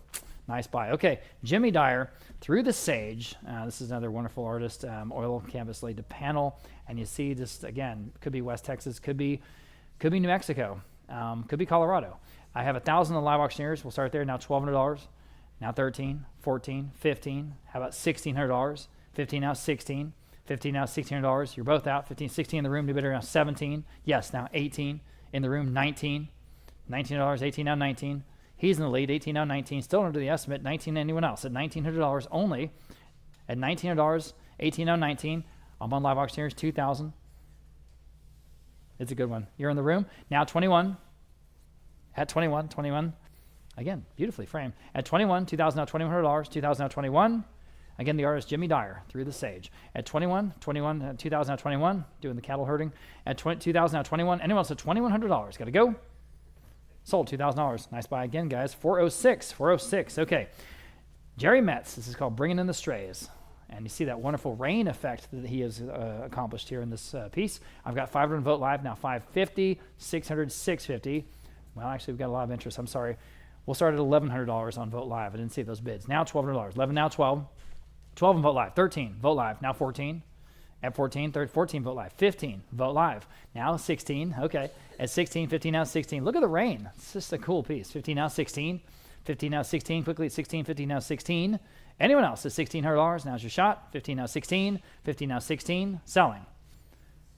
Nice buy. Okay, Jimmy Dyer, Through the Sage. This is another wonderful artist. Oil canvas laid to panel. And you see this, again, could be West Texas, could be New Mexico, could be Colorado. I have 1,000 on live auctioneers. We'll start there. Now $1,200. Now 13, 14, 15. How about $1,600? 15 now, 16. 15 now, $1,600. You're both out. 15, 16 in the room. New bidder now 17. Yes, now 18 in the room. 19. $19, 18 now 19. He's in the lead, 18 now 19. Still under the estimate, 19 anyone else at $1,900 only. At $1,900, 18 now 19. I'm on live auctioneers, 2,000. It's a good one. You're in the room. Now 21. At 21. Again, beautifully framed. At 21, 2,000 now $2,100. 2,000 now 21. Again, the artist Jimmy Dyer, Through the Sage. At 21, 2,000 now 21. Doing the cattle herding. At 2,000 now 21. Anyone else at $2,100? Got to go. Sold, $2,000. Nice buy again, guys. 406. Okay. Jerry Metz. This is called Bringing in the Strays. And you see that wonderful rain effect that he has accomplished here in this piece. I've got 500 Vote Live, now 550, 600, 650. Well, actually, we've got a lot of interest. I'm sorry. We'll start at $1,100 on Vote Live. I didn't see those bids. Now $1,200. 11 now 12. 12 on Vote Live. 13 Vote Live. Now 14. At 14, 14 Vote Live. 15 Vote Live. Now 16. Okay. At 16, 15 now 16. Look at the rain. It's just a cool piece. 15 now 16. 15 now 16. Quickly at 16. 15 now 16. Anyone else at $1,600? Now's your shot. 15 now 16. 15 now 16. Selling.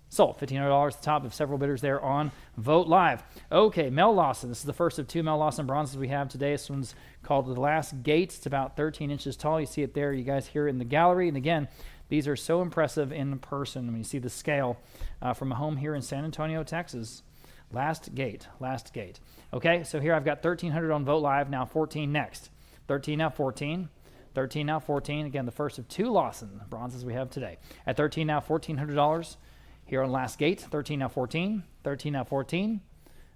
Sold. $1,500 at the top of several bidders there on Vote Live. Okay, Mel Lawson. This is the first of 2 Mel Lawson bronzes we have today. This one's called The Last Gate. It's about 13 inches tall. You see it there, you guys, here in the gallery. And again, these are so impressive in person. When you see the scale from a home here in San Antonio, Texas. Last Gate. Okay, so here I've got 1,300 on Vote Live. Now 14 next. 13 now 14. 13 now 14. Again, the first of 2 Lawson bronzes we have today. At 13 now $1,400. Here on Last Gate, 13 now 14, 13 now 14,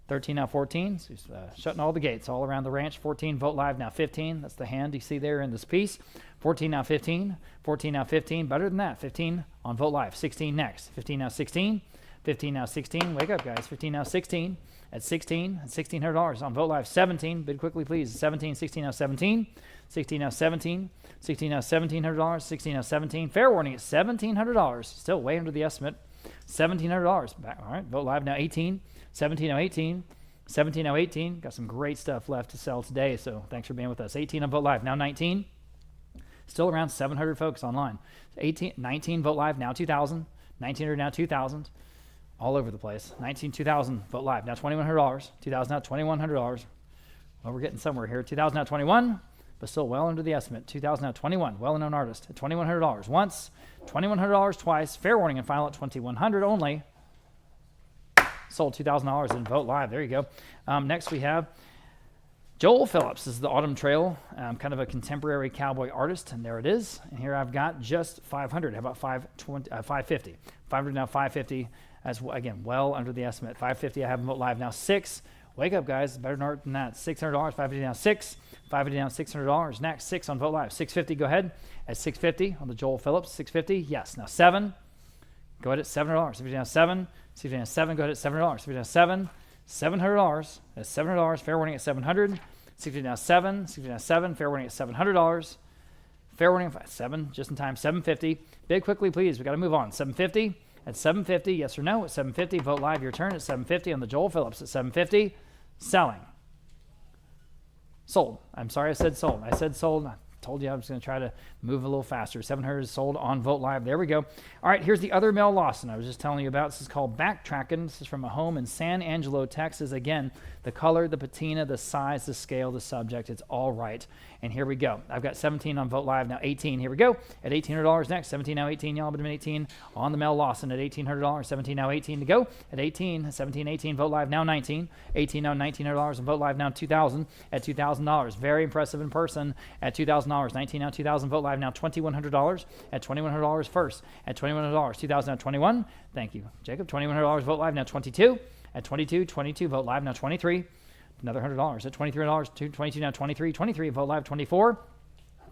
13 now 14. So shutting all the gates all around the ranch. 14 Vote Live now 15. That's the hand you see there in this piece. 14 now 15, 14 now 15. Better than that. 15 on Vote Live. 16 next. 15 now 16, 15 now 16. Wake up, guys. 15 now 16. At 16, at $1,600 on Vote Live. 17. Bid quickly, please. 17, 16 now 17. 16 now 17. 16 now $1,700. 16 now 17. Fair warning at $1,700. Still way under the estimate. $1,700 back. All right, Vote Live now 18, 17 now 18, 17 now 18. Got some great stuff left to sell today, so thanks for being with us. 18 on Vote Live now 19. Still around 700 folks online. 19 Vote Live now 2,000, 1,900 now 2,000. All over the place. 19, 2,000 Vote Live now $2,100. 2,000 now $2,100. Well, we're getting somewhere here. 2,000 now 21. but still well under the estimate. 2,000 now, 21, well-known artist at $2,100 once, $2,100 twice, fair warning and final at $2,100 only. Sold $2,000 in Vote Live. There you go. Next we have Joel Phillips. This is the Autumn Trail, kind of a contemporary cowboy artist, and there it is. And here I've got just 500. How about 550? 500 now, 550. That's, again, well under the estimate. 550 I have in Vote Live now. 6. Wake up, guys. Better than art than that. $600. 550 now. 6. 550 now. $600. Next, 6 on Vote Live. 650. Go ahead at 650 on the Joel Phillips. 650. Yes. Now 7. Go ahead at $700. 650 now. 7. 650 now. 7. Go ahead at $700. 650 now. 7. $700. That's $700. Fair warning at $700. 650 now. 7. 650 now. 7. Fair warning at $700. Fair warning at 7. Just in time. 750. Bid quickly, please. We got to move on. 750. At 750, yes or no at 750. Vote Live, your turn at 750 on the Joel Phillips at 750. Selling. Sold. I'm sorry I said sold. I said sold. I told you I was going to try to move a little faster. 700 is sold on Vote Live. There we go. All right, here's the other Mel Lawson I was just telling you about. This is called Backtracking. This is from a home in San Angelo, Texas. Again, the color, the patina, the size, the scale, the subject, it's all right. And here we go. I've got 17 on Vote Live, now 18. Here we go. At $1,800 next. 17 now 18. Y'all been 18 on the Mel Lawson at $1,800. 17 now 18 to go. At 18, 17, 18. Vote Live now 19. 18 now $1,900 and Vote Live now 2,000 at $2,000. Very impressive in person at $2,000. 19 now 2,000. Vote Live now $2,100 at $2,100 first. At $2,100. 2,000 now 21. Thank you, Jacob. $2,100. Vote Live now 22. At 22, 22. Vote Live now 23. Another $100 at $23, 22 now 23, 23 Vote Live 24.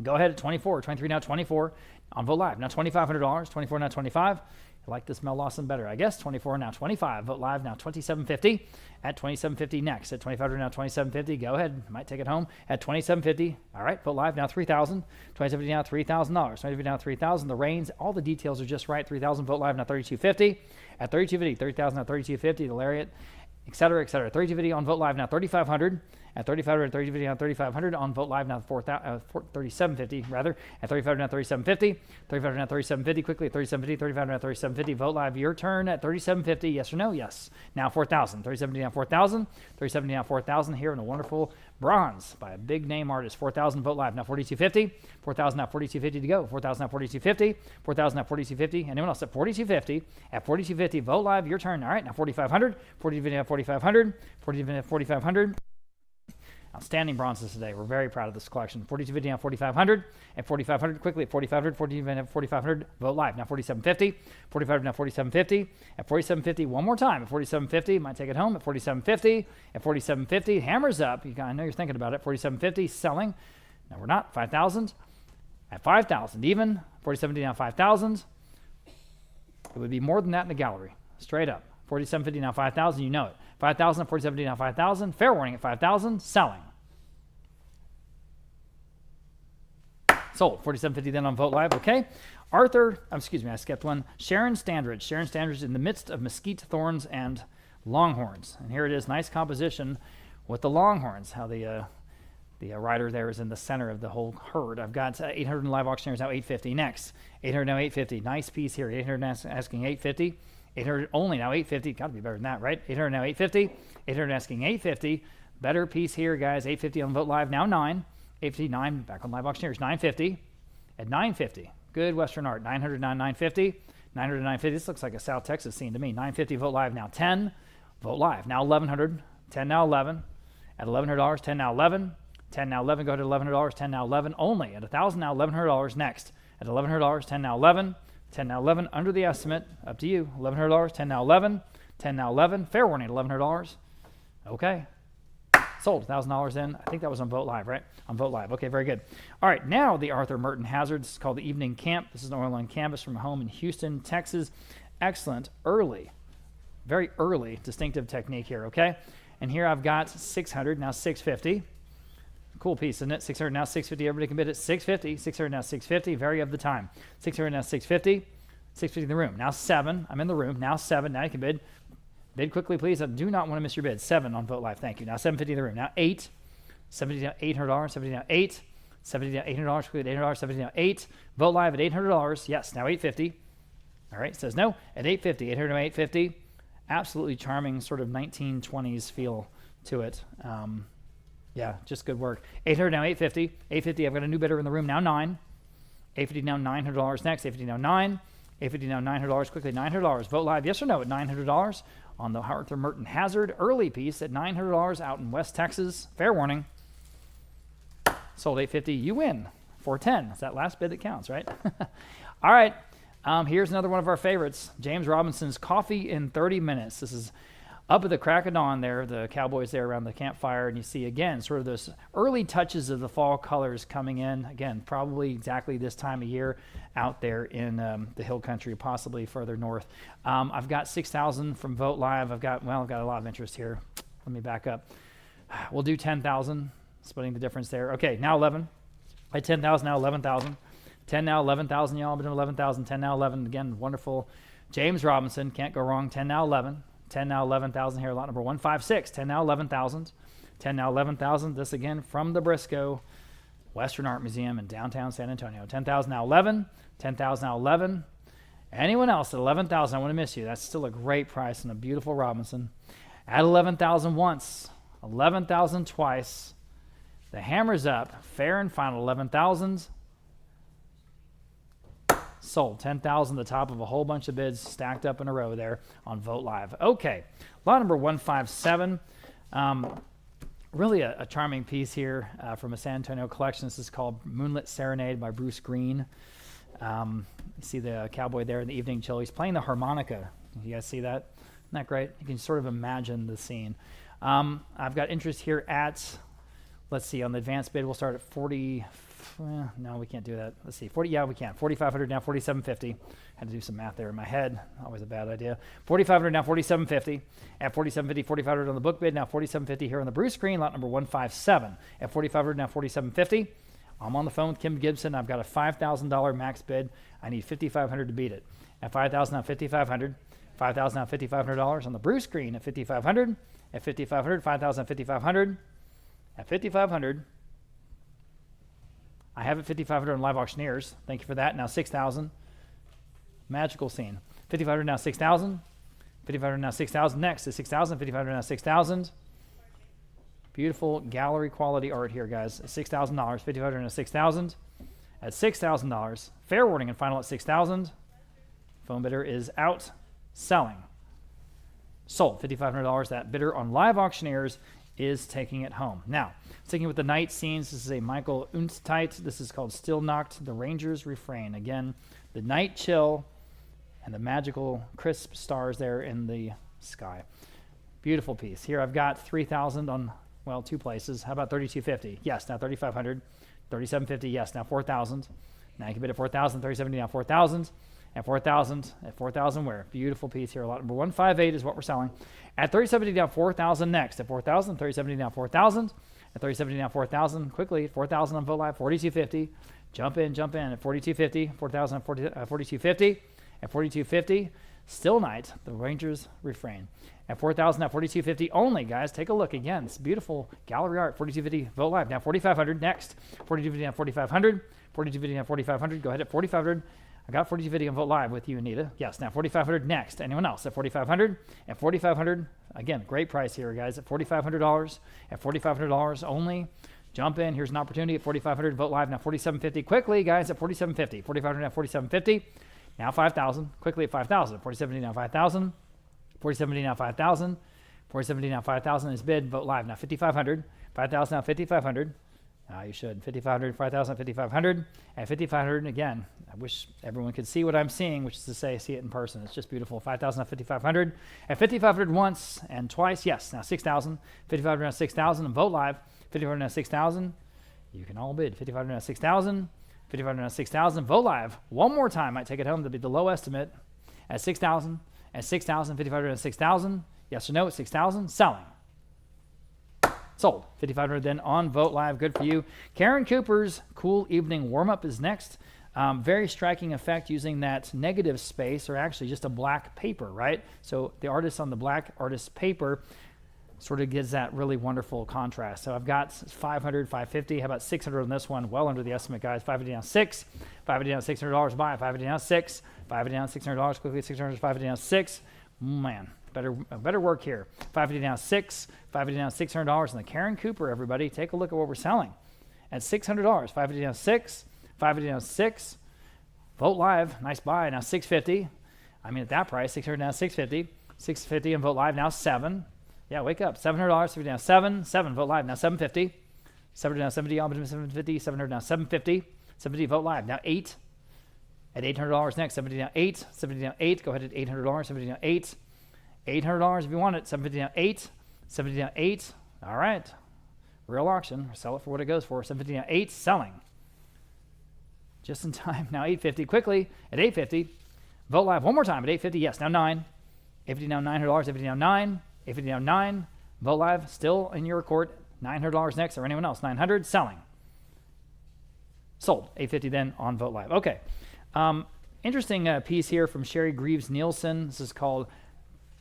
Go ahead at 24, 23 now 24 on Vote Live. Now $2,500, 24 now 25. I like this Mel Lawson better, I guess. 24 now 25. Vote Live now $2,750 at $2,750 next. At $2,500 now $2,750. Go ahead, might take it home at $2,750. All right, Vote Live now $3,000. $2,750 now $3,000. $2,750 now $3,000. The reins, all the details are just right. $3,000. Vote Live now $3,250 at $3,250. $30,000 now $3,250. The lariat, etc., etc. 3250 on Vote Live now 3,500 at 3,500. 3250 on 3,500 on Vote Live now 3,750 rather at 3,500 now 3,750. 3,500 now 3,750 quickly at 3,750. 3,500 now 3,750. Vote Live, your turn at 3,750. Yes or no? Yes. Now 4,000. 3,750 now 4,000. 3,750 now 4,000 here in a wonderful bronze by a big name artist. 4,000 Vote Live now 4,250. 4,000 now 4,250 to go. 4,000 now 4,250. 4,000 now 4,250. Anyone else at 4,250? At 4,250 Vote Live, your turn. All right, now 4,500. 4,250 now 4,500. 4,250 4,500. Outstanding bronzes today. We're very proud of this collection. 4,250 now 4,500. At 4,500 quickly at 4,500. 4,500 Vote Live now 4,750. 4,500 now 4,750. At 4,750 one more time. At 4,750 might take it home. At 4,750. At 4,750 hammers up. I know you're thinking about it. 4,750 selling. No, we're not. 5,000. At 5,000 even. 4,750 now 5,000. It would be more than that in the gallery. Straight up. 4,750 now 5,000. You know it. 5,000. 4,750 now 5,000. Fair warning at 5,000. Selling. Sold. 4,750 then on Vote Live. Okay. I skipped one. Sharon Standridge. Sharon Standridge in the midst of mesquite thorns and longhorns. And here it is. Nice composition with the longhorns. How the rider there is in the center of the whole herd. I've got 800 in live auctioneers now 850. Next. 800 now 850. Nice piece here. 800 asking 850. 800 only now 850. Got to be better than that, right? 800 now 850. 800 asking 850. Better piece here, guys. 850 on Vote Live now 9. 859 back on live auctioneers 950 at 950. Good Western art. 900 now 950. 900 950. This looks like a South Texas scene to me. 950 Vote Live now 10. Vote Live now 1100. 10 now 11. At $1,100. 10 now 11. 10 now 11. Go to $1,100. 10 now 11 only. At 1,000 now $1,100 next. At $1,100. 10 now 11. 10 now 11 under the estimate. Up to you. $1,100. 10 now 11. 10 now 11. Fair warning at $1,100. Okay. Sold. $1,000 in. I think that was on Vote Live, right? On Vote Live. Okay, very good. All right, now the Arthur Merton Hazard. This is called the Evening Camp. This is an oil on canvas from a home in Houston, Texas. Excellent, early, very early distinctive technique here, okay? And here I've got 600, now 650. Cool piece, isn't it? 600, now 650. Everybody can bid at 650. 600, now 650. Very of the time. 600, now 650. 650 in the room. Now 7. I'm in the room. Now 7. Now you can bid. Bid quickly, please. I do not want to miss your bid. 7 on Vote Live. Thank you. Now 750 in the room. Now 8. 70 now $800. 70 now 8. 70 now $800. Quickly at $800. 70 now 8. Vote Live at $800. Yes. Now 850. All right. It says no at 850. 800 now 850. Absolutely charming sort of 1920s feel to it. Yeah, just good work. 800 now, 850. 850, I've got a new bidder in the room now, 9. 850 now, $900 next. 850 now, 9. 850 now, $900 quickly, $900. Vote live, yes or no, at $900 on the Arthur Merton Hazard early piece at $900 out in West Texas. Fair warning. Sold 850, you win. 410. It's that last bid that counts, right? All right. Here's another one of our favorites. James Robinson's Coffee in 30 Minutes. This is up at the crack of dawn there, the cowboys there around the campfire, and you see, again, sort of those early touches of the fall colors coming in. Again, probably exactly this time of year out there in the hill country, possibly further north. I've got 6,000 from Vote Live. I've got a lot of interest here. Let me back up. We'll do 10,000, splitting the difference there. Okay, now 11. At 10,000, now 11,000. 10 now, 11,000, y'all. Been doing 11,000. 10 now, 11. Again, wonderful. James Robinson, can't go wrong. 10 now, 11. 10 now, 11,000 here. Lot number 156. 10 now, 11,000. 10 now, 11,000. This again from the Briscoe Western Art Museum in downtown San Antonio. 10,000 now, 11. 10,000 now, 11. Anyone else at 11,000? I want to miss you. That's still a great price and a beautiful Robinson. At 11,000 once, 11,000 twice. The hammer's up. Fair and final. 11,000. Sold. 10,000, the top of a whole bunch of bids stacked up in a row there on Vote Live. Okay, lot number 157. Really a charming piece here from a San Antonio collection. This is called Moonlit Serenade by Bruce Green. You see the cowboy there in the evening chill. He's playing the harmonica. You guys see that? Isn't that great? You can sort of imagine the scene. I've got interest here at, let's see, on the advanced bid, we'll start at 40. No, we can't do that. Let's see. 40. Yeah, we can. 4,500 now. 4,750. Had to do some math there in my head. Always a bad idea. 4,500 now. 4,750. At 4,750, 4,500 on the book bid. Now 4,750 here on the Bruce screen. Lot number 157. At 4,500 now. 4,750. I'm on the phone with Kim Gibson. I've got a $5,000 max bid. I need 5,500 to beat it. At 5,000 now. 5,500. 5,000 now. $5,500 on the Bruce screen. At 5,500. At 5,500. 5,000. 5,500. At 5,500. I have it 5,500 on Live Auctioneers. Thank you for that. Now 6,000. Magical scene. 5,500 now 6,000. 5,500 now 6,000. Next is 6,000. 5,500 now 6,000. Beautiful gallery quality art here, guys. $6,000. 5,500 now 6,000. At $6,000. Fair warning and final at 6,000. Phone bidder is out. Selling. Sold. $5,500. That bidder on Live Auctioneers is taking it home. Now, sticking with the night scenes, this is a Michael Unsteit. This is called Still Knocked, The Ranger's Refrain. Again, the night chill and the magical crisp stars there in the sky. Beautiful piece. Here I've got 3,000 on, well, two places. How about 3,250? Yes, now 3,500. 3,750, yes, now 4,000. Now you can bid at 4,000. 3,750, now 4,000. At 4,000, at 4,000 where? Beautiful piece here. Lot number 158 is what we're selling. At 3,750 down 4,000 next. At 4,000, 3,750 down 4,000. At 3,750 down 4,000. Quickly, 4,000 on Vote Live, 4,250. Jump in. At 4,250, 4,000 at 4,250. At 4,250, still night, the Ranger's Refrain. At 4,000, at 4,250 only, guys. Take a look again. It's beautiful gallery art. 4,250, Vote Live. Now 4,500 next. 4,250 down 4,500. 4,250 down 4,500. Go ahead at 4,500. I got 4,250 on Vote Live with you, Anita. Yes, now 4,500 next. Anyone else at 4,500? At 4,500, again, great price here, guys. At $4,500. At $4,500 only. Jump in. Here's an opportunity at 4,500. Vote Live now 4,750. Quickly, guys, at 4,750. 4,500 now 4,750. Now 5,000. Quickly at 5,000. 4,750 now 5,000. 4,750 now 5,000. 4,750 now 5,000 is bid. Vote Live now 5,500. 5,000 now 5,500. You should. 5,500, 5,000, 5,500. At 5,500, again, I wish everyone could see what I'm seeing, which is to say, see it in person. It's just beautiful. 5,000 at 5,500. At 5,500 once and twice, yes. Now 6,000. 5,500 now 6,000 and Vote Live. 5,500 now 6,000. You can all bid. 5,500 now 6,000. 5,500 now 6,000. Vote Live. One more time. Might take it home. That'd be the low estimate. At 6,000. At 6,000. 5,500 now 6,000. Yes or no at 6,000. Selling. Sold. 5,500 then on Vote Live. Good for you. Karen Cooper's Cool Evening Warm-Up is next. Very striking effect using that negative space, or actually just a black paper, right? So the artist on the black artist paper sort of gives that really wonderful contrast. So I've got 500, 550. How about 600 on this one? Well under the estimate, guys. 550 down 6. 550 down $600 buy. 550 down 6. 550 down $600 quickly. 600, 550 down 6. Man, better work here. 550 now 6, 550 now $600 in the Karen Cooper, everybody. Take a look at what we're selling at $600. 550 now 6, 550 now 6. Vote Live, nice buy, now 650. I mean, at that price, 600 now 650. 650 and Vote Live now 7. Yeah, wake up. $700, 50 now 7. 7, Vote Live now 750. 700 now 70, Ombudsman 750. 700 now 750. 750 Vote Live now 8. At $800 next, 750 now 8. 750 now 8. Go ahead at $800. 750 now 8. $800 if you want it. 750 now 8. 750 now 8. All right. Real auction. Sell it for what it goes for. 750 now 8. Selling. Just in time. Now 850. Quickly at 850. Vote Live one more time at 850. Yes, now 9. 850 now $900. 850 now 9. 850 now 9. Vote Live still in your court. $900 next, or anyone else. 900. Selling. Sold. 850 then on Vote Live. Okay. Interesting piece here from Sherry Greaves Nielsen. This is called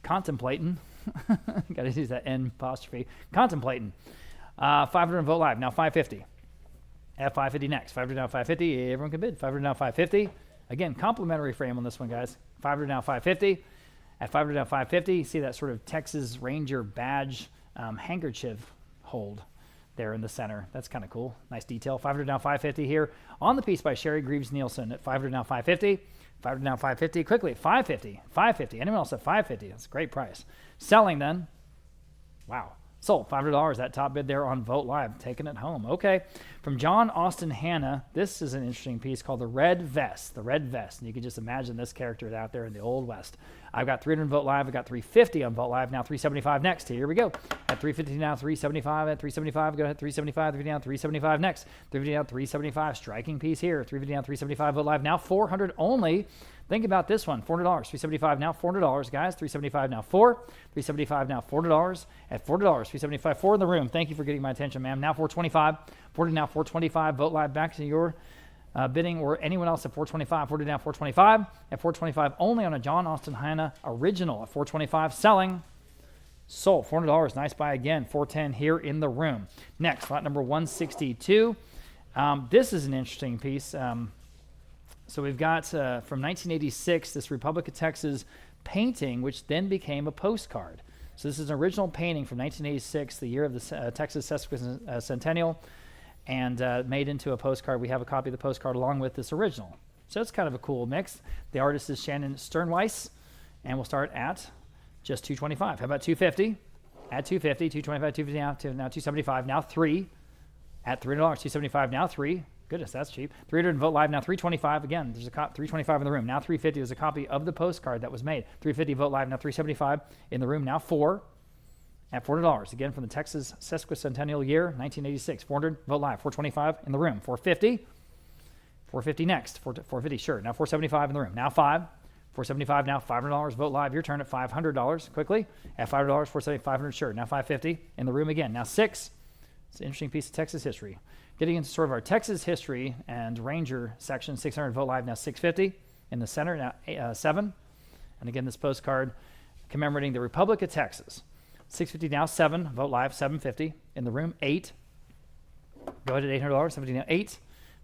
Contemplating. Got to use that N apostrophe. Contemplating. 500 Vote Live. Now 550. At 550 next. 500 now 550. Everyone can bid. 500 now 550. Again, complimentary frame on this one, guys. 500 now 550. At 500 now 550. You see that sort of Texas Ranger badge handkerchief hold there in the center. That's kind of cool. Nice detail. 500 now 550 here on the piece by Sherry Greaves Nielsen at 500 now 550. 500 now 550. Quickly at 550. 550. Anyone else at 550? That's a great price. Selling then. Wow. Sold. $500. That top bid there on Vote Live. Taking it home. Okay. From John Austin Hanna, this is an interesting piece called The Red Vest. The Red Vest. And you can just imagine this character out there in the Old West. I've got 300 Vote Live. I've got 350 on Vote Live. Now 375 next. Here we go. At 350 now 375. At 375. Go ahead. 375. 350 now 375 next. 350 now 375. Striking piece here. 350 now 375. Vote Live. Now 400 only. Think about this one. $400. 375 now $400, guys. 375 now 4. 375 now $400. At $4. 375 4 in the room. Thank you for getting my attention, ma'am. Now 425. 40 now 425. Vote Live back to your bidding or anyone else at 425. 40 now 425. At 425 only on a John Austin Hanna original at 425. Selling. Sold. $400. Nice buy again. 410 here in the room. Next, lot number 162. This is an interesting piece. So we've got from 1986 this Republic of Texas painting, which then became a postcard. So this is an original painting from 1986, the year of the Texas Sesquicentennial, and made into a postcard. We have a copy of the postcard along with this original. So it's kind of a cool mix. The artist is Shannon Sternweiss, and we'll start at just $225. How about $250? At $250, $225, $250 now 275, now 3. At $300, $275, now 3. Goodness, that's cheap. 300 and Vote Live now 325. Again, there's a 325 in the room. Now 350. There's a copy of the postcard that was made. 350 Vote Live now 375 in the room. Now 4 at $400. Again, from the Texas Sesquicentennial year 1986. 400 Vote Live 425 in the room. 450. 450 next. 450 sure. Now 475 in the room. Now 5. 475 now $500. Vote Live. Your turn at $500. Quickly at $500. 475 500 sure. Now 550 in the room again. Now 6. It's an interesting piece of Texas history. Getting into sort of our Texas history and Ranger section, 600 Vote Live, now 650 in the center, now 7. And again, this postcard commemorating the Republic of Texas. 650 now 7, Vote Live, 750 in the room, 8. Go ahead at $800, 750 now 8.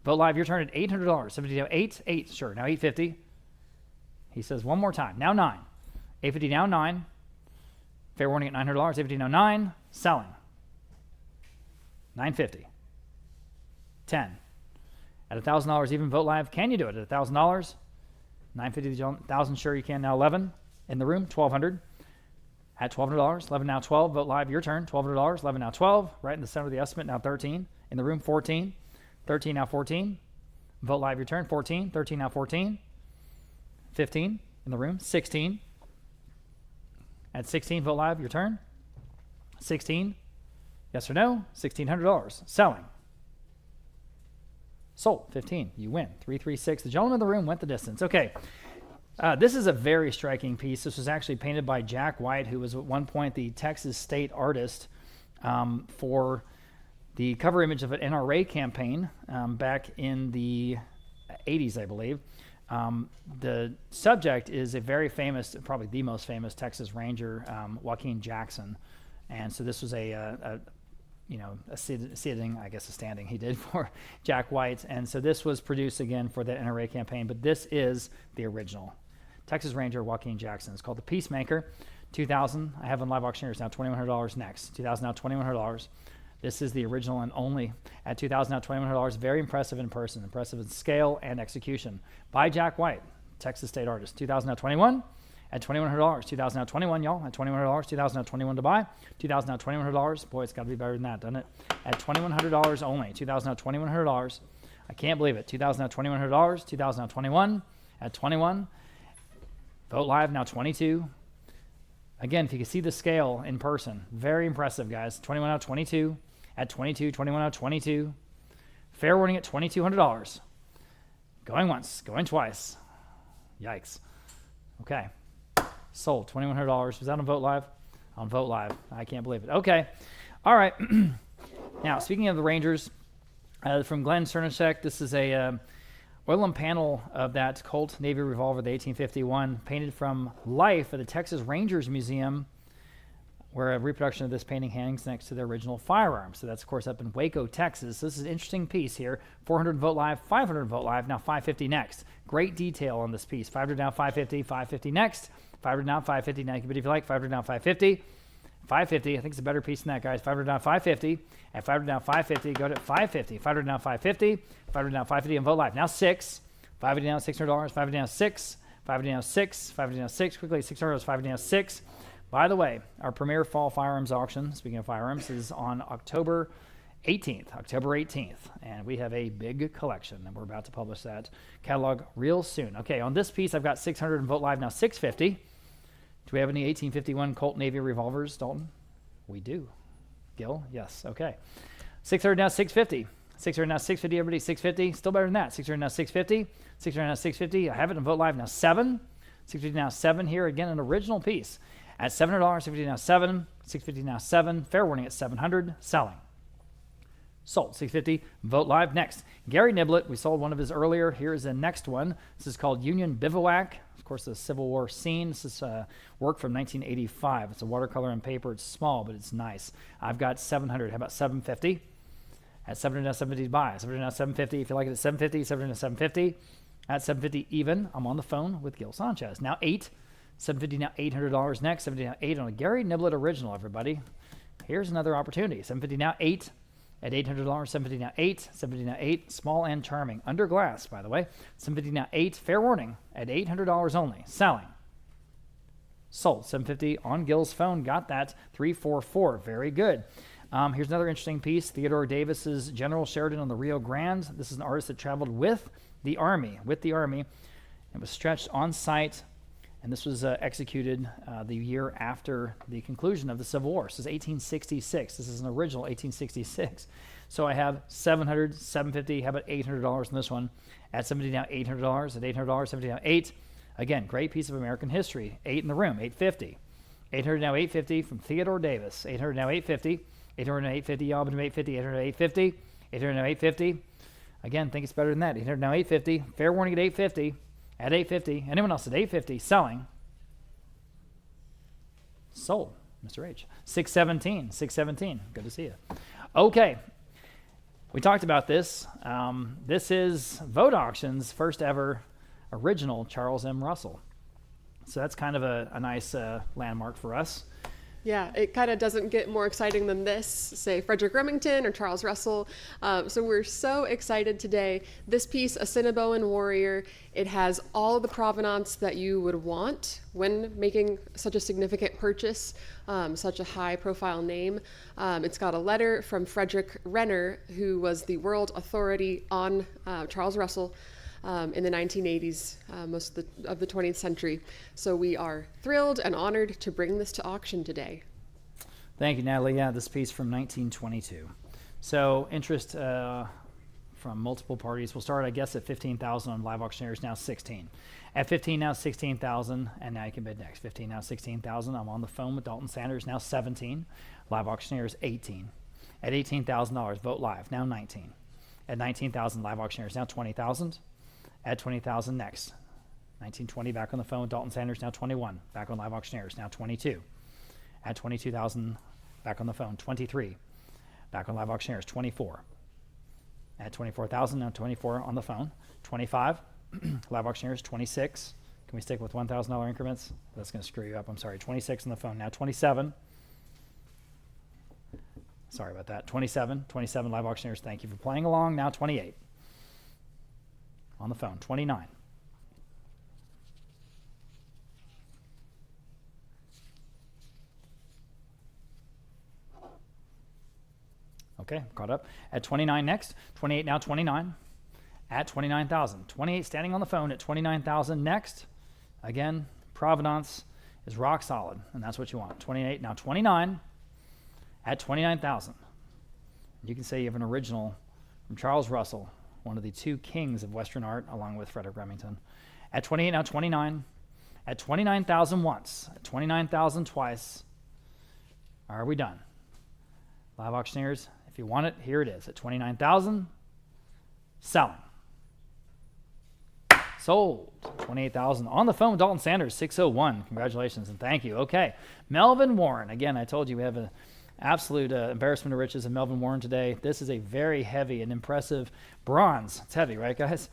Vote Live, your turn at $800, 750 now 8, 8, sure, now 850. He says one more time, now 9. 850 now 9. Fair warning at $900, 850 now 9, selling. 950. 10. At $1,000 even Vote Live, can you do it at $1,000? 950 1,000 sure you can. Now 11 in the room, 1,200. At $1,200, 11 now 12. Vote Live, your turn. $1,200, 11 now 12. Right in the center of the estimate, now 13. In the room, 14. 13 now 14. Vote Live, your turn. 14. 13 now 14. 15 in the room, 16. At 16, Vote Live, your turn. 16. Yes or no? $1,600. Selling. Sold. 15. You win. 336. The gentleman in the room went the distance. Okay. This is a very striking piece. This was actually painted by Jack White, who was at one point the Texas state artist for the cover image of an NRA campaign back in the 80s, I believe. The subject is a very famous, probably the most famous Texas Ranger, Joaquin Jackson. And so this was a sitting, I guess a standing he did for Jack White. And so this was produced again for the NRA campaign, but this is the original. Texas Ranger Joaquin Jackson. It's called The Peacemaker. $2,000. I have on live auctioneers now $2,100 next. $2,000 now $2,100. This is the original and only at $2,000 now $2,100. Very impressive in person, impressive in scale and execution. By Jack White, Texas State artist. $2,000 now $21 at $2,100. $2,000 now $21, y'all, at $2,100. $2,000 now $21 to buy. $2,000 now $2,100. Boy, it's got to be better than that, doesn't it? At $2,100 only. $2,000 now $2,100. I can't believe it. $2,000 now $2,100. $2,000 now 21 at 21. Vote live now 22. Again, if you can see the scale in person, very impressive, guys. 21 out of 22 at 22, 21 out of 22. Fair warning at $2,200. Going once, going twice. Yikes. Okay. Sold, $2,100. Was that on Vote Live? On Vote Live. I can't believe it. Okay. All right. Now, speaking of the Rangers, from Glenn Cernicek, this is a oil and panel of that Colt Navy revolver, the 1851, painted from life at the Texas Rangers Museum, where a reproduction of this painting hangs next to the original firearm. So that's, of course, up in Waco, Texas. This is an interesting piece here. 400 Vote Live, 500 Vote Live, now 550 next. Great detail on this piece. 500 now 550, 550 next. 500 now 550, now you can bid if you like. 500 now 550. 550, I think it's a better piece than that, guys. 500 down 550. At 500 down 550, go to 550. 500 down 550. 500 down 550 and Vote Live. Now 6. 550 down $600. 550 down 6. 550 down 6. 550 down 6. Quickly, $600. 550 down 6. By the way, our premier fall firearms auction, speaking of firearms, is on October 18th. October 18th. And we have a big collection, and we're about to publish that catalog real soon. Okay, on this piece, I've got 600 and Vote Live now 650. Do we have any 1851 Colt Navy revolvers, Dalton? We do. Gil? Yes. Okay. 600 now 650. 600 now 650, everybody. 650. Still better than that. 600 now 650. 600 now 650. I have it in Vote Live now 7. 650 now 7 here. Again, an original piece. At $700, 650 now 7. 650 now 7. Fair warning at 700. Selling. Sold. 650. Vote Live next. Gary Niblett. We sold one of his earlier. Here's the next one. This is called Union Bivouac. Of course, the Civil War scene. This is work from 1985. It's a watercolor and paper. It's small, but it's nice. I've got 700. How about 750? At 700 now 750 to buy. 700 now 750. If you like it at 750, 700 now 750. At 750 even, I'm on the phone with Gil Sanchez. Now 8. 750 now $800 next. 750 now 8 on a Gary Niblett original, everybody. Here's another opportunity. 750 now 8. At $800, 750 now 8, 750 now 8, small and charming, under glass, by the way. 750 now 8, fair warning, at $800 only, selling. Sold, 750 on Gil's phone, got that, 344, very good. Here's another interesting piece, Theodore Davis's General Sheridan on the Rio Grande. This is an artist that traveled with the Army. It was stretched on site, and this was executed the year after the conclusion of the Civil War. This is 1866. This is an original 1866. So I have 700, 750. How about $800 on this one? At 70 now $800. At $800, 70 now 8. Again, great piece of American history. 8 in the room, 850. 800 now 850 from Theodore Davis. 800 now 850. 800 now 850. Y'all been 850. 800 now 850. 800 now 850. Again, think it's better than that. 800 now 850. Fair warning at 850. At 850. Anyone else at 850? Selling. Sold. Mr. H. 617. 617. Good to see you. Okay. We talked about this. This is Vogt Auction's first ever original Charles M. Russell. So that's kind of a nice landmark for us. Yeah, it kind of doesn't get more exciting than this, say Frederick Remington or Charles Russell. So we're so excited today. This piece, Assiniboine Warrior, it has all of the provenance that you would want when making such a significant purchase, such a high profile name. It's got a letter from Frederick Renner, who was the world authority on Charles Russell in the 1980s, most of the 20th century. So we are thrilled and honored to bring this to auction today. Thank you, Natalie. Yeah, this piece from 1922. So interest from multiple parties. We'll start, I guess, at 15,000 on live auctioneers, now 16. At 15 now 16,000, and now you can bid next. 15 now 16,000. I'm on the phone with Dalton Sanders, now 17. Live auctioneers 18. At $18,000, Vote Live, now 19. At 19,000, live auctioneers, now 20,000. At 20,000 next. 1920, back on the phone with Dalton Sanders, now 21. Back on live auctioneers, now 22. At 22,000, back on the phone, 23. Back on live auctioneers, 24. At 24,000, now 24 on the phone, 25. Live auctioneers, 26. Can we stick with $1,000 increments? That's going to screw you up. I'm sorry. 26 on the phone. Now 27. Sorry about that. 27 live auctioneers. Thank you for playing along. Now 28 on the phone. 29. Okay, caught up. At 29 next. 28 now 29. At 29,000. 28 standing on the phone at 29,000 next. Again, provenance is rock solid, and that's what you want. 28 now 29. At 29,000. You can say you have an original from Charles Russell, one of the two kings of Western art, along with Frederick Remington. At 28 now 29. At 29,000 once. At 29,000 twice. Are we done? Live auctioneers, if you want it, here it is. At 29,000, selling. Sold. 28,000 on the phone. Dalton Sanders, 601. Congratulations and thank you. Okay. Melvin Warren. Again, I told you we have an absolute embarrassment of riches of Melvin Warren today. This is a very heavy and impressive bronze. It's heavy, right, guys?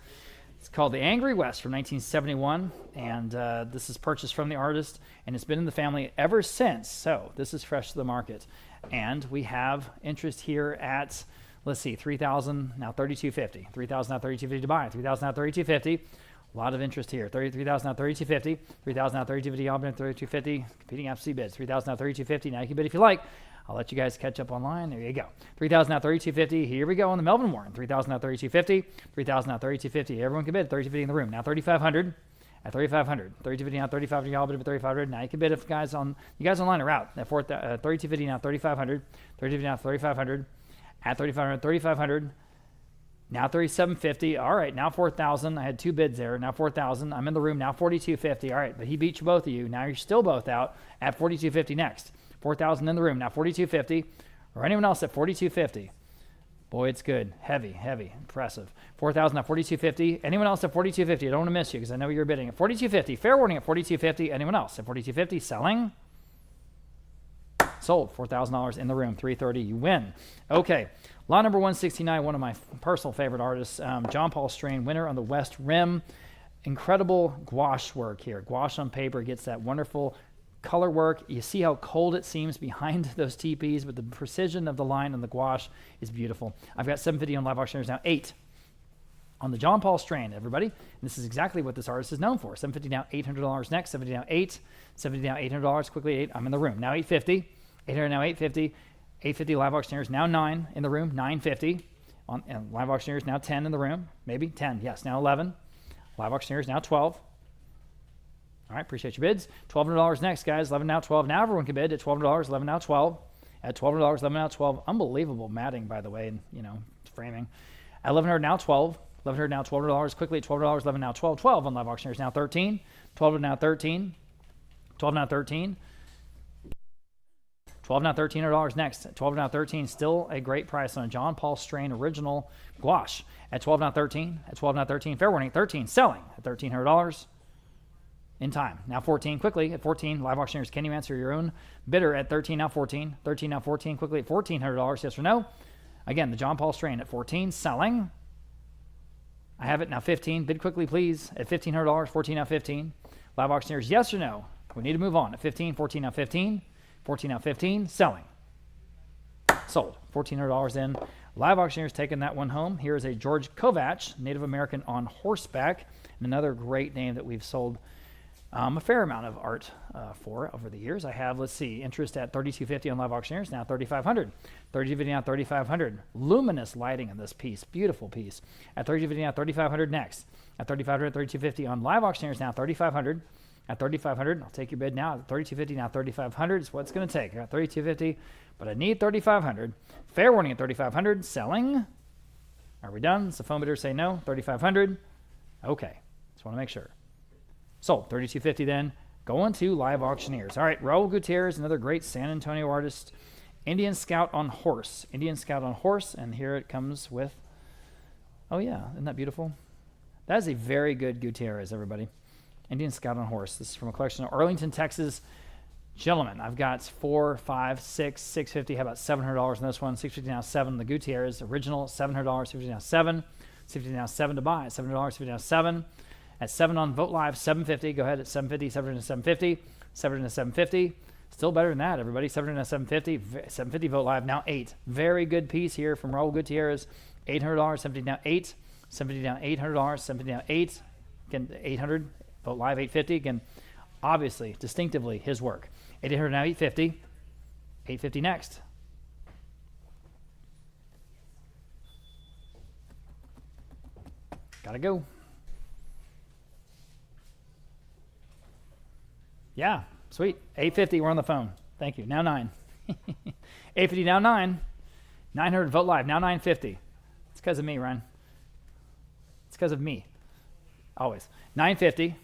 It's called the Angry West from 1971, and this is purchased from the artist, and it's been in the family ever since. So this is fresh to the market. And we have interest here at, let's see, 3,000, now 3,250. 3,000 now 3,250 to buy. 3,000 now 3,250. A lot of interest here. 33,000 now 3,250. 3,000 now 3,250. All been 3,250. Competing absolute bids. 3,000 now 3,250. Now you can bid if you like. I'll let you guys catch up online. There you go. 3,000 now 3,250. Here we go on the Melvin Warren. 3,000 now 3,250. 3,000 now 3,250. Everyone can bid. 3,250 in the room. Now 3,500. At 3,500. 3,250 now 3,500. Y'all bid at 3,500. Now you can bid if you guys online are out. At 3,250 now 3,500. 3,250 now 3,500. At 3,500. 3,500. Now 3,750. All right, now 4,000. I had two bids there. Now 4,000. I'm in the room. Now 4,250. All right, but he beat you, both of you. Now you're still both out at 4,250 next. 4,000 in the room. Now 4,250. Or anyone else at 4,250. Boy, it's good. Heavy, heavy, impressive. 4,000 at 4,250. Anyone else at 4,250? I don't want to miss you because I know you're bidding at 4,250. Fair warning at 4,250. Anyone else at 4,250? Selling. Sold. $4,000 in the room. 330. You win. Okay. Lot number 169, one of my personal favorite artists, John Paul Strain, winner on the West Rim. Incredible gouache work here. Gouache on paper gets that wonderful color work. You see how cold it seems behind those TPs, but the precision of the line on the gouache is beautiful. I've got 750 on live auctioneers now, 8 on the John Paul Strain, everybody. And this is exactly what this artist is known for. 750 now, $800 next. 750 now, 8. 750 now, $800. Quickly, 8. I'm in the room. Now 850. 800 now, 850. 850 live auctioneers now 9 in the room. 950 on and live auctioneers now 10 in the room. Maybe 10. Yes, now 11. Live auctioneers now 12. All right, appreciate your bids. $1,200 next, guys. 11 now, 12. Now everyone can bid at $1,200. 11 now, 12. At $1,200, 11 now, 12. Unbelievable matting, by the way, and framing. At 1,100 now, 12. 1,100 now, $1,200. Quickly at $1,200. 11 now, 12. 12 on live auctioneers now 13. 12 now 13. 12 now 13. 12 now $1,300 next. At 12 now 13, still a great price on a John Paul Strain original gouache. At 12 now 13. At 12 now 13. Fair warning, 13. Selling at $1,300. In time. Now 14, quickly at 14. Live auctioneers, can you answer your own bidder at 13 now 14? 13 now 14, quickly at $1,400, yes or no? Again, the John Paul Strain at 14, selling. I have it now 15. Bid quickly, please, at $1,500. 14 now 15. Live auctioneers, yes or no? We need to move on at 15. 14 now 15. 14 now 15, selling. Sold. $1,400 in. Live auctioneers taking that one home. Here is a George Kovach, Native American on horseback, and another great name that we've sold a fair amount of art for over the years. I have, let's see, interest at $3,250 on live auctioneers, now $3,500. $3,250 now $3,500. Luminous lighting in this piece, beautiful piece. At $3,250 now $3,500 next. At $3,500, $3,250 on live auctioneers, now $3,500. At $3,500, I'll take your bid now. At $3,250, now $3,500 is what it's going to take. I got $3,250, but I need $3,500. Fair warning at $3,500. Selling. Are we done? Does the phone bidder say no? $3,500. Okay. Just want to make sure. Sold. $3,250 then. Going to live auctioneers. All right. Raul Gutierrez, another great San Antonio artist. Indian Scout on horse. Indian Scout on horse. And here it comes with, oh yeah, isn't that beautiful? That is a very good Gutierrez, everybody. Indian Scout on horse. This is from a collection of Arlington, Texas. Gentlemen, I've got 4, 5, 6, 650. How about $700 in this one? 650 now 7. The Gutierrez original $700. 650 now 7. 650 now 7 to buy. $7. 650 now 7. At 7 on Vote Live, 750. Go ahead at 750, 700 to 750, 700 to 750. Still better than that, everybody. 700 to 750, 750 Vote Live, now 8. Very good piece here from Raul Gutierrez. $800, 750 down 8, 750 down $800, 750 down 8. Again, 800, Vote Live, 850. Again, obviously, distinctively his work. 800 now 850, 850 next. Gotta go. Yeah, sweet. 850, we're on the phone. Thank you. Now 9. 850, now 9. 900, Vote Live, now 950. It's because of me, Ryan. It's because of me. Always. 950.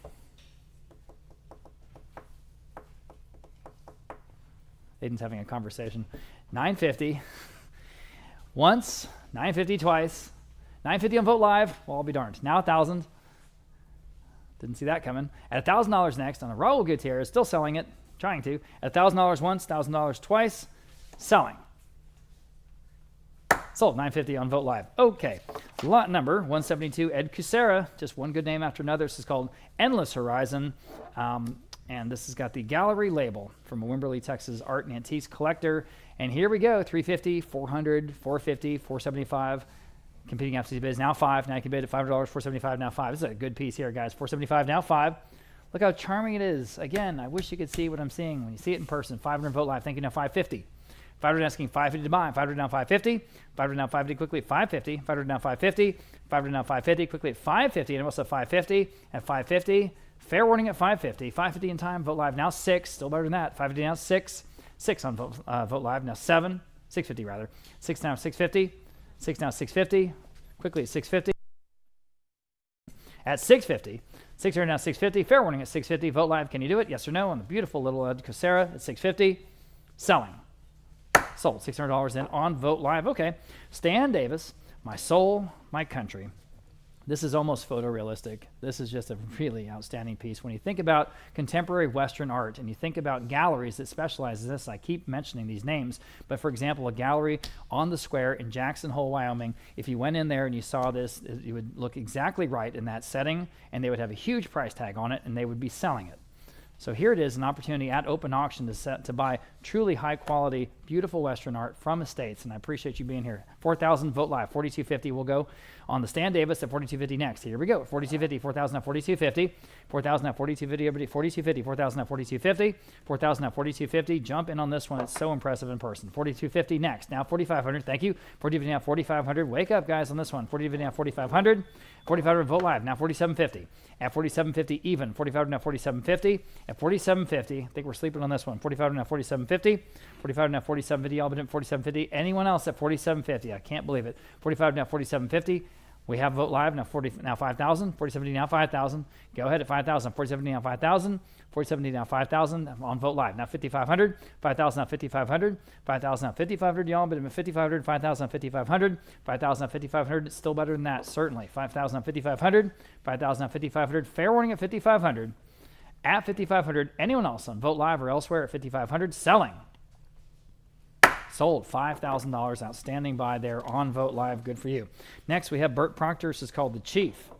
Aiden's having a conversation. 950. Once. 950 twice. 950 on Vote Live. Well, I'll be darned. Now 1,000. Didn't see that coming. At $1,000 next on a Raul Gutierrez, still selling it, trying to. At $1,000 once, $1,000 twice, selling. Sold. 950 on Vote Live. Okay. Lot number 172, Ed Kucera. Just one good name after another. This is called Endless Horizon. And this has got the gallery label from a Wimberley, Texas art and antiques collector. And here we go. 350, 400, 450, 475. Competing after bids now 5. Now you can bid at $500, 475 now 5. This is a good piece here, guys. 475 now 5. Look how charming it is. Again, I wish you could see what I'm seeing when you see it in person. 500 Vote Live. Thank you. Now 550. 500 asking 550 to buy. 500 now 550. 500 now 550 quickly at 550. 500 now 550. 500 now 550 quickly at 550. And also 550 at 550. Fair warning at 550. 550 in time. Vote Live now 6. Still better than that. 550 now 6. 6 on Vote Live now 7. 650 rather. 6 now 650. 6 now 650. Quickly at 650. At 650. 600 now 650. Fair warning at 650. Vote Live. Can you do it? Yes or no? On the beautiful little Ed Kucera at 650. Selling. Sold. $600 in on Vote Live. Okay. Stan Davis. My soul, my country. This is almost photorealistic. This is just a really outstanding piece. When you think about contemporary Western art and you think about galleries that specialize in this, I keep mentioning these names, but for example, a gallery on the square in Jackson Hole, Wyoming, if you went in there and you saw this, it would look exactly right in that setting, and they would have a huge price tag on it, and they would be selling it. So here it is, an opportunity at open auction to buy truly high quality, beautiful Western art from estates, and I appreciate you being here. 4,000 Vote Live, 4,250 will go on the Stan Davis at 4,250 next. Here we go, 4,250, 4,000 at 4,250, 4,000 at 4,250, everybody, 4,250, 4,000 at 4,250, 4,000 at 4,250. Jump in on this one, it's so impressive in person. 4,250 next, now 4,500, thank you. 4,250 now 4,500, wake up guys on this one. 4,250 now 4,500, 4,500 Vote Live, now 4,750. At 4,750 even, 4,500 now 4,750. At 4,750, I think we're sleeping on this one. 4,500 now 4,750. 4,500 now 4,750. All but at 4,750. Anyone else at 4,750? I can't believe it. 45 now 4,750. We have Vote Live now 5,000. 4,750 now 5,000. Go ahead at 5,000. 4,750 now 5,000. 4,750 now 5,000 on Vote Live. Now 5,500. 5,000 now 5,500. 5,000 now 5,500. Y'all, but at 5,500. 5,000 now 5,500. 5,000 now 5,500. Still better than that, certainly. 5,000 now 5,500. 5,000 now 5,500. Fair warning at 5,500. At 5,500. Anyone else on Vote Live or elsewhere at 5,500? Selling. Sold. $5,000. Outstanding buy there on Vote Live. Good for you. Next, we have Burt Proctor. This is called The Chief.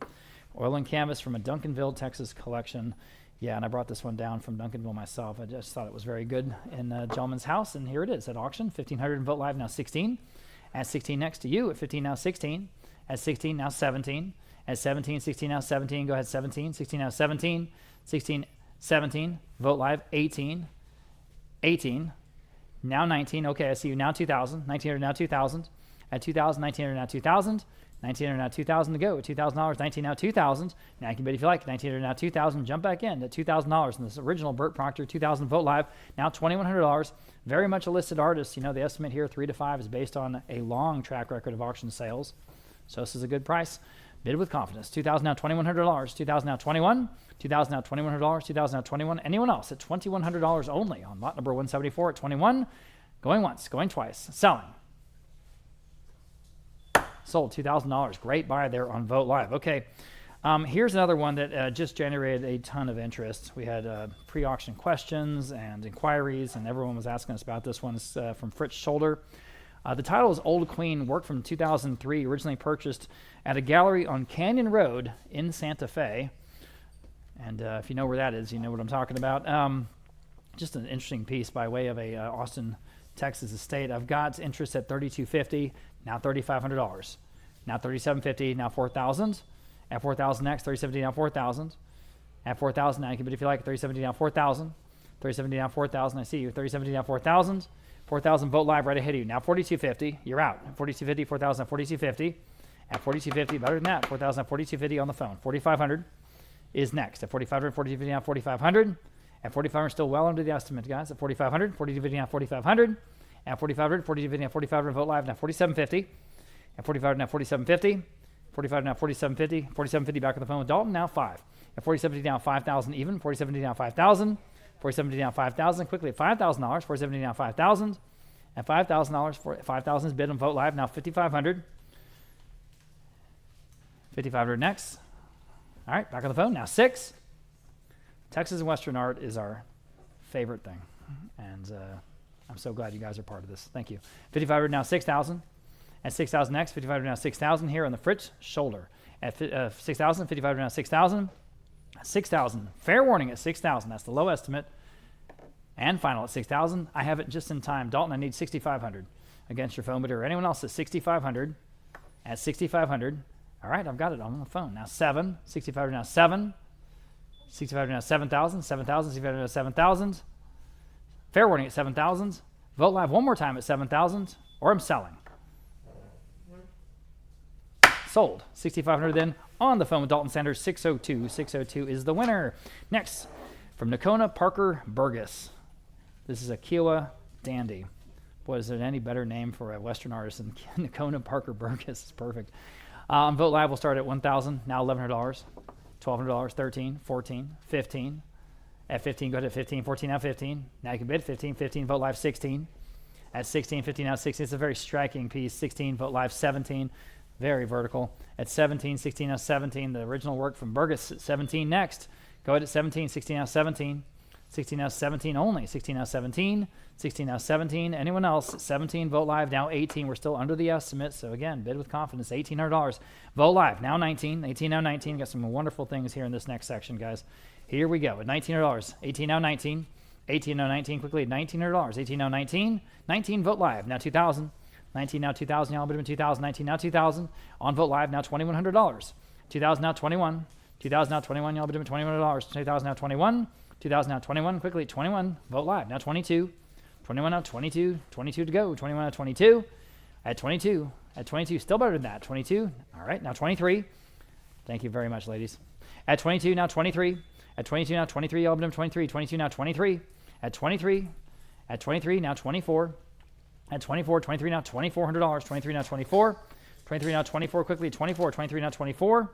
Oil and canvas from a Duncanville, Texas collection. Yeah, and I brought this one down from Duncanville myself. I just thought it was very good in a gentleman's house, and here it is at auction. 1,500 in Vote Live, now 16. At 16 next to you. At 15 now 16. At 16 now 17. At 17, 16 now 17. Go ahead, 17. 16 now 17. 16, 17. Vote Live, 18. 18. Now 19. Okay, I see you now 2,000. 1,900 now 2,000. At 2,000, 1,900 now 2,000. 1,900 now 2,000 to go. At $2,000, 19 now 2,000. Now you can bid if you like. 1,900 now 2,000. Jump back in at $2,000 in this original Burt Proctor 2,000 Vote Live. Now $2,100. Very much a listed artist. You know, the estimate here 3 to 5 is based on a long track record of auction sales. So this is a good price. Bid with confidence. 2,000 now $2,100. 2,000 now 21. 2,000 now $2,100. 2,000 now 21. Anyone else at $2,100 only on lot number 174 at 21. Going once, going twice. Selling. Sold. $2,000. Great buy there on Vote Live. Okay. Here's another one that just generated a ton of interest. We had pre-auction questions and inquiries, and everyone was asking us about this one. It's from Fritz Scholder. The title is Old Queen, work from 2003, originally purchased at a gallery on Canyon Road in Santa Fe. And if you know where that is, you know what I'm talking about. Just an interesting piece by way of a Austin, Texas estate. I've got interest at $3,250, now $3,500. Now $3,750, now $4,000. At $4,000 next, $3,750, now $4,000. At $4,000 now, you can bid if you like, $3,750, now $4,000. $3,750, now $4,000. I see you. $3,750, now $4,000. $4,000, vote live right ahead of you. Now $4,250, you're out. $4,250, $4,000, $4,250. At $4,250, better than that, $4,000, $4,250 on the phone. $4,500 is next. At $4,500, $4,250, now $4,500. At $4,500, still well under the estimate, guys. At $4,500, $4,250, now $4,500. At $4,500, $4,250, now $4,500, vote live, now $4,750. At $4,500, now $4,750. $4,500, now $4,750. $4,750, back on the phone with Dalton, now 5. At $4,750, down 5,000 even. $4,750, down 5,000. $4,750, down 5,000. Quickly at $5,000. $4,750, down 5,000. At $5,000, $5,000 is bid on vote live, now $5,500. $5,500 next. All right, back on the phone, now 6. Texas and Western art is our favorite thing. And I'm so glad you guys are part of this. Thank you. $5,500, now $6,000. At $6,000 next, $5,500, now $6,000 here on the Fritz shoulder. At $6,000, $5,500, now $6,000. $6,000. Fair warning at $6,000. That's the low estimate. And final at $6,000. I have it just in time. Dalton, I need $6,500 against your phone bidder. Anyone else at $6,500? At $6,500. All right, I've got it on the phone. Now 7. $6,500, now 7. $6,500, now $7,000. $7,000. $6,500, now $7,000. Fair warning at $7,000. Vote live one more time at $7,000, or I'm selling. Sold. $6,500 then on the phone with Dalton Sanders. 602. 602 is the winner. Next, from Nakona Parker Burgess. This is a Kiowa Dandy. Boy, is there any better name for a Western artist than Nakona Parker Burgess? It's perfect. On Vote Live, we'll start at $1,000, now $1,100, $1,200, $13, $14, $15. At 15, go ahead at 15, 14, now 15. Now you can bid 15, 15, Vote Live 16. At 16, 15, now 16. It's a very striking piece. 16, Vote Live 17. Very vertical. At 17, 16, now 17. The original work from Burgess at 17 next. Go ahead at 17, 16, now 17. 16 now 17 only. 16 now 17. 16 now 17. Anyone else? 17. Vote live. Now 18. We're still under the estimate. So again, bid with confidence. $1,800. Vote live. Now 19. 18 now 19. Got some wonderful things here in this next section, guys. Here we go. At $1,900. 18 now 19. 18 now 19. Quickly at $1,900. 18 now 19. 19. Vote live. Now 2,000. 19 now 2,000. Y'all bid in 2,000. 19 now 2,000. On vote live. Now $2,100. 2,000 now 21. 2,000 now 21. Y'all bid in $2,100. 2,000 now 21. 2,000 now 21. Quickly 21. Vote live. Now 22. 21 now 22. 22 to go. 21 now 22. At 22. At 22. Still better than that. 22. All right. Now 23. Thank you very much, ladies. At 22. Now 23. At 22. Now 23. Y'all bid in 23. 22 now 23. At 23. At 23. Now 24. At 24. 23 now $2,400. 23 now 24. 23 now 24. Quickly 24. 23 now 24.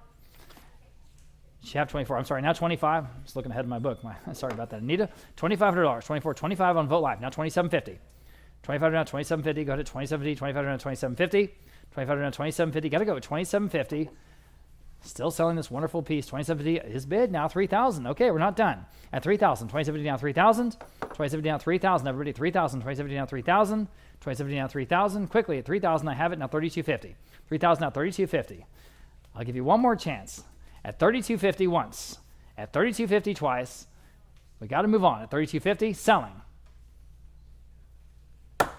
She have 24. I'm sorry. Now 25. Just looking ahead of my book. Sorry about that, Anita. $2,500. 24. 25 on Vote Live. Now $2,750. 25 now $2,750. Go ahead at $2,750. 25 now $2,750. 25 now $2,750. Got to go at $2,750. Still selling this wonderful piece. $2,750 is bid. Now $3,000. Okay, we're not done. At $3,000. $2,750 down $3,000. $2,750 down $3,000. Everybody $3,000. $2,750 down $3,000. $2,750 down $3,000. Quickly at $3,000. I have it now $3,250. $3,000 now $3,250. I'll give you one more chance. At $3,250 once, at $3,250 twice, we got to move on. At $3,250, selling.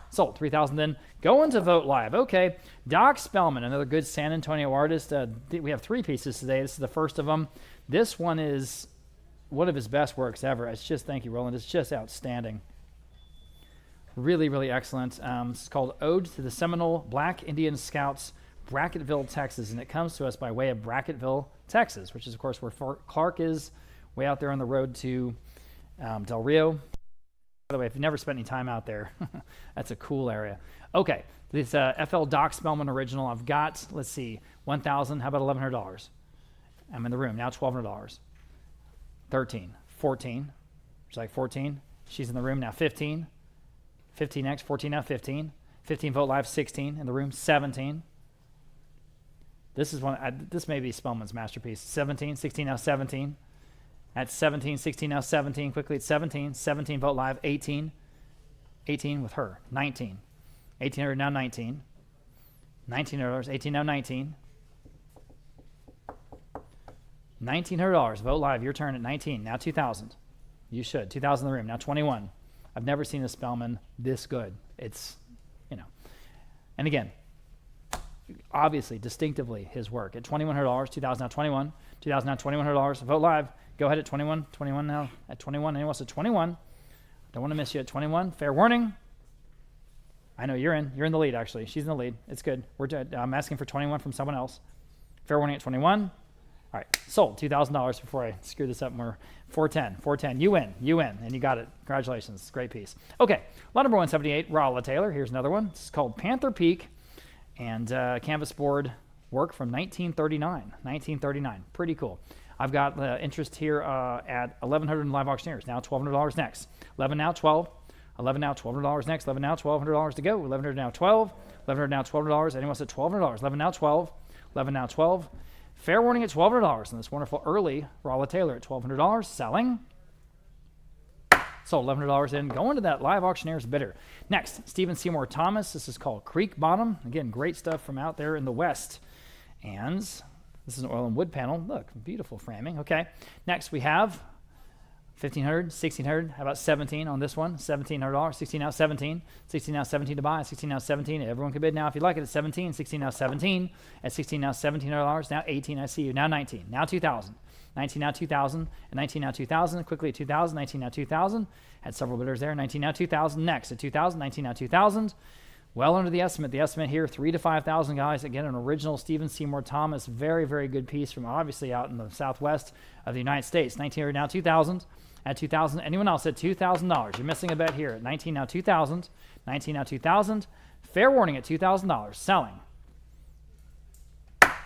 Sold. $3,000 then. Going to Vote Live. Okay. Doc Spellman, another good San Antonio artist. We have 3 pieces today. This is the first of them. This one is one of his best works ever. It's just, thank you, Roland. It's just outstanding. Really, really excellent. It's called Ode to the Seminole Black Indian Scouts, Bracketville, Texas, and it comes to us by way of Bracketville, Texas, which is, of course, where Fort Clark is, way out there on the road to Del Rio. By the way, if you've never spent any time out there, that's a cool area. Okay, this FL Doc Spellman original, I've got, let's see, $1,000. How about $1,100? I'm in the room. Now $1,200. 13. 14. She's like 14. She's in the room now. 15. 15 next. 14 now. 15. 15 Vote Live. 16 in the room. 17. This is one. This may be Spellman's masterpiece. 17, 16 now 17. At 17, 16 now 17. Quickly at 17. 17 Vote Live. 18. 18 with her. 19. 1800 now 19. $19. 18 now 19. $1,900. Vote live. Your turn at 19. Now 2,000. You should. 2,000 in the room. Now 21. I've never seen a Spellman this good. It's, and again, obviously, distinctively his work. At $2,100, 2,000 now 21. 2,000 now $2,100. Vote live. Go ahead at 21. 21 now at 21. Anyone else at 21? Don't want to miss you at 21. Fair warning. I know you're in. You're in the lead, actually. She's in the lead. It's good. I'm asking for 21 from someone else. Fair warning at 21. All right, sold. $2,000 before I screw this up more. 410. 410. You win. And you got it. Congratulations. Great piece. Okay, lot number 178, Rolla Taylor. Here's another one. This is called Panther Peak. And canvas board work from 1939. 1939. Pretty cool. I've got interest here at $1,100 in live auctioneers. Now $1,200 next. 11 now, 12. 11 now, $1,200 next. 11 now, $1,200 to go. 1,100 now, 12. 1,100 now, $1,200. Anyone else at $1,200? 11 now, 12. 11 now, 12. Fair warning at $1,200 on this wonderful early Rolla Taylor at $1,200. Selling. Sold $1,100 in. Going to that live auctioneer's bidder. Next, Stephen Seymour Thomas. This is called Creek Bottom. Again, great stuff from out there in the West. And this is an oil and wood panel. Look, beautiful framing. Okay. Next, we have $1,500, $1,600. How about 17 on this one? $1,700. 16 now, 17. 16 now, 17 to buy. 16 now, 17. Everyone can bid now if you like it at 17. 16 now, 17. At 16 now, $1,700. Now 18. I see you. Now 19. Now 2,000. 19 now, 2,000. And 19 now, 2,000. Quickly at 2,000. 19 now, 2,000. Had several bidders there. 19 now, 2,000. Next at 2,000. 19 now, 2,000. Well under the estimate. The estimate here, 3,000 to 5,000 guys. Again, an original Stephen Seymour Thomas. Very, very good piece from obviously out in the southwest of the United States. 1900 now, 2,000. At 2,000. Anyone else at $2,000? You're missing a bet here. At 19 now, 2,000. 19 now, 2,000. Fair warning at $2,000. Selling.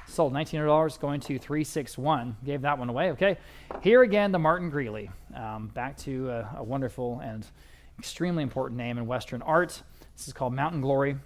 Sold $1,900 going to 361. Gave that one away. Okay. Here again, the Martin Greeley. Back to a wonderful and extremely important name in Western art. This is called Mountain Glory.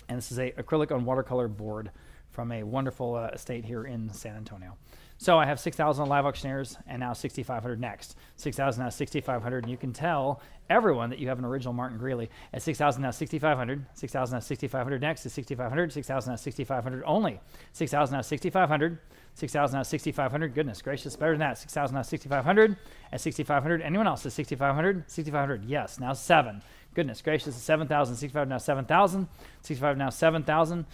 And this is a acrylic on watercolor board from a wonderful estate here in San Antonio. So I have 6,000 live auctioneers and now 6,500 next. 6,000 now 6,500, and you can tell everyone that you have an original Martin Greeley. At 6,000 now 6,500, 6,000 now 6,500 next is 6,500, 6,000 now 6,500 only. 6,000 now 6,500, 6,000 now 6,500. Goodness gracious, better than that. 6,000 now 6,500 at 6,500. Anyone else at 6,500? 6,500, yes. Now 7. Goodness gracious, 7,000. 6,500 now 7,000. 6,500 now 7,000.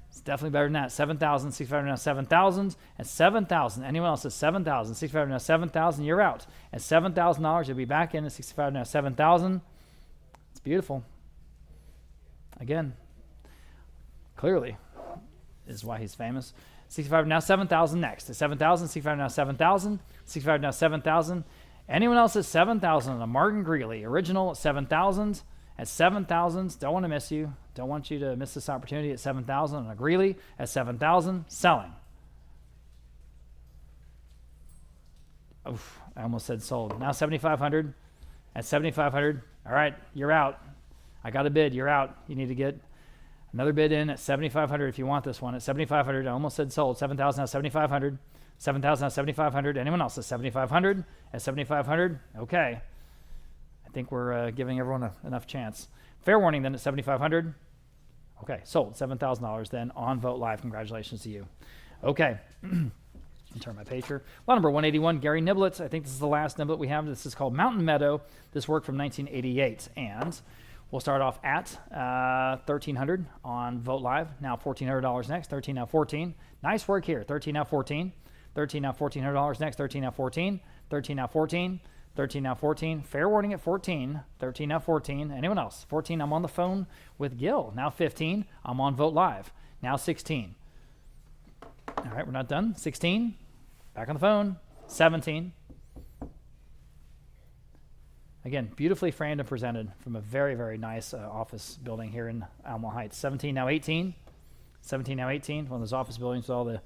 It's definitely better than that. 7,000, 6,500 now 7,000, and 7,000. Anyone else at 7,000, 6,500 now 7,000, you're out. At $7,000, you'll be back in at 6,500 now 7,000. It's beautiful. Again, clearly is why he's famous. 6,500 now 7,000 next. At 7,000, 6,500 now 7,000, 6,500 now 7,000. Anyone else at 7,000? A Martin Greeley, original at 7,000. At 7,000, don't want to miss you. Don't want you to miss this opportunity at 7,000 on a Greeley at 7,000, selling. Oof, I almost said sold. Now 7,500 at 7,500. All right, you're out. I got a bid. You're out. You need to get another bid in at 7,500 if you want this one. At 7,500, I almost said sold. 7,000 now 7,500. 7,000 now 7,500. Anyone else at 7,500? At 7,500, okay. I think we're giving everyone enough chance. Fair warning then at 7,500. Okay, sold. $7,000 then on Vote Live. Congratulations to you. Okay. Turn my page here. Lot number 181, Gary Niblett. I think this is the last Niblett we have. This is called Mountain Meadow. This work from 1988. And we'll start off at $1,300 on Vote Live. Now $1,400 next. 13 now 14. Nice work here. 13 now 14. 13 now $1,400 next. 13 now 14. 13 now 14. 13 now 14. Fair warning at 14. 13 now 14. Anyone else? 14, I'm on the phone with Gil. Now 15, I'm on Vote Live. Now 16. All right, we're not done. 16, back on the phone. 17. Again, beautifully framed and presented from a very, very nice office building here in Alamo Heights. 17 now 18. 17 now 18. One of those office buildings with all the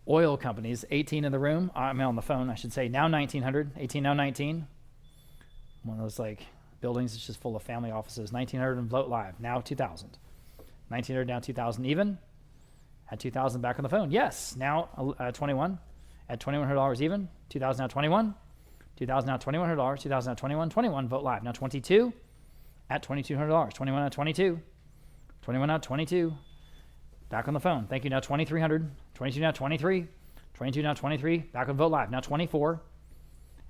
oil companies. 18 in the room. I'm on the phone, I should say. Now 1900. 18 now 19. One of those like buildings that's just full of family offices. 1900 and Vote Live. Now 2000. 1900 now 2000 even. At 2000 back on the phone. Yes. Now 21. At $2,100 even. 2000 now 21. 2000 now $2,100. 2000 now 21. 21 Vote Live. Now 22. At $2,200. 21 now 22. 21 now 22. Back on the phone. Thank you. Now 2,300. 22 now 23. 22, now 23. Back on Vote Live. Now 24.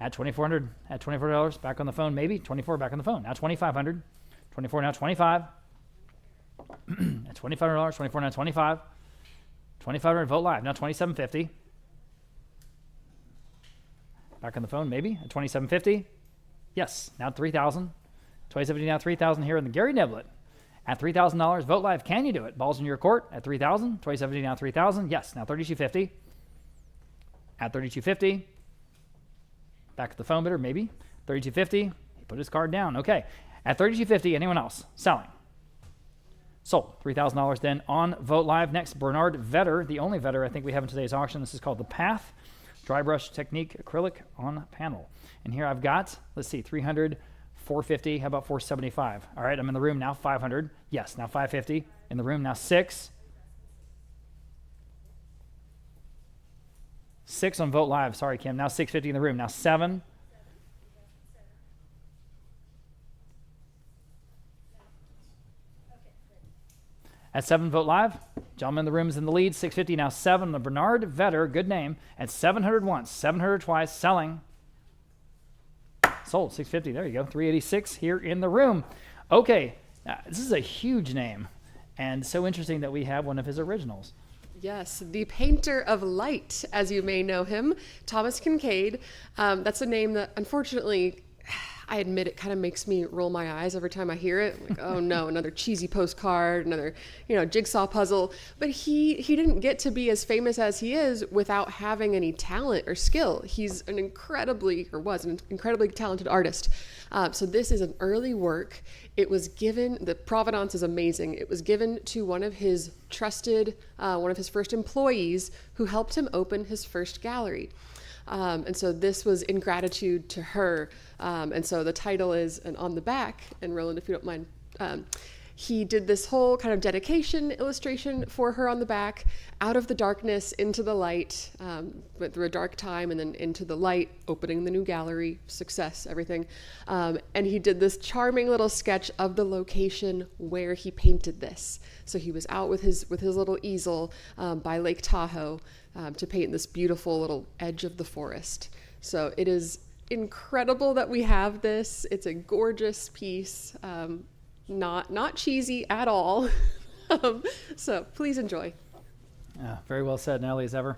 At $2,400. At $24. Back on the phone, maybe. 24. Back on the phone. Now 2,500. 24. Now 25. At $2,500. 24. Now 25. 2,500. Vote Live. Now 27.50. Back on the phone, maybe. At 27.50. Yes. Now 3,000. 2070 now 3,000 here in the Gary Niblett. At $3,000, Vote Live, can you do it? Ball's in your court at 3,000. 2070 now 3,000. Yes, now 32.50. At 32.50. Back at the phone bidder, maybe. 32.50. He put his card down. Okay. At 32.50, anyone else? Selling. Sold. $3,000 then on Vote Live. Next, Bernard Vetter, the only Vetter I think we have in today's auction. This is called the Path Dry Brush Technique Acrylic on Panel. And here I've got, let's see, 300, 450, how about 475? All right, I'm in the room now, 500. Yes, now 550. In the room now, 6. 6 on Vote Live. Sorry, Kim. Now 650 in the room. Now 7. At 7, Vote Live. Gentleman in the room is in the lead. 650, now 7. The Bernard Vetter, good name. At 700 once, 700 twice, selling. Sold, 650. There you go. 386 here in the room. Okay, this is a huge name. And so interesting that we have one of his originals. Yes, the painter of light, as you may know him, Thomas Kincaid. That's a name that, unfortunately, I admit it kind of makes me roll my eyes every time I hear it. Like, oh no, another cheesy postcard, another, jigsaw puzzle. But he didn't get to be as famous as he is without having any talent or skill. He's was an incredibly talented artist. So this is an early work. It was given, the provenance is amazing. It was given to one of his trusted, one of his first employees who helped him open his first gallery. And so this was in gratitude to her. And so the title is, and on the back, and Roland, if you don't mind, he did this whole kind of dedication illustration for her on the back, out of the darkness into the light, went through a dark time and then into the light, opening the new gallery, success, everything. And he did this charming little sketch of the location where he painted this. So he was out with his little easel by Lake Tahoe to paint this beautiful little edge of the forest. So it is incredible that we have this. It's a gorgeous piece. Not cheesy at all. So please enjoy. Very well said, Nellie, as ever.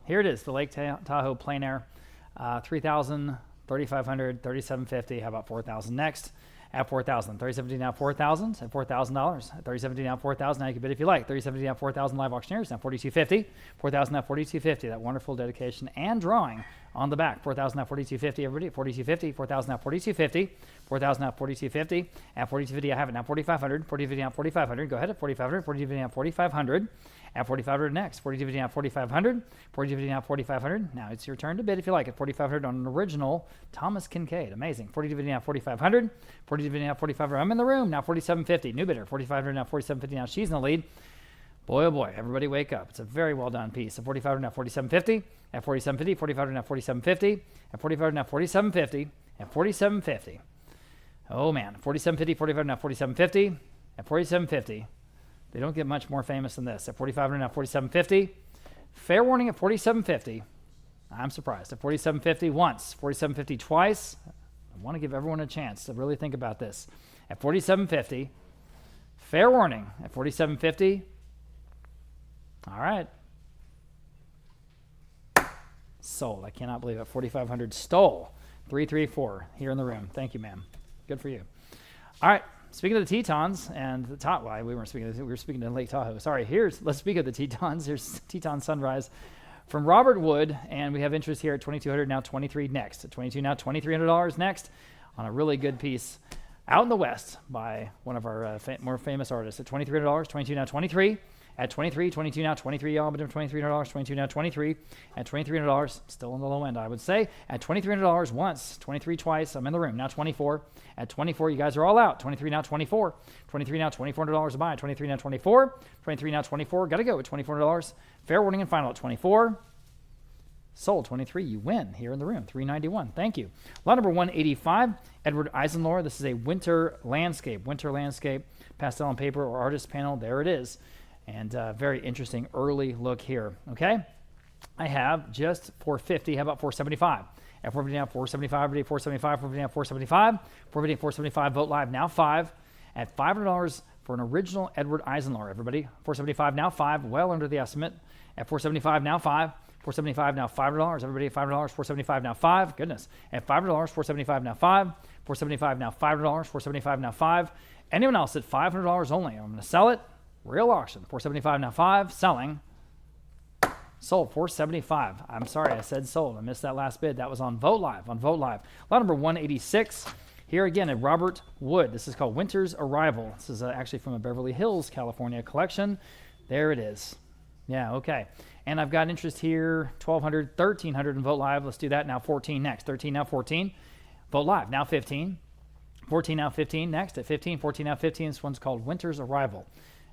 Here it is, the Lake Tahoe plein air. 3,000, 3,500, 3,750. How about 4,000 next? At 4,000. 3,750 now 4,000 at $4,000. At 3,750 now 4,000. Now you can bid if you like. 3,750 now 4,000 live auctioneers. Now 4,250. 4,000 now 4,250. That wonderful dedication and drawing on the back. 4,000 now 4,250. Everybody at 4,250. 4,000 now 4,250. 4,000 now 4,250. At 4,250 I have it now 4,500. 4,250 now 4,500. Go ahead at 4,500. 4,250 now 4,500. At 4,500 next. 4,250 now 4,500. 4,250 now 4,500. Now it's your turn to bid if you like at 4,500 on an original Thomas Kincaid. Amazing. 4,250 now 4,500. 4,250 now 4,500. I'm in the room now 4,750. New bidder. 4,500 now 4,750. Now she's in the lead. Boy, oh boy, everybody wake up. It's a very well done piece. At 4,500 now 4,750. At 4,750. 4,500 now 4,750. At 4,500 now 4,750. At 4,750. Oh man, 4,750. 4,500 now 4,750. At 4,750. They don't get much more famous than this. At 4,500 now 4,750. Fair warning at 4,750. I'm surprised. At 4,750 once, 4,750 twice. I want to give everyone a chance to really think about this. At 4,750. Fair warning at 4,750. All right. Sold. I cannot believe it. 4,500 stole. 334 here in the room. Thank you, ma'am. Good for you. All right. Speaking of the Tetons and the top, why we weren't speaking. We were speaking to Lake Tahoe. Sorry. Let's speak of the Tetons. Here's Teton Sunrise from Robert Wood, and we have interest here at 2,200 now 23 next. At 22 now $2,300 next on a really good piece out in the West by one of our more famous artists. At $2,300, 22 now 23. At 23, 22 now 23. Y'all, but $2,300, 22 now 23. At $2,300, still on the low end, I would say. At $2,300 once, 23 twice. I'm in the room now 24. At 24, you guys are all out. 23 now 24. 23 now $2,400 to buy. 23 now 24. 23 now 24. Got to go at $2,400. Fair warning and final at 24. Sold 23. You win here in the room. 391. Thank you. Lot number 185. Edward Eisenlohr. This is a winter landscape. Winter landscape. Pastel on paper or artist panel. There it is. And very interesting early look here. Okay. I have just 450. How about 475? At 450 now, 475, everybody, 475, 450 now, 475, 450, 475, vote live, now 5. At $500 for an original Edward Eisenhower, everybody. 475 now 5, well under the estimate. At 475 now 5, 475 now $5, everybody, $5, 475 now 5, goodness. At $5, 475 now 5, 475 now $5, 475 now 5. Anyone else at $500 only? I'm going to sell it, real auction, 475 now 5, selling. Sold, 475. I'm sorry, I said sold. I missed that last bid. That was on Vote Live, Lot number 186. Here again, a Robert Wood. This is called Winter's Arrival. This is actually from a Beverly Hills, California collection. There it is. Yeah, okay. And I've got interest here, 1,200, 1,300 in Vote Live. Let's do that now, 14 next. 13 now, 14. Vote Live, now 15. 14 now, 15 next. At 15, 14 now, 15. This one's called Winter's Arrival.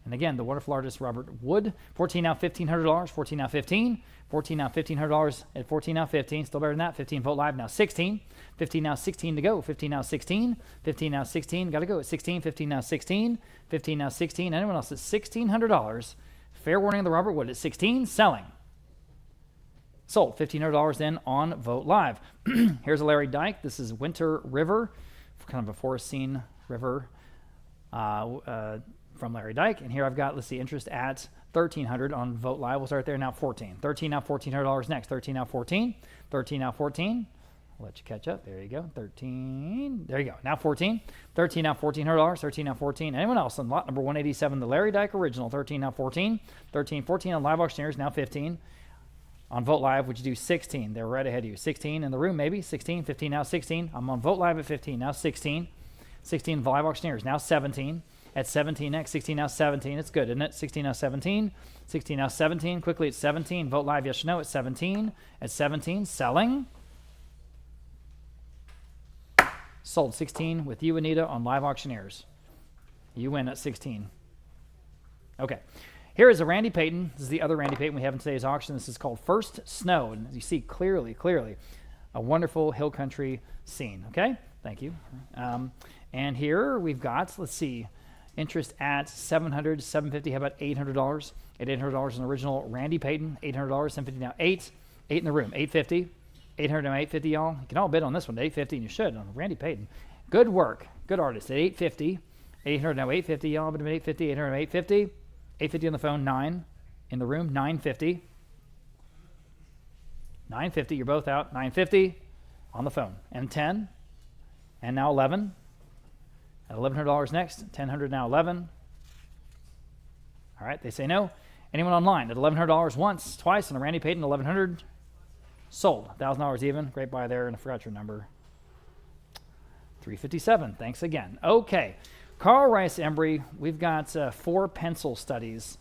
And again, the wonderful artist Robert Wood. 14 now, $1,500. 14 now, 15. 14 now, $1,500. At 14 now, 15. Still better than that. 15 Vote Live now, 16. 15 now, 16 to go. 15 now, 16. 15 now, 16. Got to go at 16. 15 now, 16. 15 now, 16. Anyone else at $1,600? Fair warning on the Robert Wood at 16. Selling. Sold. $1,500 then on Vote Live. Here's a Larry Dyke. This is Winter River, kind of a forest scene river. From Larry Dyke. And here I've got, let's see, interest at 1,300 on Vote Live. We'll start there now, 14. 13 now, $1,400 next. 13 now, 14. 13 now, 14. I'll let you catch up. There you go. 13. There you go. Now 14. 13 now, $1,400. 13 now, 14. Anyone else on lot number 187, the Larry Dyke original? 13 now, 14. 13, 14 on Live Auctioneers, now 15. On Vote Live, would you do 16? They're right ahead of you. 16 in the room, maybe. 16, 15 now, 16. I'm on Vote Live at 15, now 16. 16 Live Auctioneers, now 17. At 17 next, 16 now 17. It's good, isn't it? 16 now 17. 16 now 17. Quickly at 17. Vote Live, yes or no at 17. At 17, selling. Sold 16 with you, Anita, on Live Auctioneers. You win at 16. Okay. Here is a Randy Payton. This is the other Randy Payton we have in today's auction. This is called First Snow. And as you see clearly, a wonderful hill country scene. Okay? Thank you. And here we've got, let's see, interest at $700, $750. How about $800? At $800, an original Randy Payton. $800, $750 now 8. 8 in the room. $850. $800 now $850, y'all. You can all bid on this one. $850, and you should on Randy Payton. Good work. Good artist. At $850. $800 now $850, y'all. Bid at $850. $800 now $850. $850 on the phone. 9 in the room. $950. $950. You're both out. $950 on the phone. And 10. And now 11. At $1,100 next, $1,000 now 11. All right, they say no. Anyone online at $1,100 once, twice on a Randy Payton, $1,100. Sold, $1,000 even. Great buy there, and I forgot your number. $357. Thanks again. Okay, Carl Rice Embry. We've got 4 pencil studies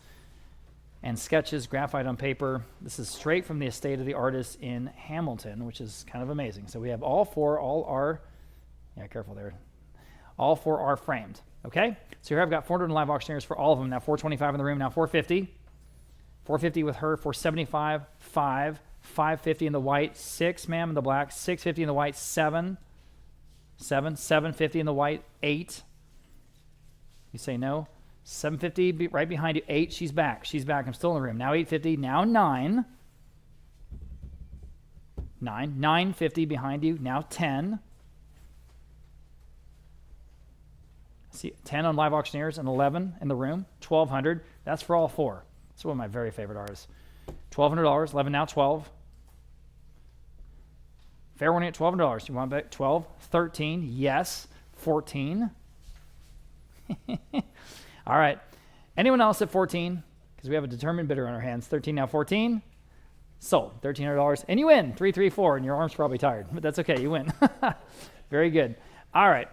and sketches, graphite on paper. This is straight from the estate of the artist in Hamilton, which is kind of amazing. So we have all 4, all are. Yeah, careful there. All 4 are framed, okay? So here I've got 400 Live Auctioneers for all of them. Now 425 in the room, now 450. 450 with her, 475, 5, 550 in the white, 6, ma'am, in the black, 650 in the white, 7, 750 in the white, 8. You say no? 750 right behind you, 8, she's back. I'm still in the room. Now 850, now 9. 950 behind you, now 10. See, 10 on Live Auctioneers and 11 in the room, 1,200. That's for all 4. It's one of my very favorite artists. $1,200, 11 now, 12. Fair warning at $1,200. You want to bet 12, 13, yes, 14. All right. Anyone else at 14? Because we have a determined bidder on our hands. 13 now, 14. Sold, $1,300. And you win, 334, and your arm's probably tired. But that's okay, you win. Very good. All right.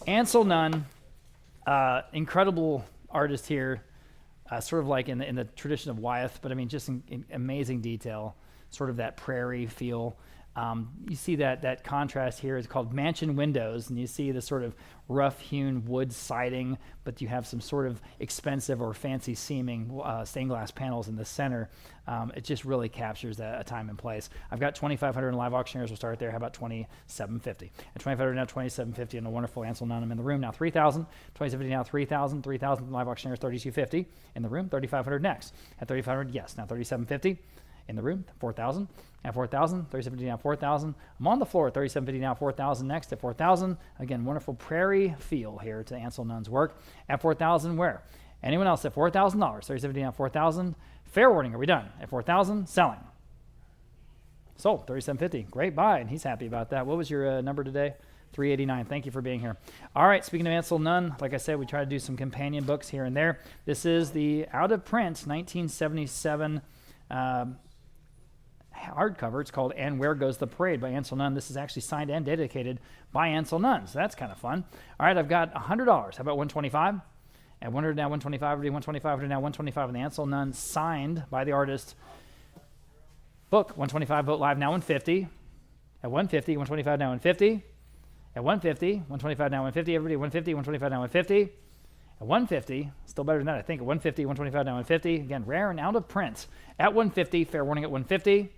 Ansel Nunn. Incredible artist here, sort of like in the tradition of Wyeth, but I mean just in amazing detail, sort of that prairie feel. You see that contrast here is called mansion windows, and you see the sort of rough-hewn wood siding, but you have some sort of expensive or fancy-seeming stained glass panels in the center. It just really captures a time and place. I've got 2,500 in Live Auctioneers. We'll start there. How about 2,750? At 2,500 now, 2,750, and a wonderful Ansel Nunn in the room. Now 3,000. 2,750 now, 3,000. 3,000 Live Auctioneers, 3,250 in the room. 3,500 next. At 3,500, yes. Now 3,750. In the room, 4,000. At 4,000, 37.50 now, 4,000. I'm on the floor, 37.50 now, 4,000 next at 4,000. Again, wonderful prairie feel here to Ansel Nunn's work. At 4,000, where? Anyone else at $4,000? 37.50 now, 4,000. Fair warning, are we done? At 4,000, selling. Sold, 37.50. Great buy, and he's happy about that. What was your number today? 389. Thank you for being here. All right, speaking of Ansel Nunn, like I said, we try to do some companion books here and there. This is the out-of-print 1977 hardcover. It's called And Where Goes the Parade by Ansel Nunn. This is actually signed and dedicated by Ansel Nunn, so that's kind of fun. All right, I've got $100. How about 125? At 100 now, 125, 125 now, 125 on the Ansel Nunn, signed by the artist. Book, 125, vote live now, 150. At 150, 125 now, 150. At 150, 125 now, 150. Everybody, 150, 125 now, 150. At 150, still better than that, I think. At 150, 125 now, 150. Again, rare and out of print. At 150, fair warning at 150.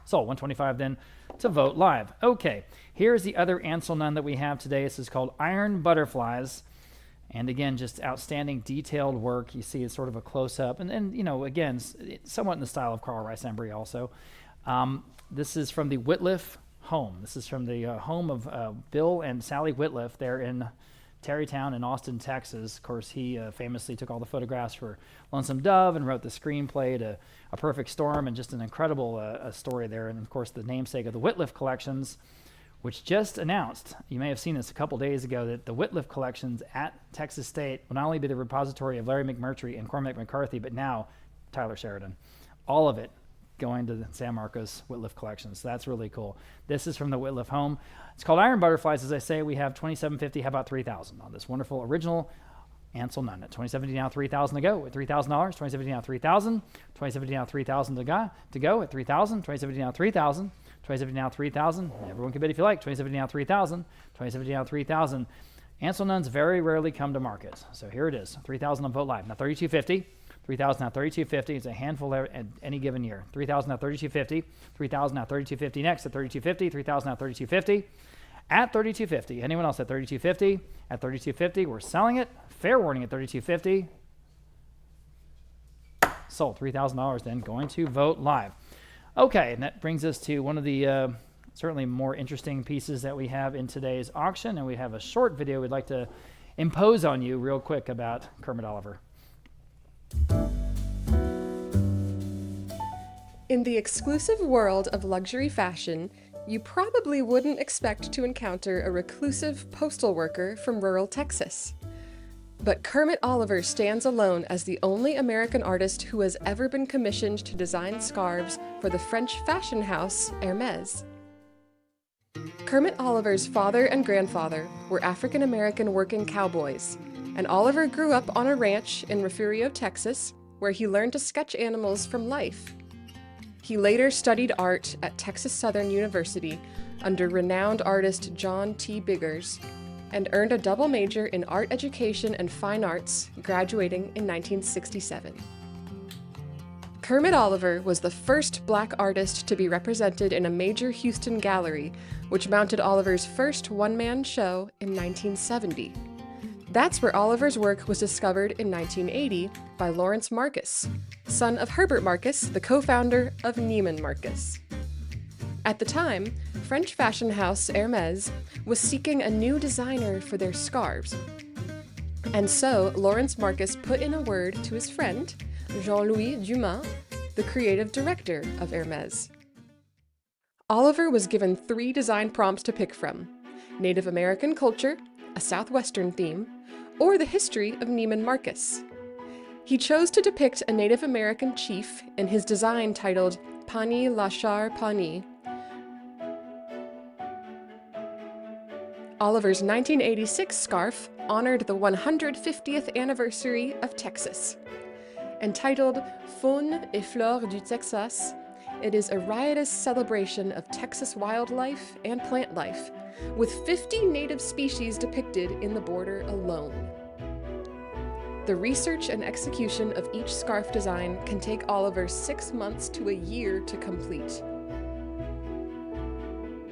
So 125 then to vote live. Okay, here's the other Ansel Nunn that we have today. This is called Iron Butterflies. And again, just outstanding detailed work. You see it's sort of a close-up. And you know, again, somewhat in the style of Carl Rice Embry also. This is from the Whitliff home. This is from the home of Bill and Sally Whitliff there in Tarrytown in Austin, Texas. Of course, he famously took all the photographs for Lonesome Dove and wrote the screenplay to A Perfect Storm, and just an incredible story there. And of course, the namesake of the Whitliff collections, which just announced, you may have seen this a couple days ago, that the Whitliff collections at Texas State will not only be the repository of Larry McMurtry and Cormac McCarthy, but now Tyler Sheridan. All of it going to the San Marcos Whitliff collections. So that's really cool. This is from the Whitliff home. It's called Iron Butterflies. As I say, we have $27.50. How about $3,000 on this wonderful original Ansel Nunn? At $27.50 now, $3,000 to go. At $3,000, $27.50 now, $3,000. $27.50 now, $3,000 to go. At $3,000, $27.50 now, $3,000. $27.50 now, $3,000. Everyone can bid if you like. $27.50 now, $3,000. $27.50 now, $3,000. Ansel Nunns very rarely come to market. So here it is. $3,000 on vote live. Now $32.50. $3,000 now, $32.50. It's a handful at any given year. $3,000 now, $32.50. $3,000 now, $32.50 next at $32.50. $3,000 now, $32.50. At $32.50. Anyone else at $32.50? At $32.50, we're selling it. Fair warning at $32.50. Sold. $3,000 then going to vote live. Okay, and that brings us to one of the certainly more interesting pieces that we have in today's auction, and we have a short video we'd like to impose on you real quick about Kermit Oliver. In the exclusive world of luxury fashion, you probably wouldn't expect to encounter a reclusive postal worker from rural Texas. But Kermit Oliver stands alone as the only American artist who has ever been commissioned to design scarves for the French fashion house Hermès. Kermit Oliver's father and grandfather were African-American working cowboys, and Oliver grew up on a ranch in Porfirio, Texas, where he learned to sketch animals from life. He later studied art at Texas Southern University under renowned artist John T. Biggers, and earned a double major in art education and fine arts, graduating in 1967. Kermit Oliver was the first black artist to be represented in a major Houston gallery, which mounted Oliver's first one-man show in 1970. That's where Oliver's work was discovered in 1980 by Lawrence Marcus, son of Herbert Marcus, the co-founder of Neiman Marcus. At the time, French fashion house Hermès was seeking a new designer for their scarves. And so Lawrence Marcus put in a word to his friend, Jean-Louis Dumas, the creative director of Hermès. Oliver was given 3 design prompts to pick from: Native American culture, a Southwestern theme, or the history of Neiman Marcus. He chose to depict a Native American chief in his design titled Pani Lachar Pani. Oliver's 1986 scarf honored the 150th anniversary of Texas. Entitled Faune et Flore du Texas, it is a riotous celebration of Texas wildlife and plant life, with 50 native species depicted in the border alone. The research and execution of each scarf design can take Oliver 6 months to a year to complete.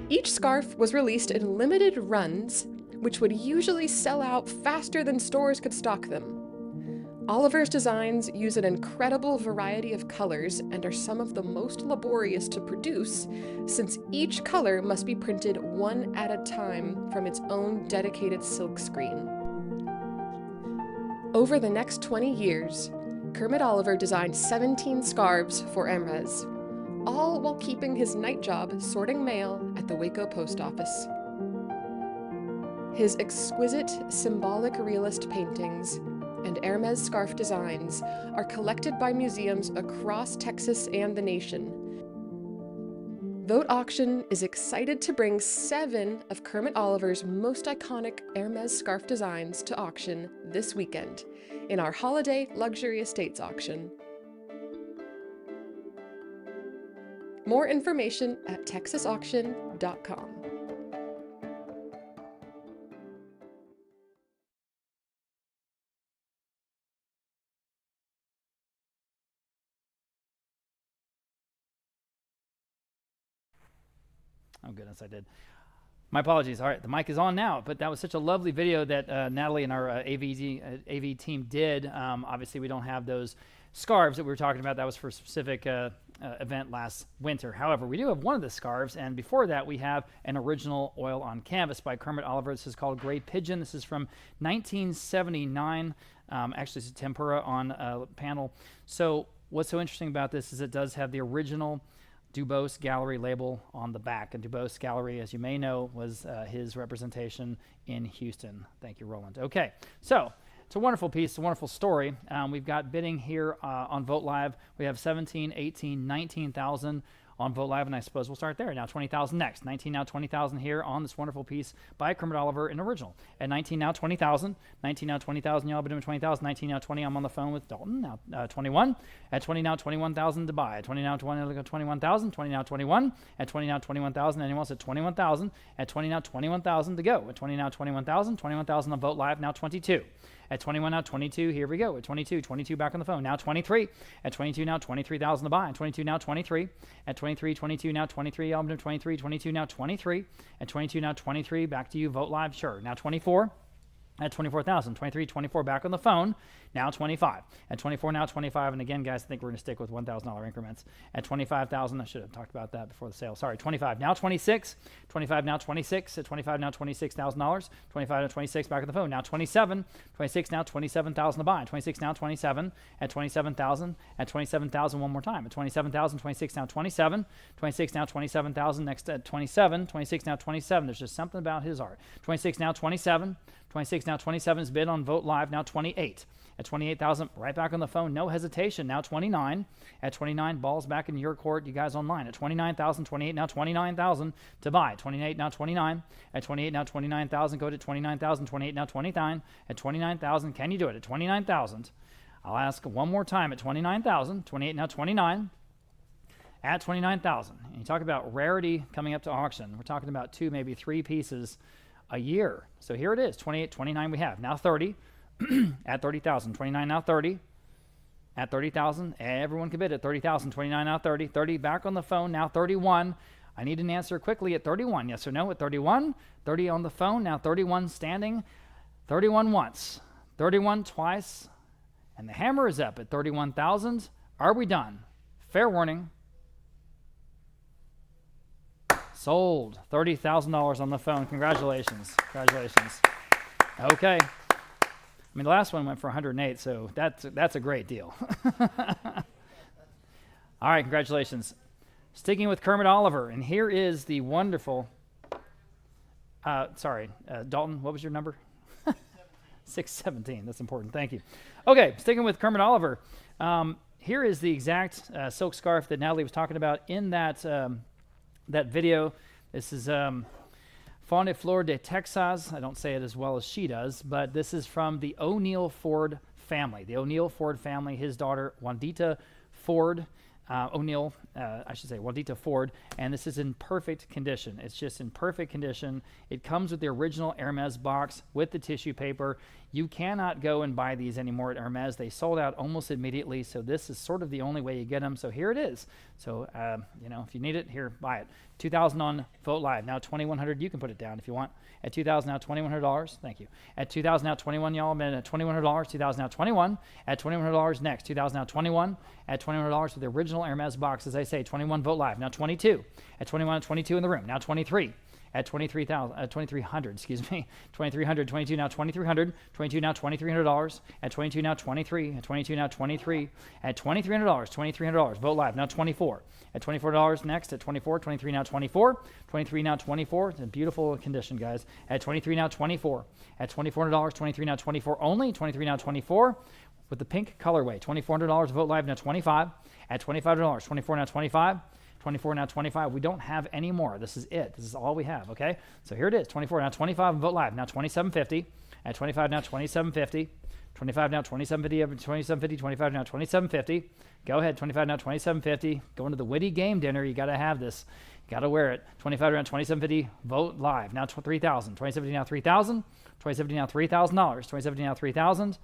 Each scarf was released in limited runs, which would usually sell out faster than stores could stock them. Oliver's designs use an incredible variety of colors and are some of the most laborious to produce, since each color must be printed one at a time from its own dedicated silk screen. Over the next 20 years, Kermit Oliver designed 17 scarves for Hermes, all while keeping his night job sorting mail at the Waco post office. His exquisite, symbolic realist paintings and Hermes scarf designs are collected by museums across Texas and the nation. Vogt Auction is excited to bring 7 of Kermit Oliver's most iconic Hermes scarf designs to auction this weekend in our holiday luxury estates auction. More information at texasauction.com. Oh, goodness, I did. My apologies. All right, the mic is on now, but that was such a lovely video that Natalie and our AV team did. Obviously, we don't have those scarves that we were talking about. That was for a specific event last winter. However, we do have one of the scarves, and before that, we have an original oil on canvas by Kermit Oliver. This is called Gray Pigeon. This is from 1979. Actually, it's a tempera on panel. So what's so interesting about this is it does have the original Dubose Gallery label on the back. And Dubose Gallery, as you may know, was his representation in Houston. Thank you, Roland. Okay, so it's a wonderful piece, a wonderful story. We've got bidding here on Vote Live. We have 17, 18, 19,000 on Vote Live, and I suppose we'll start there. Now 20,000 next. 19 now 20,000 here on this wonderful piece by Kermit Oliver in original. At 19 now 20,000. 19 now 20,000. Y'all been doing 20,000. 19 now 20. I'm on the phone with Dalton. Now 21. At 20 now 21,000 to buy. At 20 now 21,000. 20 now 21. At 20 now 21,000. Anyone else at 21,000? At 20 now 21,000 to go. At 20 now 21,000. 21,000 on Vote Live. Now 22. At 21 now 22, here we go. At 22 back on the phone. Now 23. At 22 now 23,000 to buy. At 22 now 23. At 23, 22 now 23. Y'all been 23, 22 now 23. At 22 now 23, back to you. Vote Live, sure. Now 24. At 24,000, 23, 24 back on the phone, now 25. At 24, now 25, and again, guys, I think we're going to stick with $1,000 increments. At 25,000, I should have talked about that before the sale. Sorry, 25, now 26. 25, now 26. At 25, now $26,000. 25 now 26 back on the phone, now 27. 26, now 27,000 to buy. 26, now 27. At 27,000. At 27,000, one more time. At 27,000, 26, now 27. 26, now 27,000. Next at 27. 26, now 27. There's just something about his art. 26, now 27. 26 now 27 is bid on Vote Live, now 28. At 28,000, right back on the phone, no hesitation, now 29. At 29, balls back in your court, you guys online. At 29,000, 28 now 29,000 to buy. 28 now 29. At 28 now 29,000, go to 29,000. 28 now 29. At 29,000, can you do it? At 29,000, I'll ask one more time. At 29,000, 28 now 29. At 29,000, and you talk about rarity coming up to auction. We're talking about 2, maybe 3 pieces a year. So here it is, 28, 29 we have. Now 30, at 30,000. 29 now 30. At 30,000, everyone can bid at 30,000. 29 now 30. 30 back on the phone, now 31. I need an answer quickly at 31. Yes or no at 31. 30 on the phone, now 31 standing. 31 once. 31 twice. And the hammer is up at 31,000. Are we done? Fair warning. Sold. $30,000 on the phone. Congratulations. Congratulations. Okay. I mean, the last one went for 108, so that's a great deal. All right, congratulations. Sticking with Kermit Oliver, and here is the wonderful, Dalton, what was your number? 617. That's important. Thank you. Okay, sticking with Kermit Oliver. Here is the exact silk scarf that Natalie was talking about in that video. This is Fawn de Flor de Texas. I don't say it as well as she does, but this is from the O'Neill Ford family. The O'Neill Ford family, his daughter, Wandita Ford, Wandita Ford, and this is in perfect condition. It's just in perfect condition. It comes with the original Hermes box with the tissue paper. You cannot go and buy these anymore at Hermes. They sold out almost immediately, so this is sort of the only way you get them. So here it is. So, if you need it, here, buy it. $2,000 on Vote Live. Now $2,100. You can put it down if you want. At $2,000 now, $2,100. Thank you. At $2,000 now, $21, y'all. At $2,100. $2,000 now, $21. At $2,100 next. $2,000 now, $21. At $2,100 for the original Hermes box, as I say. 21 Vote Live. Now 22. At 21, 22 in the room. Now 23. At 2,300, excuse me, 2,300, 22 now, 2,300, 22 now, $2,300, at 22 now, 23, at 22 now, 23, at $2,300, $2,300, Vote Live, now 24, at $24 next, at 24, 23 now, 24, 23 now, 24, it's in beautiful condition, guys, at 23 now, 24, at $2,400, 23 now, 24 only, 23 now, 24, with the pink colorway, $2,400, Vote Live, now 25, at $25, 24 now, 25, 24 now, 25. We don't have any more. This is it. This is all we have, okay? So here it is, 24 now, 25, Vote Live, now $2,750. At 25 now, $2,750. 25 now, $2,750, $2,750, 25 now, $2,750. Go ahead, 25 now, $2,750. Going to the Witty Game Dinner, you got to have this. You got to wear it. 25 now, $2,750, Vote Live, now $3,000. 2070 now, $3,000. 2070 now, $3,000. 2070 now, $3,000.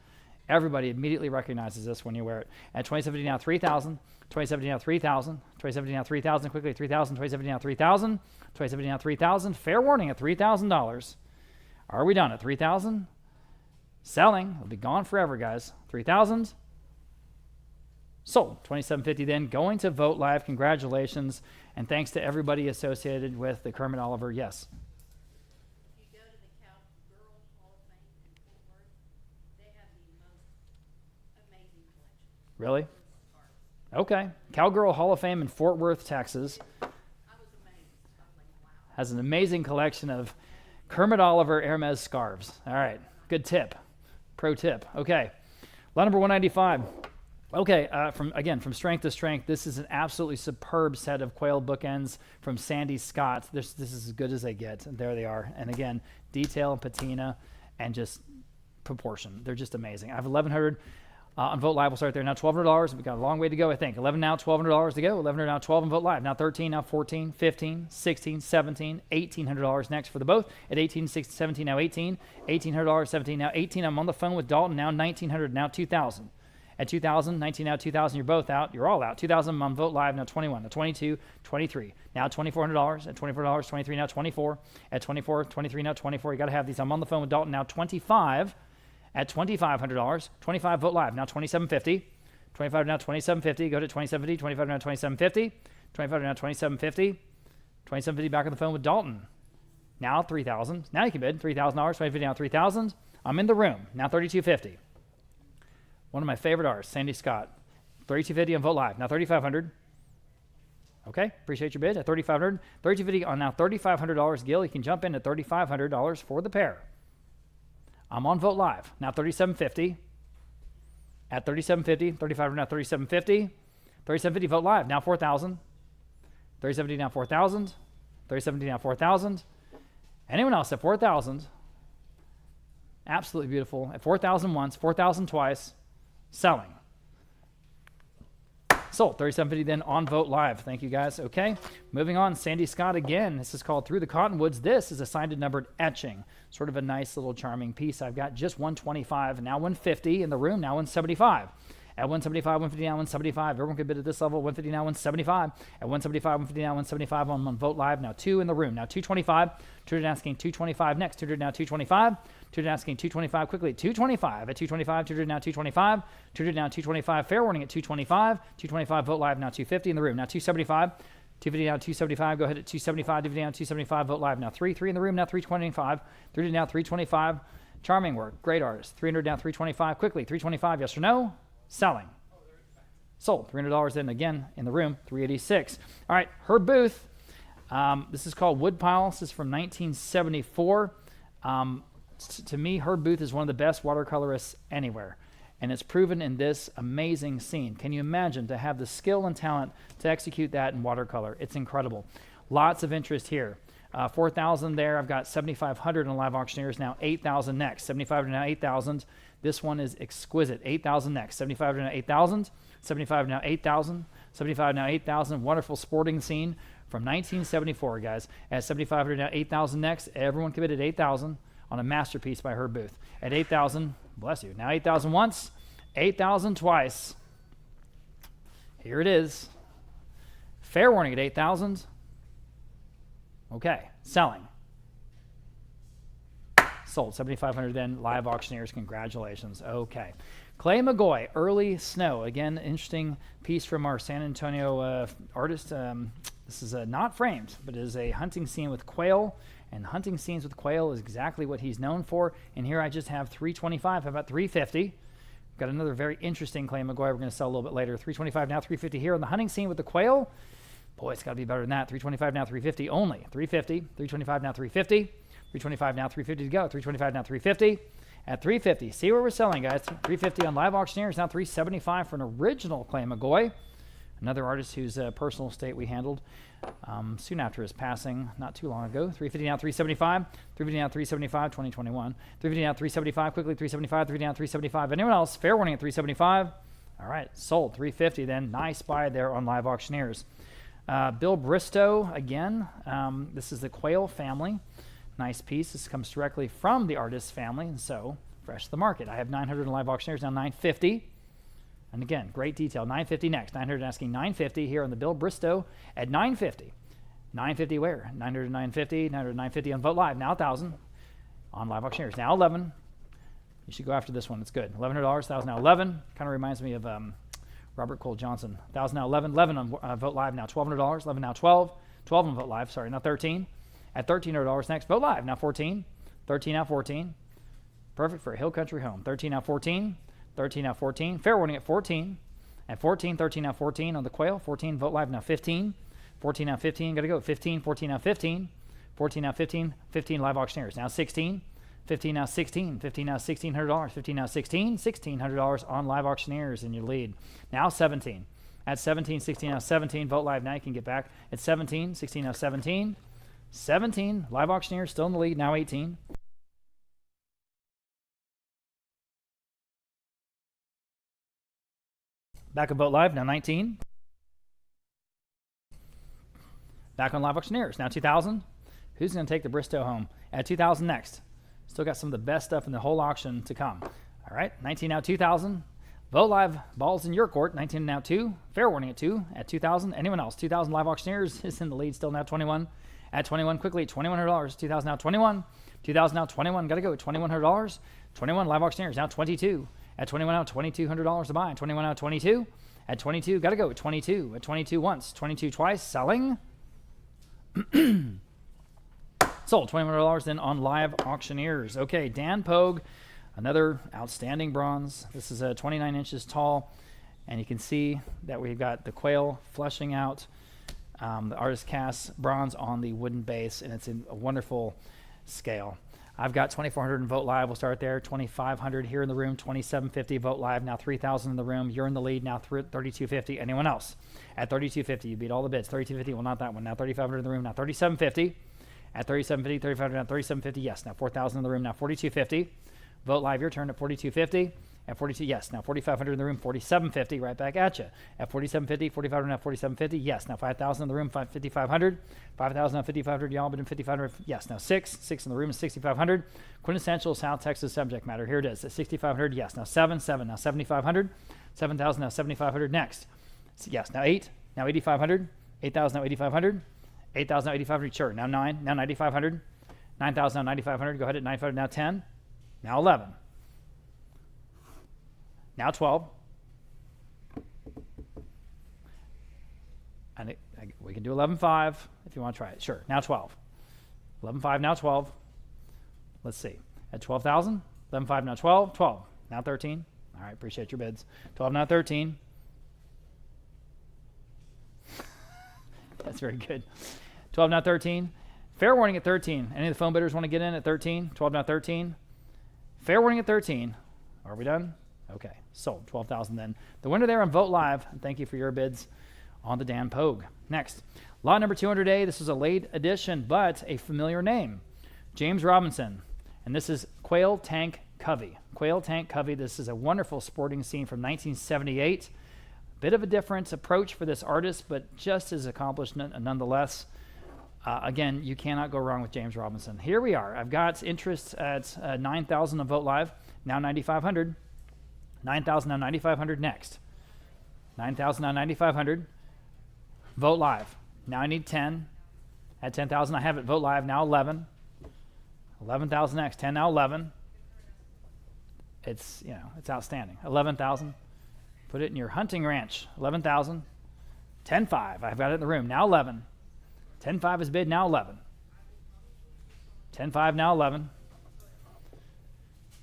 Everybody immediately recognizes this when you wear it. At 2070 now, $3,000. 2070 now, $3,000. 2070 now, $3,000. Quickly, $3,000. 2070 now, $3,000. 2070 now, $3,000. Fair warning at $3,000. Are we done at $3,000? Selling. It'll be gone forever, guys. $3,000. Sold. $2,750 then. Going to Vote Live. Congratulations. And thanks to everybody associated with the Kermit Oliver. Yes. If you go to the Cowgirl Hall of Fame in Fort Worth, they have the most amazing collection. Really? Okay. Cowgirl Hall of Fame in Fort Worth, Texas. I was amazed. I was like, wow. Has an amazing collection of Kermit Oliver Hermes scarves. All right. Good tip. Pro tip. Okay. Lot number 195. Okay. From strength to strength, this is an absolutely superb set of quail bookends from Sandy Scott. This is as good as they get. And there they are. And again, detail and patina and just proportion. They're just amazing. I have 1,100. On Vote Live, we'll start there. Now $1,200. We've got a long way to go, I think. 11 now, $1,200 to go. 1,100 now, 12 on Vote Live. Now 13, now 14, 15, 16, 17, $1,800 next for the both. At 18, 16, 17, now 18, $1,800, 17, now 18. I'm on the phone with Dalton. Now 1,900, now 2,000. At 2,000, 19, now 2,000. You're both out. You're all out. 2,000 on Vote Live. Now 21, now 22, 23. Now $2,400. At $24, 23, now 24. At 24, 23, now 24. You got to have these. I'm on the phone with Dalton. Now 25. At $2,500, 25 Vote Live, now $2,750. 25 now $2,750. Go to $2,750. 25 now $2,750. 25 now $2,750. $2,750 back on the phone with Dalton. Now $3,000. Now you can bid $3,000. $2,750 now $3,000. I'm in the room. Now $3,250. One of my favorite artists, Sandy Scott. $3,250 on Vote Live. Now $3,500. Okay, appreciate your bid at $3,500. $3,250 on now $3,500. Gil, you can jump in at $3,500 for the pair. I'm on Vote Live. Now $3,750. At $3,750. $3,500 now $3,750. $3,750 Vote Live. Now $4,000. $3,750 now $4,000. $3,750 now $4,000. Anyone else at $4,000? Absolutely beautiful. At $4,000 once, $4,000 twice. Selling. Sold. $3,750 then on Vote Live. Thank you, guys. Okay. Moving on. Sandy Scott again. This is called Through the Cottonwoods. This is a signed and numbered etching. Sort of a nice little charming piece. I've got just 125, now 150 in the room, now 175. At 175, 150 now 175. Everyone could bid at this level. 150 now 175. At 175, 150 now 175 on Vote Live. Now 2 in the room. Now 225. 200 asking 225 next. 200 now 225. 200 asking 225 quickly. 225 at 225. 200 now 225. 200 now 225. Fair warning at 225. 225 Vote Live now 250 in the room. Now 275. 250 now 275. Go ahead at 275. 250 now 275. Vote Live now 3 in the room. Now 325. 300 now 325. Charming work. Great artist. 300 now 325. Quickly. 325. Yes or no? Selling. Sold. $300 in again in the room. 386. All right. Herb Booth. This is called Woodpile. This is from 1974. To me, Herb Booth is one of the best watercolorists anywhere. And it's proven in this amazing scene. Can you imagine to have the skill and talent to execute that in watercolor? It's incredible. Lots of interest here. 4,000 there. I've got 7,500 on Live Auctioneers now. 8,000 next. 75 to now 8,000. This one is exquisite. 8,000 next. 75 to now 8,000. 75 now 8,000. 75 now 8,000. Wonderful sporting scene from 1974, guys. At 7,500 now 8,000 next. Everyone committed 8,000 on a masterpiece by Herb Booth. At 8,000, bless you. Now 8,000 once, 8,000 twice. Here it is. Fair warning at 8,000. Okay, selling. Sold. 7,500 then. Live auctioneers, congratulations. Okay. Clay McGoy, Early Snow. Again, interesting piece from our San Antonio artist. This is not framed, but it is a hunting scene with quail. And hunting scenes with quail is exactly what he's known for. And here I just have 325. How about 350? Got another very interesting Clay McGoy we're going to sell a little bit later. 325 now, 350 here on the hunting scene with the quail. Boy, it's got to be better than that. 325 now, 350 only. 350, 325 now, 350. 325 now, 350 to go. 325 now, 350. At 350, see where we're selling, guys. 350 on Live Auctioneers, now 375 for an original Clay McGoy. Another artist whose personal estate we handled soon after his passing, not too long ago. 350 now, 375. 350 now, 375, 2021. 350 now, 375, quickly 375. 350 now, 375. Anyone else? Fair warning at 375. All right, sold. 350 then. Nice buy there on Live Auctioneers. Bill Bristow, again. This is the Quail family. Nice piece. This comes directly from the artist's family, and so fresh to the market. I have 900 in Live Auctioneers, now 950. And again, great detail. 950 next. 900 asking 950 here on the Bill Bristow at 950. 950 where? 900 to 950. 900 to 950 on Vote Live. Now 1,000 on Live Auctioneers. Now 11. You should go after this one. It's good. $1,100. 1,000 now 11. Kind of reminds me of Robert Cole Johnson. 1,000 now 11. 11 on Vote Live. Now $1,200. 11 now 12. 12 on Vote Live. Sorry, now 13. At $1,300 next. Vote Live. Now 14. 13 now 14. Perfect for a hill country home. 13 now 14. 13 now 14. Fair warning at 14. At 14, 13 now 14 on the quail. 14, Vote Live now 15. 14 now 15. Got to go. 15, 14 now 15. 14 now 15. 15 Live Auctioneers. Now 16. 15 now 16. 15 now $1,600. 15 now 16. $1,600 on Live Auctioneers in your lead. Now 17. At 17, 16 now 17. Vote Live now. You can get back. At 17, 16 now 17. 17. Live Auctioneers still in the lead. Now 18. Back on Vote Live, now 19. Back on Live Auctioneers, now 2,000. Who's going to take the Bristow home? At 2,000 next. Still got some of the best stuff in the whole auction to come. All right, 19 now 2,000. Vote Live, ball's in your court. 19 now 2. Fair warning at 2. At 2,000. Anyone else? 2,000 Live Auctioneers is in the lead, still now 21. At 21, quickly, $2,100. 2,000 now 21. 2,000 now 21. Got to go. $2,100. 21 Live Auctioneers now 22. At 21 now, $2,200 to buy. 21 now 22. At 22, got to go. 22. At 22 once. 22 twice. Selling. Sold. $2,100 then on Live Auctioneers. Okay, Dan Pogue, another outstanding bronze. This is 29 inches tall, and you can see that we've got the quail flushing out. The artist casts bronze on the wooden base, and it's in a wonderful scale. I've got 2,400 in Vote Live. We'll start there. 2,500 here in the room. 2,750 Vote Live. Now 3,000 in the room. You're in the lead. Now 3,250. Anyone else? At 3,250, you beat all the bids. 3,250. Well, not that one. Now 3,500 in the room. Now 3,750. At 3,750, 3,500. Now 3,750. Yes. Now 4,000 in the room. Now 4,250. Vote Live. Your turn at 4,250. At 42, yes. Now 4,500 in the room. 4,750. Right back at you. At 4,750. 4,500. Now 4,750. Yes. Now 5,000 in the room. 5,500. 5,000 now 5,500. Y'all been in 5,500. Yes. Now 6 in the room is 6,500. Quintessential South Texas subject matter. Here it is. At 6,500. Yes. Now 7. Now 7,500. 7,000 now 7,500. Next. Yes. Now 8. Now 8,500. 8,000 now 8,500. 8,000 now 8,500. Sure. Now 9. Now 9,500. 9,000 now 9,500. Go ahead at 9,500. Now 10. Now 11. Now 12. And we can do 11.5 if you want to try it. Sure. Now 12. 11.5. Now 12. Let's see. At 12,000. 11.5. Now 12. 12. Now 13. All right. Appreciate your bids. 12. Now 13. That's very good. 12. Now 13. Fair warning at 13. Any of the phone bidders want to get in at 13? 12. Now 13. Fair warning at 13. Are we done? Okay, sold. 12,000 then. The winner there on Vote Live. Thank you for your bids on the Dan Pogue. Next, lot number 200A. This is a late edition, but a familiar name. James Robinson. And this is Quail Tank Covey. Quail Tank Covey. This is a wonderful sporting scene from 1978. Bit of a different approach for this artist, but just as accomplished nonetheless. Again, you cannot go wrong with James Robinson. Here we are. I've got interest at 9,000 on Vote Live, now 9,500. 9,000, now 9,500 next. 9,000, now 9,500. Vote Live. Now I need 10. At 10,000, I have it. Vote Live, now 11. 11,000 next. 10, now 11. It's, it's outstanding. 11,000. Put it in your hunting ranch. 11,000. 10.5. I've got it in the room. Now 11. 10.5 is bid. Now 11. 10.5. Now 11.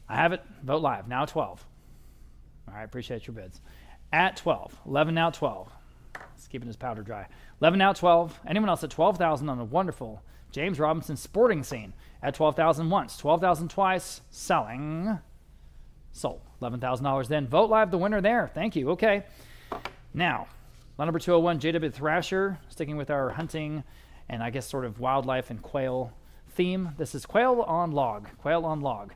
I have it. Vote Live. Now 12. All right. Appreciate your bids. At 12. 11 now 12. It's keeping his powder dry. 11 now 12. Anyone else at 12,000 on a wonderful James Robinson sporting scene at 12,000 once. 12,000 twice. Selling. Sold. $11,000 then. Vote Live, the winner there. Thank you. Okay. Now, lot number 201, J.W. Thrasher, sticking with our hunting and I guess sort of wildlife and quail theme. This is Quail on Log. Quail on Log.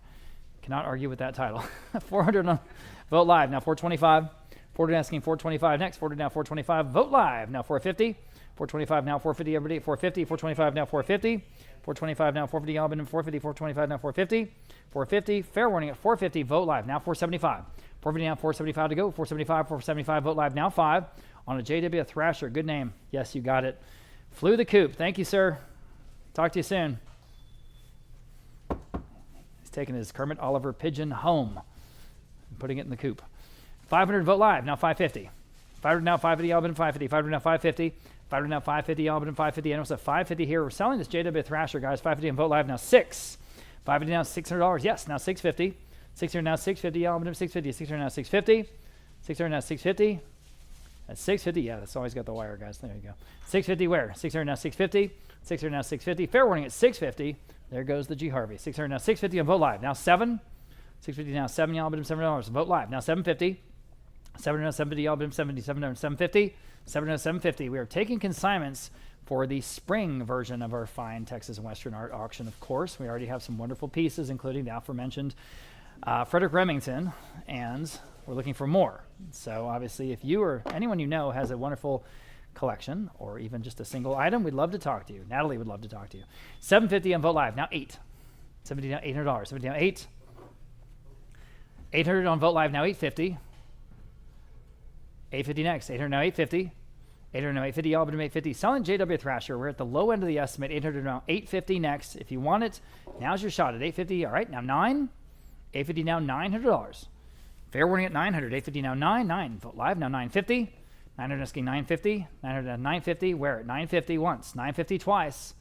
Cannot argue with that title. 400 on Vote Live. Now 425. 400 asking 425 next. 400 now 425. Vote Live. Now 450. 425 now 450. Everybody 450. 425 now 450. 425 now 450. Albin 450. 425 now 450. 450. Fair warning at 450. Vote Live. Now 475. 450 now 475 to go. 475. 475. Vote Live. Now 5 on a J.W. Thrasher. Good name. Yes, you got it. Flew the coop. Thank you, sir. Talk to you soon. He's taking his Kermit Oliver pigeon home and putting it in the coop. 500. Vote Live. Now 550. 500 now 550. Albin 550. 500 now 550. 500 now 550. Albin 550. And also 550 here. We're selling this J.W. Thrasher, guys. 550 and Vote Live now 6. 550 now $600. Yes, now 650. 600 now 650. Albin 650. 600 now 650. 600 now 650. That's 650. Yeah, that's always got the wire, guys. There you go. 650 where? 600 now 650. 600 now 650. Fair warning at 650. There goes the G Harvey. 600 now 650 on Vote Live. Now 7. 650 now 7. Y'all bid him $7. Vote Live. Now 750. 700 now 750. Y'all bid him 70. 700 750. 700 now 750. We are taking consignments for the spring version of our fine Texas and Western art auction, of course. We already have some wonderful pieces, including the aforementioned Frederick Remington, and we're looking for more. So obviously, if you or anyone you know has a wonderful collection or even just a single item, we'd love to talk to you. Natalie would love to talk to you. 750 on Vote Live. Now 8. 70 now $800. 70 now 8. 800 on Vote Live. Now 850. 850 next. 800 now 850. 800 now 850. Y'all been 850. Selling J.W. Thrasher. We're at the low end of the estimate. 800 now 850 next. If you want it, now's your shot at 850. All right, now 9. 850 now $900. Fair warning at 900. 850 now 9. Vote Live now 950. 900 asking 950. 900 at 950. Where at 950 once. 950 twice.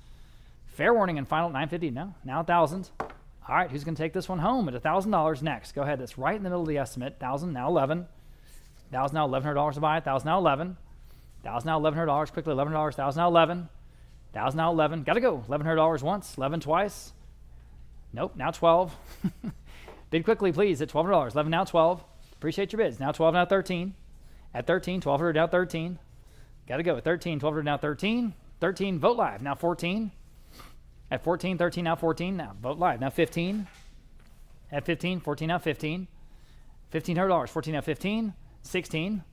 Fair warning and final 950. No, now 1,000. All right, who's going to take this one home at $1,000 next? Go ahead. That's right in the middle of the estimate. 1,000 now 11. 1,000 now $1,100 to buy. 1,000 now 11. 1,000 now $1,100. Quickly $1,100. 1,000 now 11. 1,000 now 11. Got to go. $1,100 once. 11 twice. Nope. Now 12. Bid quickly, please, at $1,200. 11 now 12. Appreciate your bids. Now 12 now 13. At 13, 1,200 now 13. Got to go at 13, 1,200 now 13. 13, Vote Live. Now 14. At 14, 13 now 14. Now Vote Live. Now 15. At 15, 14 now 15. $1,500. 14 now 15. 16.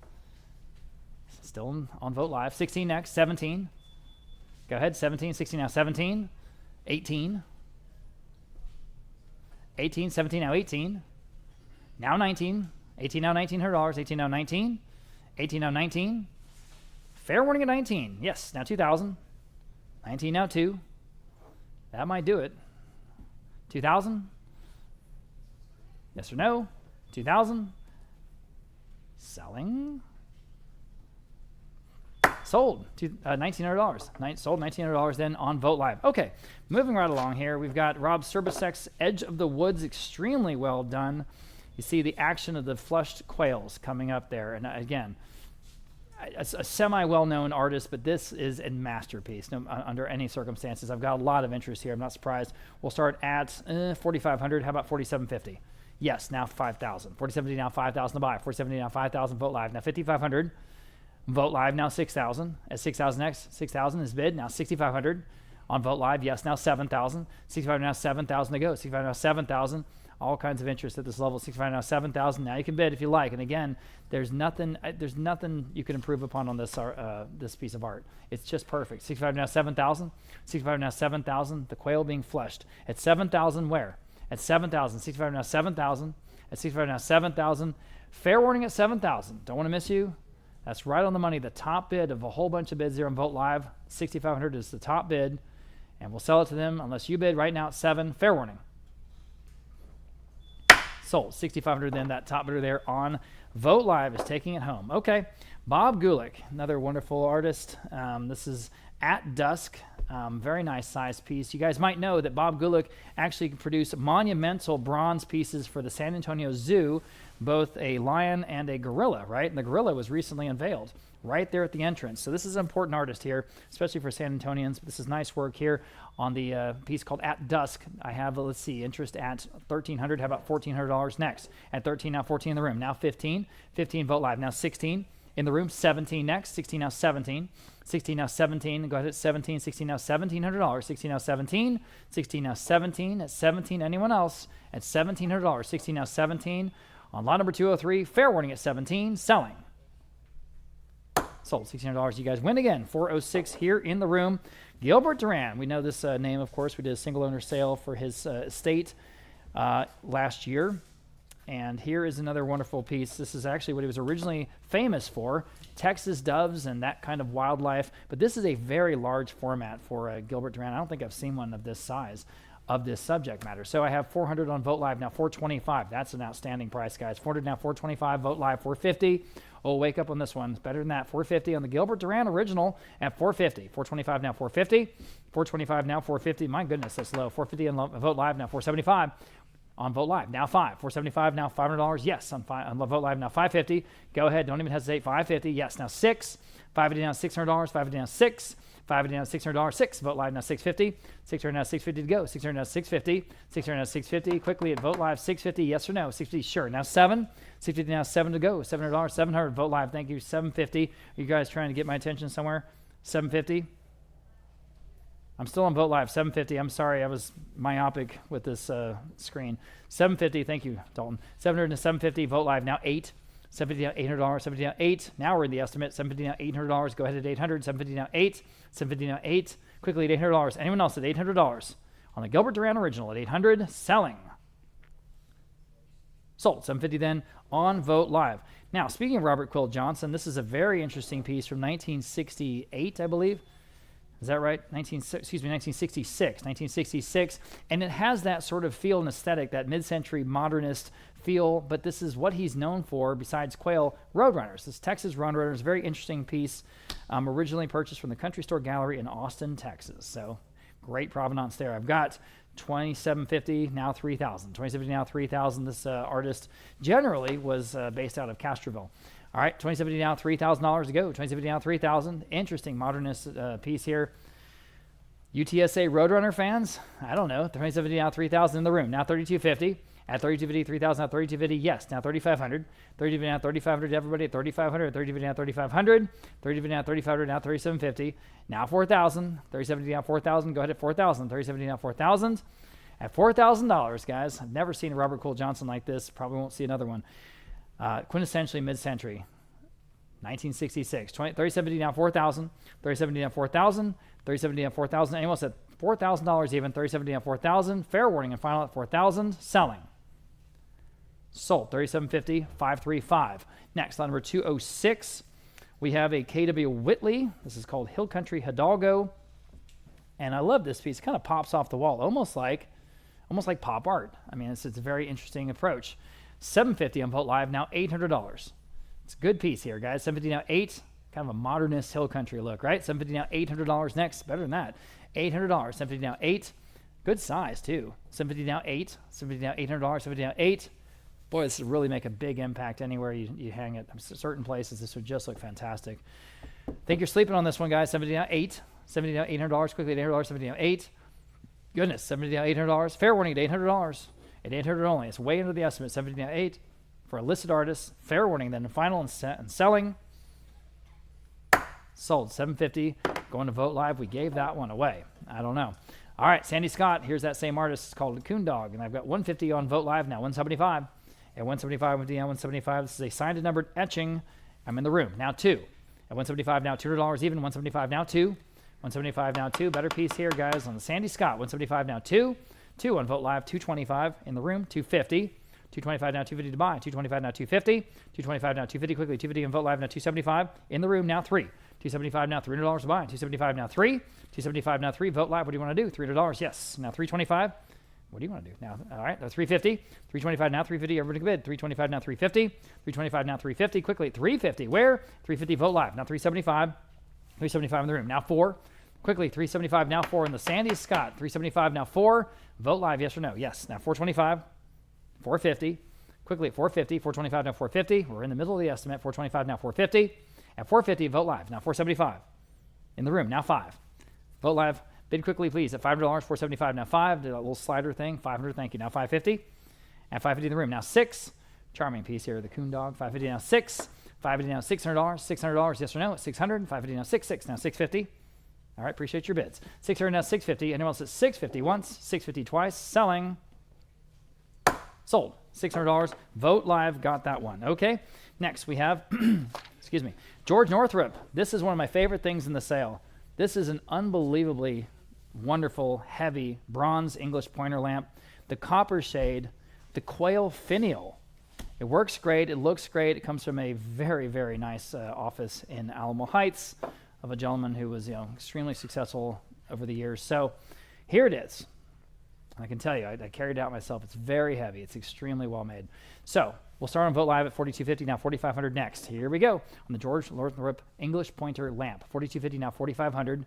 Still on Vote Live. 16 next. 17. Go ahead. 17. 16 now 17. 18. 18. 17 now 18. Now 19. 18 now $1,900. 18 now 19. 18 now 19. Fair warning at 19. Yes. Now 2,000. 19 now 2. That might do it. 2,000. Yes or no? 2,000. Selling. Sold. $1,900. Sold $1,900 then on Vote Live. Okay, moving right along here. We've got Rob Serbisek's Edge of the Woods. Extremely well done. You see the action of the flushed quails coming up there. And again, a semi-well-known artist, but this is a masterpiece under any circumstances. I've got a lot of interest here. I'm not surprised. We'll start at 4,500. How about 4,750? Yes, now 5,000. 4,750 now 5,000 to buy. 4,750 now 5,000. Vote Live. Now 5,500. Vote Live now 6,000. At 6,000 next, 6,000 is bid. Now 6,500 on Vote Live. Yes, now 7,000. 65 now 7,000 to go. 65 now 7,000 All kinds of interest at this level. 65 now, 7,000. Now you can bid if you like. And again, there's nothing you can improve upon on this this piece of art. It's just perfect. 65 now, 7,000. 65 now, 7,000. The quail being flushed at 7,000. Where? At 7,000. 65 now, 7,000. At 65 now, 7,000. Fair warning at 7,000. Don't want to miss you. That's right on the money. The top bid of a whole bunch of bids here on Vote Live. 6,500 is the top bid, and we'll sell it to them unless you bid right now at 7. Fair warning. Sold. 6,500 then. That top bidder there on Vote Live is taking it home. Okay. Bob Gulick, another wonderful artist. This is At Dusk. Very nice size piece. You guys might know that Bob Gulick actually produced monumental bronze pieces for the San Antonio Zoo, both a lion and a gorilla, right? And the gorilla was recently unveiled right there at the entrance. So this is an important artist here, especially for San Antonians. This is nice work here on the piece called At Dusk. I have, let's see, interest at $1,300. How about $1,400 next? At 13, now 14 in the room. Now 15. 15, Vote Live. Now 16 in the room. 17 next. 16, now 17. 16 now 17. Go ahead at 17. 16 now $1,700. 16 now 17. 16 now 17. At 17, anyone else? At $1,700. 16 now 17. On lot number 203, fair warning at 17, selling. Sold. $1,600. You guys win again. 406 here in the room. Gilbert Duran. We know this name, of course. We did a single owner sale for his estate last year. And here is another wonderful piece. This is actually what he was originally famous for, Texas doves and that kind of wildlife. But this is a very large format for Gilbert Duran. I don't think I've seen one of this size of this subject matter. So I have 400 on Vote Live, now 425. That's an outstanding price, guys. 400 now, 425. Vote Live, 450. Oh, wake up on this one. It's better than that. 450 on the Gilbert Duran original at 450. 425 now, 450. 425 now, 450. My goodness, that's low. 450 on Vote Live, now 475. On Vote Live, now 5. 475 now, $500. Yes, on Vote Live, now 550. Go ahead, don't even hesitate. 550. Yes, now 6. 550 now, $600. 550 now 6. 550 now, $600. 6. Vote Live now 650. 600 now, 650 to go. 600 now, 650. 600 now, 650. Quickly at Vote Live, 650. Yes or no? 650. Sure. Now 7. 650 now, 7 to go. $700. 700. Vote Live. Thank you. 750. Are you guys trying to get my attention somewhere? 750. I'm still on Vote Live. 750. I'm sorry, I was myopic with this screen. 750. Thank you, Dalton. 700 to 750. Vote Live now 8. 750 now $800. 750 now 8. Now we're in the estimate. 750 now $800. Go ahead at 800. 750 now 8. 750 now 8. Quickly at $800. Anyone else at $800? On the Gilbert Duran original at 800. Selling. Sold. 750 then on Vote Live. Now, speaking of Robert Quill Johnson, this is a very interesting piece from 1968, I believe. Is that right? 1966. And it has that sort of feel and aesthetic, that mid-century modernist feel, but this is what he's known for, besides quail, Roadrunners. This Texas Roadrunners, very interesting piece, originally purchased from the Country Store Gallery in Austin, Texas. So great provenance there. I've got $2,750, now $3,000. $2,750, now $3,000. This artist generally was based out of Castroville. All right, $2,750 now, $3,000 to go. $2,750 now, $3,000. Interesting modernist piece here. UTSA Roadrunner fans, I don't know. $2,750 now, $3,000 in the room. Now $3,250. At $3,250, $3,000 now, $3,250. Yes, now $3,500. $3,250 now, $3,500 to everybody at $3,500. $3,250 now, $3,500. $3,250 now, $3,500. Now $3,750. Now $4,000. $3,750 now, $4,000. Go ahead at $4,000. $3,750 now, $4,000. At $4,000, guys. I've never seen a Robert Quill Johnson like this. Probably won't see another one. Quintessentially mid-century, 1966. $3,750 now, $4,000. $3,750 now, $4,000. $3,750 now, $4,000. Anyone else at $4,000 even? $3,750 now, $4,000. Fair warning and final at $4,000. Selling. Sold. $3,750, $535. Next, lot number 206. We have a KW Whitley. This is called Hill Country Hidalgo. And I love this piece. It kind of pops off the wall, almost like pop art. I mean, it's a very interesting approach. $750 on Vote Live, now $800. It's a good piece here, guys. $750 now 8, kind of a modernist hill country look, right? $750 now $800 next, better than that. $800, $750 now 8, good size too. $750 now 8, $750 now $800, $750 now 8. Boy, this would really make a big impact anywhere you hang it. Certain places, this would just look fantastic. Think you're sleeping on this one, guys. $750 now 8, $750 now $800, quickly at $800, $750 now 8. Goodness, $750 now $800. Fair warning at $800. At $800 only. It's way under the estimate. $750 now 8 for a listed artist. Fair warning then. Final and selling. Sold. $750. Going to Vote Live. We gave that one away. I don't know. All right, Sandy Scott, here's that same artist. It's called Coon Dog, and I've got 150 on Vote Live, now 175. At 175, 175, this is a signed and numbered etching. I'm in the room. Now 2. At 175, now $200 even. 175, now 2. 175, now 2. Better piece here, guys, on the Sandy Scott. 175, now 2. 2 on Vote Live. 225 in the room. 250. 225 now 250 to buy. 225 now 250. 225 now 250 quickly. 250 on Vote Live now 275 in the room. Now 3. 275 now $300 to buy. 275 now 3. 275 now 3. Vote Live. What do you want to do? $300. Yes. Now 325. What do you want to do now? All right. Now 350. 325 now 350. Everybody can bid. 325 now 350. 325 now 350 quickly. 350. Where? 350 Vote Live. Now 375. 375 in the room. Now 4. Quickly. 375 now 4 in the Sandy Scott. 375 now 4. Vote Live. Yes or no? Yes. Now 425. 450. Quickly at 450. 425 now 450. We're in the middle of the estimate. 425 now 450. At 450, Vote Live. Now 475. In the room. Now 5. Vote Live. Bid quickly, please. At $5, 475 now 5. Did a little slider thing. 500. Thank you. Now 550. At 550 in the room. Now 6. Charming piece here. The Coon Dog. 550 now 6. 550 now $600. $600. Yes or no? At 600. 550 now 6. 6. Now 650. All right. Appreciate your bids. 600 now 650. Anyone else at 650 once? 650 twice. Selling. Sold. $600. Vote Live got that one. Okay. Next we have, excuse me, George Northrup. This is one of my favorite things in the sale. This is an unbelievably wonderful, heavy bronze English pointer lamp. The copper shade, the quail finial. It works great. It looks great. It comes from a very, very nice office in Alamo Heights of a gentleman who was, extremely successful over the years. So here it is. I can tell you, I carried it out myself. It's very heavy. It's extremely well made. So we'll start on Vote Live at $4,250. Now $4,500 next. Here we go on the George Northrup English Pointer Lamp. $4,250 now $4,500.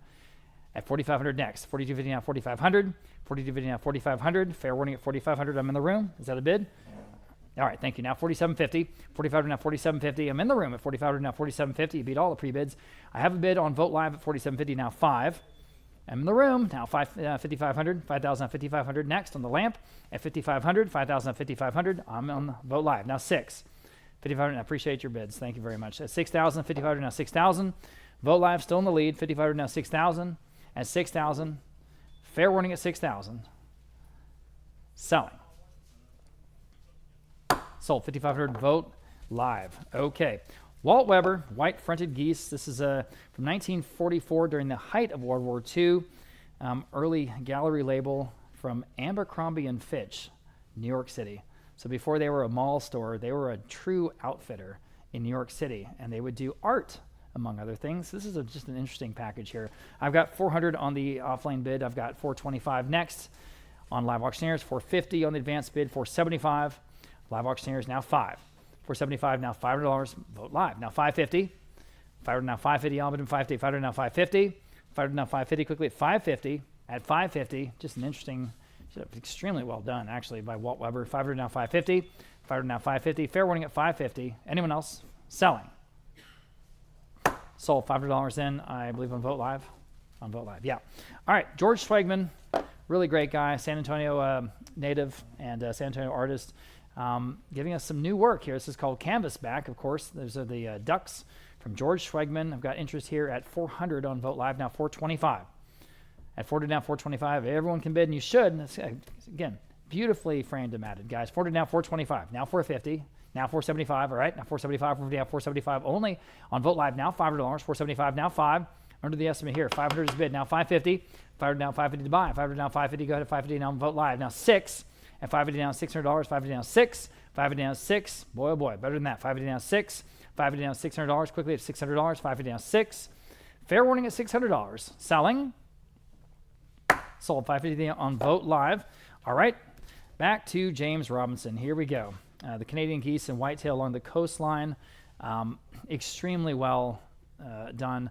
At $4,500 next. $4,250 now $4,500. $4,250 now $4,500. Fair warning at $4,500. I'm in the room. Is that a bid? All right, thank you. Now $4,750. $4,500 now $4,750. I'm in the room at $4,500 now $4,750. You beat all the pre-bids. I have a bid on Vote Live at $4,750. Now 5. I'm in the room. Now $5,500. $5,000 $5,500 next on the lamp. At $5,500. $5,000 $5,500. I'm on the Vote Live. Now 6. $5,500. I appreciate your bids. Thank you very much. At $6,000. $5,500 now $6,000. Vote Live still in the lead. $5,500 now $6,000. At $6,000. Fair warning at $6,000. Selling. Sold. $5,500. Vote Live. Okay. Walt Weber, White Fronted Geese. This is from 1944 during the height of World War II. Early gallery label from Abercrombie and Fitch, New York City. So before they were a mall store, they were a true outfitter in New York City, and they would do art, among other things. This is just an interesting package here. I've got 400 on the offline bid. I've got 425 next on Live Auctioneers, 450 on the advanced bid, 475. Live Auctioneers now 5. $475 now $500. Vote Live now $550. $500 now $550. Almond $550. $500 now $550. $500 now $550 quickly at $550. At $550, just an interesting, extremely well done actually by Walt Weber. $500 now $550. $500 now $550. Fair warning at $550. Anyone else selling? Sold. $500 in, I believe, on Vote Live. On Vote Live, yeah. All right, George Schwegman, really great guy, San Antonio native and San Antonio artist. Giving us some new work here. This is called Canvasback, of course. Those are the ducks from George Schwegman. I've got interest here at 400 on Vote Live, now 425. At 40 now 425. Everyone can bid, and you should. That's, again, beautifully framed and matted, guys. 40 now 425. Now 450. Now 475. All right. Now 475. 475 only on Vote Live. Now $500. 475. Now 5. Under the estimate here. 500 is bid. Now 550. 500 now 550 to buy. 500 now 550. Go ahead at 550 now on Vote Live. Now 6. At $550 down $600, $550 down 6, $550 down 6. Boy, oh boy, better than that. $550 down 6, $550 down $600 quickly at $600, $550 down 6. Fair warning at $600. Selling. Sold. $550 on Vote Live. All right, back to James Robinson. Here we go. The Canadian geese and whitetail along the coastline. Extremely well done.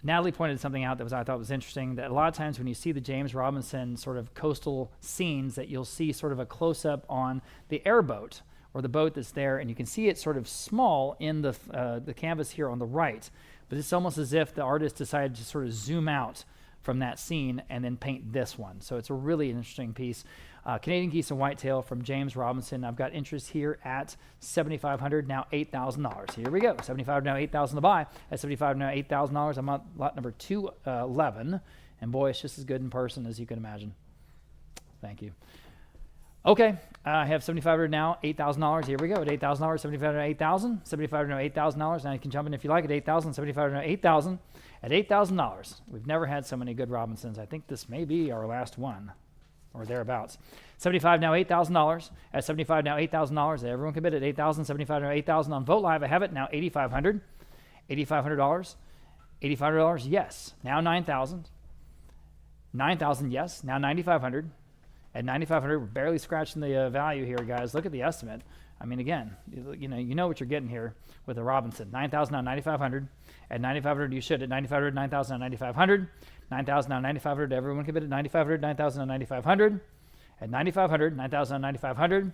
Natalie pointed something out that I thought was interesting, that a lot of times when you see the James Robinson sort of coastal scenes, that you'll see sort of a close-up on the airboat or the boat that's there, and you can see it sort of small in the canvas here on the right. But it's almost as if the artist decided to sort of zoom out from that scene and then paint this one. So it's a really interesting piece. Canadian Geese and Whitetail from James Robinson. I've got interest here at $7,500, now $8,000. Here we go. $7,500 now $8,000 to buy. At $7,500 now $8,000. I'm on lot number 211. And boy, it's just as good in person as you can imagine. Thank you. Okay, I have $7,500 now, $8,000. Here we go. At $8,000, $7,500 now $8,000. $7,500 now $8,000. Now you can jump in if you like at $8,000. $7,500 now $8,000. At $8,000, we've never had so many good Robinsons. I think this may be our last one, or thereabouts. $75 now $8,000. At $75 now $8,000. Everyone can bid at $8,000. $75 now $8,000 on Vote Live. I have it now $8,500. $8,500. $8,500. Yes. Now $9,000. $9,000. Yes. Now $9,500. At $9,500, we're barely scratching the value here, guys. Look at the estimate. I mean, again, you know what you're getting here with a Robinson. $9,000 now $9,500. At $9,500, you should. At $9,500, $9,000 now $9,500. $9,000 now $9,500. Everyone can bid at $9,500. $9,000 now $9,500. At $9,500, $9,000 now $9,500.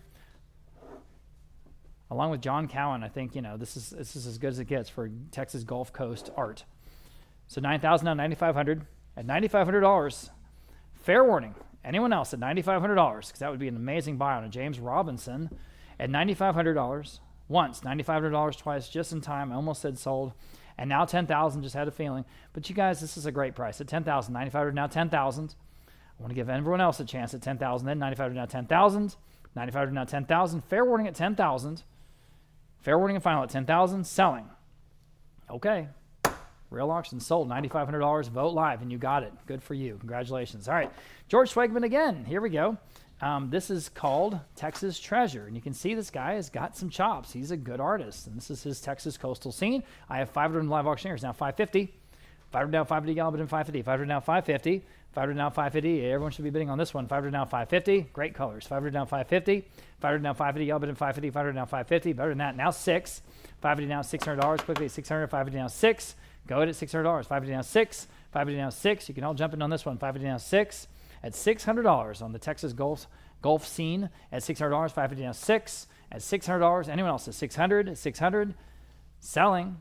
Along with John Cowan, I think this is as good as it gets for Texas Gulf Coast art. So $9,000 now $9,500. At $9,500, fair warning. Anyone else at $9,500, because that would be an amazing buy on a James Robinson. At $9,500 once, $9,500 twice, just in time. I almost said sold. And now $10,000, just had a feeling. But you guys, this is a great price. At $10,000, $9,500 now $10,000. I want to give everyone else a chance at $10,000. Then $9,500 now $10,000. $9,500 now $10,000. Fair warning at $10,000. Fair warning and final at $10,000. Selling. Okay. Real auction sold. $9,500. Vote Live, and you got it. Good for you. Congratulations. All right. George Schwegman again. Here we go. This is called Texas Treasure, and you can see this guy has got some chops. He's a good artist, and this is his Texas coastal scene. I have 500 live auctioneers now. $550. 500 now $550. Y'all bid in $550. 500 now $550. 500 now $550. Everyone should be bidding on this one. 500 now $550. Great colors. 500 now $550. 500 now $550. Y'all bid in $550. 500 now $550. Better than that. Now $6. $550 now $600. Quickly $600. $550 now $6. Go ahead at $600. $550 now $6. $550 now $6. You can all jump in on this one. $550 now $6. At $600 on the Texas Gulf scene. At $600. $550 now $6. At $600. Anyone else at $600? At $600. Selling.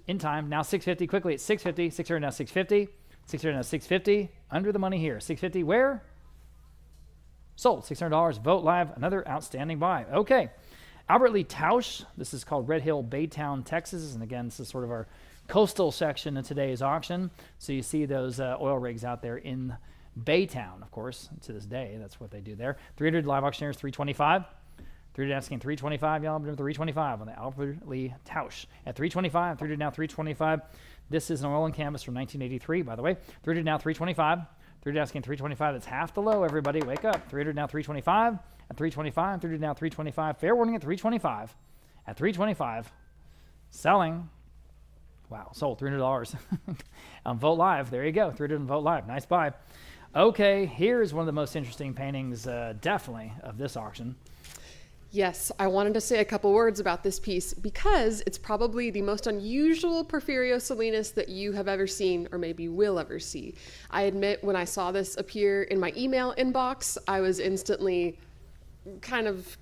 In time. Now $650. Quickly at $650. $600 now $650. $600 now $650. Under the money here. $650. Where? Sold. $600. Vote Live. Another outstanding buy. Okay. Albert Lee Tausch. This is called Red Hill Baytown, Texas. And again, this is sort of our coastal section of today's auction. So you see those oil rigs out there in Baytown, of course, to this day. That's what they do there. 300 live auctioneers, 325. 300 asking 325. Y'all bid 325 on the Albert Lee Tausch. At 325, 300 now 325. This is an oil and canvas from 1983, by the way. 300 now 325. 300 asking 325. That's half the low, everybody. Wake up. 300 now 325. At 325, 300 now 325. Fair warning at 325. At 325. Selling. Wow, sold $300 on Vote Live. There you go, 300 on Vote Live. Nice buy. Okay, here's one of the most interesting paintings, definitely, of this auction. Yes, I wanted to say a couple words about this piece because it's probably the most unusual Porfirio Salinas that you have ever seen or maybe will ever see. I admit when I saw this appear in my email inbox, I was instantly kind of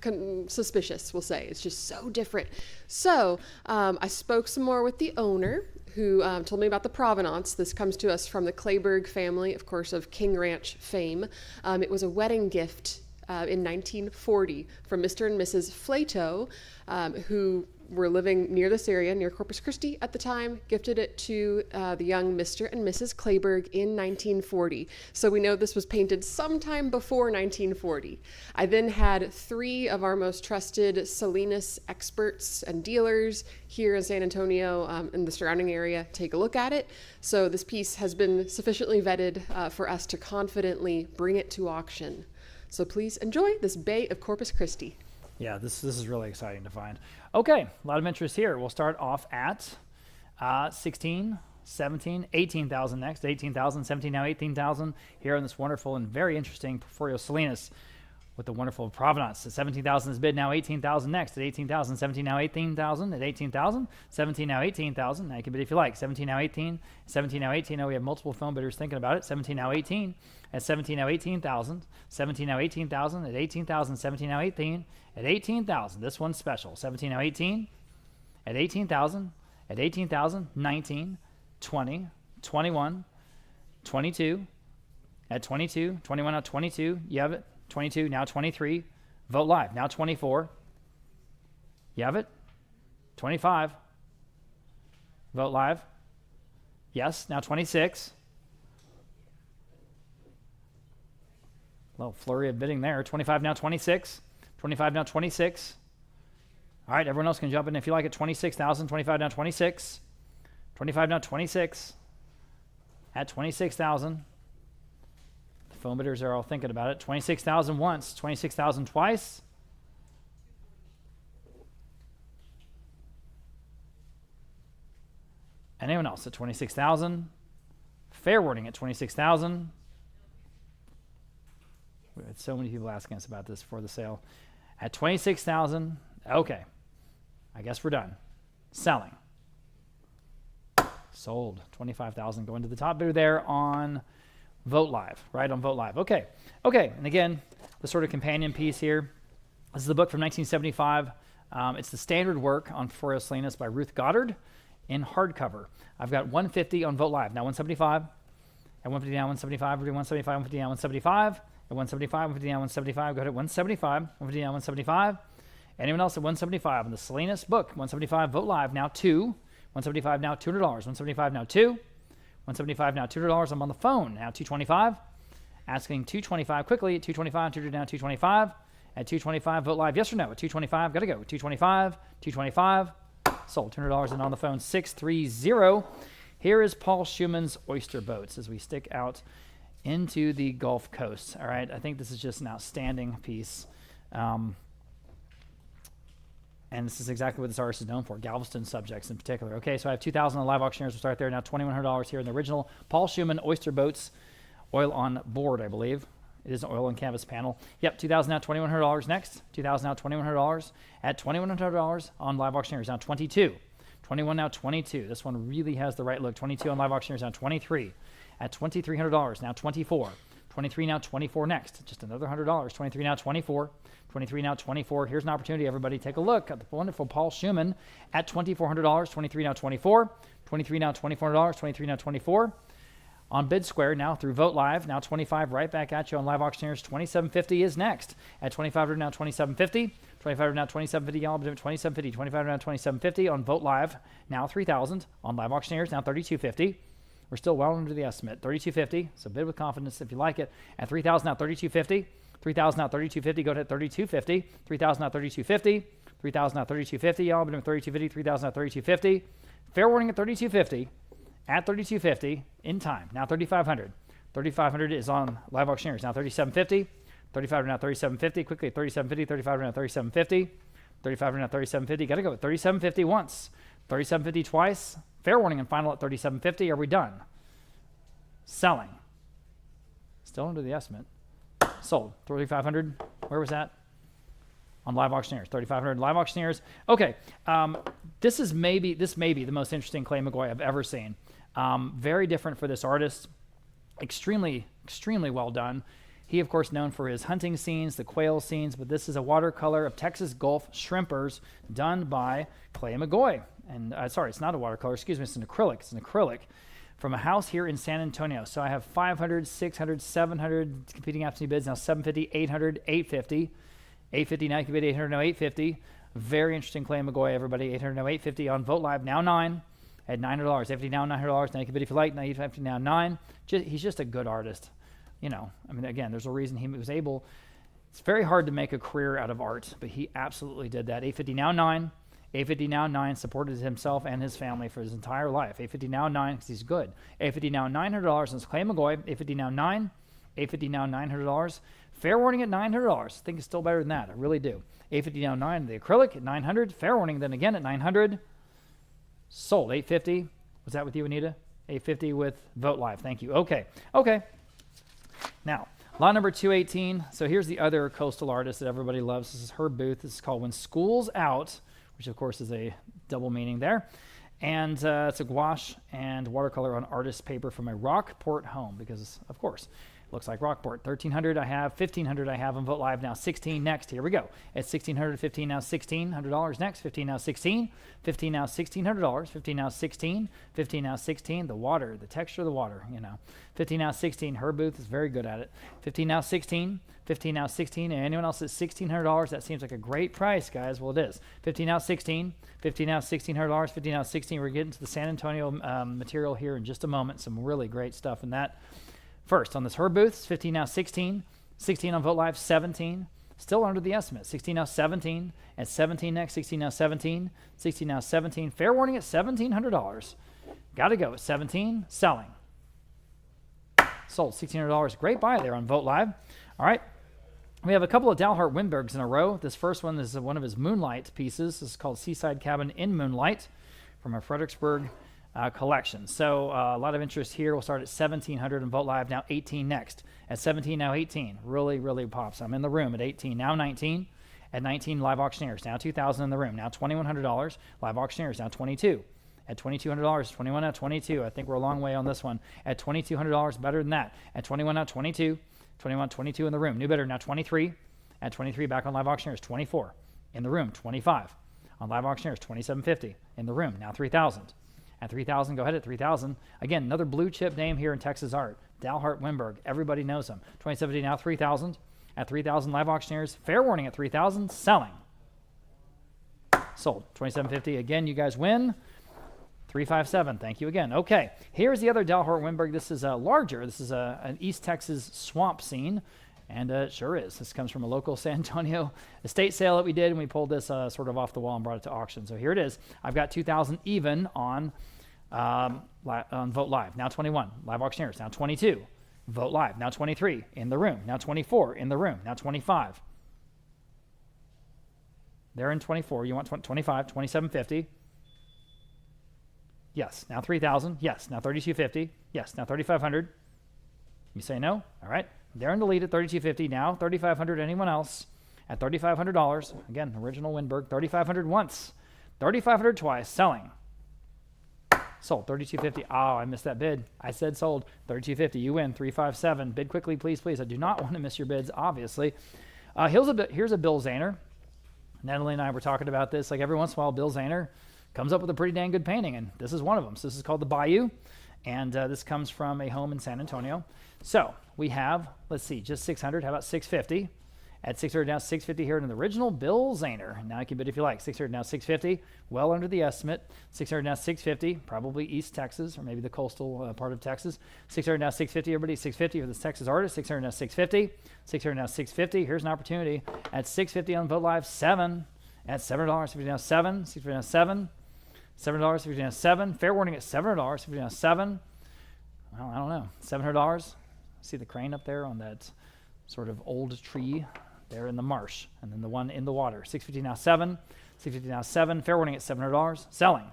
suspicious, we'll say. It's just so different. So I spoke some more with the owner who told me about the provenance. This comes to us from the Kleberg family, of course, of King Ranch fame. It was a wedding gift in 1940 from Mr. and Mrs. Flato, who were living near this area, near Corpus Christi at the time, gifted it to the young Mr. and Mrs. Kleberg in 1940. So we know this was painted sometime before 1940. I then had 3 of our most trusted Salinas experts and dealers here in San Antonio in the surrounding area take a look at it. So this piece has been sufficiently vetted for us to confidently bring it to auction. So please enjoy this Bay of Corpus Christi. Yeah, this is really exciting to find. Okay, a lot of interest here. We'll start off at 16, 17, 18,000 next. 18,000, 17 now 18,000 here on this wonderful and very interesting Porfirio Salinas with the wonderful provenance. At 17,000 is bid, now 18,000 next. At 18,000, 17 now 18,000. At 18,000, 17 now 18,000. Now you can bid if you like. 17 now 18, 17 now 18. Now we have multiple phone bidders thinking about it. 17 now 18. At 17 now 18,000. 17 now 18,000. At 18,000, 17 now 18. At 18,000, this one's special. 17 now 18. At 18,000. At 18,000, 19, 20, 21, 22. At 22. 21 now 22. You have it. 22 now 23. Vote live. Now 24. You have it. 25. Vote live. Yes. Now 26. Little flurry of bidding there. 25 now 26. 25 now 26. All right, everyone else can jump in if you like it. 26,000. 25 now 26. 25 now 26. At 26,000. The phone bidders are all thinking about it. 26,000 once. 26,000 twice. Anyone else at 26,000? Fair warning at 26,000. We had so many people asking us about this before the sale. At 26,000, okay. I guess we're done. Selling. Sold. 25,000 going to the top bidder there on Vote Live, right? On Vote Live. Okay. Okay. And again, the sort of companion piece here. This is the book from 1975. It's the standard work on Porfirio Salinas by Ruth Goddard in hardcover. I've got 150 on Vote Live. Now 175. At 150 now 175. We're doing 175. 150 now 175. At 175. 150 now 175. Go ahead at 175. 150 now 175. Anyone else at 175 on the Salinas book? 175 Vote Live now 2. 175 now $200. 175 now 2. 175 now $200. I'm on the phone now 225. Asking 225 quickly at 225. 200 now 225. At 225 Vote Live yes or no at 225. Got to go. 225. 225. Sold. $200 and on the phone 630. Here is Paul Schumann's Oyster Boats as we stick out into the Gulf Coast. All right. I think this is just an outstanding piece. And this is exactly what this artist is known for, Galveston subjects in particular. Okay, so I have 2,000 on live auctioneers. We'll start there. Now $2,100 here in the original Paul Schumann Oyster Boats, oil on board, I believe. It is an oil and canvas panel. Yep, 2,000 now, $2,100 next. 2,000 now, $2,100. At $2,100 on live auctioneers. Now 22. 21 now, 22. This one really has the right look. 22 on live auctioneers. Now 23. At $2,300. Now 24. 23 now, 24 next. Just another $100. 23 now, 24. 23 now, 24. Here's an opportunity, everybody. Take a look at the wonderful Paul Schumann at $2,400. 23 now, 24. 23 now, $2,400. 23 now, 24. On Bid Square now through Vote Live. Now 25 right back at you on live auctioneers. 2750 is next. At 2,500 now, 2750. 2,500 now, 2750. Y'all 2750. 2,500 now, 2750 on Vote Live. Now 3,000 on live auctioneers. Now 3,250. We're still well under the estimate. 3,250. So bid with confidence if you like it. At 3,000 now, 3,250. 3,000 now, 3,250. Go to 3,250. 3,000 now, 3,250. 3,000 now, 3,250. Y'all been doing 3,250. 3,000 now, 3,250. Fair warning at 3,250. At 3,250 in time. Now 3,500. 3,500 is on live auctioneers. Now 3,750. 3,500 now, 3,750. Quickly at 3,750. 3,500 now, 3,750. 3,500 now, 3,750. Got to go at 3,750 once. 3,750 twice. Fair warning and final at 3,750. Are we done? Selling. Still under the estimate. Sold. 3,500. Where was that? On live auctioneers. 3,500 live auctioneers. Okay. This may be the most interesting Clay McGoy I've ever seen. Very different for this artist. Extremely, extremely well done. He, of course, known for his hunting scenes, the quail scenes, but this is a watercolor of Texas Gulf shrimpers done by Clay McGoy. And sorry, it's not a watercolor. Excuse me. It's an acrylic. It's an acrylic from a house here in San Antonio. So I have 500, 600, 700 competing absentee bids. Now 750, 800, 850. 850 now. You can bid 800, now 850. Very interesting Clay McGoy, everybody. 800, now 850 on Vote Live. Now 9 at $900. 850 now, $900. Now you can bid if you like. Now 850 now 9. He's just a good artist. You know, I mean, again, there's a reason he was able. It's very hard to make a career out of art, but he absolutely did that. 850 now 9. 850 now 9, supported himself and his family for his entire life. 850 now 9 because he's good. 850 now $900. And it's Clay McGoy. 850 now 9. 850 now $900. Fair warning at $900. I think it's still better than that. I really do. 850 now 9. The acrylic at $900. Fair warning then again at $900. Sold. 850. Was that with you, Anita? 850 with Vote Live. Thank you. Okay. Okay. Now, lot number 218. So here's the other coastal artist that everybody loves. This is Herb Booth. This is called When School's Out, which of course is a double meaning there. And it's a gouache and watercolor on artist paper from a Rockport home because, of course, Looks like Rockport. 1,300 I have, 1,500 I have on Vote Live. Now 16 next. Here we go. At 1,600, 15 now $1,600 next. 15 now 16. 15 now $1,600. 15 now 16. 15 now 16. The water, the texture of the water, you know. 15 now 16. Herb Booth is very good at it. 15 now 16. 15 now 16. And anyone else at $1,600? That seems like a great price, guys. Well, it is. 15 now 16. 15 now $1,600. 15 now 16. We're getting to the San Antonio material here in just a moment. Some really great stuff in that. First, on this Herb Booth, 15 now 16, 16 on Vote Live, 17, still under the estimate, 16 now 17, at 17 next, 16 now 17, 16 now 17, fair warning at $1,700. Got to go at 17, selling. Sold, $1,600, great buy there on Vote Live. All right, we have a couple of Dalhart Winbergs in a row. This first one is one of his Moonlight pieces. This is called Seaside Cabin in Moonlight from a Fredericksburg collection. So a lot of interest here. We'll start at 1,700 and Vote Live. Now 18 next. At 17, now 18. Really, really pops. I'm in the room at 18. Now 19. At 19, live auctioneers. Now 2,000 in the room. Now $2,100. Live auctioneers. Now 22. At $2,200. 21 now 22. I think we're a long way on this one. At $2,200, better than that. At 21 now 22. 21, 22 in the room. New bidder now 23. At 23, back on live auctioneers. 24 in the room. 25 on live auctioneers. 27.50 in the room. Now 3,000. At 3,000, go ahead at 3,000. Again, another blue chip name here in Texas art. Dalhart Winberg. Everybody knows him. 2017, now 3,000. At 3,000, live auctioneers. Fair warning at 3,000. Selling. Sold. 27.50. Again, you guys win. 357. Thank you again. Okay, here's the other Dalhart Winberg. This is larger. This is an East Texas swamp scene. And it sure is. This comes from a local San Antonio estate sale that we did, and we pulled this sort of off the wall and brought it to auction. So here it is. I've got 2,000 even on Vote Live. Now 21. Live auctioneers. Now 22. Vote Live. Now 23. In the room. Now 24. In the room. Now 25. They're in 24. You want 25. 27.50. Yes. Now 3,000. Yes. Now 32.50. Yes. Now 3,500. You say no? All right. They're in the lead at $3,250 now. $3,500. Anyone else at $3,500? Again, original Winberg. $3,500 once. $3,500 twice. Selling. Sold. $3,250. Oh, I missed that bid. I said sold. $3,250. You win. $3,570. Bid quickly, please, please. I do not want to miss your bids, obviously. Here's a Bill Zahner. Natalie and I were talking about this. Like every once in a while, Bill Zahner comes up with a pretty dang good painting, and this is one of them. So this is called the Bayou, and this comes from a home in San Antonio. So we have, let's see, just 600. How about 650? At 600 now, 650 here in the original Bill Zahner. Now you can bid if you like. 600 now, 650. Well under the estimate. 600 now, 650. Probably East Texas or maybe the coastal part of Texas. 600 now, 650. Everybody, 650 for this Texas artist. 600 now, 650. 600 now, 650. Here's an opportunity at 650 on Vote Live. 7 at $7. 50 now, 7. 650 now, 7. $7. 50 now, 7. Fair warning at $7. 50 now, 7. Well, I don't know. $700. See the crane up there on that sort of old tree there in the marsh, and then the one in the water. 650 now 7, 650 now 7. Fair warning at $700. Selling.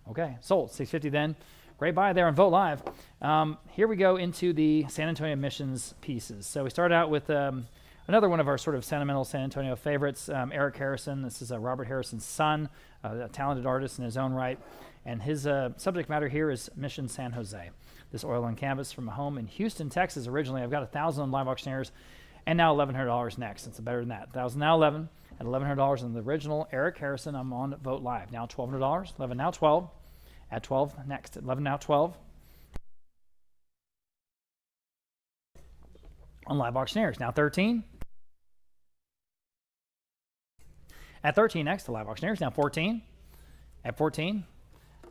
Okay, sold. 650 then. Great buy there on Vote Live. Here we go into the San Antonio Missions pieces. So we start out with another one of our sort of sentimental San Antonio favorites, Eric Harrison. This is Robert Harrison's son, a talented artist in his own right. And his subject matter here is Mission San Jose. This oil on canvas from a home in Houston, Texas. Originally, I've got 1,000 on live auctioneers, and now $1,100 next. It's better than that. 1,000 now 11, at $1,100 on the original Eric Harrison. I'm on Vote Live. Now $1,200, 11 now 12, at 12 next. At 11 now 12. On live auctioneers. Now 13. At 13 next to live auctioneers. Now 14. At 14.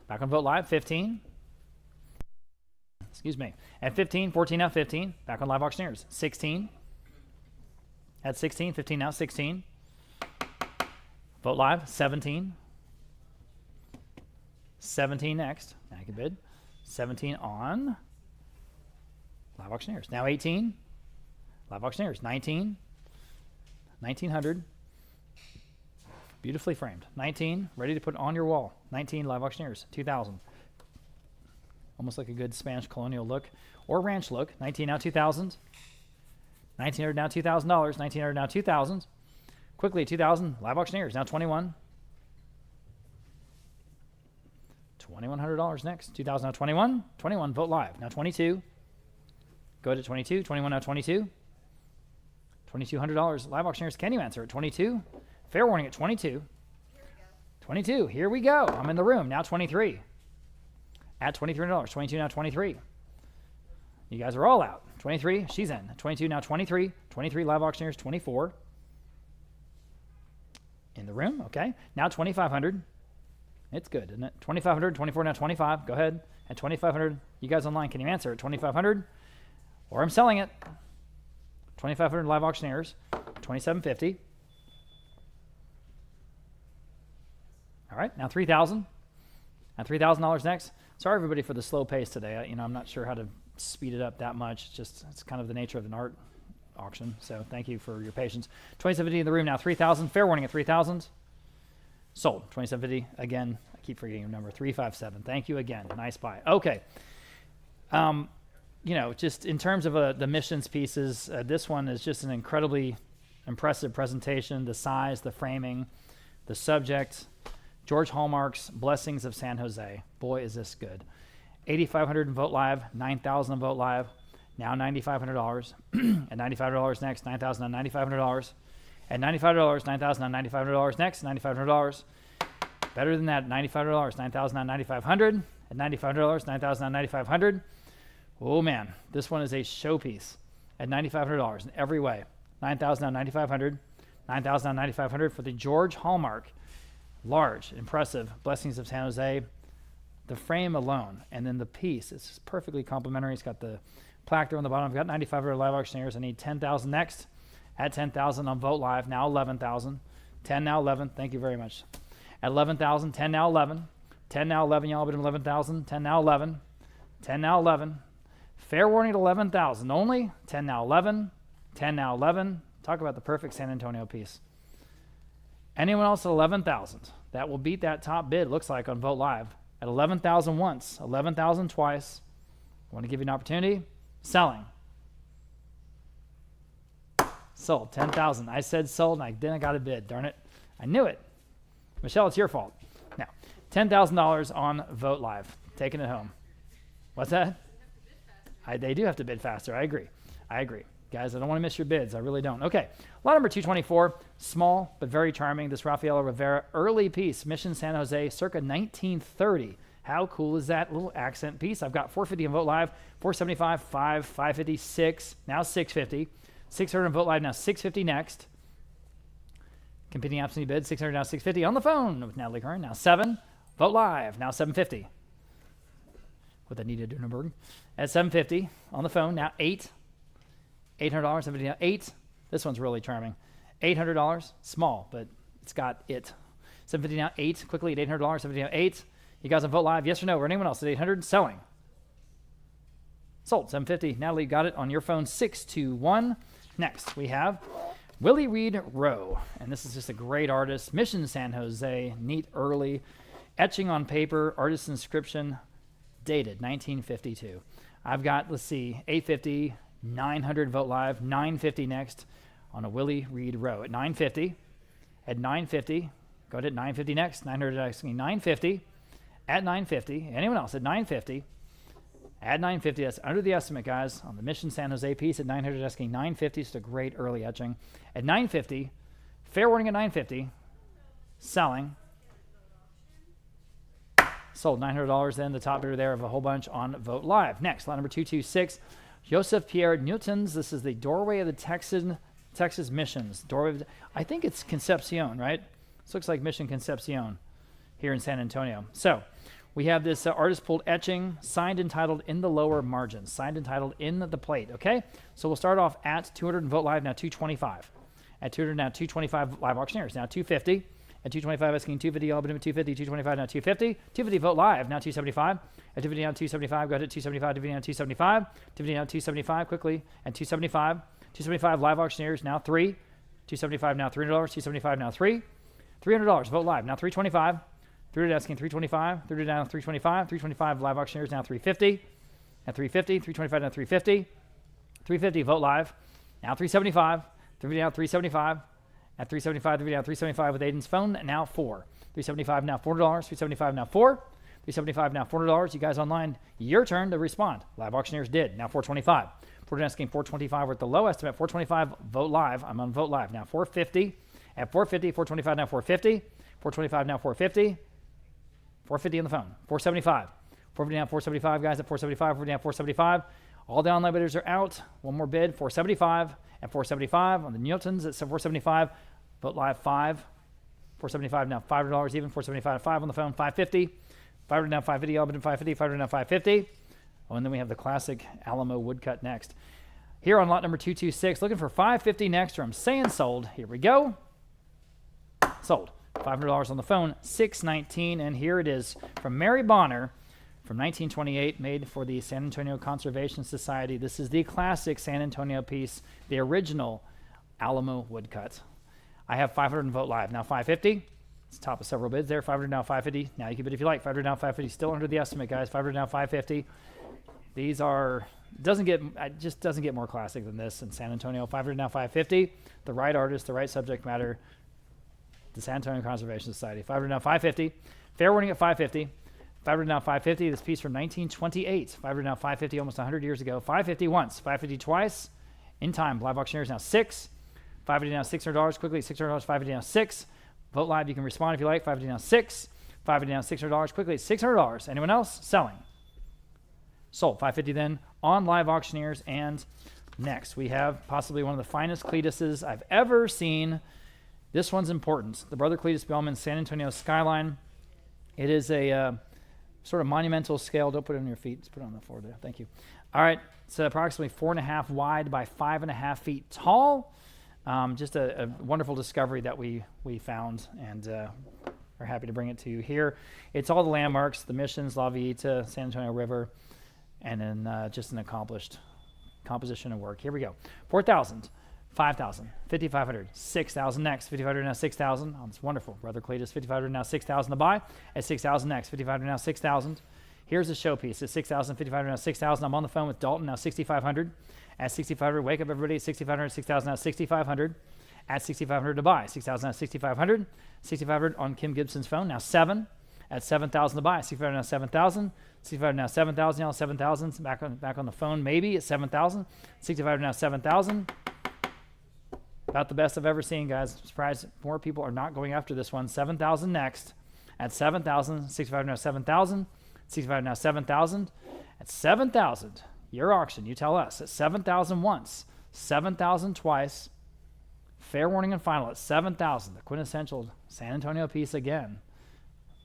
Back on Vote Live. 15. Excuse me. At 15, 14 now 15. Back on live auctioneers. 16. At 16, 15 now 16. Vote Live. 17. 17 next. Now you can bid. 17 on live auctioneers. Now 18. Live auctioneers. 19. 1900. Beautifully framed. 19. Ready to put on your wall. 19 live auctioneers. 2000. Almost like a good Spanish colonial look or ranch look. 19 now 2000. 1900 now $2,000. 1900 now 2000. Quickly 2000 live auctioneers. Now 21. $2,100 next. 2000 now 21. 21 Vote Live. Now 22. Go ahead at 22. 21 now 22. $2,200. Live auctioneers, can you answer at 22? Fair warning at 22. 22. Here we go. I'm in the room. Now 23. At $2,300. 22 now 23. You guys are all out. 23. She's in. 22 now 23. 23 live auctioneers. 24. In the room. Okay. Now 2,500. It's good, isn't it? 2,500. 24 now 25. Go ahead. At 2,500. You guys online, can you answer at 2,500? Or I'm selling it. 2,500 live auctioneers. 2,750. All right, now 3,000. Now $3,000 next. Sorry everybody for the slow pace today. I'm not sure how to speed it up that much. It's kind of the nature of an art auction. So thank you for your patience. 2,750 in the room now. 3,000. Fair warning at 3,000. Sold. 2,750 again. I keep forgetting your number. 357. Thank you again. Nice buy. Okay. Just in terms of the missions pieces, this one is just an incredibly impressive presentation. The size, the framing, the subject. George Hallmark's Blessings of San Jose. Boy, is this good. 8,500 in Vote Live, 9,000 in Vote Live, now $9,500. At $9,500 next, $9,000 on $9,500. At $9,500, $9,000 on $9,500 next, $9,500. Better than that, $9,500, $9,000 on $9,500. At $9,500, $9,000 on $9,500. Oh man, this one is a showpiece at $9,500 in every way. $9,000 on $9,500. $9,000 on $9,500 for the George Hallmark. Large, impressive Blessings of San Jose. The frame alone, and then the piece is perfectly complementary. It's got the plaque there on the bottom. I've got 9,500 live auctioneers. I need 10,000 next. At 10,000 on Vote Live, now 11,000. 10 now 11. Thank you very much. At 11,000, 10 now 11. 10 now 11. Y'all been 11,000. 10 now 11. 10 now 11. Fair warning at 11,000 only. 10 now 11. 10 now 11. Talk about the perfect San Antonio piece. Anyone else at 11,000? That will beat that top bid, looks like, on Vote Live. At 11,000 once, 11,000 twice. I want to give you an opportunity. Selling. Sold. 10,000. I said sold, and then I got a bid. Darn it. I knew it. Michelle, it's your fault. Now, $10,000 on Vote Live. Taking it home. What's that? They do have to bid faster. I agree. Guys, I don't want to miss your bids. I really don't. Okay. Lot number 224. Small, but very charming. This Rafaela Rivera early piece. Mission San Jose, circa 1930. How cool is that little accent piece? I've got 450 on Vote Live, 475, 550, 6, now 650. 600 on Vote Live, now 650 next. Competing absentee bid, 600, now 650. On the phone with Natalie Kern, now 7. Vote Live, now 750. With Anita Dunenberg. At 750. On the phone, now 8. $800, 750 now 8. This one's really charming. $800, small, but it's got it. 750 now 8. Quickly at $800, 750 now 8. You guys on Vote Live, yes or no? Or anyone else at 800? Selling. Sold. 750. Natalie got it on your phone. 621. Next, we have Willie Reed Rowe. And this is just a great artist. Mission San Jose. Neat early. Etching on paper. Artist inscription. Dated 1952. I've got, let's see, 850, 900 Vote Live, 950 next on a Willie Reed Rowe. At 950. At 950. Go ahead at 950 next. 900 asking 950. At 950. Anyone else at 950? At 950, that's under the estimate, guys, on the Mission San Jose piece. At 900, asking 950. It's a great early etching. At 950, fair warning at 950. Selling. Sold. $900 then, the top bidder there of a whole bunch on Vote Live. Next, lot number 226. Joseph Pierre Newtons. This is the Doorway of the Texas Missions. I think it's Concepcion, right? This looks like Mission Concepcion here in San Antonio. So we have this artist pulled etching, signed and titled in the lower margins, signed and titled in the plate, okay? So we'll start off at 200 and Vote Live, now 225. At 200, now 225 live auctioneers, now 250. At 225, asking 250, all but 250, 225, now 250. 250 Vote Live, now 275. At 250, now 275, go ahead at 275, 250, now 275. 250, now 275, quickly. At 275, 275 live auctioneers, now 3. 275, now $300. 275, now 3. $300, Vote Live, now 325. 300 asking 325. 300 down 325. 325 live auctioneers, now 350. At 350, 325, now 350. 350 Vote Live, now 375. 350 now 375. At 375, 350 now 375 with Aiden's phone, now 4. 375 now $400. 375 now 4. 375 now $400. You guys online, your turn to respond. Live auctioneers did, now 425. 49 asking 425. We're at the low estimate, 425. Vote live. I'm on Vote Live now. 450. At 450, 425 now 450. 425 now 450. 450 on the phone. 475. 450 now 475, guys, at 475. 450 now 475. All the online bidders are out. One more bid, 475. At 475 on the Newtons at 475. Vote Live 5. 475 now $5 even. 475 5 on the phone. 550. 500 now 550. All bid in 550. 500 now 550. Oh, and then we have the classic Alamo woodcut next. Here on lot number 226, looking for 550 next, or I'm saying sold. Here we go. Sold. $500 on the phone, 619, and here it is from Mary Bonner from 1928, made for the San Antonio Conservation Society. This is the classic San Antonio piece, the original Alamo woodcut. I have 500 and Vote Live. Now 550. It's top of several bids there. 500 now 550. Now you can bid if you like. 500 now 550. Still under the estimate, guys. 500 now 550. These are just doesn't get more classic than this in San Antonio. 500 now 550. The right artist, the right subject matter. The San Antonio Conservation Society. 500 now 550. Fair warning at 550. 500 now 550. This piece from 1928. 500 now 550, almost 100 years ago. 550 once. 550 twice. In time. Live auctioneers now 6. 550 now $600. Quickly $600. 550 now 6. Vote Live. You can respond if you like. 550 now 6. 550 now $600. Quickly $600. Anyone else? Selling. Sold. 550 then on Live Auctioneers. And next we have possibly one of the finest Cletuses I've ever seen. This one's important. The Brother Cletus Bellman San Antonio Skyline. It is a sort of monumental scale. Don't put it on your feet. Just put it on the floor there. Thank you. All right. It's approximately 4.5 wide by 5.5 feet tall. Just a wonderful discovery that we found, and are happy to bring it to you here. It's all the landmarks, the missions, La Villita, San Antonio River, and then just an accomplished composition of work. Here we go. 4,000, 5,000, 5,500, 6,000 next. 5,500 now 6,000. Oh, it's wonderful. Brother Cletus, 5,500 now 6,000 to buy. At 6,000 next. 5,500 now 6,000. Here's the showpiece. At 6,000, 5,500 now 6,000. I'm on the phone with Dalton now 6,500. At 6,500, wake up everybody. 6,500, 6,000 now 6,500. At 6,500 to buy. 6,000 now 6,500. 6,500 on Kim Gibson's phone now 7. At 7,000 to buy. 6,500 now 7,000. 6,500 now 7,000. Now 7,000. Back on the phone maybe at 7,000. 6,500 now 7,000. About the best I've ever seen, guys. I'm surprised more people are not going after this one. 7,000 next. At 7,000. 6,500 now 7,000. 6,500 now 7,000. At 7,000. Your auction, you tell us. At 7,000 once, 7,000 twice. Fair warning and final at 7,000. The quintessential San Antonio piece again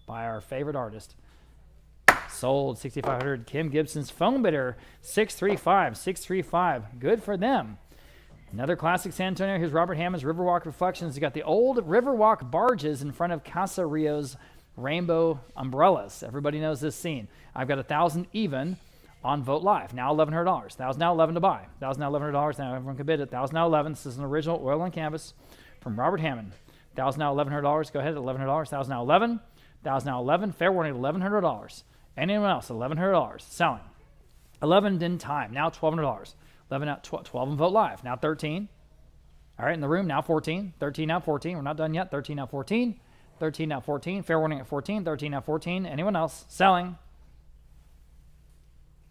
by our favorite artist. Sold 6,500. Kim Gibson's phone bidder 635. 635. Good for them. Another classic San Antonio. Here's Robert Hammond's Riverwalk Reflections. You got the old Riverwalk barges in front of Casa Rio's rainbow umbrellas. Everybody knows this scene. I've got 1,000 even on Vote Live. Now $1,100. 1,000 now 11 to buy. 1,000 now $1,100. Now everyone can bid it. 1,000 now 11. This is an original oil on canvas from Robert Hammond. 1,000 now $1,100. Go ahead at $1,100. 1,000 now 11. 1,000 now 11. Fair warning $1,100. Anyone else? $1,100. Selling. 11 in time. Now $1,200. 11 now 12 and Vote Live. Now 13. All right, in the room now 14. 13 now 14. We're not done yet. 13 now 14. 13 now 14. Fair warning at 14. 13 now 14. Anyone else? Selling.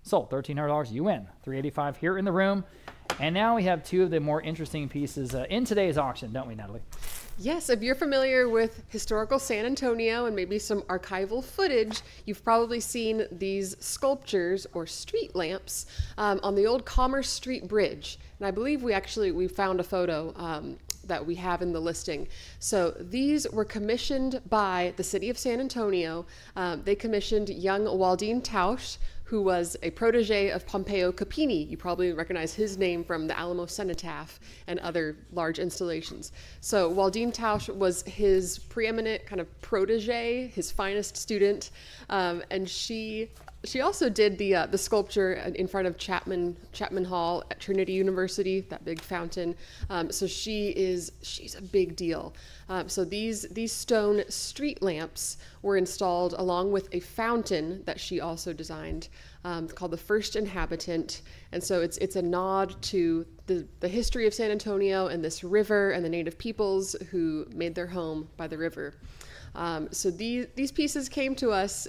Sold. $1,300. You win. $385 here in the room. And now we have two of the more interesting pieces in today's auction, don't we, Natalie? Yes, if you're familiar with historical San Antonio and maybe some archival footage, you've probably seen these sculptures or street lamps on the old Commerce Street Bridge. And I believe we found a photo that we have in the listing. So these were commissioned by the city of San Antonio. They commissioned young Waldine Tausch, who was a protege of Pompeo Capini. You probably recognize his name from the Alamo Cenotaph and other large installations. So Waldine Tausch was his preeminent kind of protege, his finest student, and she also did the sculpture in front of Chapman Hall at Trinity University, that big fountain. So she's a big deal. So these stone street lamps were installed along with a fountain that she also designed, called the First Inhabitant. And so it's a nod to the history of San Antonio and this river and the native peoples who made their home by the river. So these pieces came to us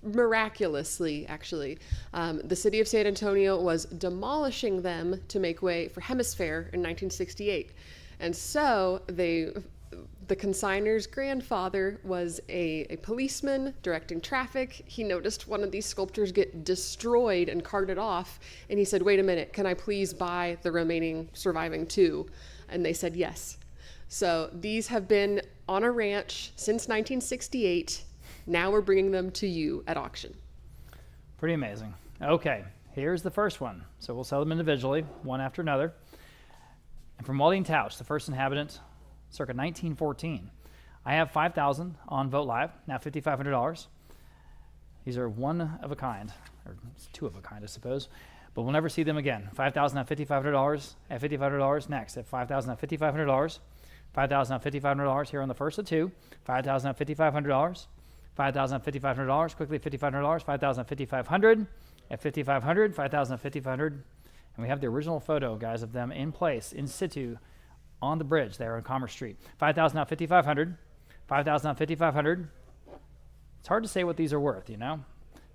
miraculously, actually, the city of San Antonio was demolishing them to make way for Hemisphere in 1968. And so the consignor's grandfather was a policeman directing traffic. He noticed one of these sculptures get destroyed and carted off, and he said, "Wait a minute, can I please buy the remaining surviving two?" And they said yes. So these have been on a ranch since 1968. Now we're bringing them to you at auction. Pretty amazing. Okay, here's the first one. So we'll sell them individually, one after another. And from Walding Tausch, the first inhabitant, circa 1914. I have 5,000 on Vote Live, now $5,500. These are one of a kind, or two of a kind, I suppose, but we'll never see them again. 5,000 at $5,500, at $5,500 next, at 5,000 at $5,500, 5,000 at $5,500 here on the first of two, 5,000 at $5,500, 5,000 at $5,500, quickly $5,500, 5,000 at $5,500, at $5,500, 5,000 at $5,500, and we have the original photo, guys, of them in place, in situ, on the bridge there on Commerce Street. 5,000 out 5,500. 5,000 out 5,500. It's hard to say what these are worth, you know.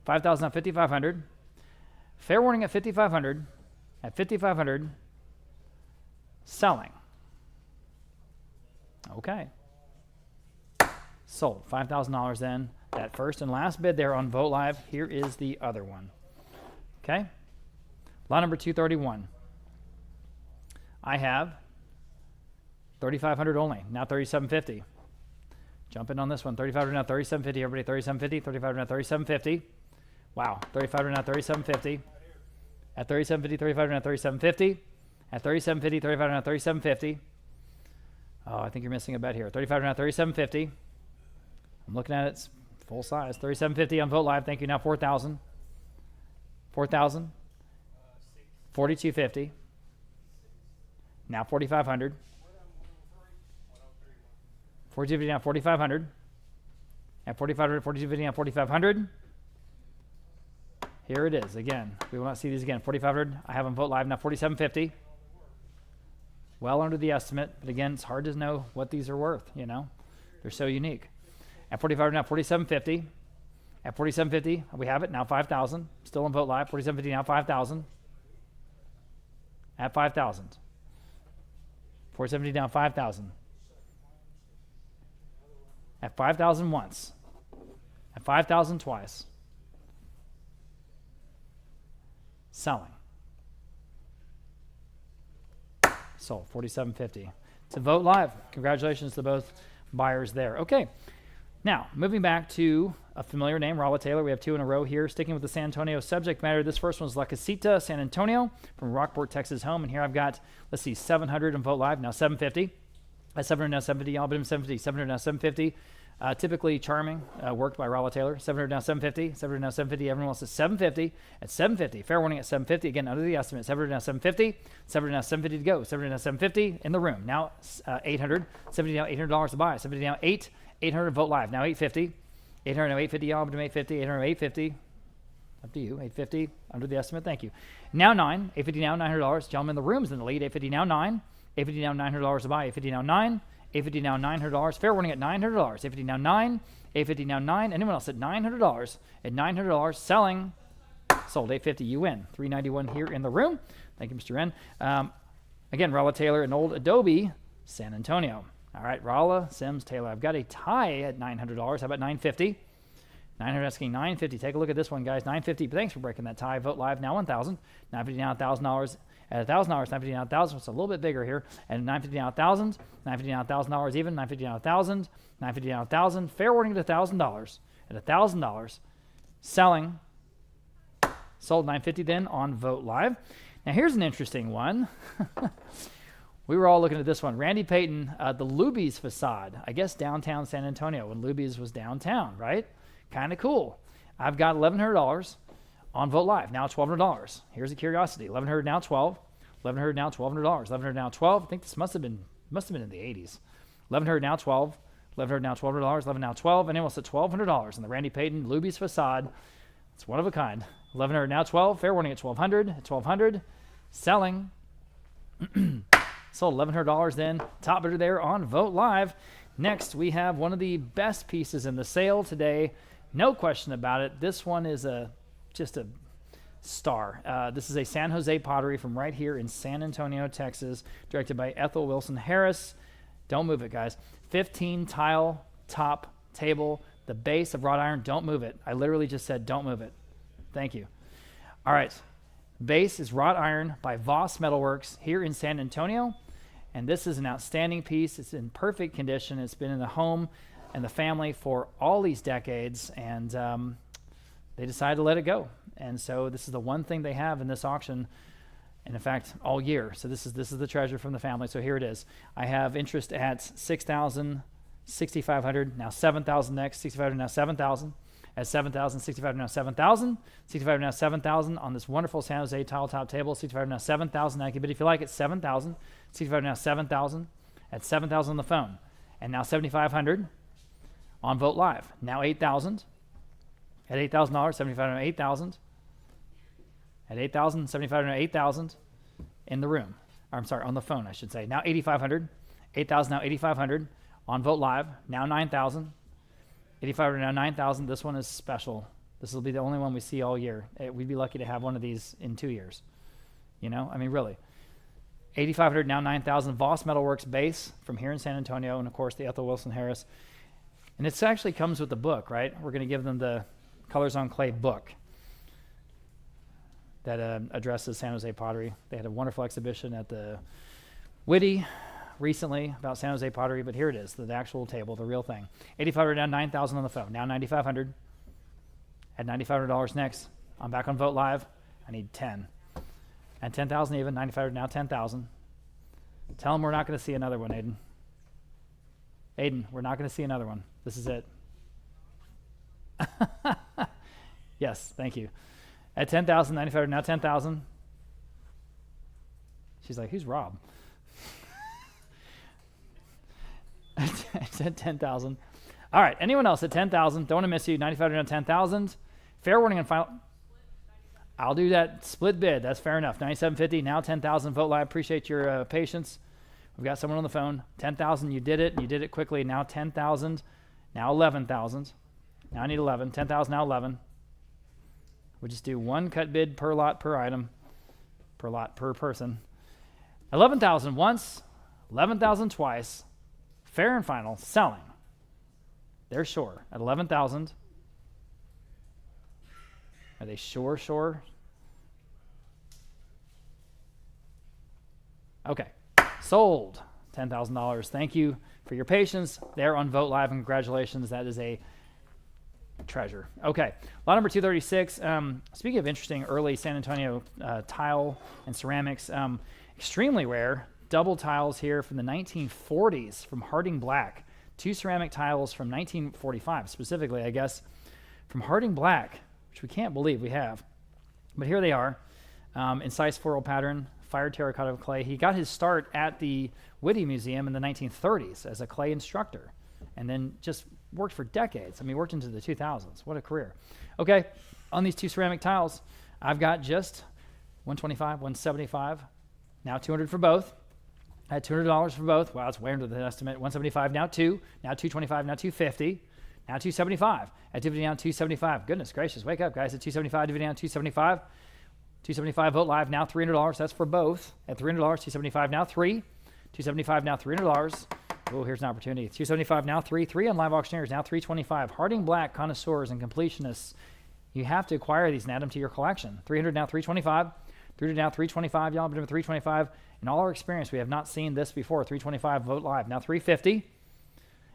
5,000 out 5,500. Fair warning at 5,500. At 5,500. Selling. Okay. Sold. $5,000 then. That first and last bid there on Vote Live. Here is the other one. Okay. Lot number 231. I have 3,500 only, now 3,750. Jump in on this one. 3,500 now 3,750. Everybody 3,750. 3,500 now 3,750. Wow. 3,500 now 3,750. At 3,750, 3,500 now 3,750. At 3,750, 3,500 now 3,750. Oh, I think you're missing a bet here. 3,500 now 3,750. I'm looking at it. It's full size. 3,750 on Vote Live. Thank you. Now 4,000. 4,000. 4,250. Now 4,500. 4,250 now 4,500. At 4,500, 4,250 now 4,500. Here it is again. We will not see these again. 4,500. I have on Vote Live now 4,750. Well under the estimate, but again, it's hard to know what these are worth. You know, they're so unique. At 4,500 now 4,750. At 4,750, we have it now 5,000. Still on Vote Live. 4,750 now 5,000. At 5,000. 4,750 down 5,000. At 5,000 once. At 5,000 twice. Selling. Sold. 4,750. To Vote Live. Congratulations to both buyers there. Okay. Now, moving back to a familiar name, Rolla Taylor. We have two in a row here. Sticking with the San Antonio subject matter, this first one is La Casita San Antonio from Rockport, Texas home. And here I've got, let's see, 700 on Vote Live, now 750. At 700 now 750, I'll bid him 750. 700 now 750. Typically charming, worked by Rolla Taylor. 700 now 750. 700 now 750. Everyone else is 750. At 750, fair warning at 750. Again, under the estimate. 700 now 750. 700 now 750 to go. 700 now 750 in the room. Now 800. 70 now $800 to buy. 70 now 800 Vote Live. Now 850. 800 now 850. I'll bid him 850. 800 now 850. Up to you. 850 under the estimate. Thank you. Now 9. 850 now $900. Gentlemen in the room's in the lead. 850 now 9. 850 now $900 to buy. 850 now 9. 850 now $900. Fair warning at $900. 850 now 9. 850 now 9. Anyone else at $900? At $900 selling. Sold. 850. You win. 391 here in the room. Thank you, Mr. Wren. Again, Rolla Taylor and Old Adobe, San Antonio. All right, Rolla, Sims, Taylor. I've got a tie at $900. How about 950? 900 asking 950. Take a look at this one, guys. 950. Thanks for breaking that tie. Vote Live now 1,000. 950 now $1,000. At $1,000, 950 now 1,000. It's a little bit bigger here. And 950 now 1,000. 950 now $1,000 even. 950 now 1,000. 950 now 1,000. Fair warning at $1,000. At $1,000. Selling. Sold 950 then on Vote Live. Now here's an interesting one. We were all looking at this one. Randy Payton, the Luby's facade. I guess downtown San Antonio when Luby's was downtown, right? Kind of cool. I've got $1,100 on Vote Live. Now $1,200. Here's a curiosity. $1,100 now 12. $1,100 now $1,200. $1,100 now 12. I think this must have been in the 80s. $1,100 now 12. $1,100 now $1,200. $1,100 now 12. And it was at $1,200 on the Randy Payton Luby's facade. It's one of a kind. $1,100 now 12. Fair warning at $1,200. At $1,200. Selling. Sold $1,100 then. Top bidder there on Vote Live. Next, we have one of the best pieces in the sale today. no question about it. This one is just a star. This is a San Jose pottery from right here in San Antonio, Texas, directed by Ethel Wilson Harris. Don't move it, guys. 15 tile top table. The base of wrought iron. Don't move it. I literally just said don't move it. Thank you. All right. Base is wrought iron by Voss Metalworks here in San Antonio. And this is an outstanding piece. It's in perfect condition. It's been in the home and the family for all these decades. And they decided to let it go. And so this is the one thing they have in this auction, and in fact, all year. So this is the treasure from the family. So here it is. I have interest at $6,000, $6,500, now $7,000 next, $6,500, now $7,000, at $7,000, $6,500, now $7,000, $6,500, now $7,000 on this wonderful San Jose tile top table, $6,500, now $7,000. Now, but if you like it, $7,000, $6,500, now $7,000, at $7,000 on the phone, and now $7,500 on Vote Live. Now $8,000, at $8,000, $7,500, now $8,000. At $8,000, $7,500, now $8,000 in the room. Or, I'm sorry, on the phone, I should say. Now $8,500, $8,000, now $8,500 on Vote Live. Now $9,000, $8,500, now $9,000. This one is special. This will be the only one we see all year. We'd be lucky to have one of these in 2 years. You know, I mean, really. $8,500, now $9,000. Voss Metalworks base from here in San Antonio, and of course the Ethel Wilson Harris. And it actually comes with the book, right? We're going to give them the Colors on Clay book that addresses San Jose pottery. They had a wonderful exhibition at the Whitty recently about San Jose pottery, but here it is, the actual table, the real thing. $8,500, now $9,000 on the phone. Now $9,500. At $9,500 next. I'm back on Vote Live. I need 10. At $10,000 even, $9,500, now $10,000. Tell them we're not going to see another one, Aiden. Aiden, we're not going to see another one. This is it. Yes, thank you. At $10,000, $9,500, now $10,000. She's like, who's Rob? I said $10,000. All right, anyone else at $10,000? Don't want to miss you. $9,500, now $10,000. Fair warning and final. I'll do that split bid. That's fair enough. $9,750, now $10,000. Vote Live. Appreciate your patience. We've got someone on the phone. $10,000. You did it. And you did it quickly. Now $10,000. Now $11,000. Now I need 11. $10,000. Now 11. We just do one cut bid per lot per item, per lot per person. 11,000 once, 11,000 twice. Fair and final. Selling. They're sure at 11,000. Are they sure? Okay. Sold. $10,000. Thank you for your patience there on Vote Live, and congratulations. That is a treasure. Okay. Lot number 236. Speaking of interesting early San Antonio tile and ceramics, extremely rare. Double tiles here from the 1940s from Harding Black. 2 ceramic tiles from 1945, specifically, I guess, from Harding Black, which we can't believe we have. But here they are, incised floral pattern, fired terracotta clay. He got his start at the Whitty Museum in the 1930s as a clay instructor, and then just worked for decades. I mean, worked into the 2000s. What a career. Okay, on these 2 ceramic tiles, I've got just $125, $175, now $200 for both. At $200 for both. Wow, it's way under the estimate. $175, now 2, now $225, now $250, now $275. At $250, now $275. Goodness gracious, wake up, guys. At $275, $250, now $275. $275, Vote Live, now $300. That's for both. At $300, $275, now 3. $275, now $300. Oh, here's an opportunity. $275, now 3. 3 on Live Auctioneers, now $325. Harding Black connoisseurs and completionists, you have to acquire these and add them to your collection. $300, now $325. $300, now $325. Y'all been over $325. In all our experience, we have not seen this before. $325, Vote Live, now $350.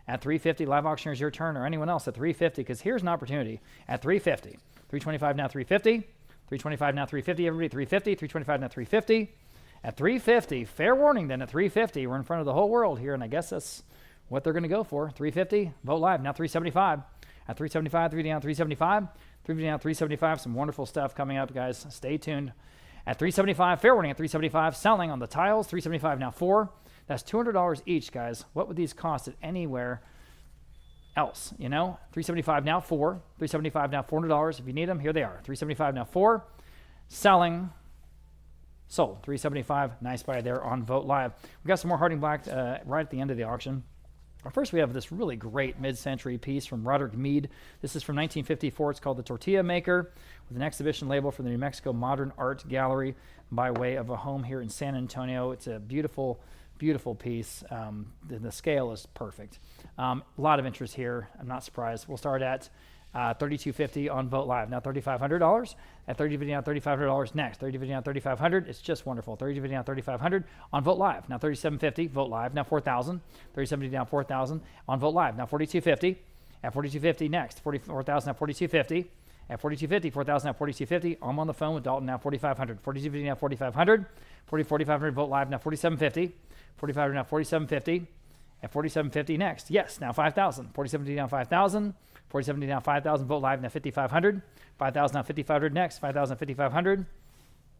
At $350, Live Auctioneers, your turn, or anyone else at $350, because here's an opportunity. At $350, $325, now $350. $325, now $350. Everybody, $350. $325, now $350. At $350, fair warning then, at $350, we're in front of the whole world here, and I guess that's what they're going to go for. $350, Vote Live, now $375. At $375, $3 down, $375. $3 down, $375. Some wonderful stuff coming up, guys. Stay tuned. At $375, fair warning at $375, selling on the tiles, $375, now 4. That's $200 each, guys. What would these cost at anywhere else, you know? $375, now 4. $375, now $400. If you need them, here they are. $375, now 4. Selling. Sold. $375. Nice buy there on Vote Live. We got some more Harding Black right at the end of the auction. First, we have this really great mid-century piece from Roderick Mead. This is from 1954. It's called The Tortilla Maker, with an exhibition label for the New Mexico Modern Art Gallery by way of a home here in San Antonio. It's a beautiful, beautiful piece. The scale is perfect. A lot of interest here. I'm not surprised. We'll start at $3,250 on Vogt Live. Now $3,500. At $3,250 now $3,500 next. $3,250 now $3,500. It's just wonderful. $3,250 now $3,500 on Vogt Live. Now $3,750. Vogt Live now $4,000. $3,750 now $4,000 on Vogt Live. Now $4,250. At $4,250 next. $44,000 now $4,250. At $4,250. $4,000 now $4,250. I'm on the phone with Dalton now $4,500. $4,250 now $4,500. $4,500 Vogt Live now $4,750. $4,500 now $4,750. At $4,750 next. Yes, now $5,000. $4,750 now $5,000. $4,750 now $5,000. Vogt Live now $5,500. $5,000 now $5,500 next. $5,000 $5,500.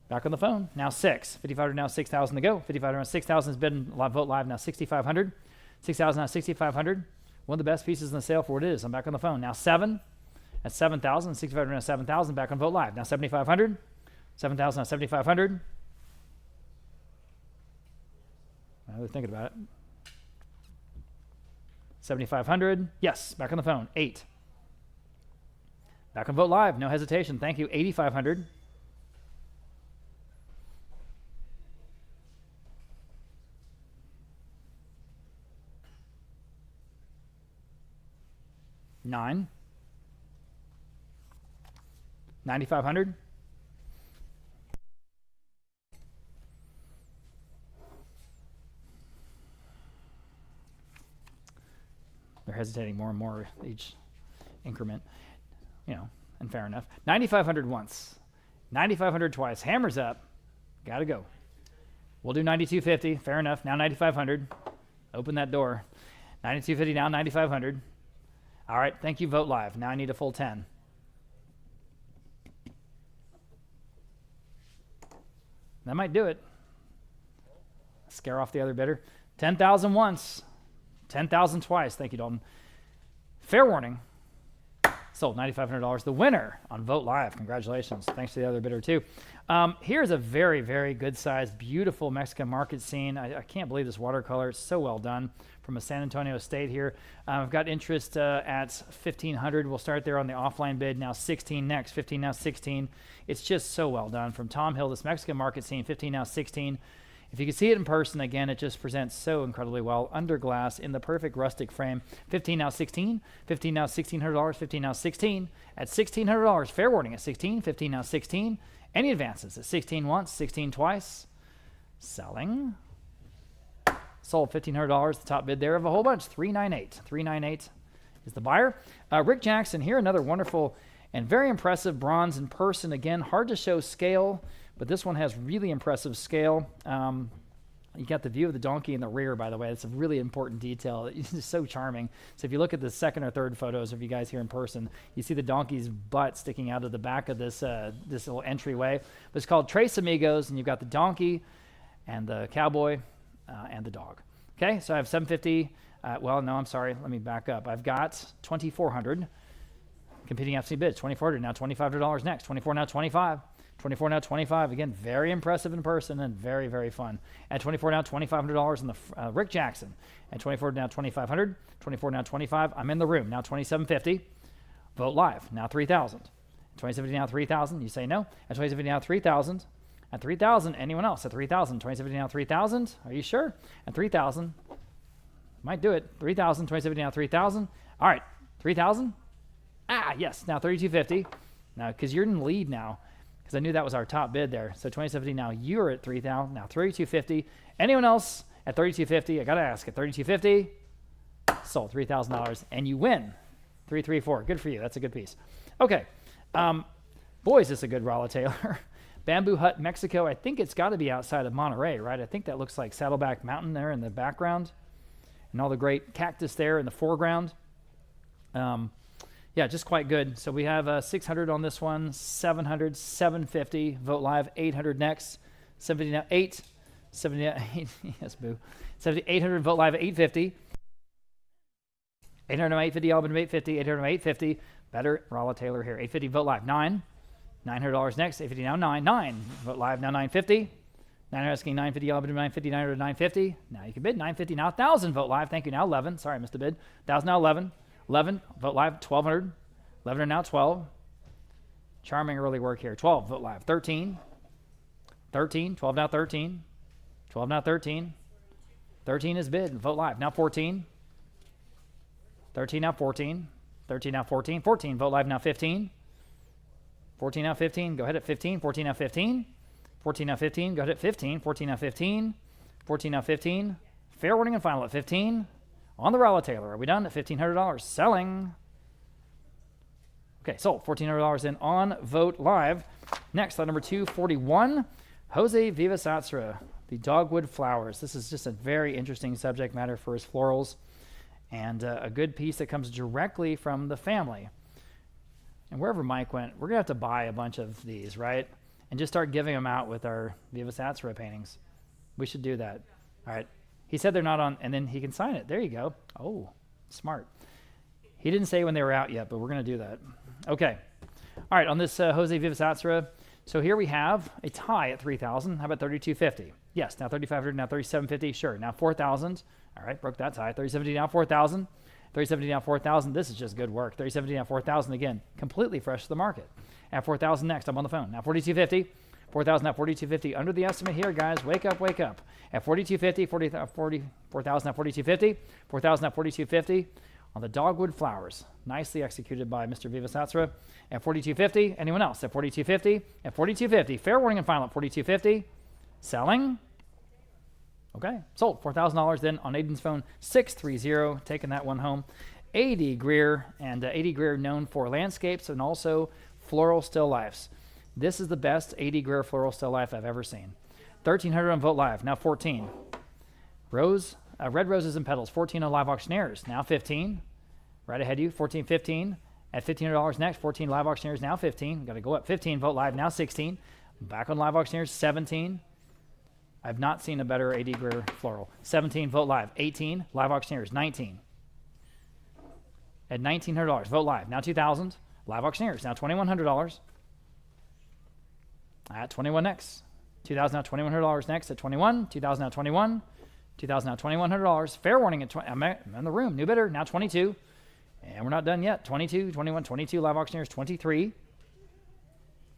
Back on the phone. Now $6,000. $5,500 now $6,000 to go. $5,500 now $6,000 has been Vogt Live now $6,500. $6,000 now $6,500. One of the best pieces in the sale for what it is. I'm back on the phone. Now $7,000 at $7,000. $6,500 now $7,000. Back on Vogt Live. Now $7,500. $7,000 now $7,500. Now they're thinking about it. $7,500. Yes, back on the phone. $8,000. Back on Vogt Live. No hesitation. Thank you. $8,500. $9,000. $9,500. They're hesitating more and more each increment, and fair enough. $9,500 once, $9,500 twice. Hammers up, gotta go. We'll do $9,250. Fair enough. Now $9,500. Open that door. $9,250 now $9,500. All right. Thank you, Vogt Live. Now I need a full 10. That might do it. Scare off the other bidder. $10,000 once. $10,000 twice. Thank you, Dalton. Fair warning. Sold $9,500. The winner on Vogt Live. Congratulations. Thanks to the other bidder, too. Here's a very, very good-sized, beautiful Mexican market scene. I can't believe this watercolor. It's so well done from a San Antonio estate here. I've got interest at $1,500. We'll start there on the offline bid. Now $16 next. $15 now $16. It's just so well done. From Tom Hill, this Mexican market scene. $15 now $16. If you can see it in person, again, it just presents so incredibly well. Under glass, in the perfect rustic frame. $15 now $16. $15 now $1,600. $15 now $16. At $1,600, fair warning at $16. $15 now $16. Any advances at $16 once, $16 twice. Selling. Sold $1,500. The top bid there of a whole bunch. $398. $398 is the buyer. Rick Jackson here, another wonderful and very impressive bronze in person. Again, hard to show scale, but this one has really impressive scale. You got the view of the donkey in the rear, by the way. It's a really important detail. It's just so charming. So if you look at the second or third photos of you guys here in person, you see the donkey's butt sticking out of the back of this this little entryway. But it's called Tres Amigos, and you've got the donkey and the cowboy and the dog. Okay, so I have $750. Well, no, I'm sorry. Let me back up. I've got $2,400. Competing FC bids. $2,400 now $2,500 next. $24 now $25. $24 now $25. Again, very impressive in person and very, very fun. At $24 now $2,500 in the Rick Jackson. At $24 now $2,500. $24 now $25. I'm in the room. Now $2,750. Vogt Live. Now $3,000. $2,750 now $3,000. You say no. At $2,750 now $3,000. At $3,000. Anyone else? At $3,000. $2,750 now $3,000. Are you sure? At $3,000. Might do it. $3,000. $2,750 now $3,000. All right. $3,000. Yes. Now $3,250. Now, because you're in the lead now. Because I knew that was our top bid there. So $2,750 now you're at $3,000. Now $3,250. Anyone else at $3,250? I got to ask. At $3,250, sold $3,000. And you win. $334. Good for you. That's a good piece. Okay. Boy, is this a good Rolla Taylor. Bamboo Hut, Mexico. I think it's got to be outside of Monterey, right? I think that looks like Saddleback Mountain there in the background. And all the great cactus there in the foreground. Yeah, just quite good. So we have 600 on this one, 700, 750. Vogt Live, 800 next. 70 now 8. 70 now 8. Yes, boo. 70, 800. Vogt Live at 850. 800 now 850. Albin 850. 800 now 850. Better. Rolla Taylor here. 850. Vogt Live 9. $900 next. 850 now 9. 9. Vogt Live now 950. Now you're asking 950, y'all bid 950, 900 to 950. Now you can bid 950, now 1,000, vote live. Thank you, now 11. Sorry, I missed a bid. 1,000, now 11. 11, vote live, 1,200. 11 now 12. Charming early work here. 12, vote live. 13. 13, 12 now 13. 12 now 13. 13 is bid, vote live. Now 14. 13 now 14. 13 now 14. 14, vote live now 15. 14 now 15, go ahead at 15. 14 now 15. 14 now 15, go ahead at 15. 14 now 15. 14 now 15. Fair warning and final at 15. On the Raleigh Taylor, are we done at $1,500? Selling. Okay, sold. $1,400 in on Vote Live. Next, lot number 241, Jose Vives-Atsara, the dogwood flowers. This is just a very interesting subject matter for his florals, and a good piece that comes directly from the family. And wherever Mike went, we're going to have to buy a bunch of these, right? And just start giving them out with our Vives-Atsara paintings. We should do that. All right. He said they're not on, and then he can sign it. There you go. Oh, smart. He didn't say when they were out yet, but we're going to do that. Okay. All right, on this Jose Vives-Atsara, so here we have a tie at 3,000. How about 3,250? Yes, now 3,500, now 3,750. Sure, now 4,000. All right, broke that tie. 3,750, now 4,000. 3,750, now 4,000. This is just good work. 3,750, now 4,000 again. Completely fresh to the market. At 4,000 next, I'm on the phone. Now 4,250. 4,000 at 4,250. Under the estimate here, guys. Wake up, wake up. At 4,250, 4,000 at 4,250. 4,000 at 4,250 on the dogwood flowers. Nicely executed by Mr. Vives-Atsara. At 4,250. Anyone else? At 4,250. At 4,250. Fair warning and final at 4,250. Selling. Okay. Sold. $4,000 then on Aiden's phone. 630. Taking that one home. A.D. Greer. And A.D. Greer known for landscapes and also floral still lifes. This is the best A.D. Greer floral still life I've ever seen. 1,300 on Vote Live, now 14. Red roses and petals, 14 on Live Auctioneers, now 15. Right ahead of you, 14, 15. At $1,500 next, 14 Live Auctioneers, now 15. Got to go up, 15, Vote Live, now 16. Back on Live Auctioneers, 17. I've not seen a better A.D. Greer floral. 17, Vote Live, 18. Live Auctioneers, 19. At $1,900, Vote Live, now 2,000. Live Auctioneers, now $2,100. At 21 next. 2,000 now $2,100 next at 21. 2,000 now 21. 2,000 now $2,100. Fair warning at 20. I'm in the room. New bidder now 22. And we're not done yet. 22, 21, 22. Live Auctioneers 23.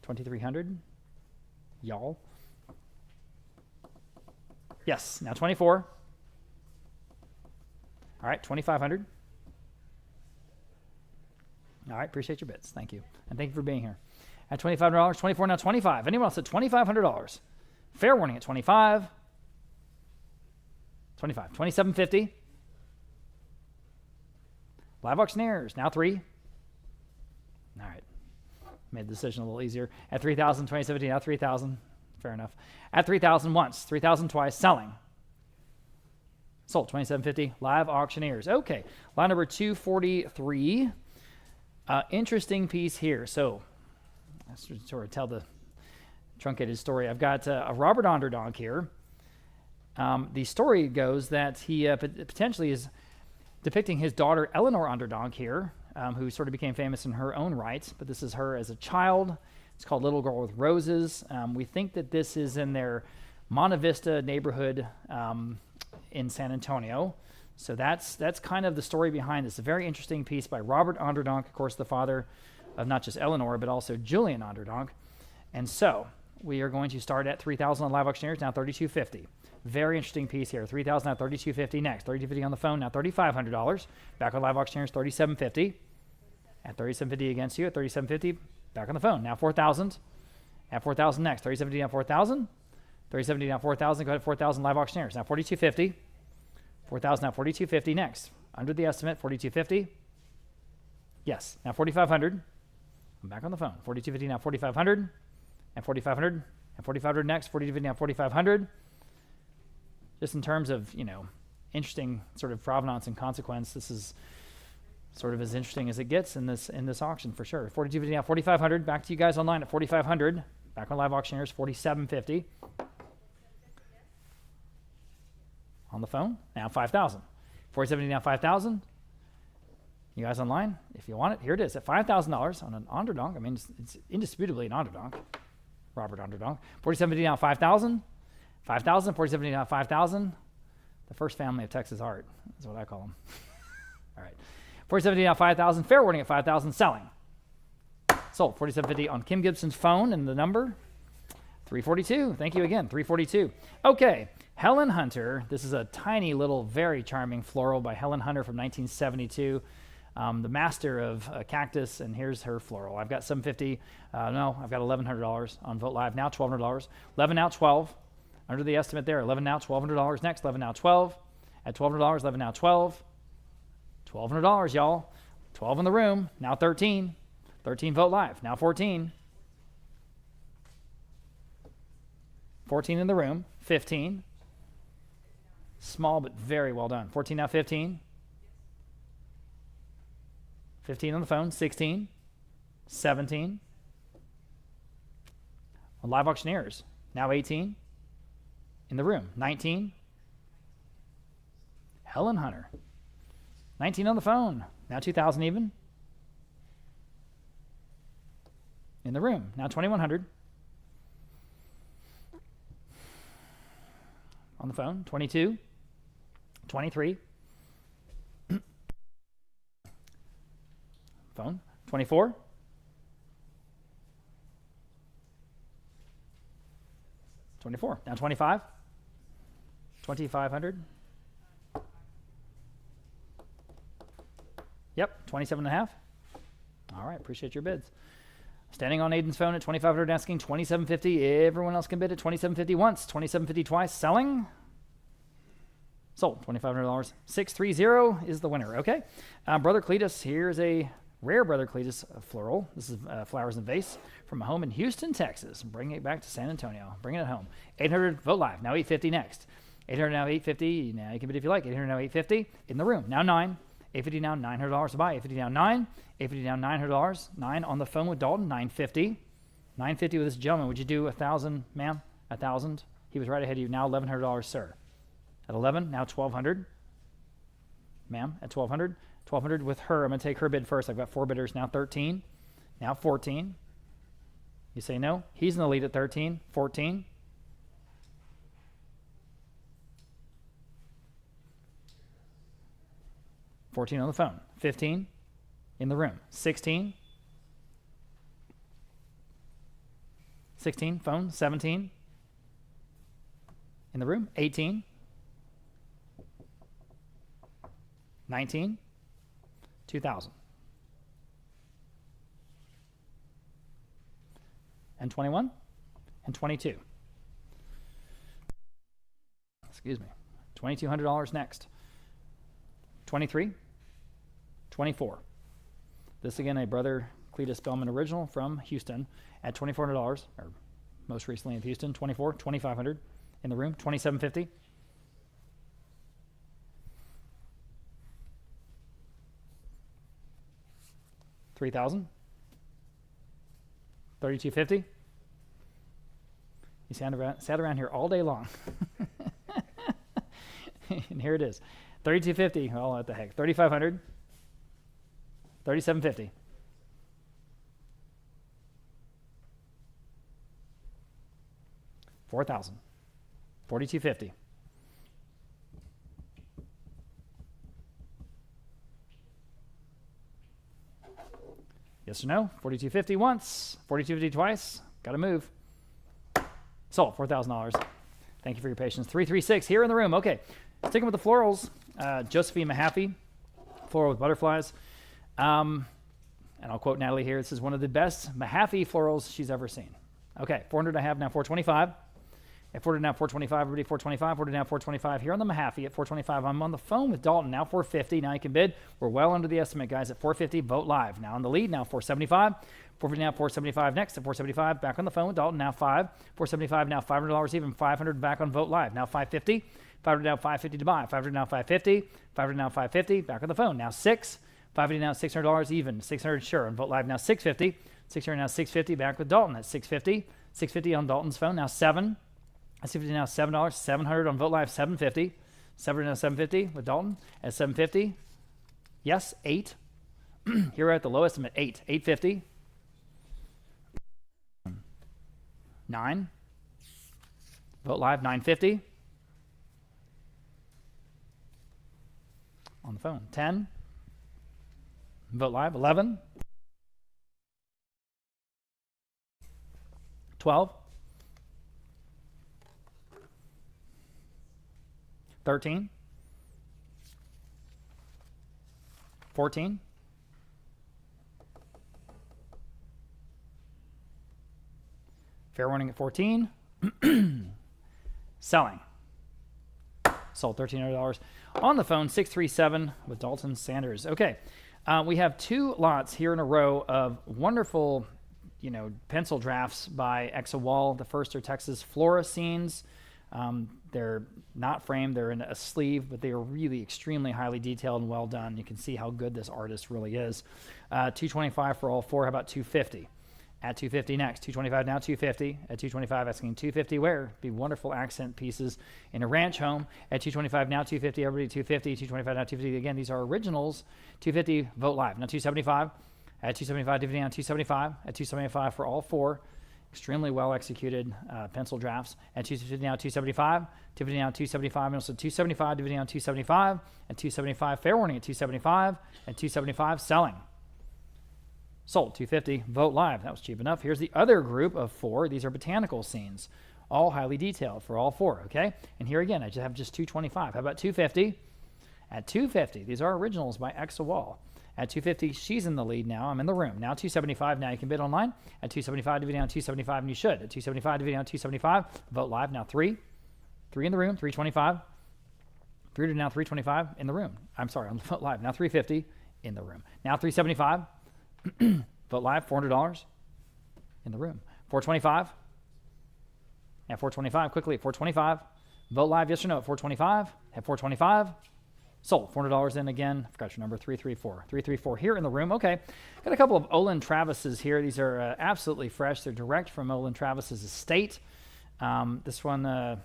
2,300. Y'all. Yes. Now 24. All right. 2,500. All right. Appreciate your bits. Thank you. And thank you for being here. At $2,500, 24 now 25. Anyone else at $2,500? Fair warning at 25. 25. 2,750. Live Auctioneers, now 3. All right. Made the decision a little easier. At 3,000, 2,750, now 3,000. Fair enough. At 3,000 once, 3,000 twice, selling. Sold, 2,750. Live Auctioneers. Okay. Line number 243. Interesting piece here. So, let's sort of tell the truncated story. I've got a Robert Onderdonk here. The story goes that he potentially is depicting his daughter Eleanor Onderdonk here, who sort of became famous in her own right, but this is her as a child. It's called Little Girl with Roses. We think that this is in their Monte Vista neighborhood in San Antonio. So that's kind of the story behind this. A very interesting piece by Robert Onderdonk, of course, the father of not just Eleanor, but also Julian Onderdonk. And so we are going to start at 3,000 on Live Auctioneers, now 3,250. Very interesting piece here. 3,000 now 3,250 next. 3,250 on the phone, now $3,500. Back on Live Auctioneers, 3,750. At 3,750 against you, at 3,750, back on the phone, now 4,000. At 4,000 next. 3,750 now 4,000. 3,750 now 4,000. Go ahead, 4,000 Live Auctioneers, now 4,250. 4,000 now 4,250 next. Under the estimate, 4,250. Yes, now 4,500. I'm back on the phone. 4,250 now 4,500. And 4,500. And 4,500 next. 4,250 now 4,500. Just in terms of, interesting sort of provenance and consequence, this is sort of as interesting as it gets in this auction for sure. 4,250 now 4,500. Back to you guys online at 4,500. Back on Live Auctioneers, 4,750. On the phone, now 5,000. 4,750 now 5,000. You guys online, if you want it, here it is at $5,000 on an Onderdonk. I mean, it's indisputably an Onderdonk, Robert Onderdonk. 4,750 now 5,000. 5,000, 4750 now 5,000. The first family of Texas art is what I call them. All right. 4750 now 5,000. Fair warning at 5,000. Selling. Sold. 4750 on Kim Gibson's phone and the number 342. Thank you again. 342. Okay. Helen Hunter. This is a tiny little, very charming floral by Helen Hunter from 1972. The master of cactus, and here's her floral. I've got $750. No, I've got $1,100 on Vote Live now. $1,200. 11 now. 12. Under the estimate there. 11 now. $1,200 next. 11 now. 12. At $1,200. 11 now. 12. $1,200, y'all. 12 in the room. Now 13. 13 Vote Live. Now 14. 14 in the room. 15. Small but very well done. 14 now. 15. 15 on the phone. 16. 17. On Live Auctioneers. Now 18. In the room. 19. Helen Hunter. 19 on the phone. Now 2,000 even. In the room. Now 2,100. On the phone. 22. 23. Phone. 24. 24. Now 25. 2,500. Yep, 27 and a half. All right, appreciate your bids. Standing on Aiden's phone at 2,500, asking 2,750. Everyone else can bid at 2,750 once, 2,750 twice. Selling. Sold. $2,500. 630 is the winner. Okay. Brother Cletus. Here's a rare Brother Cletus floral. This is flowers and vase from a home in Houston, Texas. Bringing it back to San Antonio. Bringing it home. 800. Vote Live. Now 850 next. 800 now 850. Now you can bid if you like. 800 now 850. In the room. Now 9. 850 now, $900 to buy. 850 now 9. 850 now $900. 9 on the phone with Dalton. 950. 950 with this gentleman. Would you do 1,000, ma'am? 1,000. He was right ahead of you. Now $1,100, sir. At 11. Now 1,200. Ma'am, at 1,200. 1,200 with her. I'm going to take her bid first. I've got 4 bidders. Now 13. Now 14. You say no. He's in the lead at 13. 14. 14 on the phone. 15 in the room. 16. 16 phone. 17 in the room. 18. 19. 2,000. And 21. And 22. Excuse me. $2,200 next. 23. 24. This again, a Brother Cletus Spellman original from Houston at $2,400, or most recently in Houston. 24. 2,500 in the room. 2,750. 3,000. 3,250. You sat around here all day long. And here it is. 3,250. Oh, what the heck. 3,500. 3,750. 4,000. 4,250. Yes or no? 4,250 once. 4,250 twice. Got to move. Sold. $4,000. Thank you for your patience. 336 here in the room. Okay. Sticking with the florals. Josephine Mahaffey. Floral with butterflies. And I'll quote Natalie here. This is one of the best Mahaffey florals she's ever seen. Okay. 400 I have now. 425. At 400 now, 425. Everybody 425. 400 now, 425. Here on the Mahaffey at 425. I'm on the phone with Dalton. Now 450. Now you can bid. We're well under the estimate, guys, at 450. Vote Live. Now in the lead. Now 475. 450 now, 475 next. At 475. Back on the phone with Dalton. Now 5. 475 now, $500 even. 500 back on Vote Live. Now 550. 500 now, 550 to buy. 500 now, 550. 500 now, 550. Back on the phone. Now 6. 550 now, $600 even. 600 sure on Vote Live. Now 650. 600 now, 650. Back with Dalton at 650. 650 on Dalton's phone. Now 7. 650 now, $7. 700 on Vote Live. 750. 700 now, 750 with Dalton at 750. Yes, 8. Here we're at the low estimate. 8. 850. 9. Vote live, $9.50. On the phone, $10. Vote live, $11. $12. $13. $14. Fair warning at $14. Selling. Sold $1,300. On the phone, 637 with Dalton Sanders. Okay, we have two lots here in a row of wonderful, pencil drafts by Exawall. The first are Texas Flora scenes. They're not framed, they're in a sleeve, but they are really extremely highly detailed and well done. You can see how good this artist really is. $225 for all four. How about $250? At $250 next. $225 now, $250. At $225, asking $250 where? Be wonderful accent pieces in a ranch home. At $225 now, $250. Everybody $250. $225 now, $250. Again, these are originals. $250. Vote live. Now $275. At $275, dividing down $275. At $275 for all four. Extremely well executed pencil drafts. At $250 now, $275. $250 now, $275. And also $275, dividing down $275. And $275. Fair warning at $275. And $275 selling. Sold, $250. Vote live. That was cheap enough. Here's the other group of four. These are botanical scenes, all highly detailed for all four, okay? And here again, I just have $225. How about $250? At $250, these are originals by Exawall. At $250, she's in the lead now. I'm in the room. Now $275. Now you can bid online. At $275, dividing down $275, and you should. At $275, dividing down $275. Vote live. Now three in the room. $325. $300 now. $325 in the room. I'm sorry. I'm vote live. Now $350 in the room. Now $375. Vote live, $400 in the room. $425. At $425, quickly at $425. Vote live, yes or no at $425. At $425. Sold, $400 in again. I forgot your number, 334. 334 here in the room. Okay, got a couple of Olin Travises here. These are absolutely fresh. They're direct from Olin Travis's estate. This one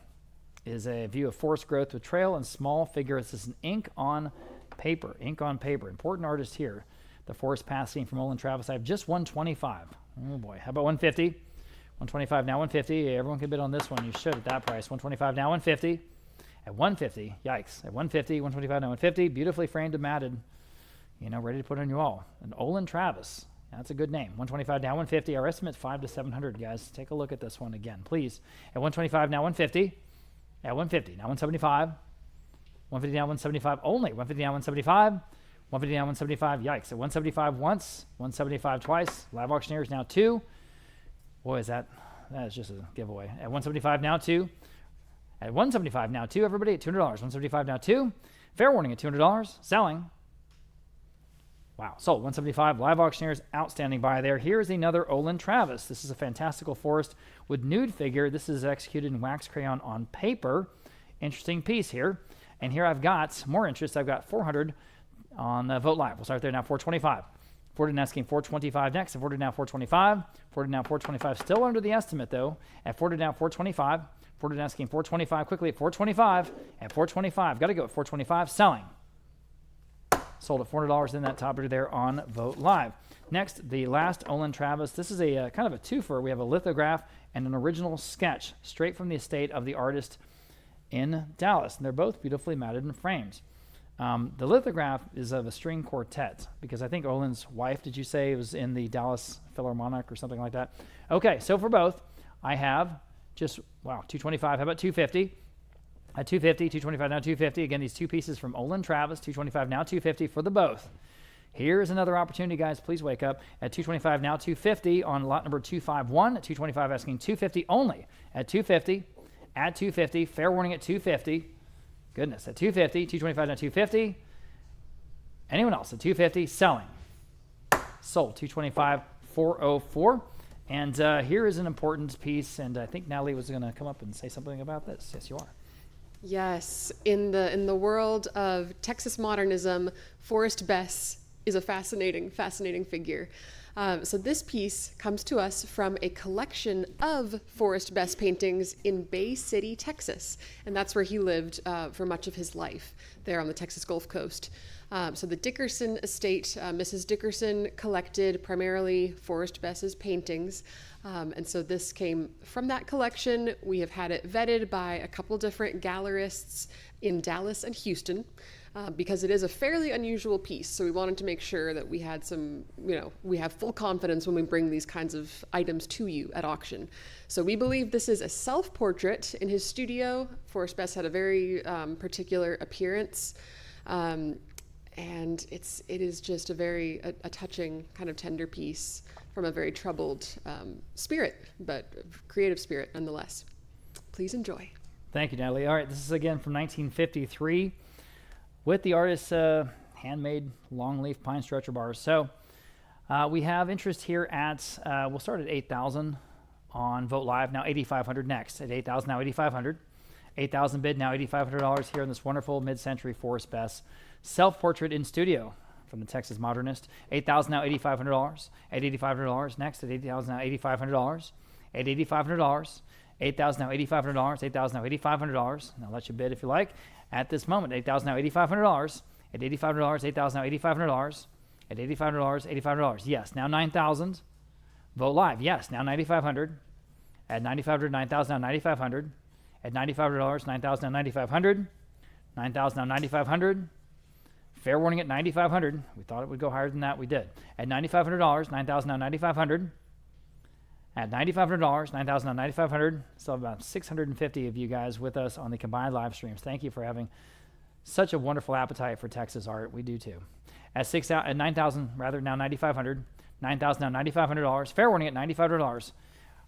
is a view of forest growth with trail and small figure. This is an ink on paper. Ink on paper. Important artist here. The forest pass scene from Olin Travis. I have just $125. Oh boy, how about $150? $125 now, $150. Everyone can bid on this one. You should at that price. $125 now, $150. At $150, yikes. At $150, $125 now, $150. Beautifully framed and matted. Ready to put on your wall. An Olin Travis. That's a good name. $125 now, $150. Our estimate's $500 to $700, guys. Take a look at this one again, please. At $125 now, $150. At $150 now, $175. $150 now, $175 only. $150 now, $175. $150 now, $175. Yikes. At $175 once, $175 twice. Live auctioneers now 2. Boy, that is just a giveaway. At $175 now 2. At $175 now 2. Everybody at $200. $175 now 2. Fair warning at $200. Selling. Wow. Sold. $175. Live auctioneers. Outstanding buy there. Here's another Olin Travis. This is a fantastical forest with nude figure. This is executed in wax crayon on paper. Interesting piece here. And here I've got more interest. I've got $400 on Vote Live. We'll start there now. $425. Forwarded asking $425 next. At forwarded now $425. Forwarded now $425. Still under the estimate though. At forwarded now $425. Forwarded asking $425 quickly at $425. At $425. Got to go at $425. Selling. Sold at $400 in that top bidder there on Vote Live. Next, the last Olin Travis. This is a kind of a twofer. We have a lithograph and an original sketch straight from the estate of the artist in Dallas. And they're both beautifully matted and framed. The lithograph is of a string quartet because I think Olin's wife, did you say, was in the Dallas Philharmonic or something like that? Okay, so for both, I have just, wow, $225. How about $250? At $250, $225 now $250. Again, these two pieces from Olin Travis, $225 now $250 for the both. Here's another opportunity, guys. Please wake up. At $225 now $250 on lot number 251. At $225 asking $250 only. At $250, at $250. Fair warning at $250. Goodness, at $250, $225 now $250. Anyone else at $250? Selling. Sold. $225, $404. And here is an important piece, and I think Natalie was going to come up and say something about this. Yes, you are. Yes, in the world of Texas modernism, Forrest Bess is a fascinating figure. So this piece comes to us from a collection of Forrest Bess paintings in Bay City, Texas, and that's where he lived for much of his life, there on the Texas Gulf Coast. So the Dickerson estate, Mrs. Dickerson collected primarily Forrest Bess's paintings. And so this came from that collection. We have had it vetted by a couple different gallerists in Dallas and Houston. Because it is a fairly unusual piece. So we wanted to make sure that we had some, we have full confidence when we bring these kinds of items to you at auction. So we believe this is a self-portrait in his studio. Forrest Bess had a very particular appearance. And it is just a touching kind of tender piece from a very troubled spirit, but creative spirit nonetheless. Please enjoy. Thank you, Natalie. All right, this is again from 1953. With the artist's handmade long-leaf pine stretcher bars. So we have interest here at, we'll start at $8,000 on Vote Live, now $8,500 next. At $8,000, now $8,500. $8,000 bid, now $8,500 here in this wonderful mid-century Forrest Bess self-portrait in studio from the Texas Modernist. $8,000, now $8,500. At $8,500 next. At $8,000, now $8,500. At $8,500. $8,000, now $8,500. $8,000, now $8,500. I'll let you bid if you like. At this moment, $8,000, now $8,500. At $8,500, $8,000, now $8,500. At $8,500, $8,500. Yes, now $9,000. Vote Live. Yes, now $9,500. At $9,500, $9,000, now $9,500. At $9,500, $9,000, now $9,500. $9,000, now $9,500. Fair warning at $9,500. We thought it would go higher than that. We did. At $9,500, $9,000, now $9,500. At $9,500, $9,000, now $9,500. Still have about 650 of you guys with us on the combined live streams. Thank you for having such a wonderful appetite for Texas art. We do too. At $9,000, rather, now $9,500. $9,000, now $9,500. Fair warning at $9,500.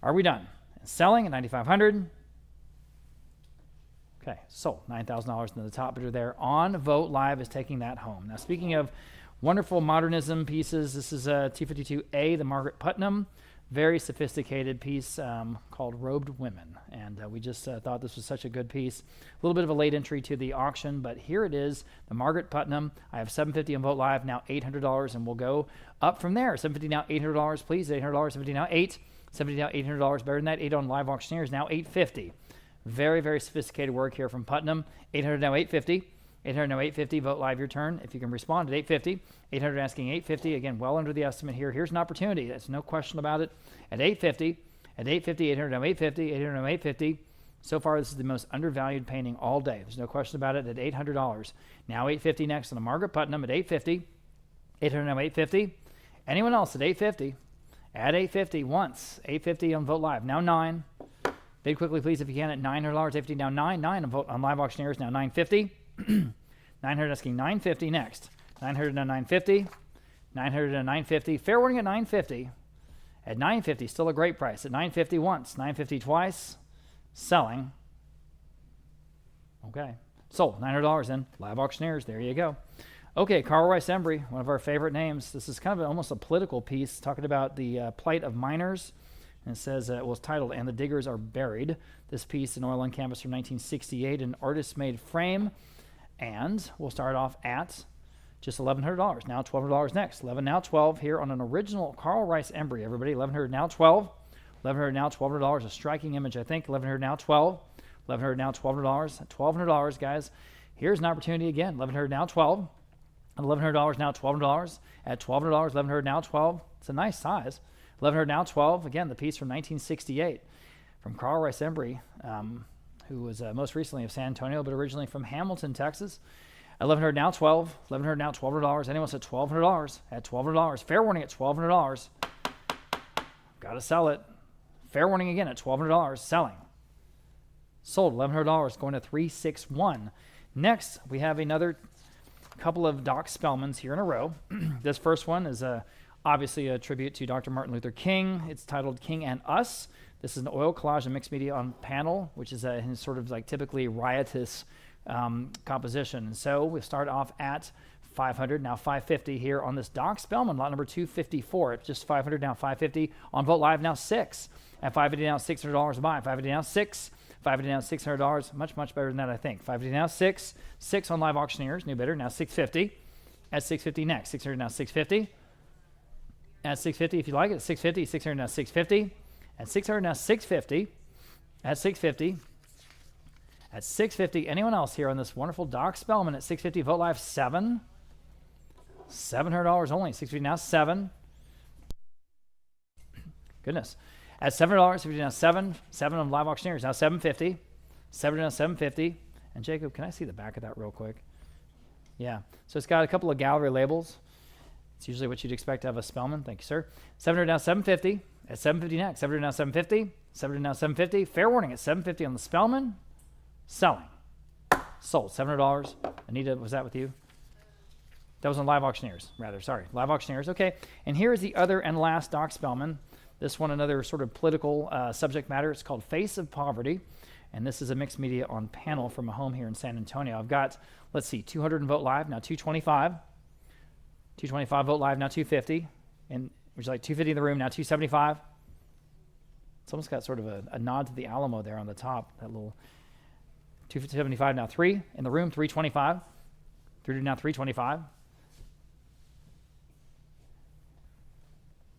Are we done? Selling at $9,500. Okay, sold. $9,000 into the top bidder there. On Vote Live is taking that home. Now, speaking of wonderful modernism pieces, this is a 252A, the Margaret Putnam. Very sophisticated piece called Robed Women. And we just thought this was such a good piece. A little bit of a late entry to the auction, but here it is, the Margaret Putnam. I have $750 on Vote Live, now $800, and we'll go up from there. $750 now, $800, please. $800, $750 now, $8. $750 now, $800. Better than that, 8 on Live Auctioneers, now $850. Very, very sophisticated work here from Putnam. $800 now, $850. $800 now, $850. Vote Live your turn. If you can respond at $850. $800 asking $850. Again, well under the estimate here. Here's an opportunity. There's no question about it. At $850. At $850. $800 now, $850. $800 now, $850. So far, this is the most undervalued painting all day. There's no question about it. At $800. Now $850 next on the Margaret Putnam at $850. $800 now, $850. Anyone else at $850? At $850 once. $850 on Vote Live. Now $9. Bid quickly, please, if you can, at $900. $850 now $9. $9 on Vote on Live Auctioneers now $950. $900 asking $950 next. $900 now $950. $900 now $950. Fair warning at $950. At $950, still a great price. At $950 once. $950 twice. Selling. Okay. Sold. $900 in. Live Auctioneers. There you go. Okay, Carl Rice Embry, one of our favorite names. This is kind of almost a political piece talking about the plight of miners. And it says, it was titled, And the Diggers Are Buried. This piece, an oil on canvas from 1968, an artist-made frame. And we'll start off at just $1,100. Now $1,200 next. 11 now 12 here on an original Carl Rice Embry, everybody. 1,100 now 12. 1,100 now $1,200. A striking image, I think. 1,100 now 12. 1,100 now $1,200. $1,200, guys. Here's an opportunity again. 1,100 now 12. $1,100 now $1,200. At $1,200, 1,100 now 12. It's a nice size. 1,100 now 12. Again, the piece from 1968 from Carl Rice Embry, who was most recently of San Antonio, but originally from Hamilton, Texas. 1,100 now 12. 1,100 now $1,200. Anyone else at $1,200? At $1,200. Fair warning at $1,200. Got to sell it. Fair warning again at $1,200. Selling. Sold. $1,100 going to $361. Next, we have another couple of Doc Spellmans here in a row. This first one is obviously a tribute to Dr. Martin Luther King. It's titled King and Us. This is an oil collage and mixed media on panel, which is a sort of like typically riotous composition. And so we start off at $500, now $550 here on this Doc Spellman, lot number 254. It's just $500, now $550 on Vote Live, now $6. At $550 now $600 a buy. $550 now $6. $550 now $600. Much, much better than that, I think. $550 now $6. $6 on Live Auctioneers, new bidder, now $650. At $650 next. $600 now $650. At $650 if you like it. $650. $600 now $650. At $600 now $650. At $650. At $650. Anyone else here on this wonderful Doc Spellman at $650? Vote Live 7. $700 only. 650 now 7. Goodness. At $700, 650 now 7. 7 on live auctioneers now 750. 7 now 750. And Jacob, can I see the back of that real quick? Yeah. So it's got a couple of gallery labels. It's usually what you'd expect to have a Spellman. Thank you, sir. 700 now 750. At 750 next. 700 now 750. 700 now 750. Fair warning at 750 on the Spellman. Selling. Sold. $700. Anita, was that with you? That was on live auctioneers, rather. Sorry. Live auctioneers. Okay. And here is the other and last Doc Spellman. This one, another sort of political subject matter. It's called Face of Poverty. And this is a mixed media on panel from a home here in San Antonio. I've got, let's see, 200 in Vote Live, now 225. 225 Vote Live, now 250. And would you like 250 in the room, now 275? It's almost got sort of a nod to the Alamo there on the top, that little 275, now 3 in the room, 325. 300 now 325.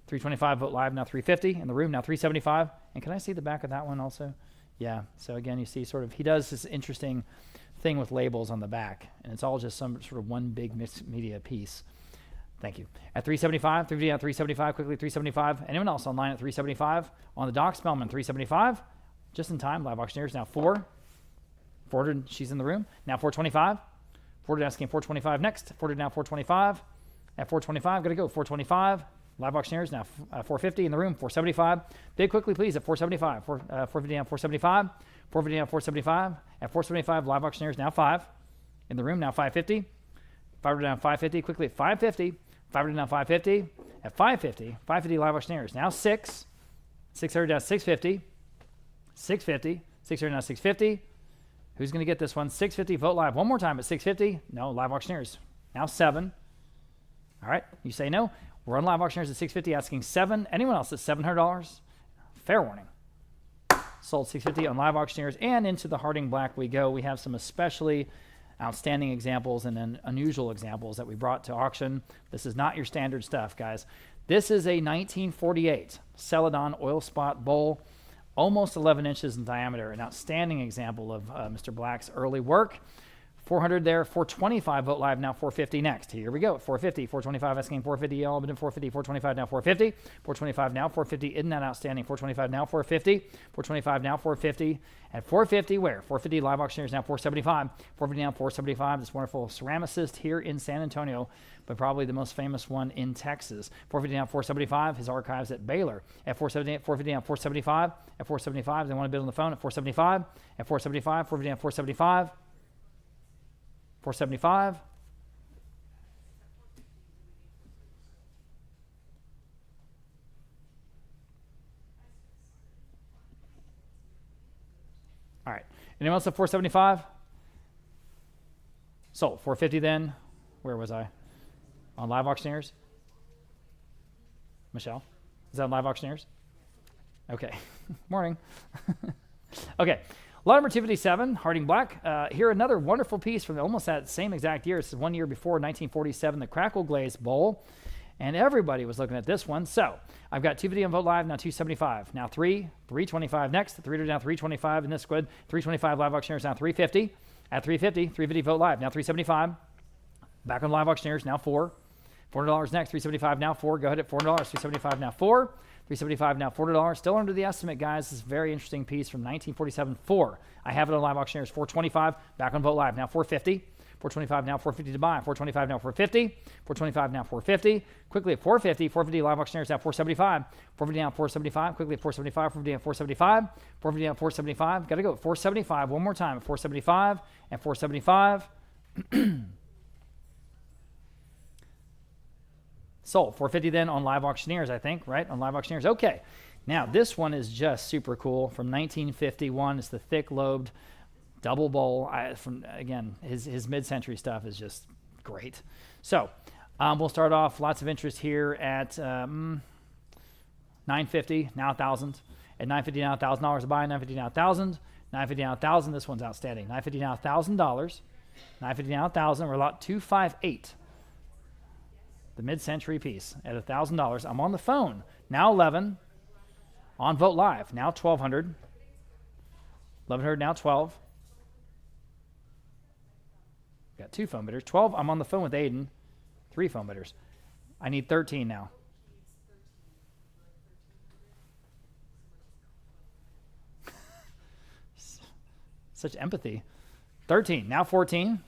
325 Vote Live, now 350 in the room, now 375. And can I see the back of that one also? Yeah, so again, you see sort of, he does this interesting thing with labels on the back, and it's all just some sort of one big mixed media piece. Thank you. At 375, 350 at 375, quickly 375. Anyone else online at 375? On the Doc Spellman, 375. Just in time, live auctioneers, now 4. 400, she's in the room. Now 425. 400 asking 425 next. 400 now 425. At 425, gotta go, 425. Live auctioneers, now 450 in the room, 475. Bid quickly, please, at 475. 450 down 475. 450 down 475. At 475, live auctioneers, now 5. In the room, now 550. 500 down 550, quickly at 550. 500 down 550. At 550, 550 live auctioneers, now 6. 600 down 650. 650. 600 down 650. Who's going to get this one? 650, Vote Live. One more time at 650. No, live auctioneers, now 7. All right, you say no. We're on live auctioneers at 650, asking 7. Anyone else at $700? Fair warning. Sold 650 on live auctioneers, and into the Harding Black we go. We have some especially outstanding examples and then unusual examples that we brought to auction. This is not your standard stuff, guys. This is a 1948 Celadon oil spot bowl, almost 11 inches in diameter. An outstanding example of Mr. Black's early work. 400 there, 425 Vote Live, now 450 next. Here we go, 450, 425 asking 450, y'all been 450, 425 now 450, 425 now 450, isn't that outstanding? 425 now 450, 425 now 450, at 450 where? 450 live auctioneers now 475, 450 now 475, this wonderful ceramicist here in San Antonio, but probably the most famous one in Texas. 450 now 475, his archives at Baylor. At 470, 450 now 475, at 475, they want to bid on the phone at 475, at 475, 450 now 475, 475. All right. Anyone else at 475? Sold. 450 then. Where was I? On live auctioneers? Michelle? Is that on live auctioneers? Okay. Morning. Okay. Lot number 257, Harding Black. Here another wonderful piece from almost that same exact year. This is 1 year before, 1947, the Crackle Glaze Bowl. And everybody was looking at this one. So I've got 250 on Vote Live, now 275. Now 325 next. 300 now 325 in this squid. 325 live auctioneers, now 350. At 350, 350 Vote Live, now 375. Back on live auctioneers, now 4. $400 next, 375 now 4. Go ahead at $400, 375 now 4. 375 now $400. Still under the estimate, guys. This is a very interesting piece from 1947. 4. I have it on live auctioneers. 425. Back on Vote Live. Now 450. 425 now 450 to buy. 425 now 450. 425 now 450. Quickly at 450. 450 live auctioneers now 475. 450 now 475. Quickly at 475. 450 now 475. 450 now 475. Got to go at 475. One more time at 475 and 475. Sold. 450 then on live auctioneers, I think, right? On live auctioneers. Okay. Now, this one is just super cool. From 1951. It's the thick-lobed double bowl. Again, his mid-century stuff is just great. So, we'll start off. Lots of interest here at $950, now $1,000. At $950 now $1,000 to buy. $950 now $1,000. $950 now $1,000. This one's outstanding. $950 now $1,000. $950 now $1,000. We're lot 258. The mid-century piece at $1,000. I'm on the phone. Now 11. On Vote Live. Now 1,200. 1,100 now 12. Got 2 phone bidders. 12. I'm on the phone with Aiden. 3 phone bidders. I need 13 now. Such empathy. 13, now 14.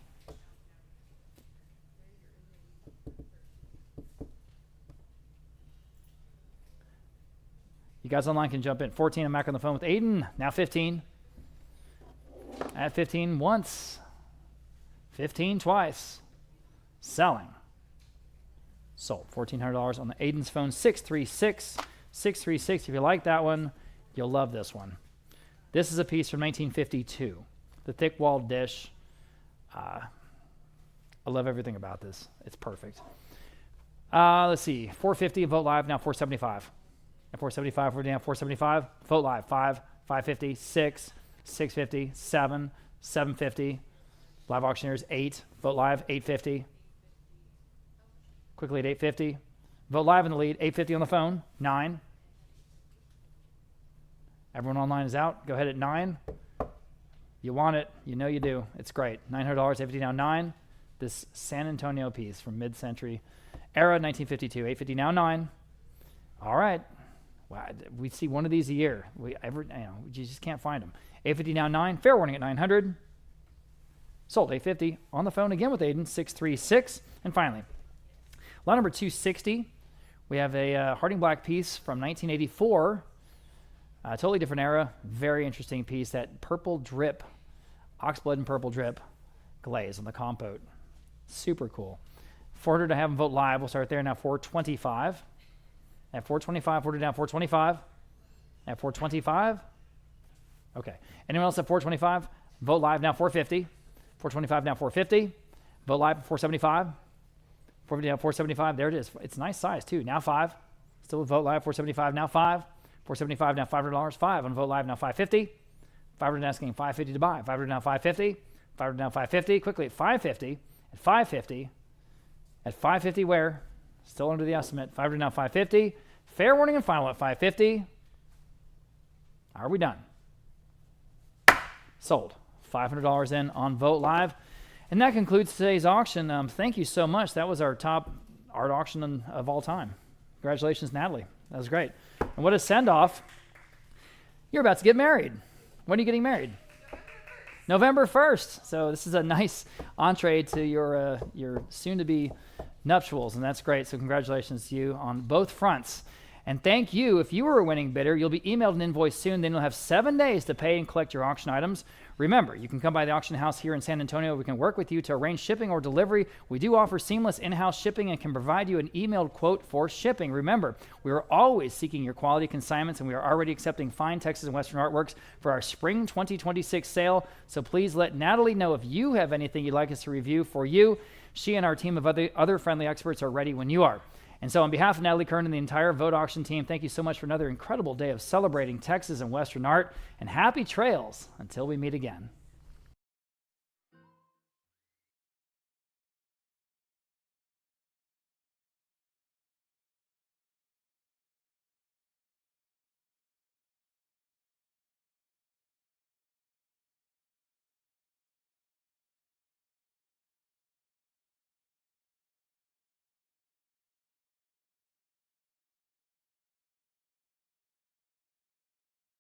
You guys online can jump in. 14, I'm back on the phone with Aiden. Now 15. At 15 once. 15 twice. Selling. Sold. $1,400 on the Aiden's phone. 636. 636. If you like that one, you'll love this one. This is a piece from 1952. The thick-walled dish. I love everything about this. It's perfect. Let's see. 450 Vote Live, now 475. At 475, we're down 475. Vote Live, 5, 550, 6, 650, 7, 750. Live auctioneers, 8. Vote Live, 850. Quickly at 850. Vote Live in the lead, 850 on the phone, 9. Everyone online is out. Go ahead at 9. You want it. You know you do. It's great. $900, 850 now 9. This San Antonio piece from mid-century era, 1952. 850 now 9. All right. Wow, we see one of these a year. We just can't find them. 850 now 9. Fair warning at 900. Sold 850 on the phone again with Aiden, 636. And finally, lot number 260. We have a Harding Black piece from 1984. Totally different era. Very interesting piece. That purple drip, oxblood and purple drip glaze on the compote. Super cool. 400 to have them vote live. We'll start there now. 425. At 425, 400 down. 425. At 425. Okay. Anyone else at 425? Vote live now. 450. 425 now. 450. Vote live at 475. 450 now. 475. There it is. It's a nice size too. Now 5. Still with vote live. 475 now 5. 475 now $500. 5 on vote live now 550. 500 asking 550 to buy. 500 now 550. 500 now 550. Quickly at 550. At 550. At 550 where? Still under the estimate. 500 now 550. Fair warning and final at 550. Are we done? Sold. $500 in on Vote Live. And that concludes today's auction. Thank you so much. That was our top art auction of all time. Congratulations, Natalie. That was great. And what a send-off. You're about to get married. When are you getting married? November 1st. So this is a nice entree to your soon-to-be nuptials, and that's great. So congratulations to you on both fronts. And thank you. If you were a winning bidder, you'll be emailed an invoice soon. Then you'll have 7 days to pay and collect your auction items. Remember, you can come by the auction house here in San Antonio. We can work with you to arrange shipping or delivery. We do offer seamless in-house shipping and can provide you an emailed quote for shipping. Remember, we are always seeking your quality consignments, and we are already accepting fine Texas and Western artworks for our spring 2026 sale. So please let Natalie know if you have anything you'd like us to review for you. She and our team of other friendly experts are ready when you are. And so on behalf of Natalie Kern and the entire Vote Auction team, thank you so much for another incredible day of celebrating Texas and Western art, and happy trails until we meet again.